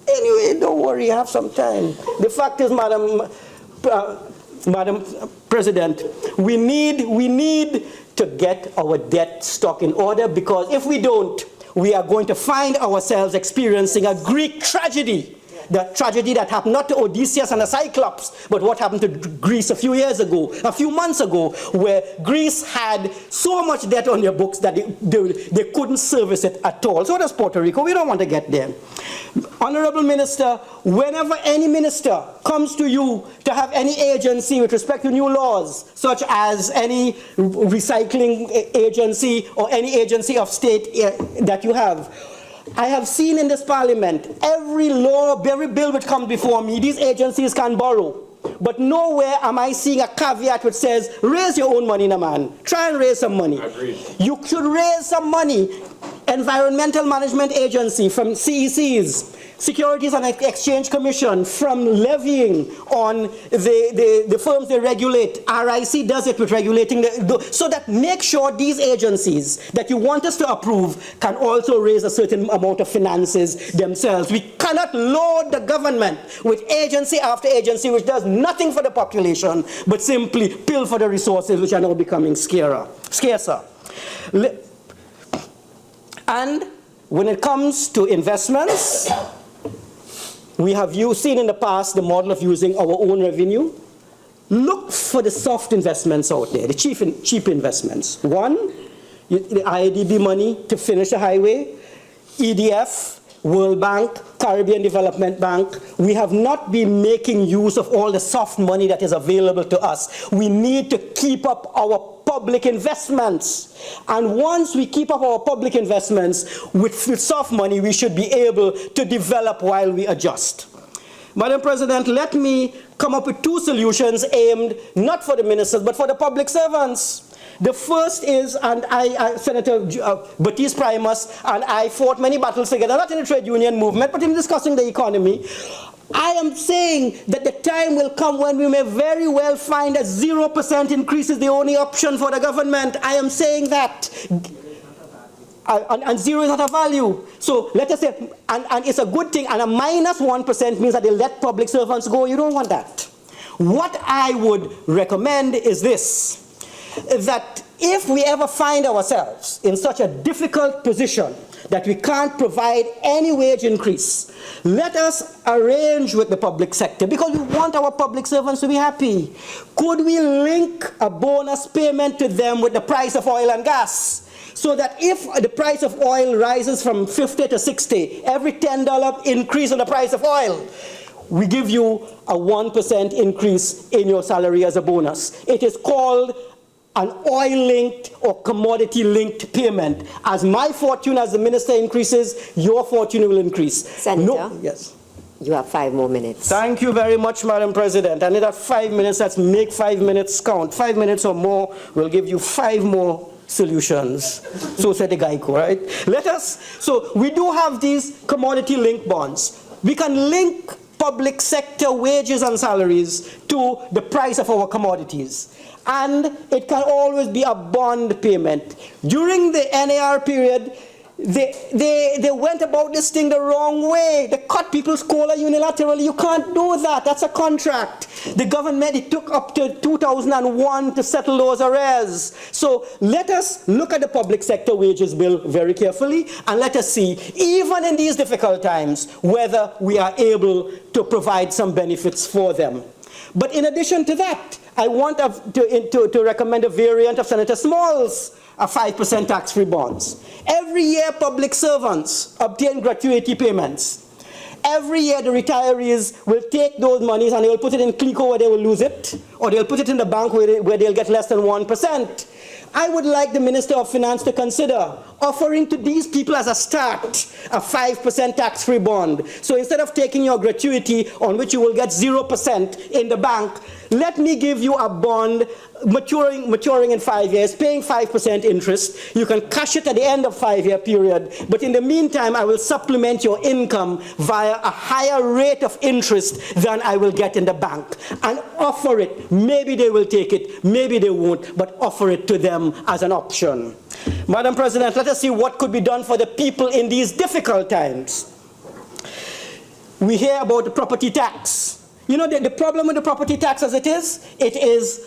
anyway, don't worry, you have some time. The fact is, Madam President, we need to get our debt stock in order, because if we don't, we are going to find ourselves experiencing a Greek tragedy. The tragedy that happened not to Odysseus and the Cyclops, but what happened to Greece a few months ago, where Greece had so much debt on their books that they couldn't service it at all. So does Puerto Rico. We don't want to get there. Honorable Minister, whenever any minister comes to you to have any agency with respect to new laws, such as any recycling agency or any agency of state that you have, I have seen in this parliament, every law, every bill which comes before me, these agencies can borrow. But nowhere am I seeing a caveat which says, raise your own money, man. Try and raise some money. Agreed. You should raise some money. Environmental Management Agency, from CECs, Securities and Exchange Commission, from levying on the firms they regulate. RIC does it with regulating, so that make sure these agencies that you want us to approve can also raise a certain amount of finances themselves. We cannot load the government with agency after agency which does nothing for the population, but simply pill for the resources which are now becoming scarcer. And when it comes to investments, we have seen in the past the model of using our own revenue. Look for the soft investments out there, the cheap investments. One, the IADB money to finish the highway, EDF, World Bank, Caribbean Development Bank. We have not been making use of all the soft money that is available to us. We need to keep up our public investments. And once we keep up our public investments with soft money, we should be able to develop while we adjust. Madam President, let me come up with two solutions aimed not for the ministers, but for the public servants. The first is, and Senator Baptiste-Primus and I fought many battles together, not in the trade union movement, but in discussing the economy. I am saying that the time will come when we may very well find that 0% increase is the only option for the government. I am saying that. And zero is not a value. So let us say, and it's a good thing, and a minus 1% means that they let public servants go. You don't want that. What I would recommend is this, that if we ever find ourselves in such a difficult position that we can't provide any wage increase, let us arrange with the public sector, because we want our public servants to be happy. Could we link a bonus payment to them with the price of oil and gas? So that if the price of oil rises from 50 to 60, every $10 increase in the price of oil, we give you a 1% increase in your salary as a bonus. It is called an oil-linked or commodity-linked payment. As my fortune as the minister increases, your fortune will increase. Senator, yes. You have 5 more minutes. Thank you very much, Madam President. And in that 5 minutes, let's make 5 minutes count. 5 minutes or more will give you 5 more solutions. So said the Geico, right? So we do have these commodity-linked bonds. We can link public sector wages and salaries to the price of our commodities. And it can always be a bond payment. During the NAR period, they went about this thing the wrong way. They cut people's COLA unilaterally. You can't do that. That's a contract. The government, it took up to 2001 to settle those arrears. So let us look at the public sector wages bill very carefully, and let us see, even in these difficult times, whether we are able to provide some benefits for them. But in addition to that, I want to recommend a variant of Senator Small's 5% tax-free bonds. Every year, public servants obtain gratuity payments. Every year, the retirees will take those monies and they will put it in CLICO where they will lose it, or they'll put it in the bank where they'll get less than 1%. I would like the Minister of Finance to consider offering to these people as a start a 5% tax-free bond. So instead of taking your gratuity on which you will get 0% in the bank, let me give you a bond maturing in 5 years, paying 5% interest. You can cash it at the end of 5-year period, but in the meantime, I will supplement your income via a higher rate of interest than I will get in the bank, and offer it. Maybe they will take it, maybe they won't, but offer it to them as an option. Madam President, let us see what could be done for the people in these difficult times. We hear about the property tax. You know, the problem with the property tax as it is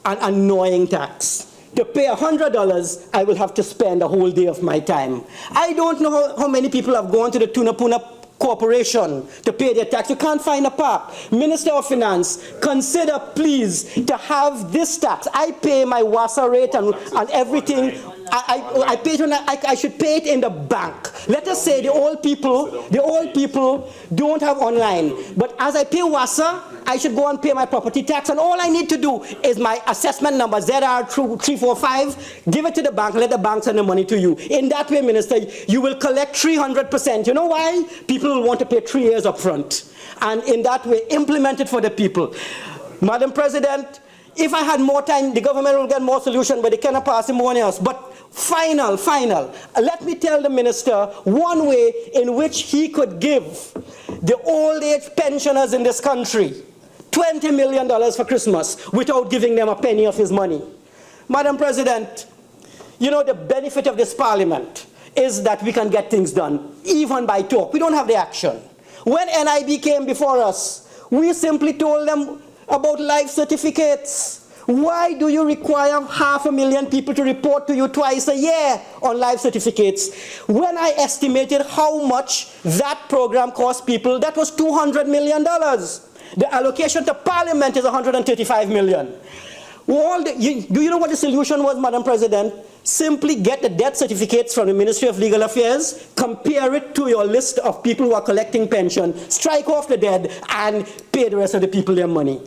an annoying tax. To pay $100, I will have to spend a whole day of my time. I don't know how many people have gone to the Tunapuna Corporation to pay their tax. You can't find a park. Minister of Finance, consider please to have this tax. I pay my WASA rate and everything. I pay it I should pay it in the bank. Let us say the old people don't have online. But as I pay WASA, I should go and pay my property tax, and all I need to do is my assessment number, ZR345, give it to the bank, let the bank send the money to you. In that way, Minister, you will collect 300%. You know why? People will want to pay 3 years up front. And in that way, implement it for the people. Madam President, if I had more time, the government will get more solution, but they cannot pass him one else. But final. Let me tell the minister one way in which he could give the old age pensioners in this country $20 million for Christmas without giving them a penny of his money. Madam President, you know the benefit of this parliament is that we can get things done, even by talk. We don't have the action. When NIB came before us, we simply told them about life certificates. Why do you require 500,000 people to report to you twice a year on life certificates? When I estimated how much that program cost people, that was $200 million. The allocation to Parliament is $135 million. Do you know what the solution was, Madam President? Simply get the death certificates from the Ministry of Legal Affairs, compare it to your list of people who are collecting pension, strike off the dead, and pay the rest of the people their money.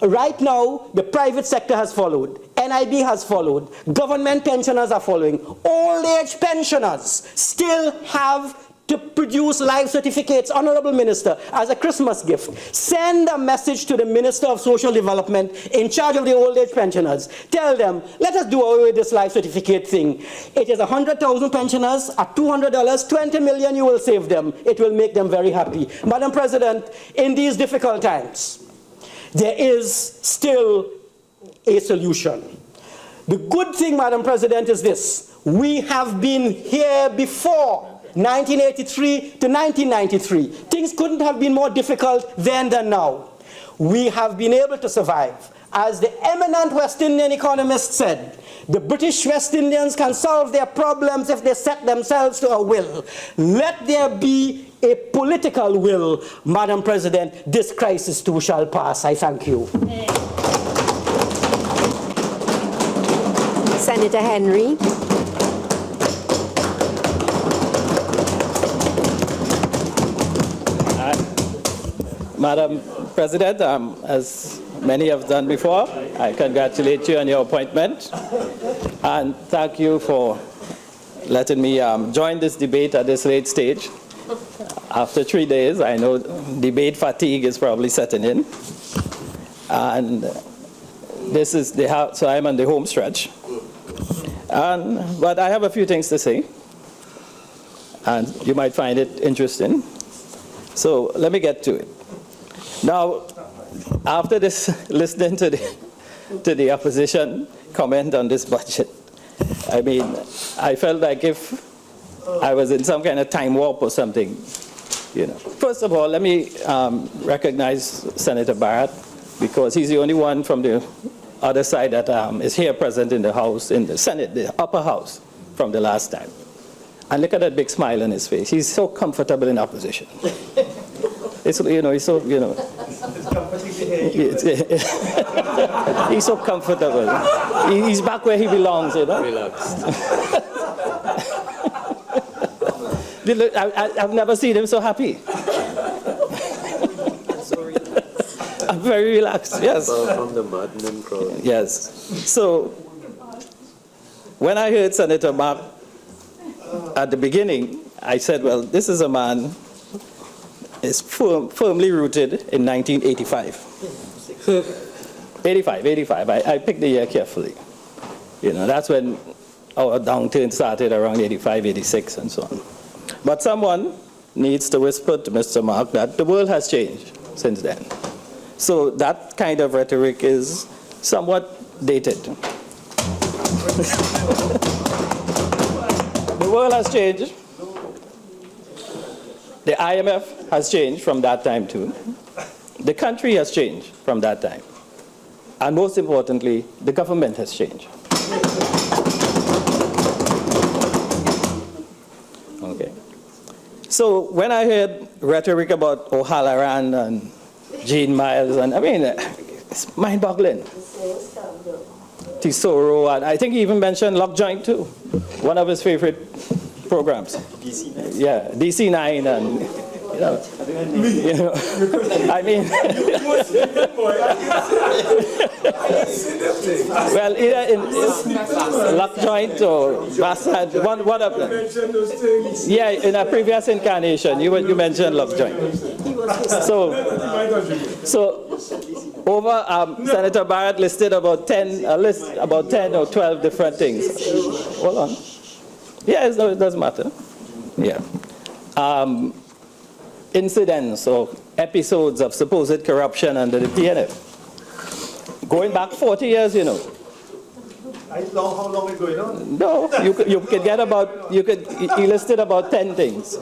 Right now, the private sector has followed. NIB has followed. Government pensioners are following. Old age pensioners still have to produce life certificates. Honorable Minister, as a Christmas gift, send a message to the Minister of Social Development in charge of the old age pensioners. Tell them, let us do away with this life certificate thing. It is 100,000 pensioners at $200, 20 million you will save them. It will make them very happy. Madam President, in these difficult times, there is still a solution. The good thing, Madam President, is this. We have been here before 1983 to 1993. Things couldn't have been more difficult then than now. We have been able to survive. As the eminent West Indian economist said, the British West Indians can solve their problems if they set themselves to a will. Let there be a political will, Madam President. This crisis too shall pass. I thank you. Senator Henry. Madam President, as many have done before, I congratulate you on your appointment, and thank you for letting me join this debate at this late stage. After 3 days, I know debate fatigue is probably setting in, and this is so I'm on the home stretch. But I have a few things to say, and you might find it interesting. So let me get to it. Now, after this, listening to the opposition comment on this budget, I mean, I felt like if I was in some kind of time warp or something, you know. First of all, let me recognize Senator Barrett, because he's the only one from the other side that is here present in the House, in the Senate, the upper house, from the last time. And look at that big smile on his face. He's so comfortable in opposition. It's, you know, he's so, you know. He's so comfortable. He's back where he belongs, you know. Relaxed. I've never seen him so happy. I'm very relaxed, yes. From the Maiden crowd. Yes. So, when I heard Senator Mark at the beginning, I said, well, this is a man is firmly rooted in 1985. 85. I picked the year carefully. You know, that's when our downturn started, around 85, 86, and so on. But someone needs to whisper to Mr. Mark that the world has changed since then. So that kind of rhetoric is somewhat dated. The world has changed. The IMF has changed from that time too. The country has changed from that time. And most importantly, the government has changed. Okay. So when I heard rhetoric about O'Halloran and Jean Miles, and I mean, it's mind-boggling. Tesoro, and I think he even mentioned Lock Joint too, one of his favorite programs. DC9. Yeah, DC9, and you know, I mean, well, either in Lock Joint or Bassad, one of them. Yeah, in a previous incarnation, you mentioned Lock Joint. So Senator Barrett listed about 10 or 12 different things. Hold on. Yes, no, it doesn't matter. Yeah. Incidents or episodes of supposed corruption under the PNF. Going back 40 years, you know. How long is going on? No, you could get about, he listed about 10 things.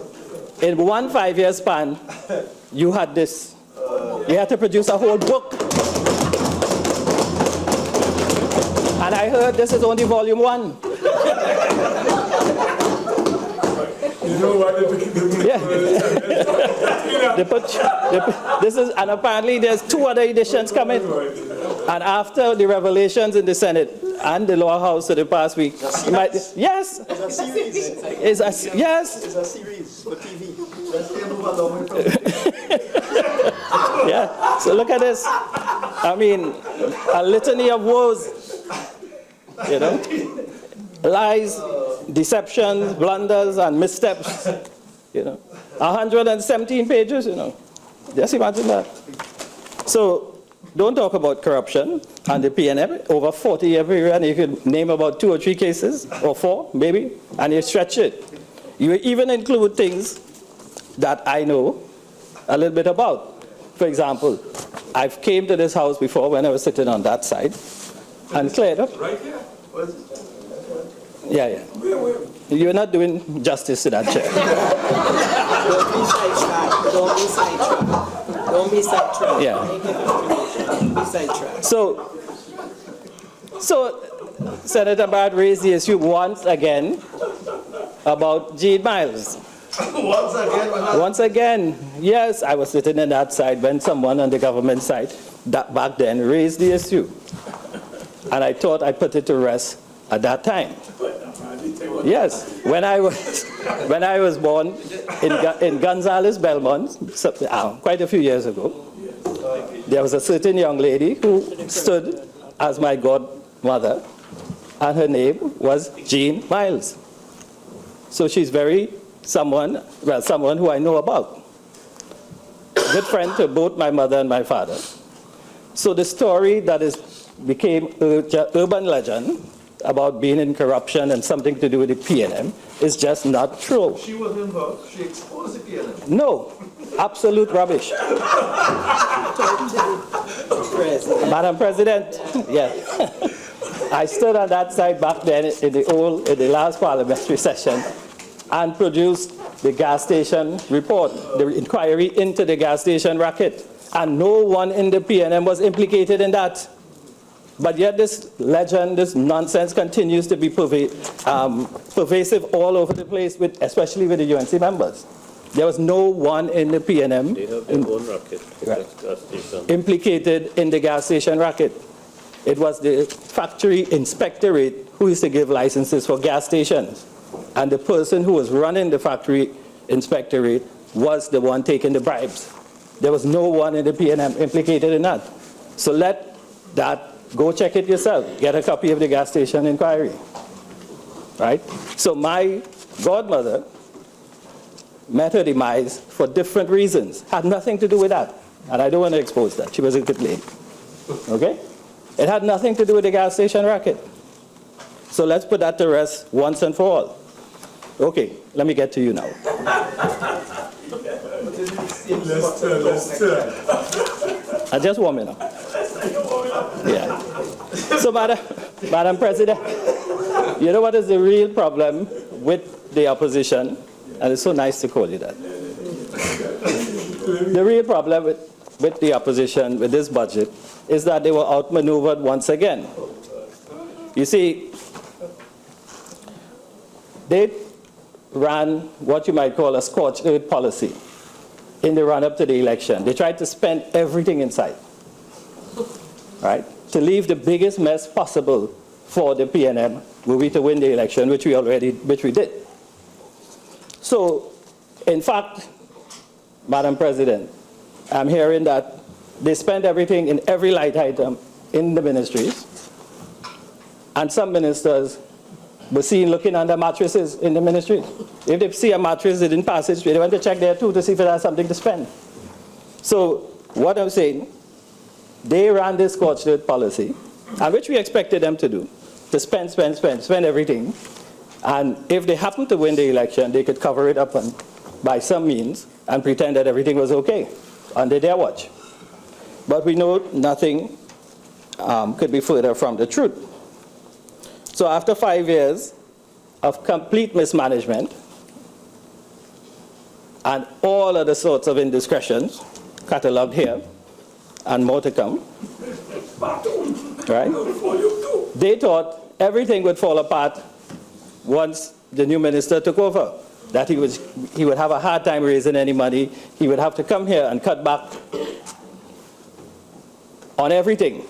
In one 5-year span, you had this. You had to produce a whole book. And I heard this is only volume 1. You know what? This is, and apparently there's 2 other editions coming. And after the revelations in the Senate and the lower house of the past week, yes, It's a series. yes. It's a series for TV. Let's move along with Yeah. So look at this. I mean, a litany of woes. You know, lies, deceptions, blunders, and missteps. You know, 117 pages. You know, just imagine that. So. Don't talk about corruption and the PNF over 40-year period, and you could name about 2 or 3 cases, or 4 maybe, and you stretch it. You even include things that I know a little bit about. For example, I've came to this house before when I was sitting on that side and cleared up. Right here. Yeah, yeah. You're not doing justice to that chair. Don't be sidetracked. Don't be sidetracked. Don't be sidetracked. Yeah. Don't be sidetracked. So Senator Barrett raised the issue once again about Jean Miles. Once again, yes, I was sitting on that side when someone on the government side back then raised the issue. And I thought I put it to rest at that time. Yes, when I was born in Gonzales, Belmont, quite a few years ago, there was a certain young lady who stood as my godmother, and her name was Jean Miles. So she's someone who I know about. Good friend to both my mother and my father. So the story that became urban legend about being in corruption and something to do with the PNM is just not true. She was involved. She exposed the PNM. No, absolute rubbish. Madam President, yeah. I stood on that side back then in the last parliamentary session and produced the gas station report, the inquiry into the gas station racket. And no one in the PNM was implicated in that. But yet this legend, this nonsense continues to be pervasive all over the place, especially with the UNC members. There was no one in the PNM implicated in the gas station racket. It was the factory inspectorate who used to give licenses for gas stations. And the person who was running the factory inspectorate was the one taking the bribes. There was no one in the PNM implicated in that. So let that, go check it yourself. Get a copy of the gas station inquiry. Right? So my godmother met her demise for different reasons. Had nothing to do with that. And I don't want to expose that. She was a good lady. Okay? It had nothing to do with the gas station racket. So let's put that to rest once and for all. Okay, let me get to you now. I just warm it up. Yeah. So, Madam President, you know what is the real problem with the opposition? And it's so nice to call you that. The real problem with the opposition, with this budget, is that they were outmaneuvered once again. You see, they ran what you might call a scorched earth policy in the run-up to the election. They tried to spend everything in sight, right, to leave the biggest mess possible for the PNM were we to win the election, which we did. So, in fact, Madam President, I'm hearing that they spend everything in every light item in the ministries, and some ministers were seen looking under mattresses in the ministry. If they see a mattress, they didn't pass it, they went to check there too to see if it has something to spend. So what I'm saying they ran this scorched earth policy, and which we expected them to do, to spend everything. And if they happened to win the election, they could cover it up by some means and pretend that everything was okay under their watch. But we know nothing could be further from the truth. So after 5 years of complete mismanagement and all other sorts of indiscretions catalogued here and more to come, right? They thought everything would fall apart once the new minister took over, that he would have a hard time raising any money. He would have to come here and cut back on everything,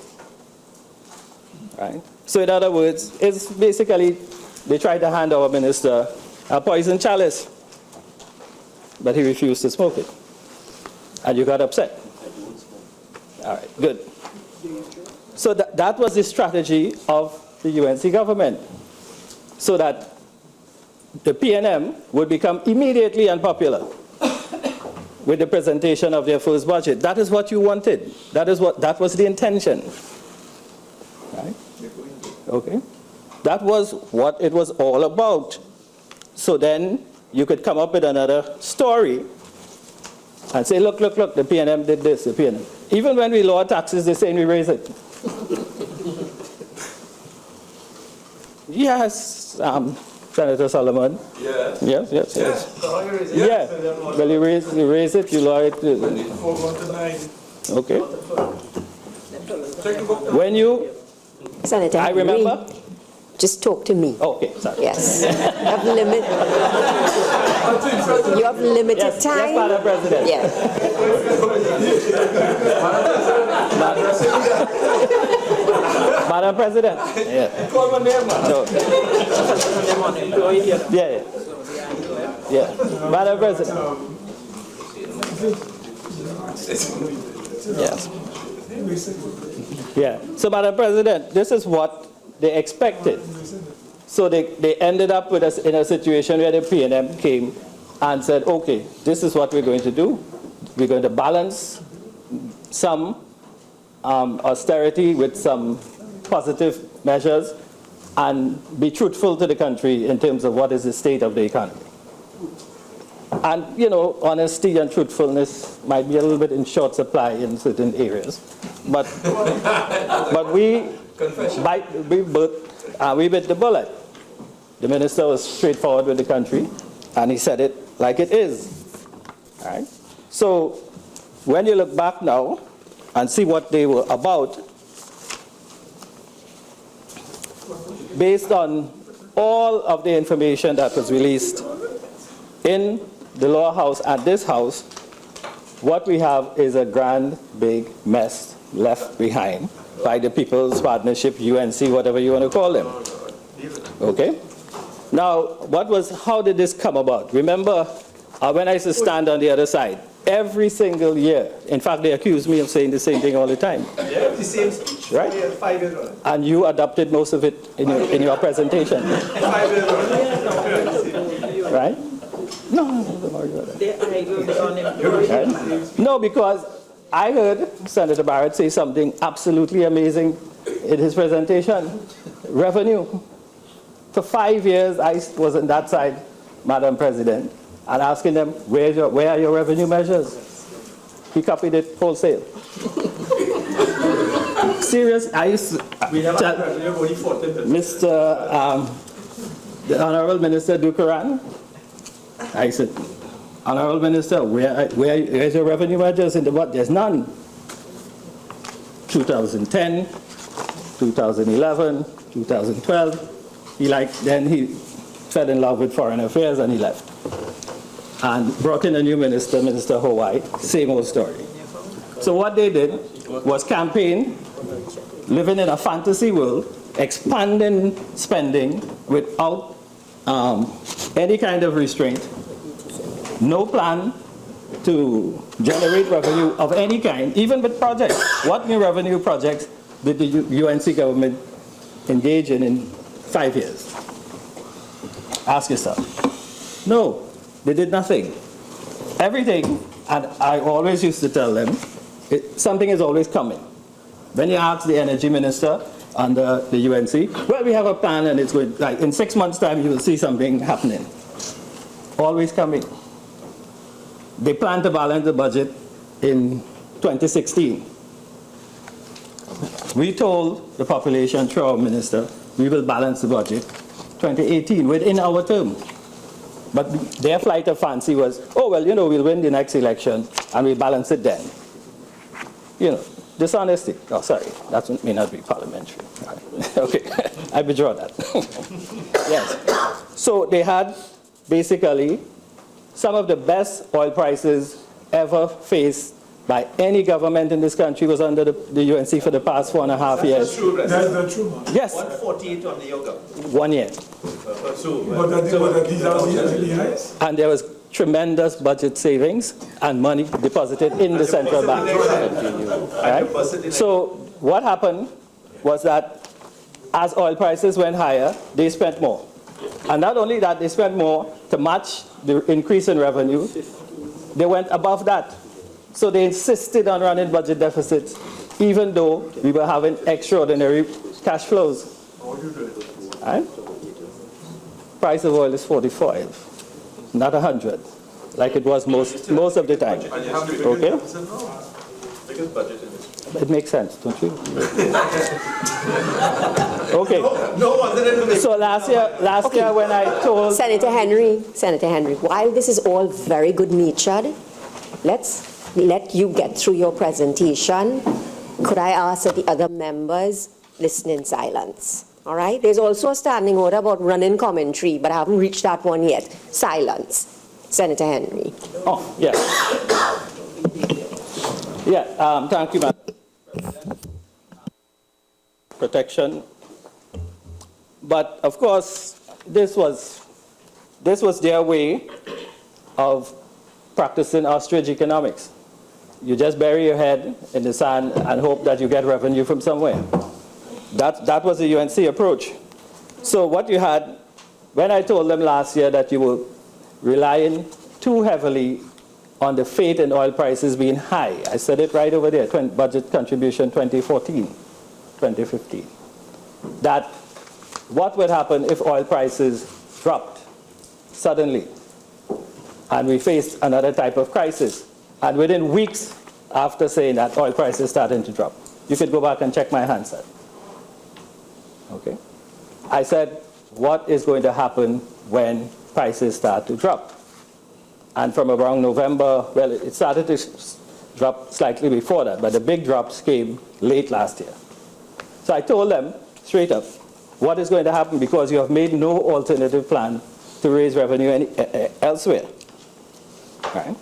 right? So in other words, it's basically they tried to hand our minister a poison chalice, but he refused to smoke it, and you got upset. All right, good. So that was the strategy of the UNC government, so that the PNM would become immediately unpopular with the presentation of their first budget. That is what you wanted. That was the intention. Right? Okay. That was what it was all about. So then you could come up with another story and say, look, the PNM did this, the PNM. Even when we lower taxes, they say we raise it. Yes, Senator Solomon. Yes. Yes. Yeah. Well, you raise it, you lower it. Okay. When you, Senator, I remember. Just talk to me. Okay, sorry. Yes. You have limited time. Yes, Madam President. Yes. Madam President. Yeah. Yeah. Madam President. Yes. Yeah. So, Madam President, this is what they expected. So they ended up with us in a situation where the PNM came and said, okay, this is what we're going to do. We're going to balance some austerity with some positive measures and be truthful to the country in terms of what is the state of the economy. And, you know, honesty and truthfulness might be a little bit in short supply in certain areas. But we bit the bullet. The minister was straightforward with the country, and he said it like it is. All right? So when you look back now and see what they were about, based on all of the information that was released in the lower house and this house, what we have is a grand, big mess left behind by the People's Partnership, UNC, whatever you want to call them. Okay? Now, how did this come about? Remember, when I used to stand on the other side, every single year, in fact, they accuse me of saying the same thing all the time. Yeah, the same speech. Right? 5 years old. And you adopted most of it in your presentation. 5 years old. Right? No. Right? No, because I heard Senator Barrett say something absolutely amazing in his presentation. Revenue. For 5 years, I was on that side, Madam President, and asking them, where are your revenue measures? He copied it wholesale. Serious, I used to tell the Honorable Minister Dukaran, I said, Honorable Minister, where's your revenue measures in the what? There's none. 2010, 2011, 2012. Then he fell in love with foreign affairs and he left. And brought in a new minister, Minister Hawaii, same old story. So what they did was campaign, living in a fantasy world, expanding spending without any kind of restraint, no plan to generate revenue of any kind, even with projects. What new revenue projects did the UNC government engage in 5 years? Ask yourself. No, they did nothing. Everything, and I always used to tell them, something is always coming. When you ask the energy minister under the UNC, well, we have a plan and it's going, like in 6 months' time, you will see something happening. Always coming. They plan to balance the budget in 2016. We told the population through our minister, we will balance the budget 2018 within our term. But their flight of fancy was, oh, well, you know, we'll win the next election and we'll balance it then. You know, dishonesty. Oh, sorry, that may not be parliamentary. Okay, I withdraw that. Yes. So they had basically some of the best oil prices ever faced by any government in this country was under the UNC for the past 4.5 years. That's true. That's the true. Yes. 148 on the yoga. 1 year. And there was tremendous budget savings and money deposited in the central bank. Right? So what happened was that as oil prices went higher, they spent more. And not only that, they spent more to match the increase in revenue, they went above that. So they insisted on running budget deficits, even though we were having extraordinary cash flows. Right? Price of oil is 45, not 100, like it was most of the time. Okay? It makes sense, don't you? Okay. So last year when I told Senator Henry, while this is all very good natured, let's let you get through your presentation. Could I ask that the other members listen in silence? All right? There's also a standing order about running commentary, but I haven't reached that one yet. Silence. Senator Henry. Oh, yes. Yeah, thank you, Madam. Protection. But of course, this was their way of practicing ostrich economics. You just bury your head in the sand and hope that you get revenue from somewhere. That was the UNC approach. So what you had, when I told them last year that you were relying too heavily on the faith in oil prices being high, I said it right over there, budget contribution 2014, 2015, that what would happen if oil prices dropped suddenly and we faced another type of crisis. And within weeks after saying that, oil prices started to drop. You could go back and check my handset. Okay? I said, what is going to happen when prices start to drop? And from around November, well, it started to drop slightly before that, but the big drops came late last year. So I told them straight up, what is going to happen because you have made no alternative plan to raise revenue elsewhere. Right?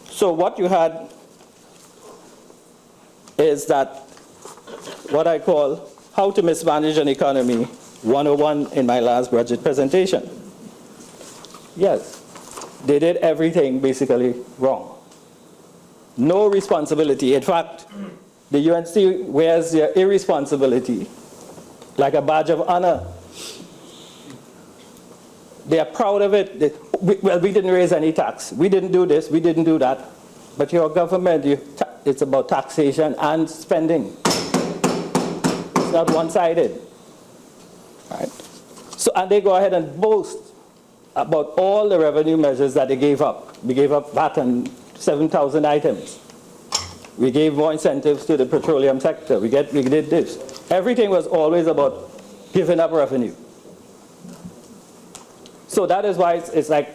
So what you had is that what I call how to mismanage an economy 101 in my last budget presentation. Yes, they did everything basically wrong. No responsibility. In fact, the UNC wears their irresponsibility like a badge of honor. They are proud of it. Well, we didn't raise any tax. We didn't do this, we didn't do that. But your government, it's about taxation and spending. It's not one-sided. Right? So, and they go ahead and boast about all the revenue measures that they gave up. We gave up VAT on 7,000 items. We gave more incentives to the petroleum sector. We did this. Everything was always about giving up revenue. So that is why it's like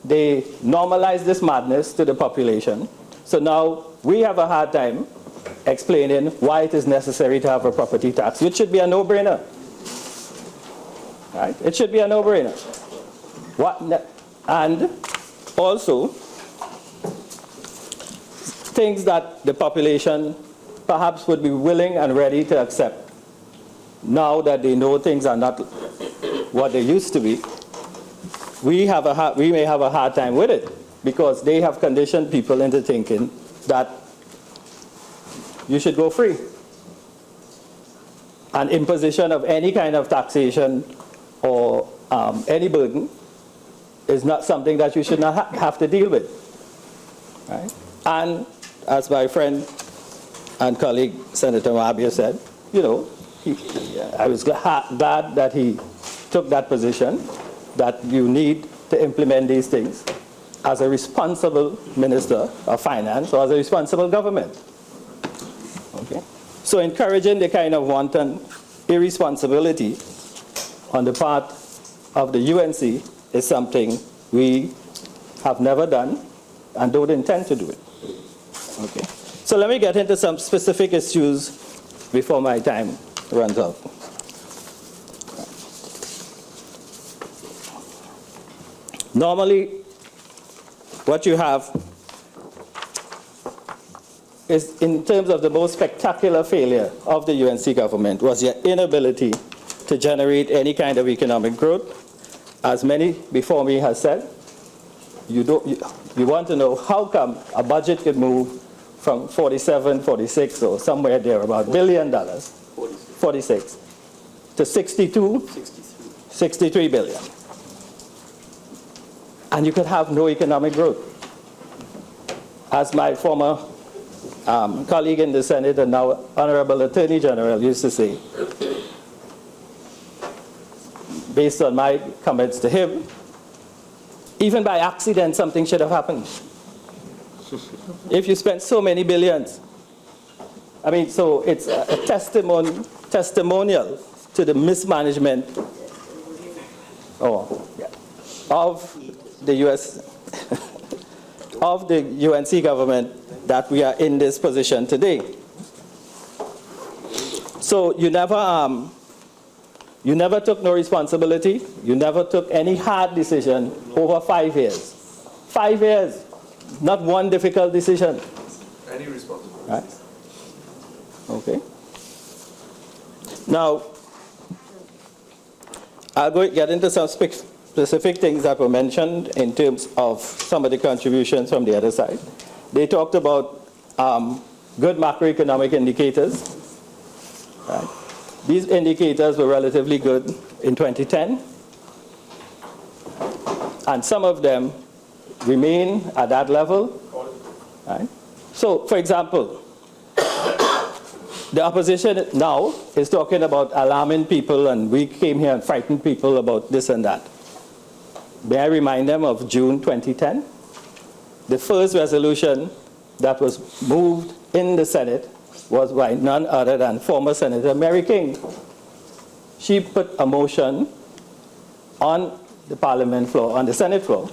they normalize this madness to the population. So now we have a hard time explaining why it is necessary to have a property tax, which should be a no-brainer. Right? It should be a no-brainer. And also, things that the population perhaps would be willing and ready to accept now that they know things are not what they used to be. We may have a hard time with it because they have conditioned people into thinking that you should go free. And imposition of any kind of taxation or any burden is not something that you should not have to deal with. Right? And as my friend and colleague Senator Mahabir said, you know, I was glad that he took that position, that you need to implement these things as a responsible minister of finance or as a responsible government. Okay? So encouraging the kind of wanton irresponsibility on the part of the UNC is something we have never done and don't intend to do it. Okay. So let me get into some specific issues before my time runs out. Normally, what you have is, in terms of the most spectacular failure of the UNC government, was your inability to generate any kind of economic growth. As many before me has said, you want to know how come a budget could move from 47, 46, or somewhere there, about $1 billion, 46, to 62, 63 billion. And you could have no economic growth. As my former colleague in the Senate and now Honorable Attorney General used to say, based on my comments to him, even by accident something should have happened. If you spent so many billions, I mean, so it's a testimonial to the mismanagement of the US, of the UNC government that we are in this position today. So you never took no responsibility. You never took any hard decision over 5 years. 5 years, not one difficult decision. Any responsibility. Right? Okay. Now, I'll get into some specific things that were mentioned in terms of some of the contributions from the other side. They talked about good macroeconomic indicators. Right? These indicators were relatively good in 2010, and some of them remain at that level. Right? So, for example, the opposition now is talking about alarming people, and we came here and frightened people about this and that. May I remind them of June 2010? The first resolution that was moved in the Senate was by none other than former Senator Mary King. She put a motion on the Parliament floor, on the Senate floor,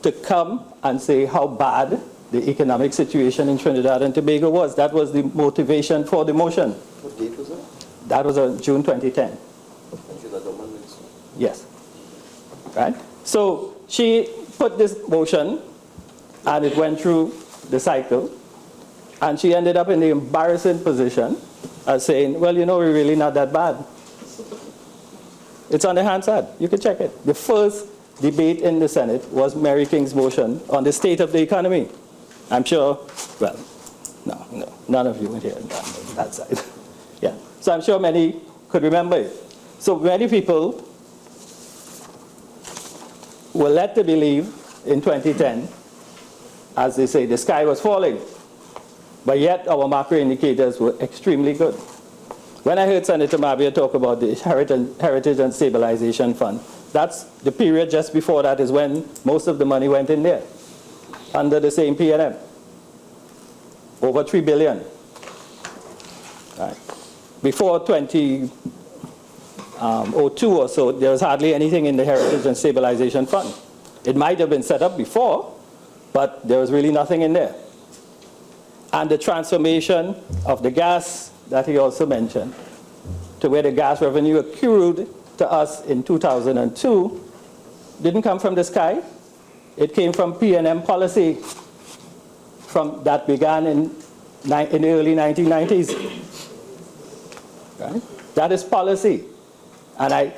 to come and say how bad the economic situation in Trinidad and Tobago was. That was the motivation for the motion. What date was that? That was on June 2010. Yes. Right? So she put this motion, and it went through the cycle, and she ended up in the embarrassing position of saying, well, you know, we're really not that bad. It's on the Hansard. You can check it. The first debate in the Senate was Mary King's motion on the state of the economy. I'm sure, well, no, none of you were here on that side. Yeah. So I'm sure many could remember it. So many people were led to believe in 2010, as they say, the sky was falling. But yet our macro indicators were extremely good. When I heard Senator Mahabir talk about the Heritage and Stabilization Fund, that's the period just before that is when most of the money went in there, under the same P&M. Over $3 billion. Right. Before 2002 or so, there was hardly anything in the Heritage and Stabilization Fund. It might have been set up before, but there was really nothing in there. And the transformation of the gas that he also mentioned, to where the gas revenue accrued to us in 2002, didn't come from the sky. It came from P&M policy that began in the early 1990s. Right? That is policy. And I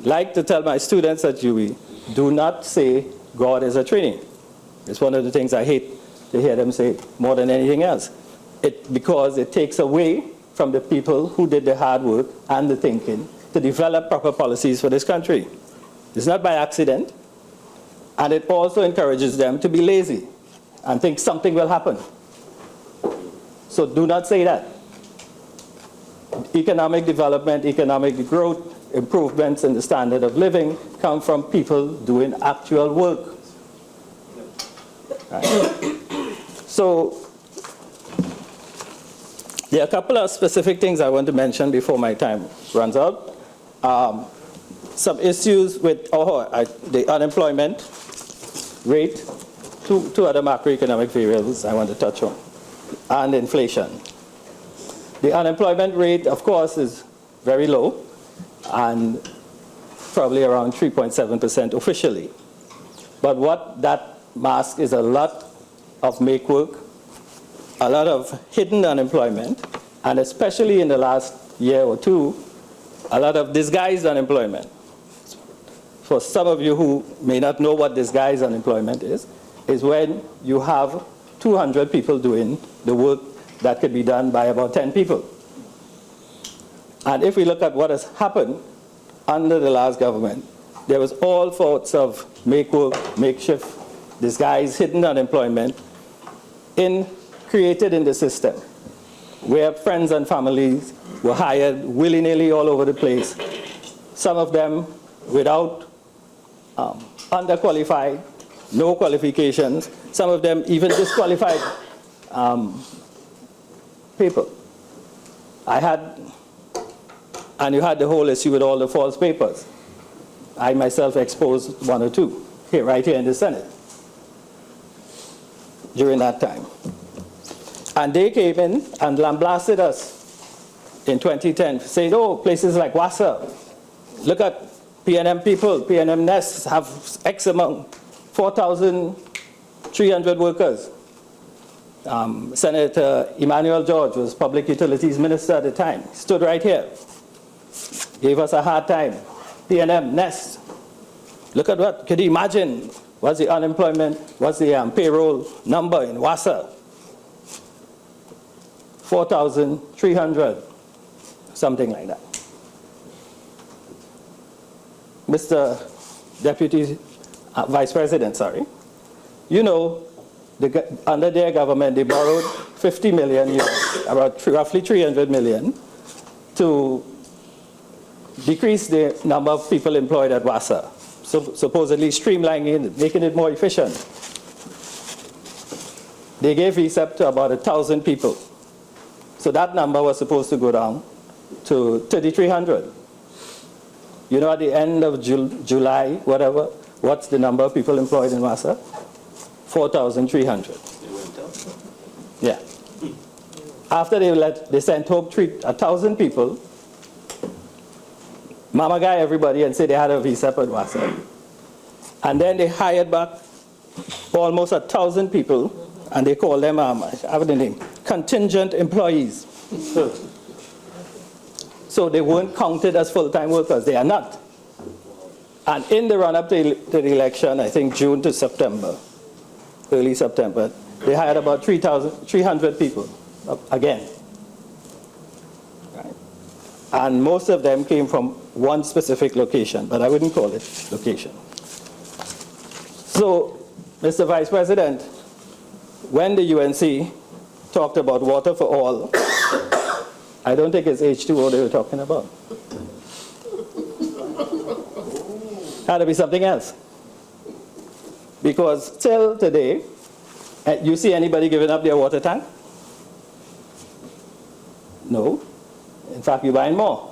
like to tell my students at UWI, do not say God is a Trini. It's one of the things I hate to hear them say more than anything else. Because it takes away from the people who did the hard work and the thinking to develop proper policies for this country. It's not by accident. And it also encourages them to be lazy and think something will happen. So So do not say that. Economic development, economic growth, improvements in the standard of living come from people doing actual work. Right? So there are a couple of specific things I want to mention before my time runs out. Some issues with the unemployment rate, two other macroeconomic variables I want to touch on, and inflation. The unemployment rate, of course, is very low, and probably around 3.7% officially. But what that masks is a lot of make work, a lot of hidden unemployment, and especially in the last year or two, a lot of disguised unemployment. For some of you who may not know what disguised unemployment is when you have 200 people doing the work that could be done by about 10 people. And if we look at what has happened under the last government, there was all sorts of make work, makeshift, disguised, hidden unemployment created in the system, where friends and families were hired willy-nilly all over the place, some of them without underqualified, no qualifications, some of them even disqualified people. And you had the whole issue with all the false papers. I myself exposed one or two right here in the Senate during that time. And they came in and lambasted us in 2010, saying, oh, places like Wassa, look at PNM people, PNM nests have X amount, 4,300 workers. Senator Emmanuel George was Public Utilities Minister at the time. He stood right here, gave us a hard time. PNM nest. Look at what, could you imagine what's the unemployment, what's the payroll number in Wassa? 4,300, something like that. Mr. Deputy Vice President, sorry, you know, under their government, they borrowed 50 million, about roughly 300 million, to decrease the number of people employed at Wassa, so supposedly streamlining it, making it more efficient. They gave VSEP to about 1,000 people. So that number was supposed to go down to 3,300. You know, at the end of July, whatever, what's the number of people employed in Wassa? 4,300. Yeah. After they sent home 1,000 people, Mama Guy everybody and said they had a visa at Wassa. And then they hired back almost 1,000 people, and they called them, I have the name, contingent employees. So they weren't counted as full-time workers. They are not. And in the run-up to the election, I think June to September, early September, they hired about 300 people again. Right? And most of them came from one specific location, but I wouldn't call it location. So, Mr. Vice President, when the UNC talked about water for all, I don't think it's H2O they were talking about. Had to be something else. Because till today, you see anybody giving up their water tank? No. In fact, you're buying more.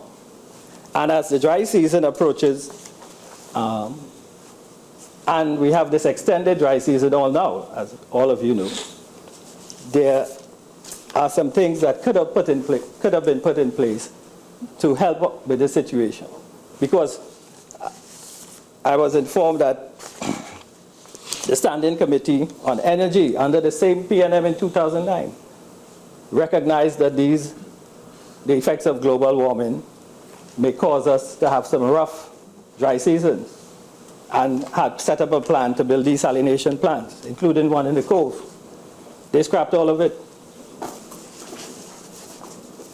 And as the dry season approaches, and we have this extended dry season all now, as all of you know, there are some things that could have been put in place to help with the situation. Because I was informed that the Standing Committee on Energy under the same PNM in 2009 recognized that the effects of global warming may cause us to have some rough dry seasons, and had set up a plan to build desalination plants, including one in the Cove. They scrapped all of it.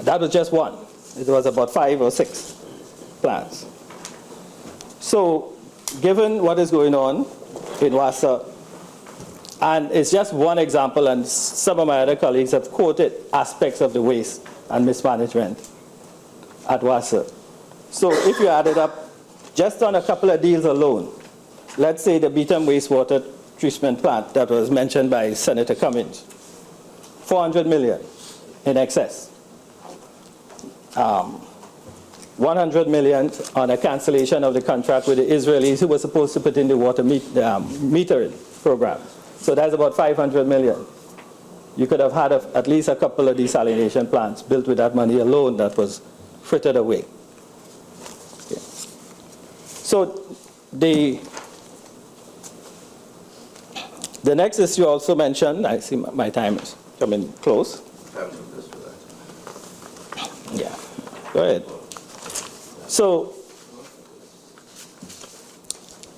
That was just one. It was about 5 or 6 plants. So, given what is going on in Wassa And it's just one example, and some of my other colleagues have quoted aspects of the waste and mismanagement at WASA. So if you add it up, just on a couple of deals alone, let's say the Beetham wastewater treatment plant that was mentioned by Senator Cummings, 400 million in excess. 100 million on a cancellation of the contract with the Israelis who were supposed to put in the water metering program. So that's about 500 million. You could have had at least a couple of desalination plants built with that money alone that was frittered away. Okay. So the next issue also mentioned, I see my time is coming close. Yeah, go ahead. So,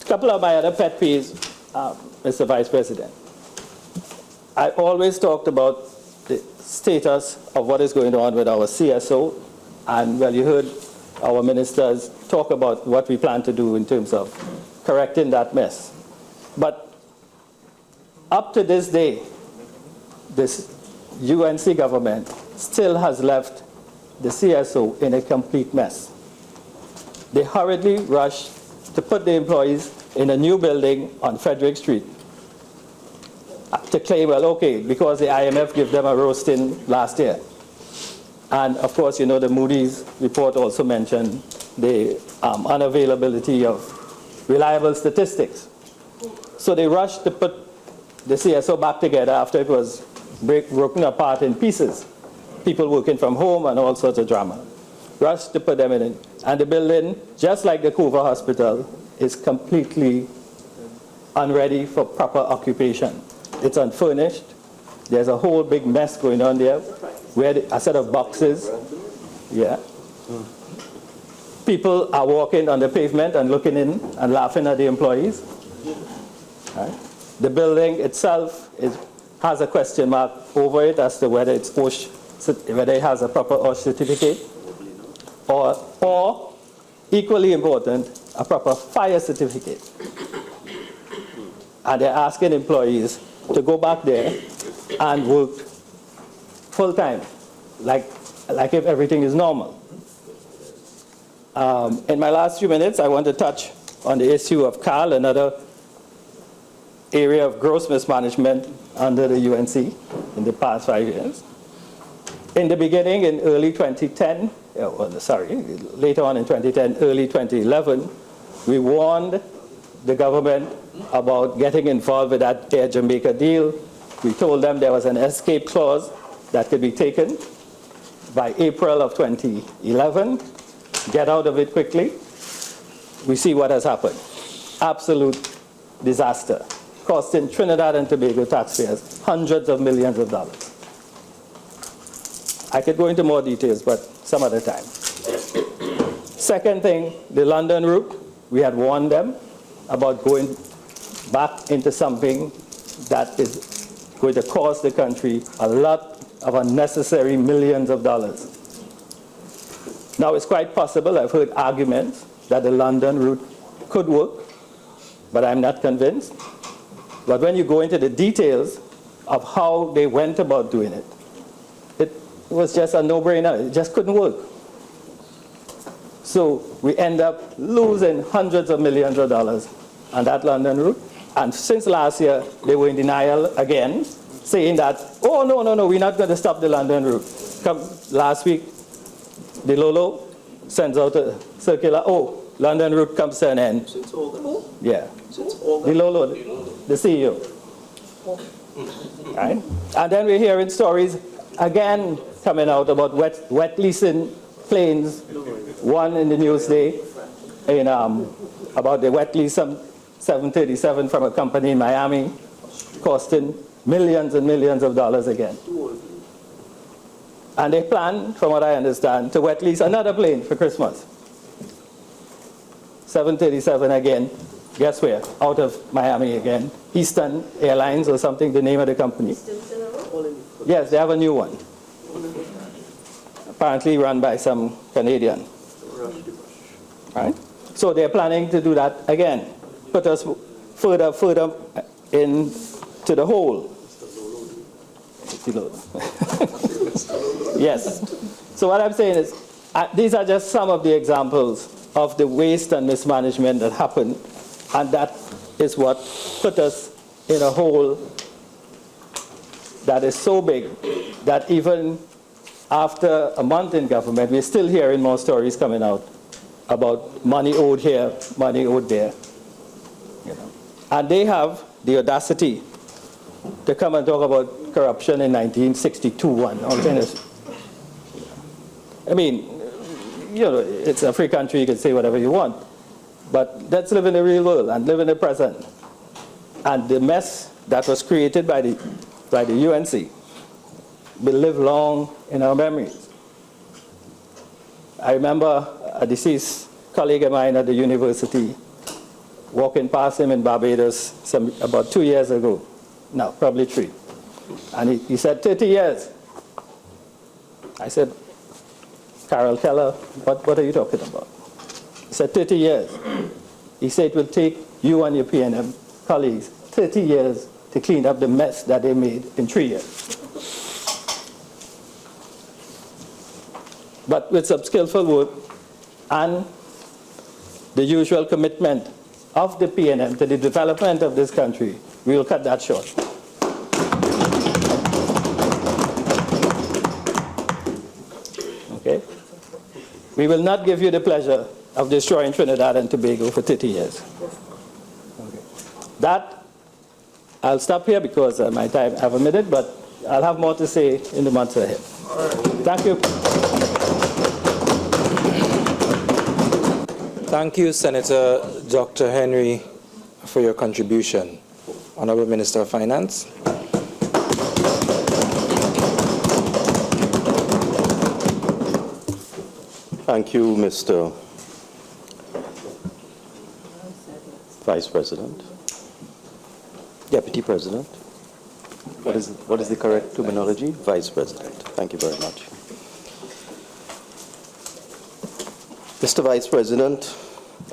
a couple of my other pet peeves, Mr. Vice President. I always talked about the status of what is going on with our CSO, and well, you heard our ministers talk about what we plan to do in terms of correcting that mess. But up to this day, this UNC government still has left the CSO in a complete mess. They hurriedly rushed to put the employees in a new building on Frederick Street to claim, well, okay, because the IMF gave them a roasting last year. And of course, you know, the Moody's report also mentioned the unavailability of reliable statistics. So they rushed to put the CSO back together after it was broken apart in pieces. People working from home and all sorts of drama. Rushed to put them in. And the building, just like the Coover Hospital, is completely unready for proper occupation. It's unfurnished. There's a whole big mess going on there, where a set of boxes. Yeah. People are walking on the pavement and looking in and laughing at the employees. Right? The building itself has a question mark over it as to whether it's whether it has a proper OSH certificate, or equally important, a proper fire certificate. And they're asking employees to go back there and work full time, like if everything is normal. In my last few minutes, I want to touch on the issue of CAL, another area of gross mismanagement under the UNC in the past 5 years. In the beginning, in early 2010, later on in 2010, early 2011, we warned the government about getting involved with that Air Jamaica deal. We told them there was an escape clause that could be taken by April of 2011. Get out of it quickly. We see what has happened. Absolute disaster, costing Trinidad and Tobago taxpayers hundreds of millions of dollars. I could go into more details, but some other time. Second thing, the London route, we had warned them about going back into something that is going to cost the country a lot of unnecessary millions of dollars. Now, it's quite possible, I've heard arguments that the London route could work, but I'm not convinced. But when you go into the details of how they went about doing it, it was just a no-brainer. It just couldn't work. So we end up losing hundreds of millions of dollars on that London route. And since last year, they were in denial again, saying that, oh, no, we're not going to stop the London route. Last week, the Lolo sends out a circular, oh, London route comes to an end. Since August? Yeah. Since August? The Lolo, the CEO. Right? And then we're hearing stories again coming out about wet leasing planes. One in the Newsday about the wet lease 737 from a company in Miami, costing millions and millions of dollars again. And they plan, from what I understand, to wet lease another plane for Christmas. 737 again. Guess where? Out of Miami again. Eastern Airlines or something, the name of the company. Yes, they have a new one. Apparently run by some Canadian. Right? So they're planning to do that again. Put us further in to the whole. Yes. So what I'm saying is, these are just some of the examples of the waste and mismanagement that happened, and that is what put us in a hole that is so big that even after a month in government, we're still hearing more stories coming out about money owed here, money owed there. You know. And they have the audacity to come and talk about corruption in 1962 and all kinds of. I mean, you know, it's a free country, you can say whatever you want. But let's live in the real world and live in the present. And the mess that was created by the UNC will live long in our memories. I remember a deceased colleague of mine at the university walking past him in Barbados about 2 years ago. No, probably 3. And he said, 30 years. I said, Carol Keller, what are you talking about? He said, 30 years. He said, it will take you and your P&M colleagues 30 years to clean up the mess that they made in 3 years. But with some skillful work and the usual commitment of the P&M to the development of this country, we will cut that short. Okay? We will not give you the pleasure of destroying Trinidad and Tobago for 30 years. Okay. That, I'll stop here because my time, I have a minute, but I'll have more to say in the months ahead. Thank you. Thank you, Senator Dr. Henry, for your contribution. Honorable Minister of Finance. Thank you, Mr. Vice President. Deputy President. What is the correct terminology? Vice President. Thank you very much. Mr. Vice President,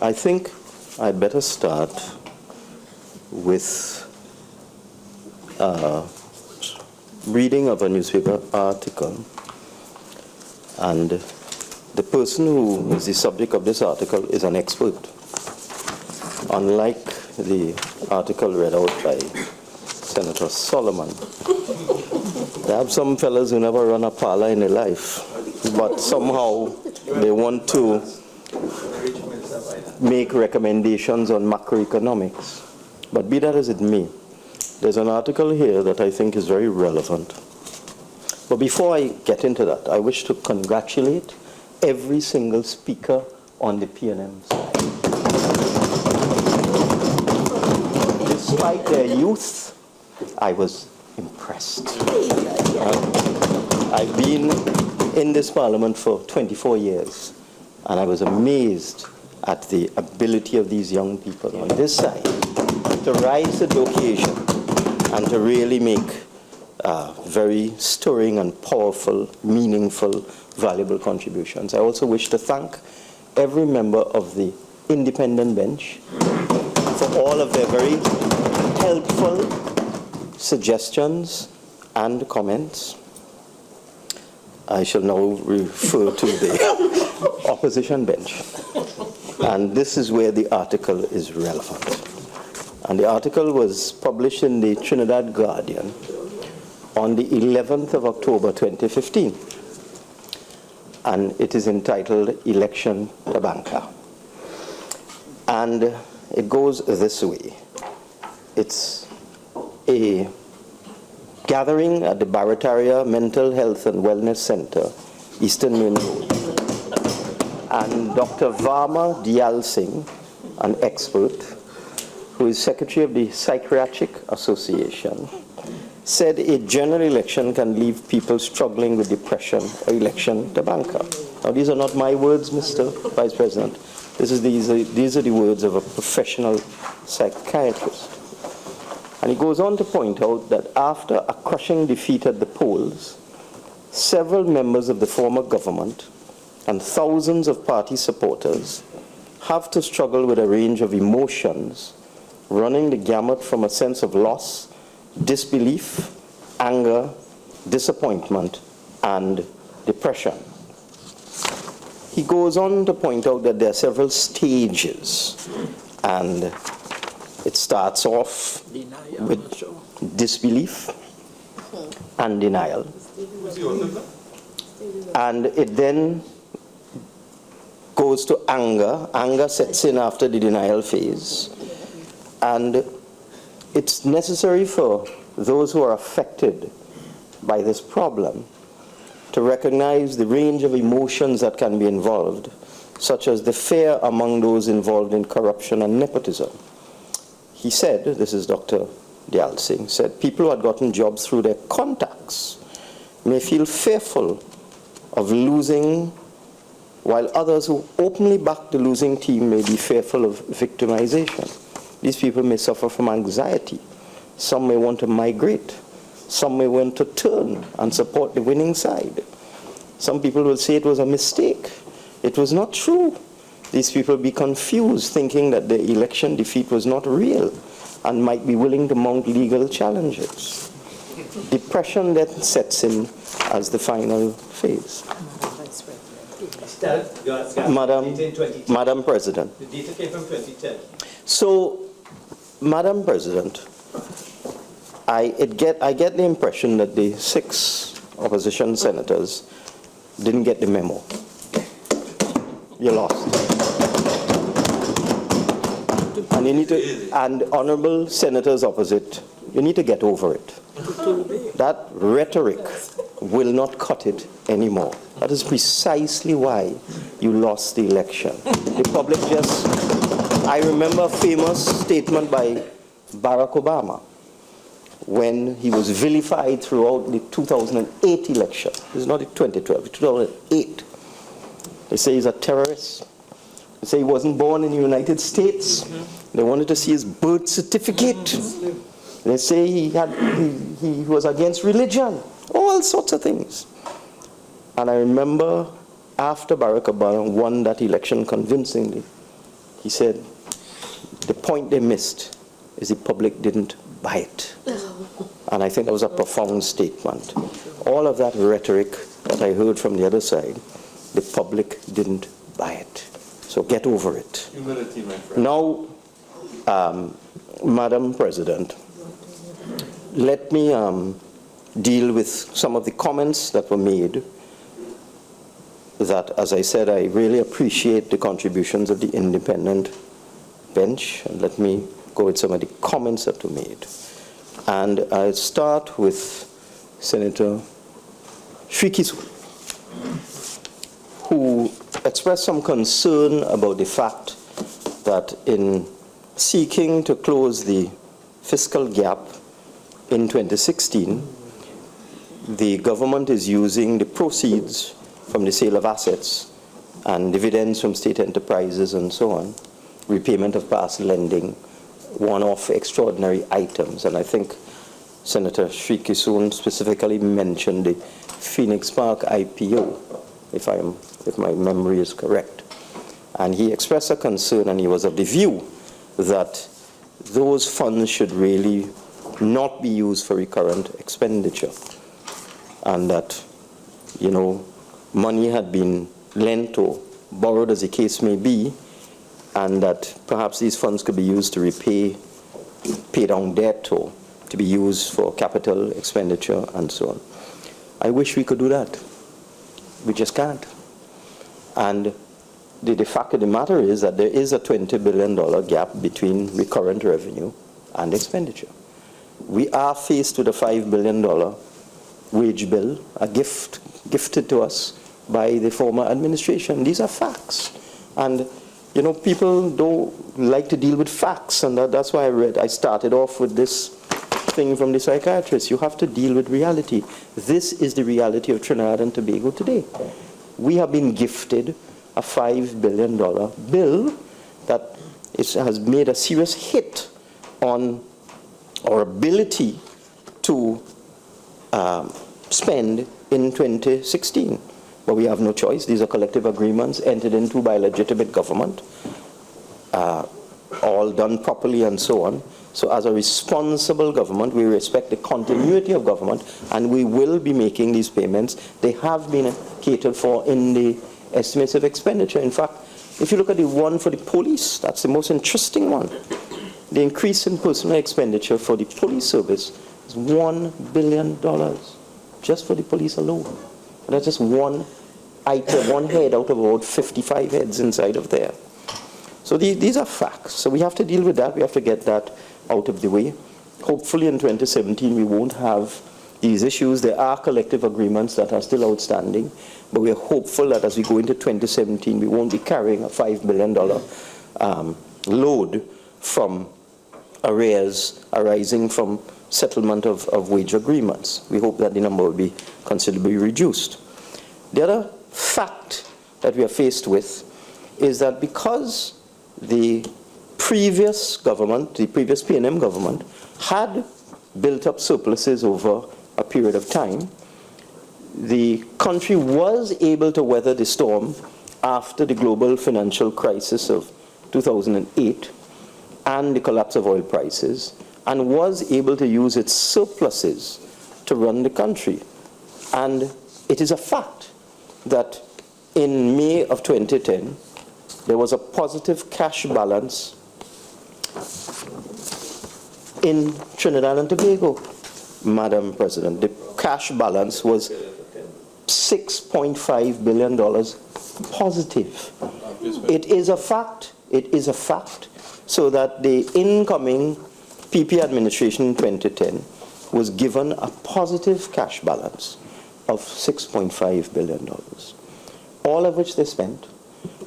I think I'd better start with reading of a newspaper article, and the person who is the subject of this article is an expert. Unlike the article read out by Senator Solomon, there are some fellas who never run a parlor in their life, but somehow they want to make recommendations on macroeconomics. But be that as it may, there's an article here that I think is very relevant. But before I get into that, I wish to congratulate every single speaker on the P&M side. Despite their youth, I was impressed. I've been in this parliament for 24 years, and I was amazed at the ability of these young people on this side to rise to the occasion and to really make very stirring and powerful, meaningful, valuable contributions. I also wish to thank every member of the independent bench for all of their very helpful suggestions and comments. I shall now refer to the opposition bench. And this is where the article is relevant. And the article was published in the Trinidad Guardian on the 11th of October 2015. And it is entitled Election Tabanca. And it goes this way. It's a gathering at the Barataria Mental Health and Wellness Center, Eastern Main Road. And Dr. Varma Diyal Singh, an expert, who is Secretary of the Psychiatric Association, said a general election can leave people struggling with depression or election tabanca. Now, these are not my words, Mr. Vice President. These are the words of a professional psychiatrist. And he goes on to point out that after a crushing defeat at the polls, several members of the former government and thousands of party supporters have to struggle with a range of emotions, running the gamut from a sense of loss disbelief, anger, disappointment, and depression. He goes on to point out that there are several stages, and it starts off with disbelief and denial. And it then goes to anger. Anger sets in after the denial phase. And it's necessary for those who are affected by this problem to recognize the range of emotions that can be involved, such as the fear among those involved in corruption and nepotism. He said, this is Dr. Dayal Singh, said people who had gotten jobs through their contacts may feel fearful of losing, while others who openly back the losing team may be fearful of victimization. These people may suffer from anxiety. Some may want to migrate. Some may want to turn and support the winning side. Some people will say it was a mistake. It was not true. These people be confused, thinking that the election defeat was not real and might be willing to mount legal challenges. Depression then sets in as the final phase. Madam President. The data came from 2010. So, Madam President, I get the impression that the 6 opposition senators didn't get the memo. You lost. And you need to, and honorable senators opposite, you need to get over it. That rhetoric will not cut it anymore. That is precisely why you lost the election. The public just, I remember a famous statement by Barack Obama when he was vilified throughout the 2008 election. This is not the 2012, 2008. They say he's a terrorist. They say he wasn't born in the United States. They wanted to see his birth certificate. They say he was against religion. All sorts of things. And I remember after Barack Obama won that election convincingly, he said, the point they missed is the public didn't buy it. And I think that was a profound statement. All of that rhetoric that I heard from the other side, the public didn't buy it. So get over it. Humility, my friend. Now, Madam President, let me deal with some of the comments that were made that, as I said, I really appreciate the contributions of the independent bench. And let me go with some of the comments that were made. And I'll start with Senator Fiscal, who expressed some concern about the fact that in seeking to close the fiscal gap in 2016, the government is using the proceeds from the sale of assets and dividends from state enterprises and so on, repayment of past lending, one-off extraordinary items. And I think Senator Fiscal specifically mentioned the Phoenix Park IPO, if my memory is correct. And he expressed a concern, and he was of the view that those funds should really not be used for recurrent expenditure, and that, you know, money had been lent or borrowed, as the case may be, and that perhaps these funds could be used to pay down debt, or to be used for capital expenditure and so on. I wish we could do that. We just can't. And the fact of the matter is that there is a $20 billion gap between recurrent revenue and expenditure. We are faced with a $5 billion wage bill, a gift gifted to us by the former administration. These are facts. And, you know, people don't like to deal with facts, and that's why I started off with this thing from the psychiatrist. You have to deal with reality. This is the reality of Trinidad and Tobago today. We have been gifted a $5 billion bill that has made a serious hit on our ability to spend in 2016. But we have no choice. These are collective agreements entered into by a legitimate government. all done properly and so on. So as a responsible government, we respect the continuity of government, and we will be making these payments. They have been catered for in the estimates of expenditure. In fact, if you look at the one for the police, that's the most interesting one. The increase in personal expenditure for the police service is $1 billion, just for the police alone. And that's just one item, one head out of about 55 heads inside of there. So these are facts. So we have to deal with that. We have to get that out of the way. Hopefully in 2017 we won't have these issues. There are collective agreements that are still outstanding, but we are hopeful that as we go into 2017 we won't be carrying a $5 billion load from arrears arising from settlement of wage agreements. We hope that the number will be considerably reduced. The other fact that we are faced with is that because the previous government, the previous PNM government, had built up surpluses over a period of time, the country was able to weather the storm after the global financial crisis of 2008 and the collapse of oil prices, and was able to use its surpluses to run the country. And it is a fact that in May of 2010, there was a positive cash balance in Trinidad and Tobago, Madam President. The cash balance was $6.5 billion positive. It is a fact. It is a fact. So that the incoming PP administration in 2010 was given a positive cash balance of $6.5 billion, all of which they spent,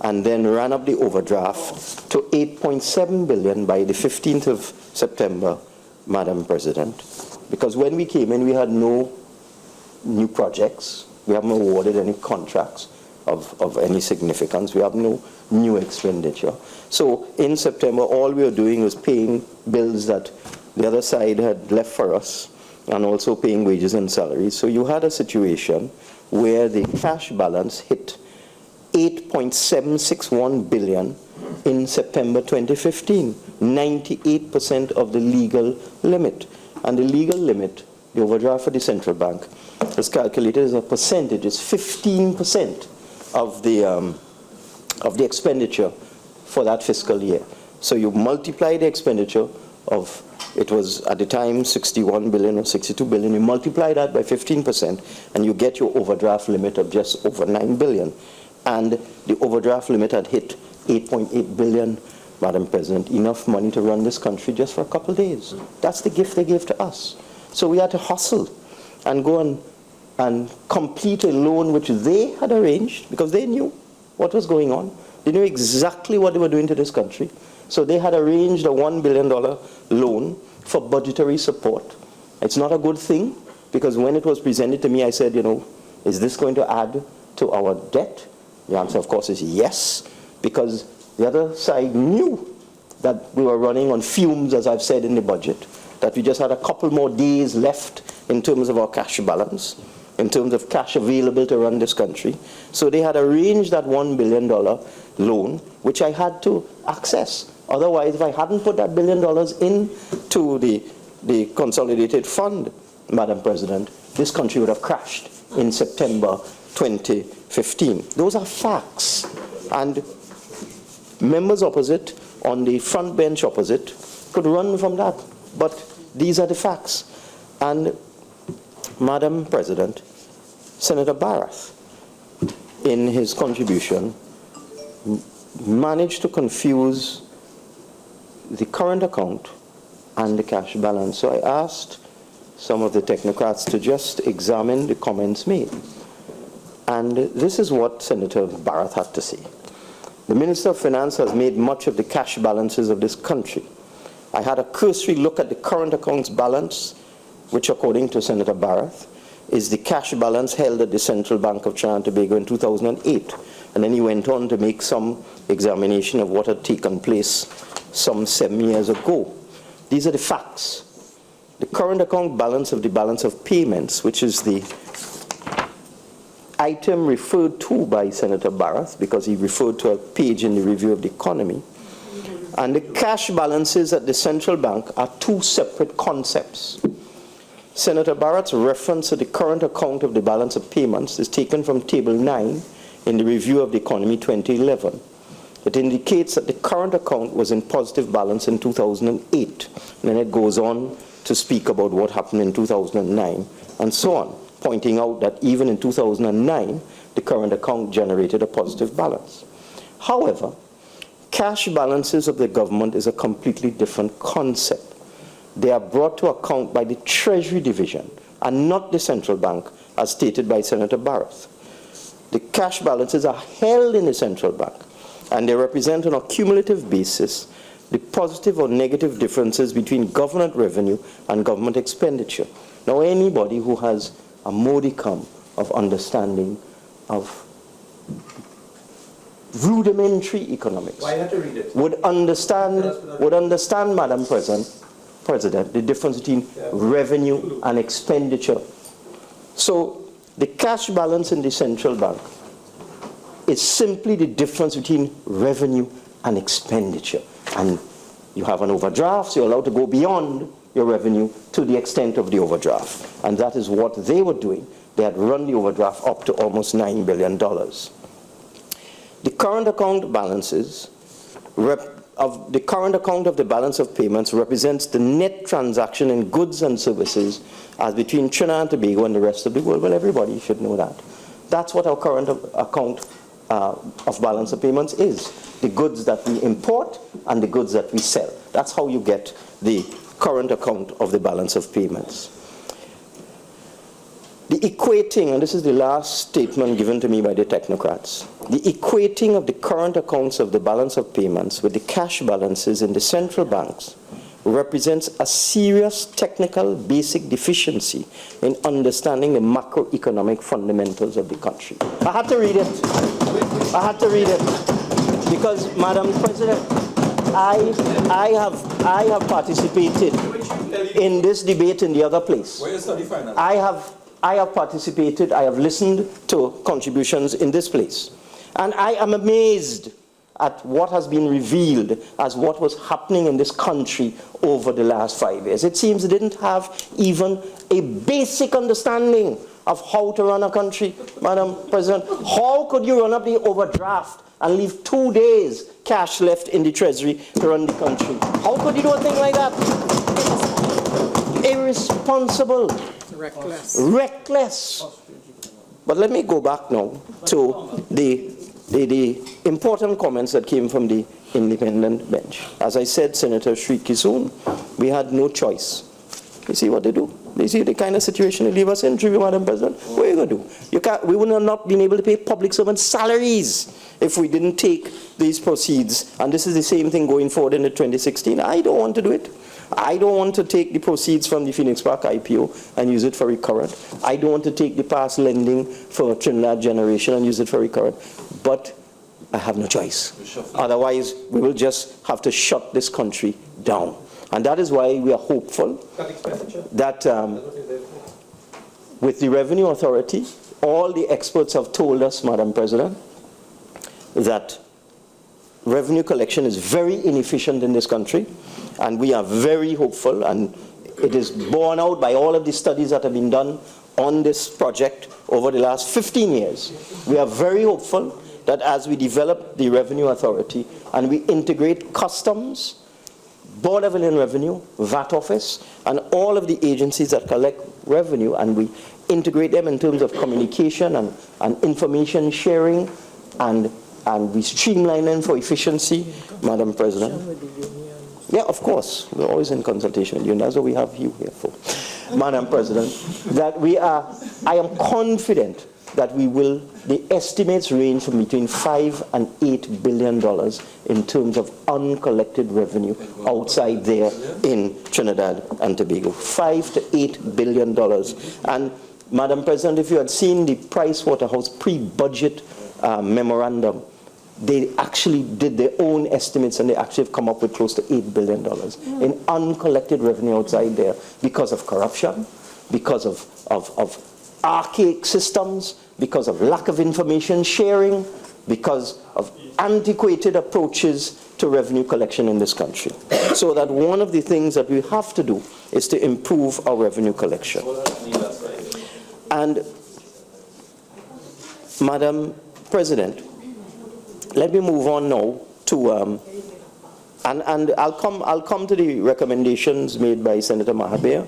and then ran up the overdraft to $8.7 billion by the 15th of September, Madam President. Because when we came in, we had no new projects. We haven't awarded any contracts of any significance. We have no new expenditure. So in September, all we were doing was paying bills that the other side had left for us, and also paying wages and salaries. So you had a situation where the cash balance hit $8.761 billion in September 2015, 98% of the legal limit. And the legal limit, the overdraft for the central bank, is calculated as a percentage. It's 15% of the expenditure for that fiscal year. So you multiply the expenditure of, it was at the time 61 billion or 62 billion, you multiply that by 15% and you get your overdraft limit of just over 9 billion. And the overdraft limit had hit 8.8 billion, Madam President, enough money to run this country just for a couple of days. That's the gift they gave to us. So we had to hustle and go and complete a loan which they had arranged, because they knew what was going on. They knew exactly what they were doing to this country. So they had arranged a $1 billion loan for budgetary support. It's not a good thing, because when it was presented to me, I said, is this going to add to our debt? The answer, of course, is yes, because the other side knew that we were running on fumes, as I've said in the budget, that we just had a couple more days left in terms of our cash balance, in terms of cash available to run this country. So they had arranged that $1 billion loan, which I had to access. Otherwise, if I hadn't put that $1 billion into the consolidated fund, Madam President, this country would have crashed in September 2015. Those are facts. And members opposite, on the front bench opposite, could run from that. But these are the facts. And Madam President, Senator Barath, in his contribution, managed to confuse the current account and the cash balance. So I asked some of the technocrats to just examine the comments made. And this is what Senator Barath had to say. The Minister of Finance has made much of the cash balances of this country. I had a cursory look at the current accounts balance, which according to Senator Barath, is the cash balance held at the Central Bank of Trinidad and Tobago in 2008. And then he went on to make some examination of what had taken place some 7 years ago. These are the facts. The current account balance of the balance of payments, which is the item referred to by Senator Barath, because he referred to a page in the Review of the Economy, and the cash balances at the central bank are two separate concepts. Senator Barrett's reference to the current account of the balance of payments is taken from Table 9 in the Review of the Economy 2011. It indicates that the current account was in positive balance in 2008, and then it goes on to speak about what happened in 2009 and so on, pointing out that even in 2009, the current account generated a positive balance. However, cash balances of the government is a completely different concept. They are brought to account by the Treasury Division and not the central bank, as stated by Senator Barrett. The cash balances are held in the central bank, and they represent on a cumulative basis the positive or negative differences between government revenue and government expenditure. Now, anybody who has a modicum of understanding of rudimentary economics would understand, Madam President, the difference between revenue and expenditure. So the cash balance in the central bank is simply the difference between revenue and expenditure. And you have an overdraft, so you're allowed to go beyond your revenue to the extent of the overdraft. And that is what they were doing. They had run the overdraft up to almost $9 billion. The current account balances the current account of the balance of payments represents the net transaction in goods and services as between Trinidad and Tobago and the rest of the world. Well, everybody should know that. That's what our current account of balance of payments is. The goods that we import and the goods that we sell. That's how you get the current account of the balance of payments. The equating, and this is the last statement given to me by the technocrats, the equating of the current accounts of the balance of payments with the cash balances in the central banks represents a serious technical basic deficiency in understanding the macroeconomic fundamentals of the country. I had to read it. I had to read it. Because, Madam President, I have participated in this debate in the other place. Where you study finance? I have participated, I have listened to contributions in this place. And I am amazed at what has been revealed as what was happening in this country over the last 5 years. It seems they didn't have even a basic understanding of how to run a country, Madam President. How could you run up the overdraft and leave 2 days cash left in the treasury to run the country? How could you do a thing like that? Irresponsible. Reckless. Reckless. But let me go back now to the important comments that came from the independent bench. As I said, Senator Sri Kisoon, we had no choice. You see what they do? They see the kind of situation they leave us in, Madam President. What are you going to do? We would have not been able to pay public servants' salaries if we didn't take these proceeds. And this is the same thing going forward in the 2016. I don't want to do it. I don't want to take the proceeds from the Phoenix Park IPO and use it for recurrent. I don't want to take the past lending for Trinidad generation and use it for recurrent. But I have no choice. Otherwise, we will just have to shut this country down. And that is why we are hopeful that with the Revenue Authority, all the experts have told us, Madam President, that revenue collection is very inefficient in this country. And we are very hopeful, and it is borne out by all of the studies that have been done on this project over the last 15 years. We are very hopeful that as we develop the Revenue Authority and we integrate customs, Board of Inland Revenue, VAT Office, and all of the agencies that collect revenue, and we integrate them in terms of communication and information sharing, and we streamline them for efficiency, Madam President. Yeah, of course. We're always in consultation with you, and that's what we have you here for. Madam President, that I am confident that we will, the estimates range from between $5 and $8 billion in terms of uncollected revenue outside there in Trinidad and Tobago. $5 to $8 billion. And Madam President, if you had seen the Pricewaterhouse pre-budget memorandum, they actually did their own estimates, and they actually have come up with close to $8 billion in uncollected revenue outside there because of corruption, because of archaic systems, because of lack of information sharing, because of antiquated approaches to revenue collection in this country. So that one of the things that we have to do is to improve our revenue collection. And Madam President, let me move on now to, and I'll come to the recommendations made by Senator Mahabir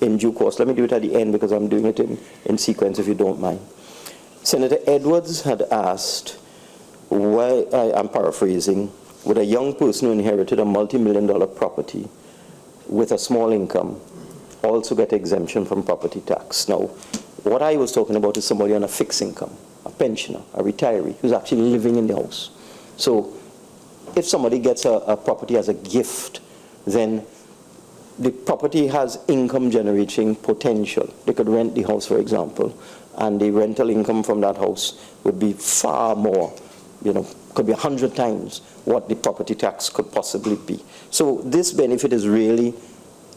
in due course. Let me do it at the end because I'm doing it in sequence, if you don't mind. Senator Edwards had asked, why, I'm paraphrasing, would a young person who inherited a multi-million-dollar property with a small income also get exemption from property tax? Now, what I was talking about is somebody on a fixed income, a pensioner, a retiree, who's actually living in the house. So if somebody gets a property as a gift, then the property has income generating potential. They could rent the house, for example, and the rental income from that house would be far more, could be 100 times what the property tax could possibly be. So this benefit is really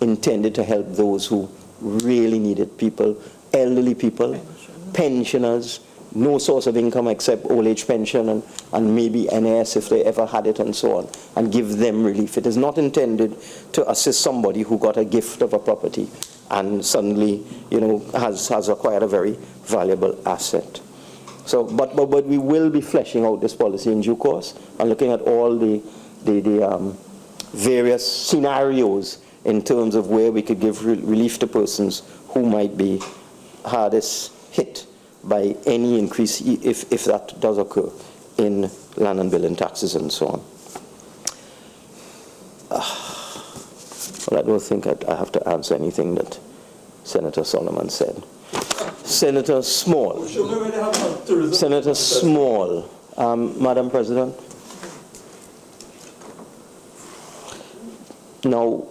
intended to help those who really need it, people, elderly people, pensioners, no source of income except old age pension and maybe NS if they ever had it and so on, and give them relief. It is not intended to assist somebody who got a gift of a property and suddenly, has acquired a very valuable asset. So, but we will be fleshing out this policy in due course and looking at all the various scenarios in terms of where we could give relief to persons who might be hardest hit by any increase, if that does occur, in land and building taxes and so on. Well, I don't think I have to answer anything that Senator Solomon said. Senator Small. Senator Small. Madam President. Now,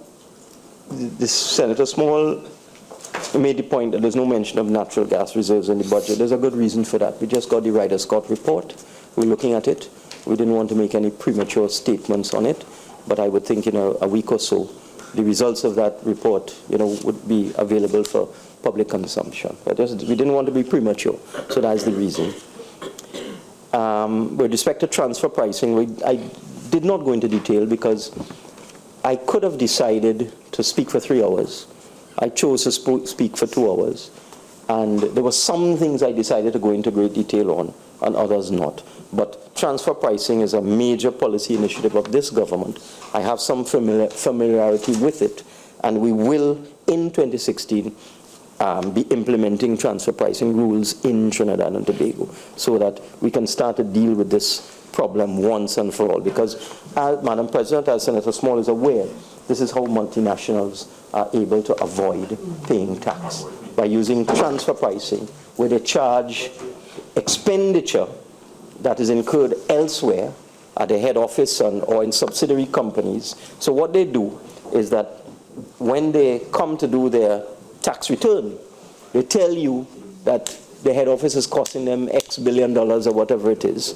this Senator Small made the point that there's no mention of natural gas reserves in the budget. There's a good reason for that. We just got the Ryder Scott report. We're looking at it. We didn't want to make any premature statements on it, but I would think in a week or so, the results of that report, would be available for public consumption. We didn't want to be premature, so that's the reason. With respect to transfer pricing, I did not go into detail because I could have decided to speak for 3 hours. I chose to speak for 2 hours. And there were some things I decided to go into great detail on, and others not. But transfer pricing is a major policy initiative of this government. I have some familiarity with it, and we will, in 2016, be implementing transfer pricing rules in Trinidad and Tobago so that we can start to deal with this problem once and for all. Because, Madam President, as Senator Small is aware, this is how multinationals are able to avoid paying tax, by using transfer pricing, where they charge expenditure that is incurred elsewhere at the head office or in subsidiary companies. So what they do is that when they come to do their tax return, they tell you that the head office is costing them X billion dollars or whatever it is,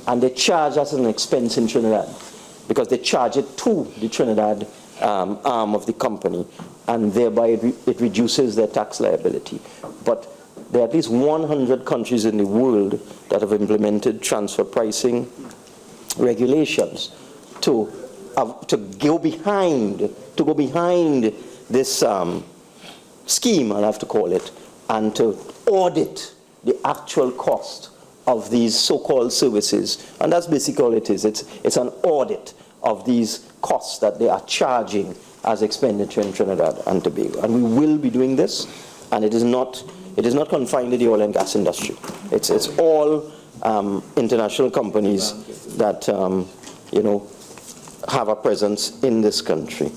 and they charge as an expense in Trinidad because they charge it to the Trinidad arm of the company, and thereby it reduces their tax liability. But there are at least 100 countries in the world that have implemented transfer pricing regulations to go behind this scheme, I'll have to call it, and to audit the actual cost of these so-called services. And that's basically all it is. It's an audit of these costs that they are charging as expenditure in Trinidad and Tobago. And we will be doing this, and it is not confined to the oil and gas industry. It's all international companies that have a presence in this country.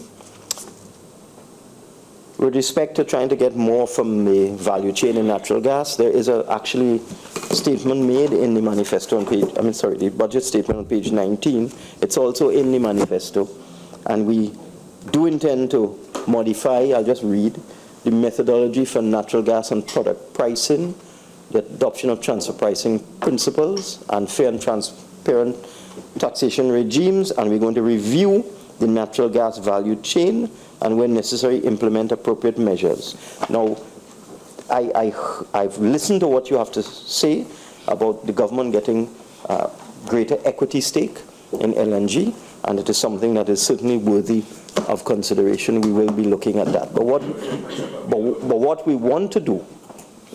With respect to trying to get more from the value chain in natural gas, there is actually a statement made in the manifesto on page, the budget statement on page 19. It's also in the manifesto. And we do intend to modify, I'll just read, the methodology for natural gas and product pricing, the adoption of transfer pricing principles, and fair and transparent taxation regimes, and we're going to review the natural gas value chain, and when necessary, implement appropriate measures. Now, I've listened to what you have to say about the government getting greater equity stake in LNG, and it is something that is certainly worthy of consideration. We will be looking at that. But what we want to do,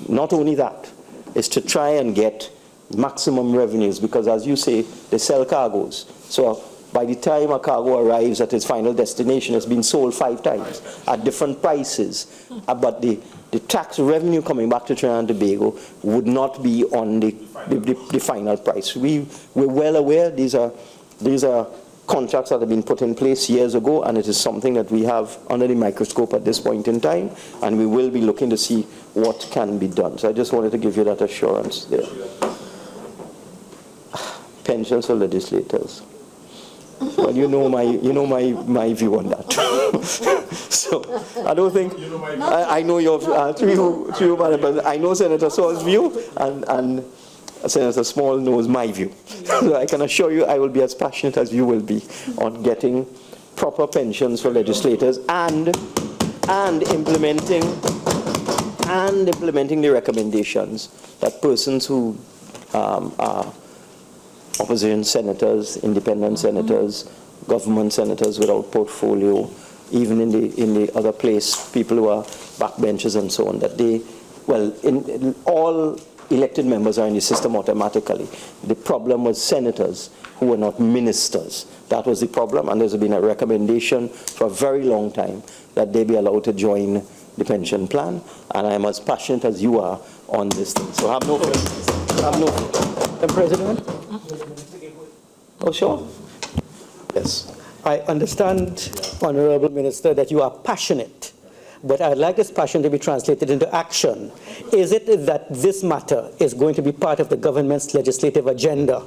not only that, is to try and get maximum revenues, because as you say, they sell cargoes. So by the time a cargo arrives at its final destination, it's been sold 5 times at different prices. But the tax revenue coming back to Trinidad and Tobago would not be on the final price. We're well aware these are contracts that have been put in place years ago, and it is something that we have under the microscope at this point in time, and we will be looking to see what can be done. So I just wanted to give you that assurance there. Pensions for legislators. Well, you know my view on that. So I don't think I know your I know Senator Saul's view, and Senator Small knows my view. So I can assure you I will be as passionate as you will be on getting proper pensions for legislators and implementing the recommendations that persons who are opposition senators, independent senators, government senators without portfolio, even in the other place, people who are backbenchers and so on, that they, well, in all elected members are in the system automatically. The problem was senators who were not ministers. That was the problem, and there's been a recommendation for a very long time that they be allowed to join the pension plan, and I am as passionate as you are on this thing. So have no fear. Have no fear. Madam President? Oh, sure. Yes. I understand, Honorable Minister, that you are passionate, but I'd like this passion to be translated into action. Is it that this matter is going to be part of the government's legislative agenda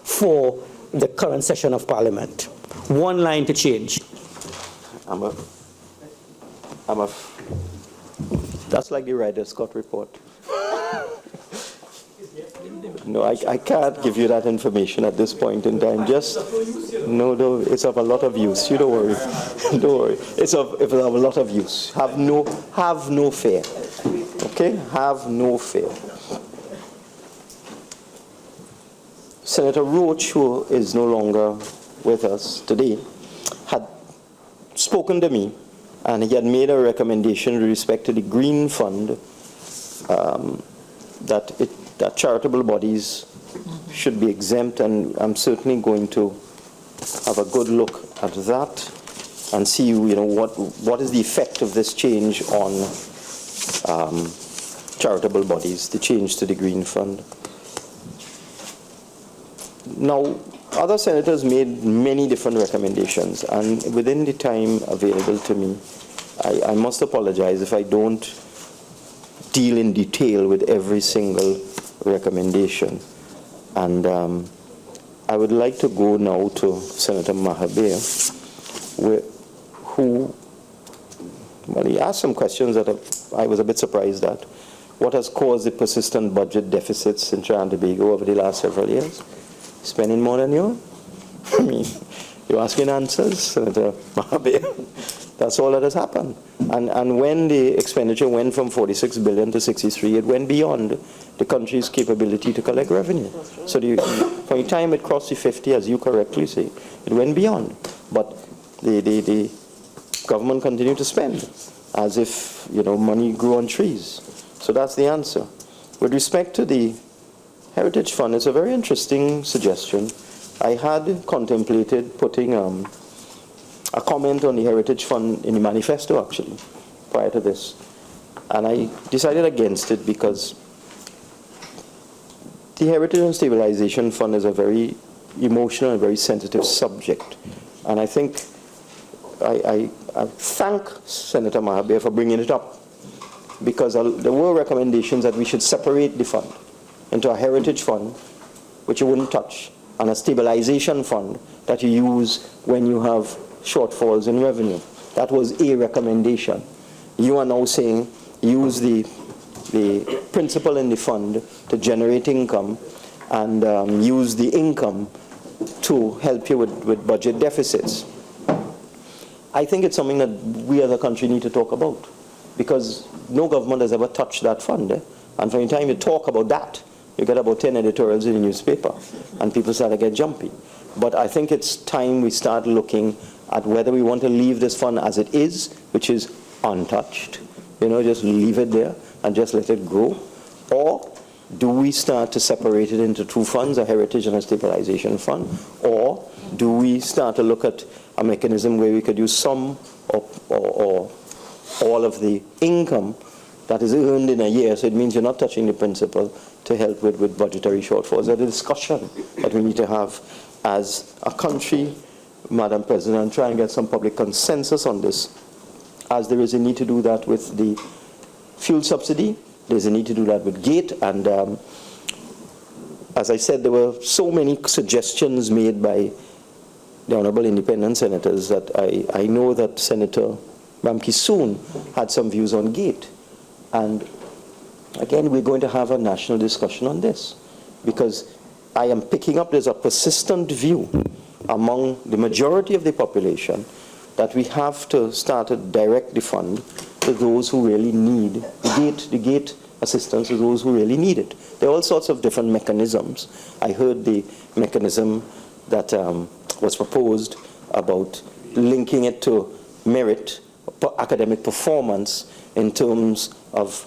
for the current session of Parliament? One line to change. That's like the Ryder Scott report. No, I can't give you that information at this point in time. Just, no, it's of a lot of use. You don't worry. Don't worry. It's of a lot of use. Have no fear. Okay? Have no fear. Senator Roach, who is no longer with us today, had spoken to me, and he had made a recommendation with respect to the Green Fund, that charitable bodies should be exempt, and I'm certainly going to have a good look at that and see, what is the effect of this change on charitable bodies, the change to the Green Fund. Now, other senators made many different recommendations, and within the time available to me, I must apologize if I don't deal in detail with every single recommendation. And I would like to go now to Senator Mahabir, who he asked some questions that I was a bit surprised at. What has caused the persistent budget deficits in Trinidad and Tobago over the last several years? Spending more than you? I mean, you're asking answers, Senator Mahabir. That's all that has happened. And when the expenditure went from 46 billion to 63, it went beyond the country's capability to collect revenue. So from the time it crossed the 50, as you correctly say, it went beyond. But the government continued to spend as if, money grew on trees. So that's the answer. With respect to the Heritage Fund, it's a very interesting suggestion. I had contemplated putting a comment on the Heritage Fund in the manifesto, actually, prior to this. And I decided against it because the Heritage and Stabilization Fund is a very emotional and very sensitive subject. And I think I thank Senator Mahabir for bringing it up, because there were recommendations that we should separate the fund into a Heritage Fund, which you wouldn't touch, and a Stabilization Fund that you use when you have shortfalls in revenue. That was a recommendation. You are now saying use the principal in the fund to generate income, and use the income to help you with budget deficits. I think it's something that we as a country need to talk about, because no government has ever touched that fund. And from the time you talk about that, you get about 10 editorials in the newspaper, and people start to get jumpy. But I think it's time we start looking at whether we want to leave this fund as it is, which is untouched, just leave it there and just let it grow, or do we start to separate it into two funds, a heritage and a stabilization fund, or do we start to look at a mechanism where we could use some or all of the income that is earned in a year, so it means you're not touching the principal, to help with budgetary shortfalls. That's a discussion that we need to have as a country, Madam President, and try and get some public consensus on this, as there is a need to do that with the fuel subsidy, there's a need to do that with GATE, and as I said, there were so many suggestions made by the Honorable Independent Senators that I know that Senator Baptiste-Primus had some views on GATE. And again, we're going to have a national discussion on this, because I am picking up there's a persistent view among the majority of the population that we have to start to direct the fund to those who really need the GATE assistance, to those who really need it. There are all sorts of different mechanisms. I heard the mechanism that was proposed about linking it to merit, academic performance, in terms of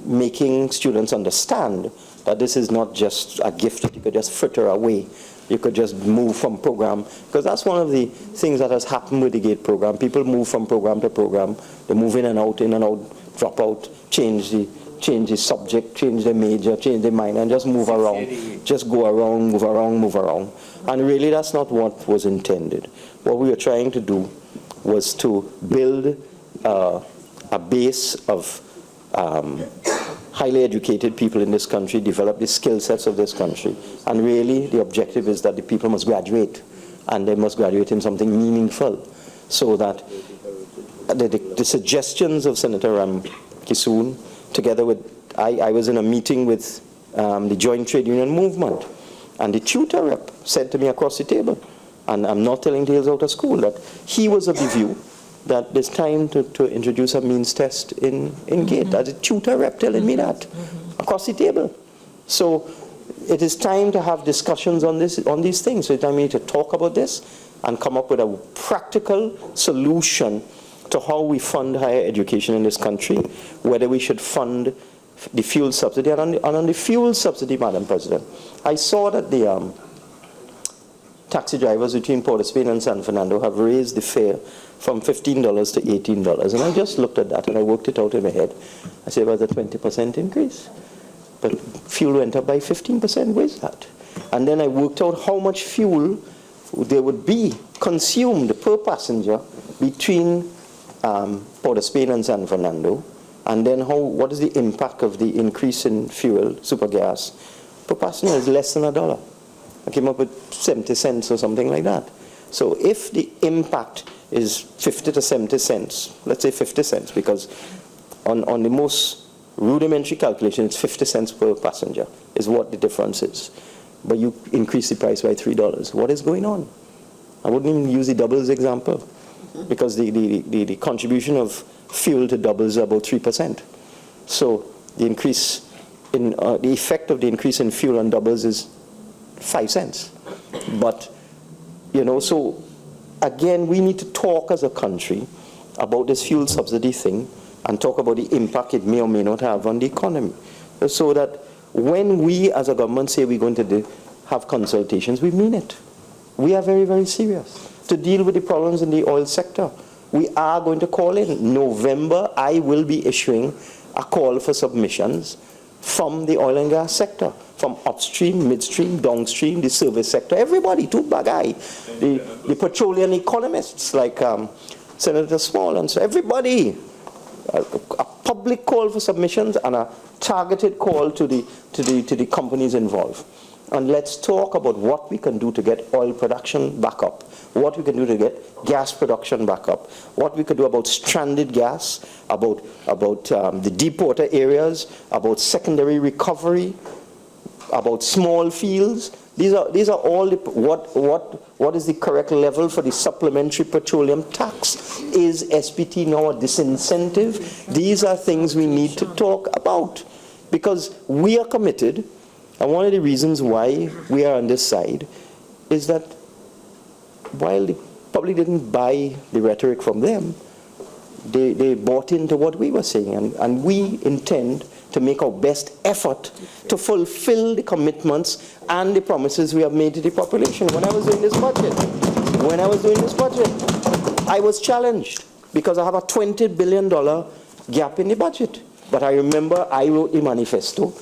making students understand that this is not just a gift that you could just fritter away. You could just move from program, because that's one of the things that has happened with the GATE program. People move from program to program. They move in and out, drop out, change the subject, change the major, change the minor, and just move around. Just go around, move around, move around. And really that's not what was intended. What we were trying to do was to build a base of highly educated people in this country, develop the skill sets of this country. And really the objective is that the people must graduate, and they must graduate in something meaningful, so that the suggestions of Senator Kisoon, together with, I was in a meeting with the Joint Trade Union Movement, and the tutor rep said to me across the table, and I'm not telling tales out of school, that he was of the view that there's time to introduce a means test in GATE. That's a tutor rep telling me that across the table. So it is time to have discussions on these things. So it's time we need to talk about this and come up with a practical solution to how we fund higher education in this country, whether we should fund the fuel subsidy. And on the fuel subsidy, Madam President, I saw that the taxi drivers between Port of Spain and San Fernando have raised the fare from $15 to $18. And I just looked at that and I worked it out in my head. I said, well, that's a 20% increase. But fuel went up by 15%. Where's that? And then I worked out how much fuel there would be consumed per passenger between Port of Spain and San Fernando. And then what is the impact of the increase in fuel, super gas, per passenger is less than $1. I came up with 70 cents or something like that. So if the impact is 50 to 70 cents, let's say 50 cents, because on the most rudimentary calculation, it's 50 cents per passenger is what the difference is. But you increase the price by $3. What is going on? I wouldn't even use the doubles example, because the contribution of fuel to doubles is about 3%. So the increase in the effect of the increase in fuel on doubles is 5 cents. But so again, we need to talk as a country about this fuel subsidy thing and talk about the impact it may or may not have on the economy, so that when we as a government say we're going to have consultations, we mean it. We are very, very serious to deal with the problems in the oil sector. We are going to call in November. I will be issuing a call for submissions from the oil and gas sector, from upstream, midstream, downstream, the service sector, everybody, too bagay, the petroleum economists like Senator Small, and so everybody, a public call for submissions and a targeted call to the companies involved. And let's talk about what we can do to get oil production back up, what we can do to get gas production back up, what we can do about stranded gas, about the deep water areas, about secondary recovery, about small fields. These are all what is the correct level for the supplementary petroleum tax? Is SPT now a disincentive? These are things we need to talk about, because we are committed And one of the reasons why we are on this side is that while the public didn't buy the rhetoric from them, they bought into what we were saying, and we intend to make our best effort to fulfill the commitments and the promises we have made to the population. When I was doing this budget, I was challenged because I have a $20 billion gap in the budget. But I remember I wrote the manifesto,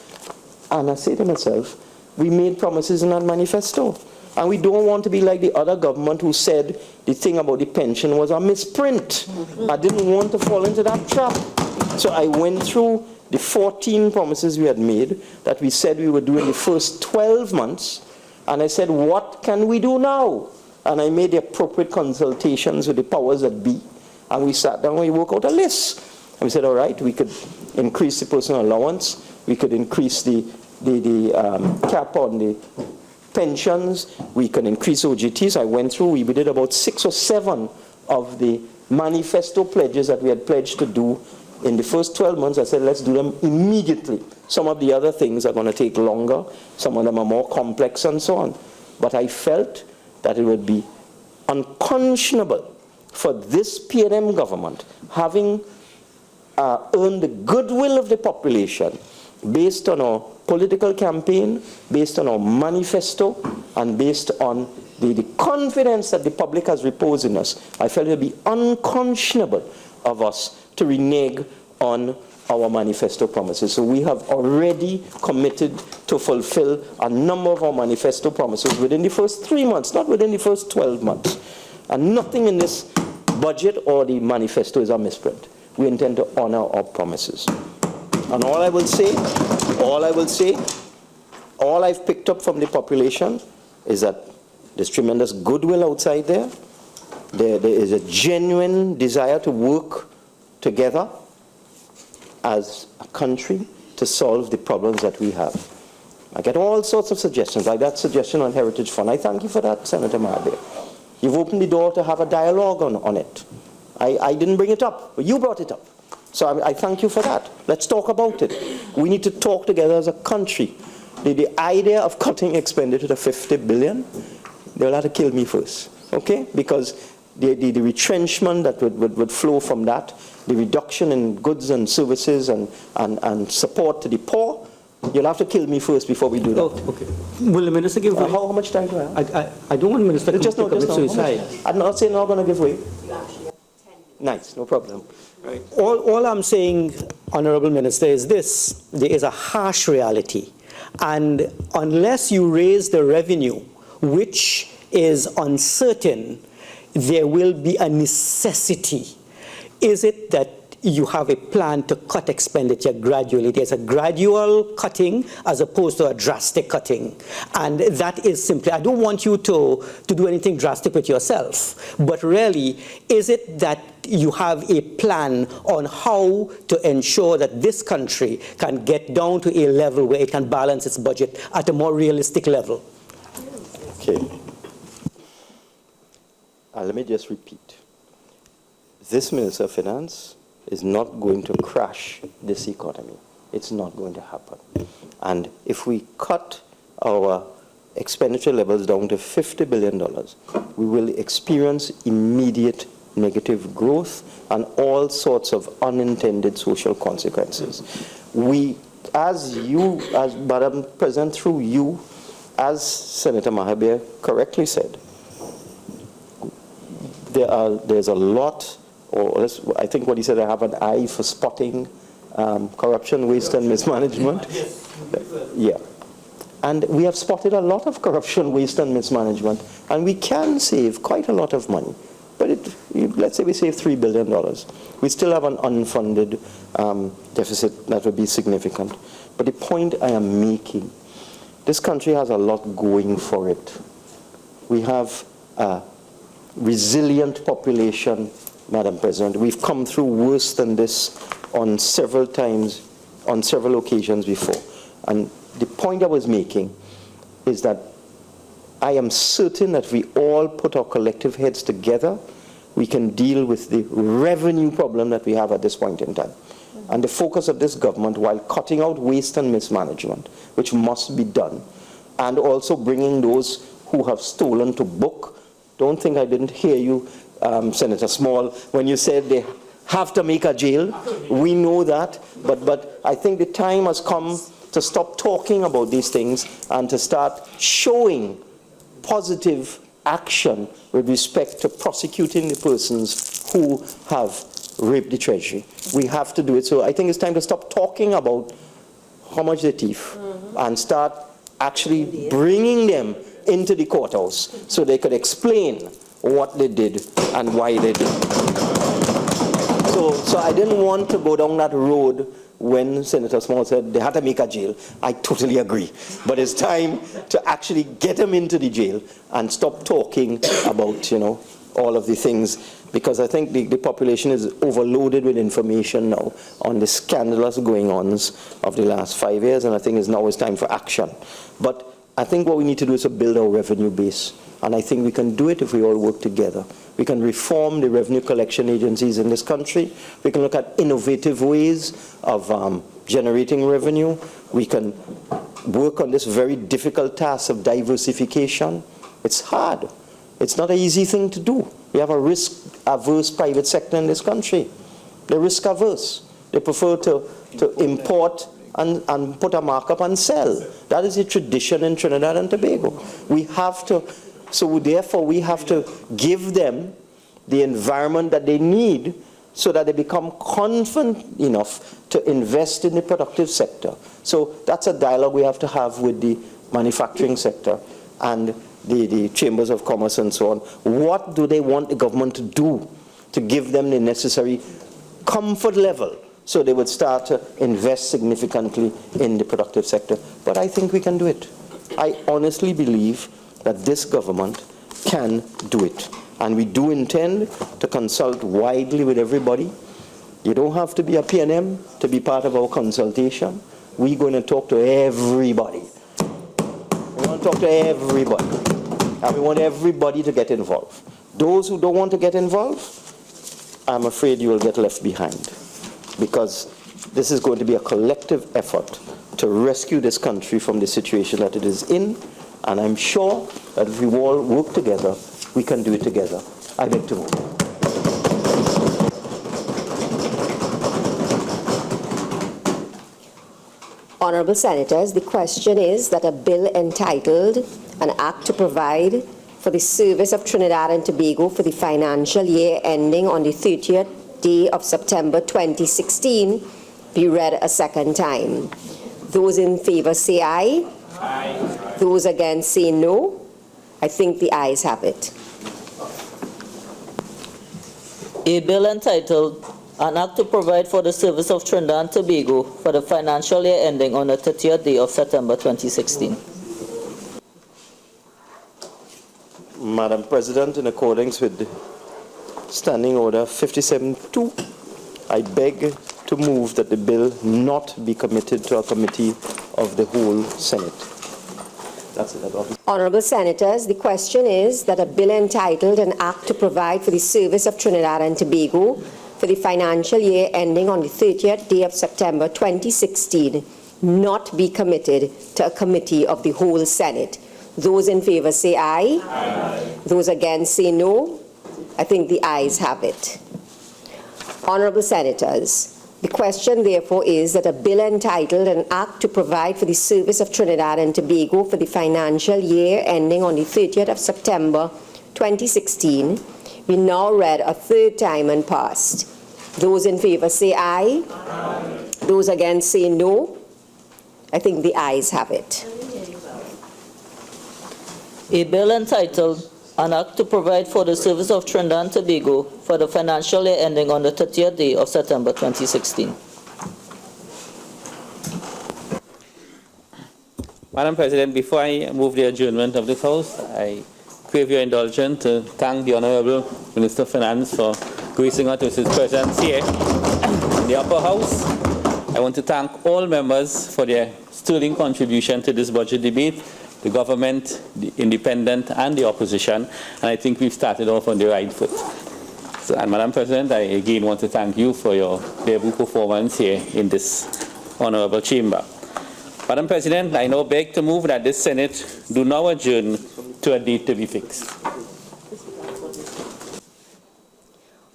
and I said to myself, we made promises in that manifesto. And we don't want to be like the other government who said the thing about the pension was a misprint. I didn't want to fall into that trap. So I went through the 14 promises we had made that we said we would do in the first 12 months. And I said, what can we do now? And I made the appropriate consultations with the powers that be. And we sat down and we worked out a list. And we said, all right, we could increase the personal allowance. We could increase the cap on the pensions, we can increase OGTs. I went through, we did about 6 or 7 of the manifesto pledges that we had pledged to do in the first 12 months. I said, let's do them immediately. Some of the other things are going to take longer, some of them are more complex and so on. But I felt that it would be unconscionable for this PNM government, having earned the goodwill of the population based on our political campaign, based on our manifesto, and based on the confidence that the public has reposed in us. I felt it would be unconscionable of us to renege on our manifesto promises. So we have already committed to fulfill a number of our manifesto promises within the first 3 months, not within the first 12 months. And nothing in this budget or the manifesto is a misprint. We intend to honor our promises. And all I will say, all I've picked up from the population is that there's tremendous goodwill outside there. There is a genuine desire to work together as a country to solve the problems that we have. I get all sorts of suggestions, like that suggestion on Heritage Fund. I thank you for that, Senator Mahabir. You've opened the door to have a dialogue on it. I didn't bring it up, but you brought it up. So I thank you for that. Let's talk about it. We need to talk together as a country. The idea of cutting expenditure to $50 billion, they'll have to kill me first, okay? Because the retrenchment that would flow from that, the reduction in goods and services and support to the poor, you'll have to kill me first before we do that. Oh, okay. Will the minister give way? How much time do I have? I don't want the minister to commit suicide. I'm not saying I'm going to give way. Nice, no problem. Right. All I'm saying, Honorable Minister, is this. There is a harsh reality. And unless you raise the revenue, which is uncertain, there will be a necessity. Is it that you have a plan to cut expenditure gradually? There's a gradual cutting as opposed to a drastic cutting. And that is simply, I don't want you to do anything drastic with yourself, but really, is it that you have a plan on how to ensure that this country can get down to a level where it can balance its budget at a more realistic level? Okay. Let me just repeat. This Minister of Finance is not going to crash this economy. It's not going to happen. And if we cut our expenditure levels down to $50 billion, we will experience immediate negative growth and all sorts of unintended social consequences. We, as Madam President, through you, as Senator Mahabir correctly said, there's a lot, or I think what he said, I have an eye for spotting corruption, waste and mismanagement. Yeah. And we have spotted a lot of corruption, waste and mismanagement, and we can save quite a lot of money. But let's say we save $3 billion. We still have an unfunded deficit that would be significant. But the point I am making, this country has a lot going for it. We have a resilient population, Madam President. We've come through worse than this on several occasions before. And the point I was making is that I am certain that we all put our collective heads together we can deal with the revenue problem that we have at this point in time. And the focus of this government, while cutting out waste and mismanagement, which must be done, and also bringing those who have stolen to book. Don't think I didn't hear you, Senator Small, when you said they have to make a jail. We know that, but I think the time has come to stop talking about these things and to start showing positive action with respect to prosecuting the persons who have raped the treasury. We have to do it. So I think it's time to stop talking about how much they thief and start actually bringing them into the courthouse so they could explain what they did and why they did. So I didn't want to go down that road when Senator Small said they had to make a jail. I totally agree. But it's time to actually get them into the jail and stop talking about, all of the things, because I think the population is overloaded with information now on the scandalous going-ons of the last 5 years, and I think it's time for action. But I think what we need to do is to build our revenue base, and I think we can do it if we all work together. We can reform the revenue collection agencies in this country. We can look at innovative ways of generating revenue. We can work on this very difficult task of diversification. It's hard. It's not an easy thing to do. We have a risk-averse private sector in this country. They're risk-averse. They prefer to import and put a markup and sell. That is a tradition in Trinidad and Tobago. Therefore we have to give them the environment that they need so that they become confident enough to invest in the productive sector. So that's a dialogue we have to have with the manufacturing sector and the chambers of commerce and so on. What do they want the government to do to give them the necessary comfort level so they would start to invest significantly in the productive sector? But I think we can do it. I honestly believe that this government can do it. And we do intend to consult widely with everybody. You don't have to be a PNM to be part of our consultation. We're going to talk to everybody. We want to talk to everybody. And we want everybody to get involved. Those who don't want to get involved, I'm afraid you will get left behind. Because this is going to be a collective effort to rescue this country from the situation that it is in. And I'm sure that if we all work together, we can do it together. I beg to move. Honourable Senators, the question is that a bill entitled An Act to Provide for the Service of Trinidad and Tobago for the financial year ending on the 30th day of September 2016 be read a second time. Those in favour say aye. Aye. Those against say no. I think the ayes have it. A bill entitled An Act to Provide for the Service of Trinidad and Tobago for the financial year ending on the 30th day of September 2016. Madam President, in accordance with Standing Order 57-2, I beg to move that the bill not be committed to a committee of the whole Senate. That's it. Honourable Senators, the question is that a bill entitled An Act to Provide for the Service of Trinidad and Tobago for the financial year ending on the 30th day of September 2016 not be committed to a committee of the whole Senate. Those in favour say aye. Aye. Those against say no. I think the ayes have it. Honourable Senators, the question therefore is that a bill entitled An Act to Provide for the Service of Trinidad and Tobago for the financial year ending on the 30th of September 2016 be now read a third time and passed. Those in favour say aye. Aye. Those against say no. I think the ayes have it. A bill entitled An Act to Provide for the Service of Trinidad and Tobago for the financial year ending on the 30th day of September 2016. Madam President, before I move the adjournment of this House, I crave your indulgence to thank the Honourable Minister of Finance for gracing us with his presence here in the Upper House. I want to thank all members for their sterling contribution to this budget debate, the government, the independent, and the opposition, and I think we've started off on the right foot. And Madam President, I again want to thank you for your debut performance here in this honorable chamber. Madam President, I now beg to move that this Senate do now adjourn to a date to be fixed.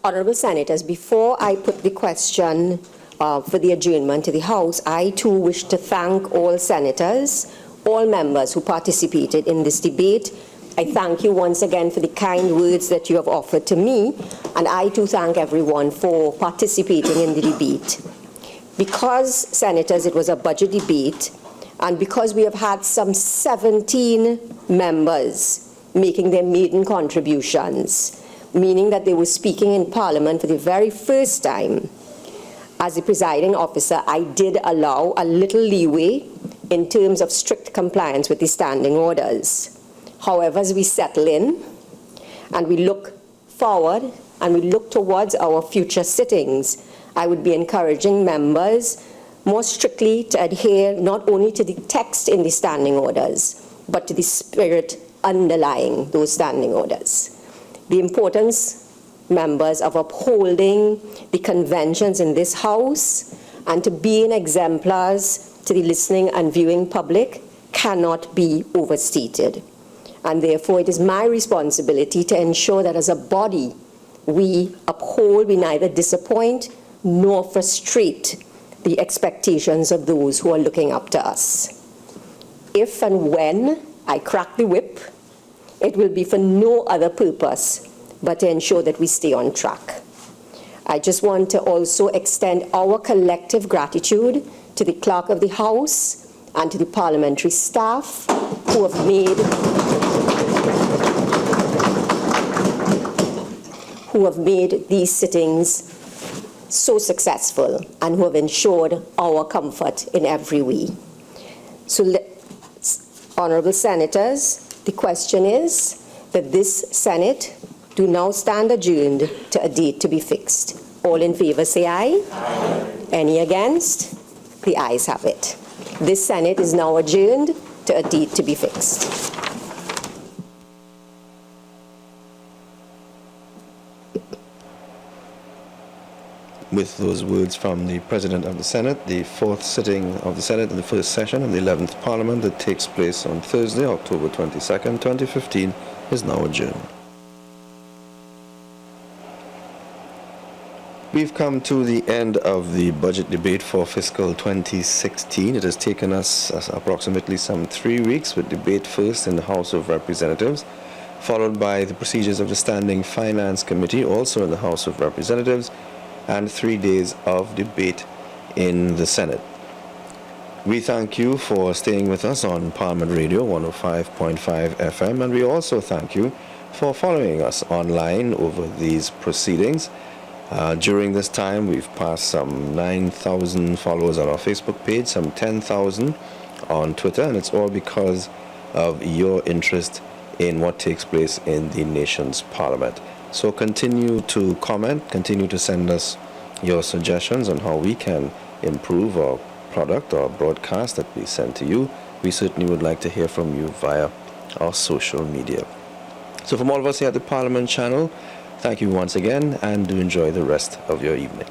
Honourable Senators, before I put the question for the adjournment to the House, I too wish to thank all senators, all members who participated in this debate. I thank you once again for the kind words that you have offered to me, and I too thank everyone for participating in the debate. Because, Senators, it was a budget debate, and because we have had some 17 members making their maiden contributions, meaning that they were speaking in Parliament for the very first time, as the presiding officer, I did allow a little leeway in terms of strict compliance with the standing orders. However, as we settle in and we look forward and we look towards our future sittings, I would be encouraging members more strictly to adhere not only to the text in the standing orders, but to the spirit underlying those standing orders. The importance, members, of upholding the conventions in this House and to being exemplars to the listening and viewing public cannot be overstated. And therefore, it is my responsibility to ensure that as a body, we uphold, we neither disappoint nor frustrate the expectations of those who are looking up to us. If and when I crack the whip, it will be for no other purpose but to ensure that we stay on track. I just want to also extend our collective gratitude to the Clerk of the House and to the parliamentary staff who have made these sittings so successful and who have ensured our comfort in every way. So, honourable senators, the question is that this Senate do now stand adjourned to a date to be fixed. All in favour say aye. Aye. Any against? The ayes have it. This Senate is now adjourned to a date to be fixed. With those words from the President of the Senate, the fourth sitting of the Senate in the first session of the 11th Parliament that takes place on Thursday, October 22nd, 2015, is now adjourned. We've come to the end of the budget debate for fiscal 2016. It has taken us approximately some 3 weeks, with debate first in the House of Representatives, followed by the procedures of the Standing Finance Committee, also in the House of Representatives, and 3 days of debate in the Senate. We thank you for staying with us on Parliament Radio 105.5 FM, and we also thank you for following us online over these proceedings. During this time, we've passed some 9,000 followers on our Facebook page, some 10,000 on Twitter, and it's all because of your interest in what takes place in the nation's Parliament. So continue to comment, continue to send us your suggestions on how we can improve our product or broadcast that we send to you. We certainly would like to hear from you via our social media. So from all of us here at the Parliament channel, thank you once again, and do enjoy the rest of your evening.